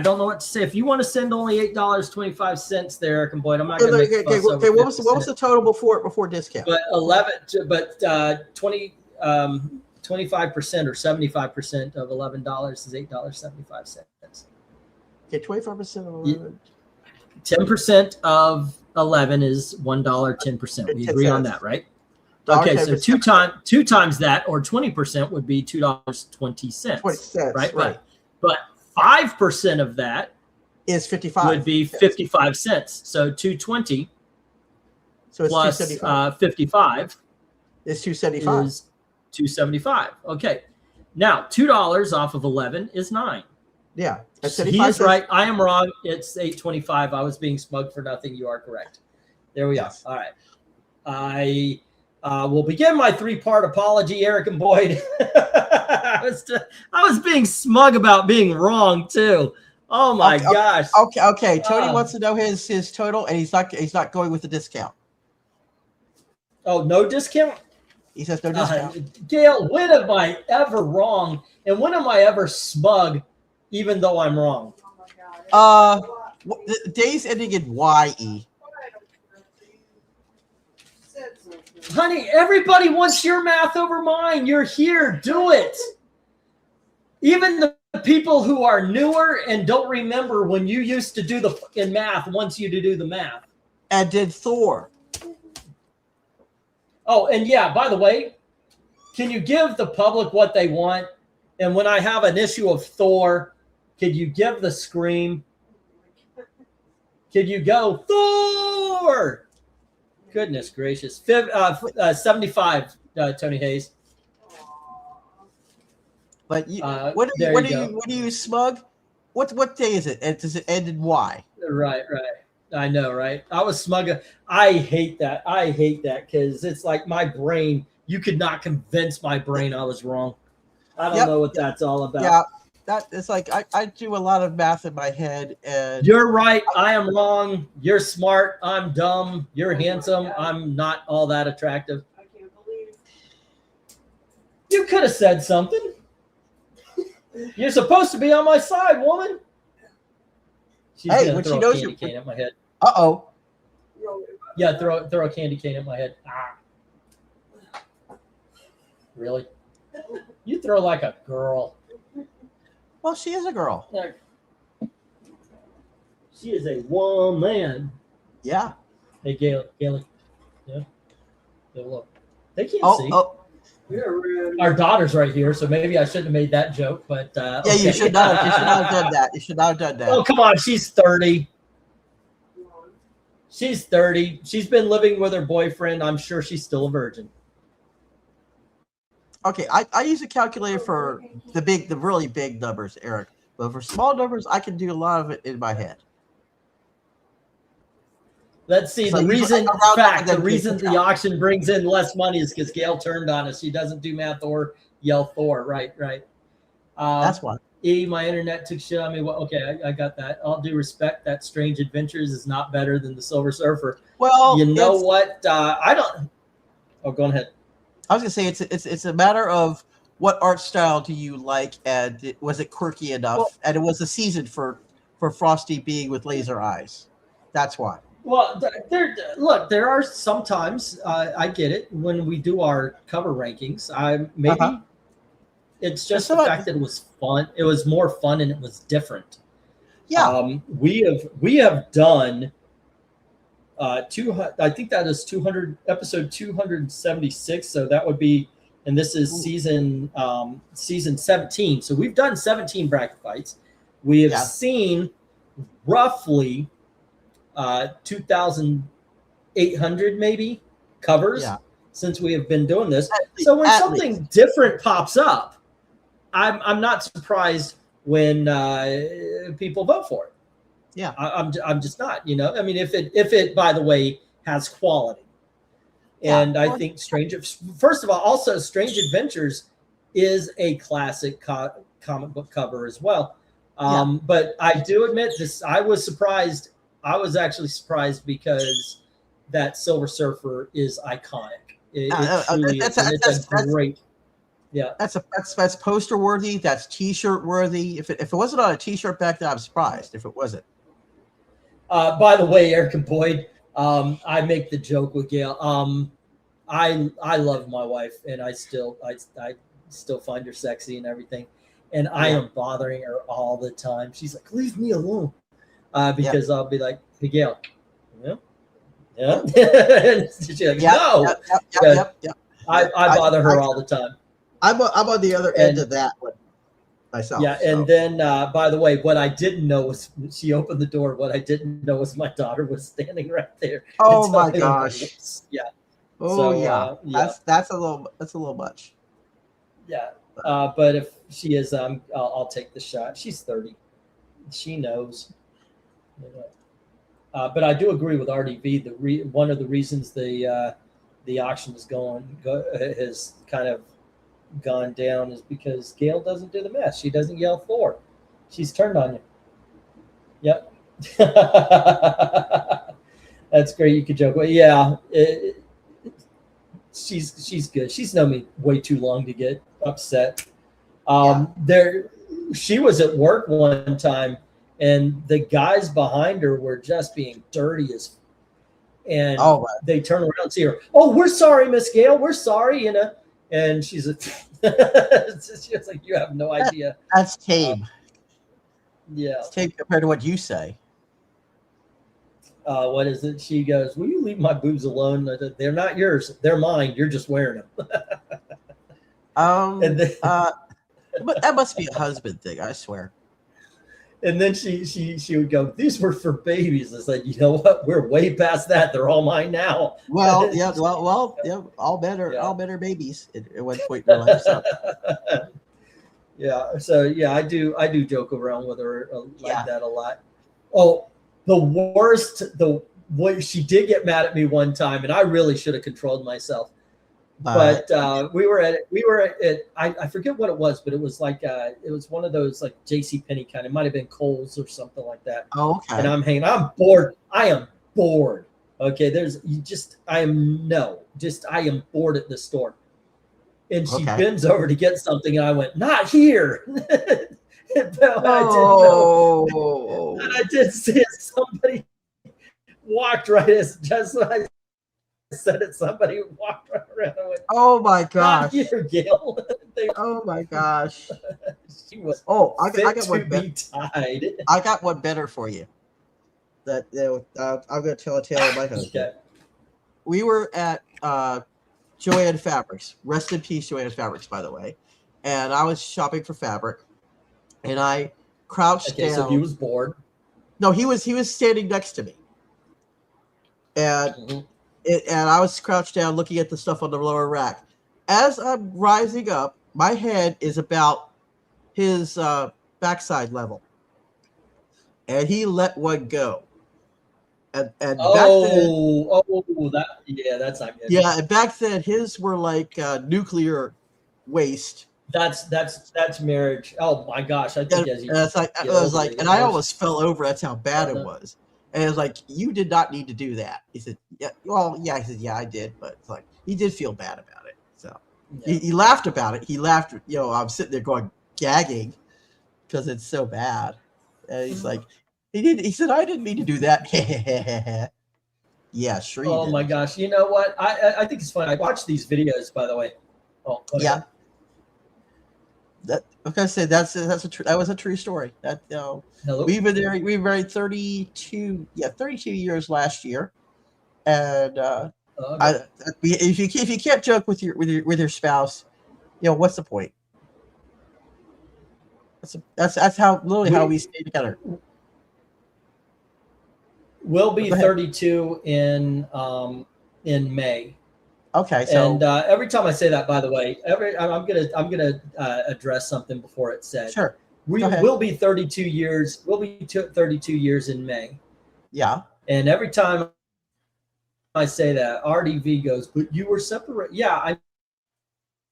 don't know what to say. If you want to send only $8.25 there, Eric and Boyd, I'm not going to make
okay. What was the total before discount?
But 20 25% or 75% of $11 is $8.75.
Okay, 25% of 11.
10% of 11 is $1, 10%. We agree on that, right? Okay, so two times that, or 20%, would be $2.20.
20 cents,
right? But 5% of that
is 55.
Would be 55 cents. So 220
so it's
plus 55
is 275.
Is 275. Okay. Now $2 off of 11 is 9.
Yeah,
he's right. I am wrong. It's 8.25. I was being smug for nothing. You are correct. There we are. All right. I will begin my 3-part apology, Eric and Boyd. I was being smug about being wrong too. Oh my gosh.
Okay. Tony wants to know his total, and he's not going with the discount.
Oh, no discount?
He says no discount.
Gail, when am I ever wrong? And when am I ever smug, even though I'm wrong?
The days ending in YE.
Honey, everybody wants your math over mine. You're here. Do it. Even the people who are newer and don't remember when you used to do the fucking math wants you to do the math.
And did Thor.
Oh, and yeah, by the way, can you give the public what they want? And when I have an issue of Thor, could you give the scream? Could you go, Thor? Goodness gracious. 75, Tony Hayes.
But what are you smug? What day is it? And does it end in Y?
Right. I know, right? I was smug. I hate that. Because it's like my brain. You could not convince my brain I was wrong. I don't know what that's all about.
Yeah, that it's like I do a lot of math in my head, and
you're right. I am wrong. You're smart. I'm dumb. You're handsome. I'm not all that attractive.
I can't believe
you could have said something. You're supposed to be on my side, woman. She's gonna throw a candy cane at my head.
Uh-oh.
Yeah, throw a candy cane at my head. Ah. Really? You throw like a girl.
Well, she is a girl.
She is a woman.
Yeah.
Hey, Gail. Yeah. Look. They can't see.
Oh.
Our daughter's right here, so maybe I shouldn't have made that joke. But
yeah,
okay.
you should not have done that. You should not have done that.
Oh, come on. She's 30. She's 30. She's been living with her boyfriend. I'm sure she's still a virgin.
Okay, I use a calculator for the really big numbers, Eric. But for small numbers, I can do a lot of it in my head.
Let's see.
So
the reason
the
the auction brings in less money is because Gail turned on us. She doesn't do math or yell Thor. Right.
That's why.
My internet took shit on me. Well, okay, I got that. All due respect, that Strange Adventures is not better than the Silver Surfer.
Well,
you know what? I don't. Oh, go ahead.
I was gonna say it's a matter of what art style do you like, and was it quirky enough, and it was a season for Frosty being with laser eyes. That's why.
Well, there are sometimes I get it when we do our cover rankings. Maybe it's just the fact that it was fun. It was more fun and it was different.
Yeah.
We have done 200. I think that is 200 episode 276. So that would be, and this is season 17. So we've done 17 bracket fights. We have seen roughly 2,800 maybe covers since we have been doing this. So when something different pops up, I'm not surprised when people vote for it.
Yeah,
I'm just not. You know, I mean, if it by the way has quality, and I think first of all, also Strange Adventures is a classic comic book cover as well. But I do admit this. I was surprised. I was actually surprised because that Silver Surfer is iconic. It truly is. It's a great. Yeah,
that's poster worthy. That's T-shirt worthy. If it wasn't on a T-shirt back then, I'm surprised. If it wasn't.
By the way, Eric and Boyd, I make the joke with Gail. I love my wife, and I still find her sexy and everything, and I am bothering her all the time. She's like, leave me alone, because I'll be like, hey, Gail, yeah. And she's like, no. I bother her all the time.
I'm on the other end of that one myself.
Yeah, and then by the way, what I didn't know was she opened the door. What I didn't know was my daughter was standing right there.
Oh my gosh!
Yeah.
Oh so, that's a little much.
Yeah, but if she is, I'll take the shot. She's 30. She knows. But I do agree with RDV. One of the reasons the auction is has kind of gone down is because Gail doesn't do the mess. She doesn't yell for. She's turned on you. Yep. That's great. You could joke. Well, yeah, she's good. She's known me way too long to get upset. She was at work one time, and the guys behind her were just being dirty as, and they turn around and see her. Oh, we're sorry, Miss Gail. We're sorry, and she's she's like, you have no idea.
That's tame.
It's
tame compared to what you say.
What is it? She goes, will you leave my boobs alone? They're not yours. They're mine. You're just wearing them. And then,
but that must be a husband thing, I swear.
And then she would go, these were for babies. I said, you know what? We're way past that. They're all mine now.
Well, yeah, all men are babies at one point in their life. So.
I do joke around with her like that a lot. Oh, the worst, she did get mad at me one time, and I really should have controlled myself. But we were at I forget what it was, but it was like it was one of those like JCPenney kind. It might have been Kohl's or something like that.
Oh, okay.
And I'm bored. I am bored. Okay, I am bored at the store. And she bends over to get something, and I went, not here. And I did see it. Somebody walked right as just when I said it, somebody walked right around and went,
oh my gosh.
Not here, Gail.
Oh my gosh.
She was
I got one better.
Tied.
I got one better for you. I'm going to tell a tale of my husband.
Okay.
We were at Joanne Fabrics. Rest in peace, Joanne Fabrics, by the way. And I was shopping for fabric, and I crouched down.
So he was bored.
No, he was standing next to me, and and I was crouched down looking at the stuff on the lower rack. As I'm rising up, my head is about his backside level, and he let one go. And
that's not good.
Yeah, and back then his were like nuclear waste.
That's marriage. Oh my gosh! I think
and I almost fell over. That's how bad it was. And it was like, you did not need to do that. He said, yeah. Well, yeah. He said, yeah, I did. But it's like he did feel bad about it. So he laughed about it. He laughed. I'm sitting there going gagging because it's so bad. And he's like, he said, I didn't mean to do that. Yeah, sure.
Oh my gosh! You know what? I think it's fun. I watch these videos, by the way. Oh
yeah. That like I said, that was a true story. That we've been there. We married 32 years last year, and if you can't joke with your spouse, what's the point? That's how we stay together.
We'll be 32 in May.
Okay, so
and every time I say that, by the way, I'm gonna address something before it's said.
Sure.
We'll be 32 years. We'll be 32 years in May.
Yeah.
And every time I say that, RDV goes, "But you were separate." Yeah, I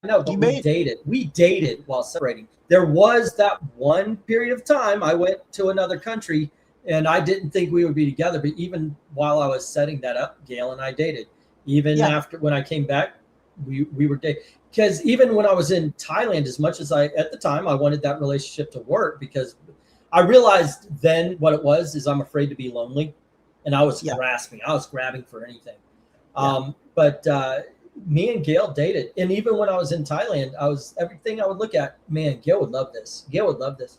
know. But we dated. We dated while separating. There was that one period of time I went to another country, and I didn't think we would be together. But even while I was setting that up, Gail and I dated. Even after when I came back, we were dating. Because even when I was in Thailand, as much as at the time I wanted that relationship to work, because I realized then what it was is I'm afraid to be lonely, and I was grasping, I was grabbing for anything. But me and Gail dated. And even when I was in Thailand, everything I would look at, man, Gail would love this. Gail would love this.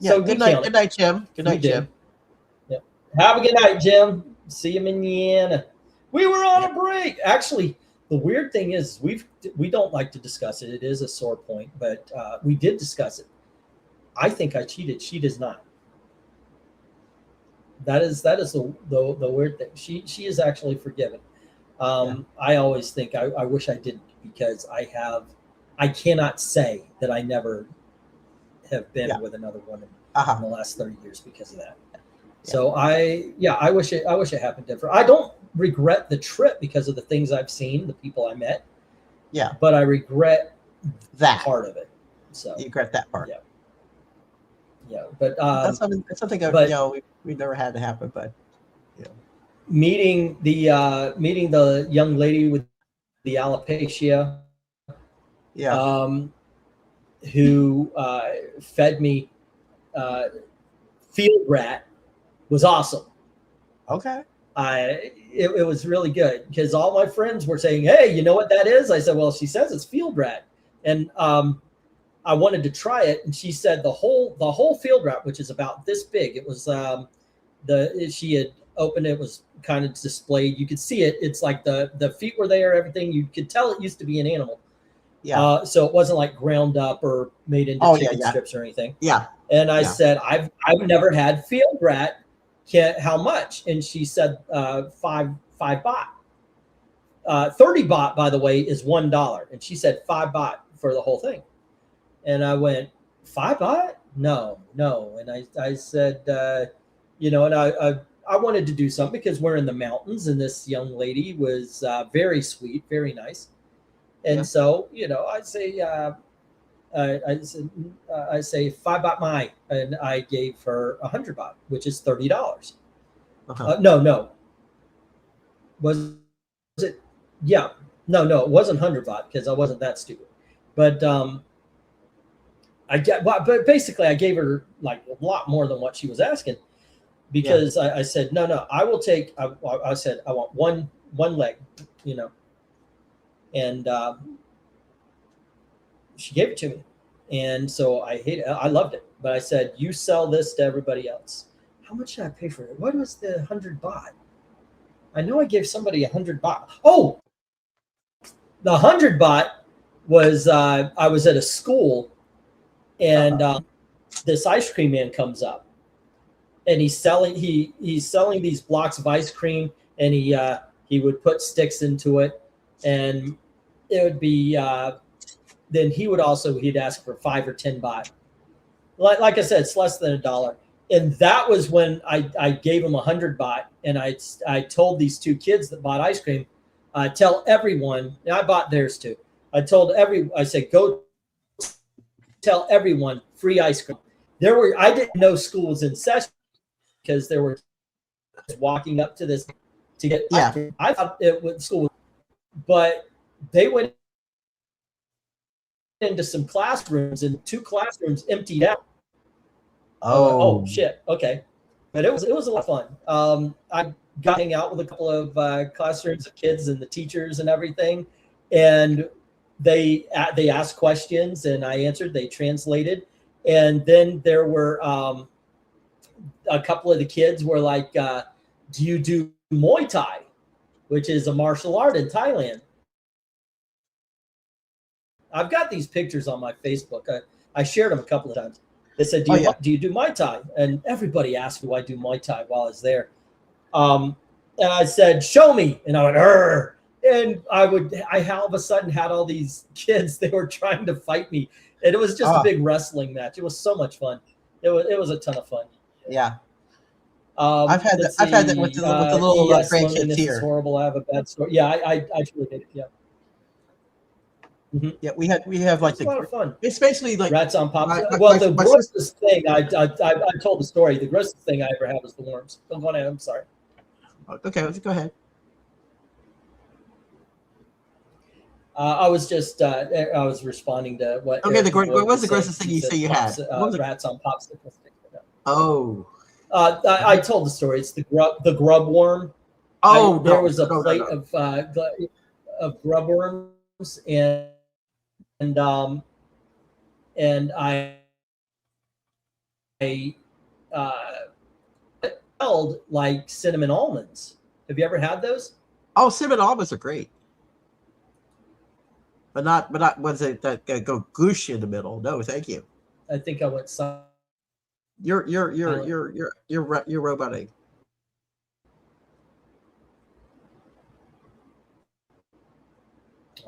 Yeah.
So
Good night. Good night, Jim. Good night, Jim.
Yep. Have a good night, Jim. See you manana. We were on a break. Actually, the weird thing is we don't like to discuss it. It is a sore point, but we did discuss it. I think I cheated. She does not. That is the weird thing. She is actually forgiven. I always think I wish I didn't, because I cannot say that I never have been with another woman in the last 30 years because of that. So I wish it happened different. I don't regret the trip because of the things I've seen, the people I met. Yeah. But I regret that part of it. So you regret that part. Yeah. Yeah. But that's something we never had to happen, but meeting the young lady with the alopecia, who fed me field rat, was awesome. Okay. It was really good, because all my friends were saying, hey, you know what that is? I said, well, she says it's field rat. And I wanted to try it, and she said the whole field rat, which is about this big, it was she had opened it, was kind of displayed. You could see it. It's like the feet were there, everything. You could tell it used to be an animal. Yeah. So it wasn't like ground up or made into chicken strips or anything. Yeah. And I said, I've never had field rat. How much? And she said 5 baht. 30 baht, by the way, is $1. And she said 5 baht for the whole thing. And I went, 5 baht? No. And I said, and I wanted to do something because we're in the mountains, and this young lady was very sweet, very nice. And so, I say, I say 5 baht mai, and I gave her 100 baht, which is $30. No. Was it? Yeah. No, it wasn't 100 baht, because I wasn't that stupid. But but basically I gave her like a lot more than what she was asking, because I said, no, I will take, I said, I want one leg, and she gave it to me. And so I loved it, but I said, you sell this to everybody else. How much did I pay for it? What was the 100 baht? I know I gave somebody 100 baht. Oh, the 100 baht was, I was at a school, and this ice cream man comes up, and he's selling these blocks of ice cream, and he would put sticks into it, and it would be, then he'd ask for 5 or 10 baht. Like I said, it's less than $1. And that was when I gave him 100 baht, and I told these 2 kids that bought ice cream, tell everyone, and I bought theirs too. I said, go tell everyone free ice cream. I didn't know school was in session, because there were walking up to this to get ice cream. I thought it was school, but they went into some classrooms, and 2 classrooms emptied out. Oh shit. Okay. But it was a lot of fun. I got to hang out with a couple of classrooms of kids and the teachers and everything. And they asked questions, and I answered, they translated. And then there were a couple of the kids were like, do you do Muay Thai, which is a martial art in Thailand? I've got these pictures on my Facebook. I shared them a couple of times. They said, do you do Muay Thai? And everybody asked me why I do Muay Thai while I was there. And I said, show me. And I went, "Arr." And I all of a sudden had all these kids, they were trying to fight me. And it was just a big wrestling match. It was so much fun. It was a ton of fun. Yeah. I've had that with the little grandkids here. It's horrible. I have a bad story. Yeah, I truly did it. Yeah. Mm-hmm. Yeah, we have like a lot of fun. It's basically like rats on pops. The grossest thing I told the story. The grossest thing I ever had was the worms. Go on ahead. I'm sorry. Okay, go ahead. I was just I was responding to what. Okay, what was the grossest thing you say you had? Rats on popsicle sticks. Oh. I told the story. It's the grub worm. Oh, there was a plate of of grub worms, and I smelled like cinnamon almonds. Have you ever had those?
Oh, cinnamon almonds are great, but not ones that go goosh in the middle. No, thank you.
I think I went silent.
You're roboting.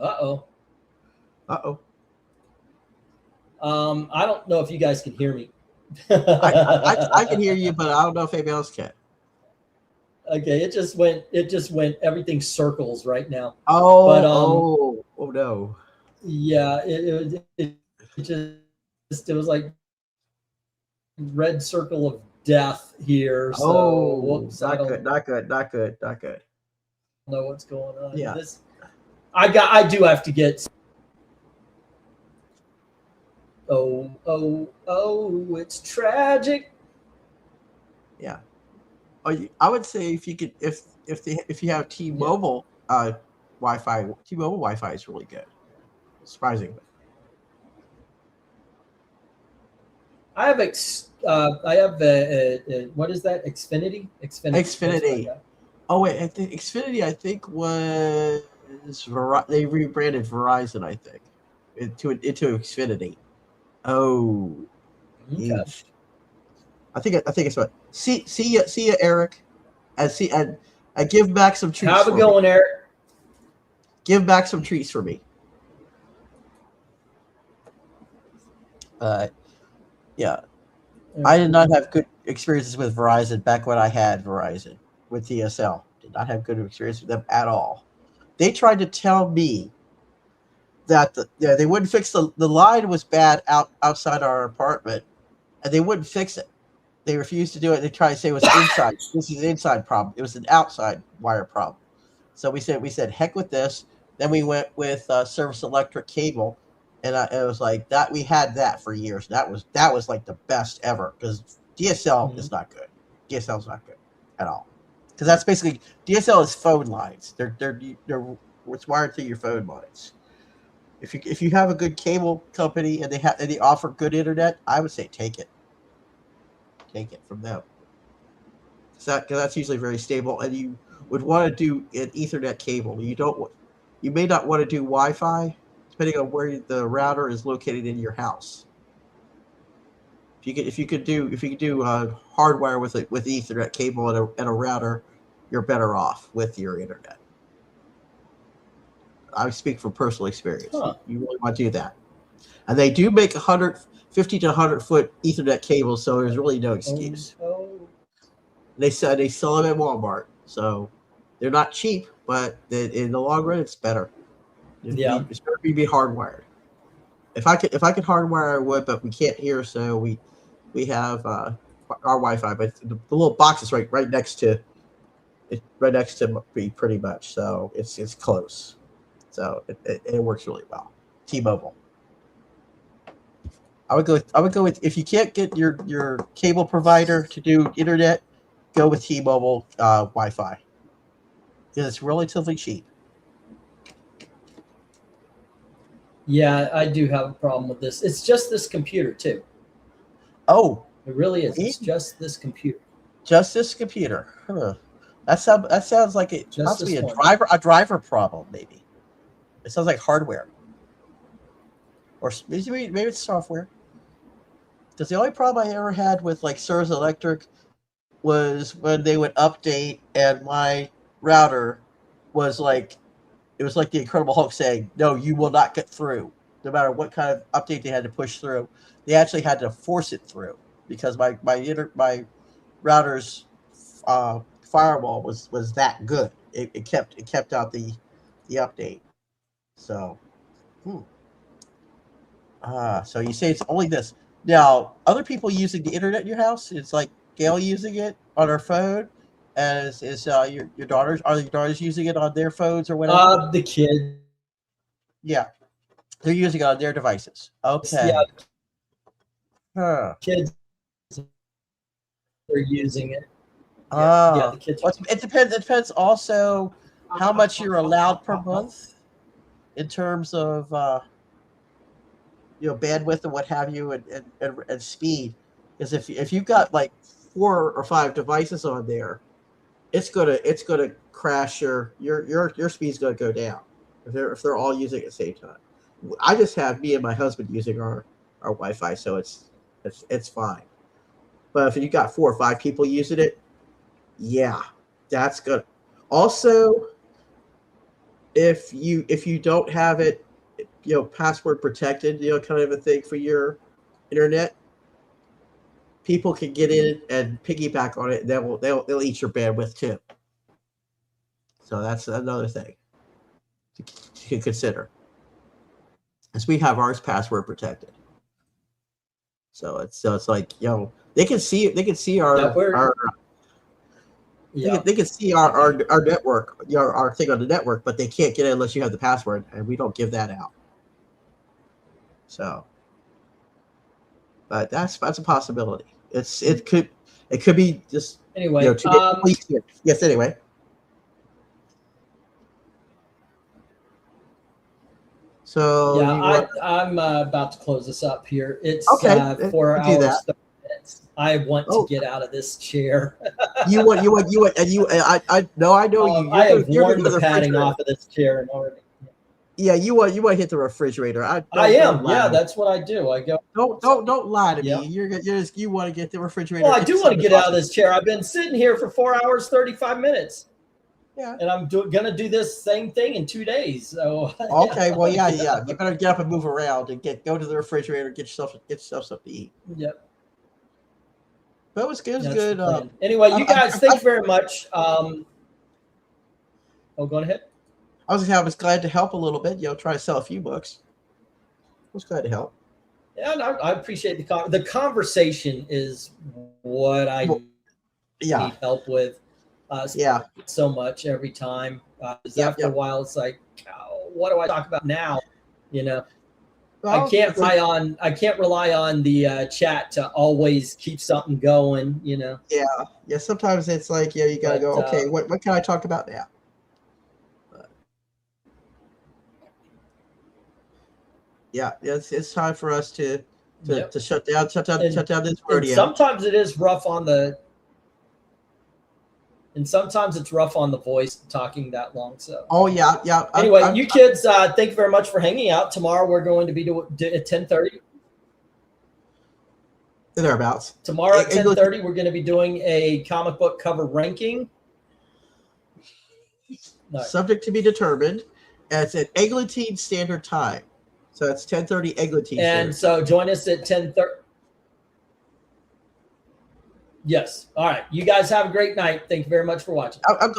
Uh-oh.
Uh-oh.
I don't know if you guys can hear me.
I can hear you, but I don't know if anybody else can.
Okay, it just went everything circles right now.
Oh,
But,
oh no.
Yeah, it was like red circle of death here. So
Oh,
whoops, I
not
don't
good, not good, not good, not good.
know what's going on.
Yeah.
I do have to get. Oh, it's tragic.
Yeah. I would say if you could, if you have T-Mobile Wi-Fi, T-Mobile Wi-Fi is really good. Surprisingly.
I have what is that? Xfinity.
Xfinity. Oh wait, I think Xfinity. I think was they rebranded Verizon. I think into Xfinity. Oh,
Okay.
eesh. I think it's what. See ya, Eric. And give back some treats.
How's it going, Eric?
Give back some treats for me. Yeah. I did not have good experiences with Verizon back when I had Verizon with DSL. Did not have good experience with them at all. They tried to tell me that they wouldn't fix the line was bad outside our apartment, and they wouldn't fix it. They refused to do it. They tried to say it was inside. This is an inside problem. It was an outside wire problem. So we said heck with this. Then we went with Service Electric Cable, and it was like that. We had that for years. That was like the best ever because DSL is not good. DSL is not good at all because that's basically DSL is phone lines. They're it's wired through your phone lines. If you have a good cable company and they offer good internet, I would say take it. Take it from them. Because that's usually very stable, and you would want to do an Ethernet cable. You may not want to do Wi-Fi, depending on where the router is located in your house. If you could do hardwire with Ethernet cable and a router, you're better off with your internet. I speak from personal experience.
Huh.
You really want to do that, and they do make 150 to 100 foot Ethernet cables, so there's really no excuse. They sell them at Walmart, so they're not cheap, but in the long run, it's better. It's better to be hardwired. If I could hardwire, I would, but we can't here, so we have our Wi-Fi, but the little box is right next to me, pretty much. So it's close. So it works really well. T-Mobile. I would go with if you can't get your cable provider to do internet, go with T-Mobile Wi-Fi because it's relatively cheap.
Yeah, I do have a problem with this. It's just this computer too.
Oh,
it really is. It's just this computer.
Just this computer. Huh. That sounds like it must be a driver problem. Maybe it sounds like hardware, or maybe it's software. Because the only problem I ever had with like Service Electric was when they would update and my router was like, it was like the Incredible Hulk saying, "No, you will not get through." No matter what kind of update they had to push through, they actually had to force it through because my router's firewall was that good. It kept out the update. So, so you say it's only this. Now, other people using the internet in your house, it's like Gail using it on her phone. As is your daughters? Are your daughters using it on their phones or whatever?
The kids.
Yeah, they're using it on their devices. Okay.
Yeah. Kids are using it.
Yeah, the kids. Well, it depends. It depends also how much you're allowed per month. in terms of bandwidth and what have you, and speed, is if you've got like 4 or 5 devices on there, it's gonna crash your speed's gonna go down if they're all using it at the same time. I just have me and my husband using our Wi-Fi, so it's fine. But if you got 4 or 5 people using it, yeah, that's good. Also, if you don't have it, password protected, kind of a thing for your internet, people can get in and piggyback on it, and they'll eat your bandwidth too. So that's another thing to consider, as we have ours password protected. So it's like they can see our they can see our network, our thing on the network, but they can't get it unless you have the password, and we don't give that out. So, but that's a possibility. It could be just
Anyway,
yes. Anyway, so
yeah, I'm about to close this up here. It's
okay.
4
do
hours,
that.
30 minutes. I want to get out of this chair.
you want, I know you.
I have worn the padding off of this chair already.
Yeah, you want to hit the refrigerator.
I am. Yeah, that's what I do. I go.
Don't lie to
Yeah.
me. You want to get the refrigerator.
Well, I do want to get out of this chair. I've been sitting here for 4 hours, 35 minutes.
Yeah.
And I'm gonna do this same thing in 2 days. So.
Okay. Well, yeah. You better get up and move around and go to the refrigerator, get yourself something to eat.
Yep.
But it was good. It was good.
Anyway, you guys, thank you very much. Oh, go ahead.
I was glad to help a little bit. Try to sell a few books. I was glad to help.
Yeah, and I appreciate the conversation is what I need help with. So much every time. After a while, it's like, what do I talk about now? Well, I can't rely on the chat to always keep something going.
Yeah. Sometimes it's like you gotta go. Okay, what can I talk about now? Yeah, it's time for us to shut down this radio.
Sometimes it is rough on the. And sometimes it's rough on the voice talking that long. So.
Oh yeah.
Anyway, you kids, thank you very much for hanging out. Tomorrow we're going to be at 10:30.
Thereabouts.
Tomorrow at 10:30 we're going to be doing a comic book cover ranking. No.
Subject to be determined. And it's at Eglantine Standard Time. So it's 10:30 Eglantine.
And so join us at 10:30. Yes. All right. You guys have a great night. Thank you very much for watching.
I'm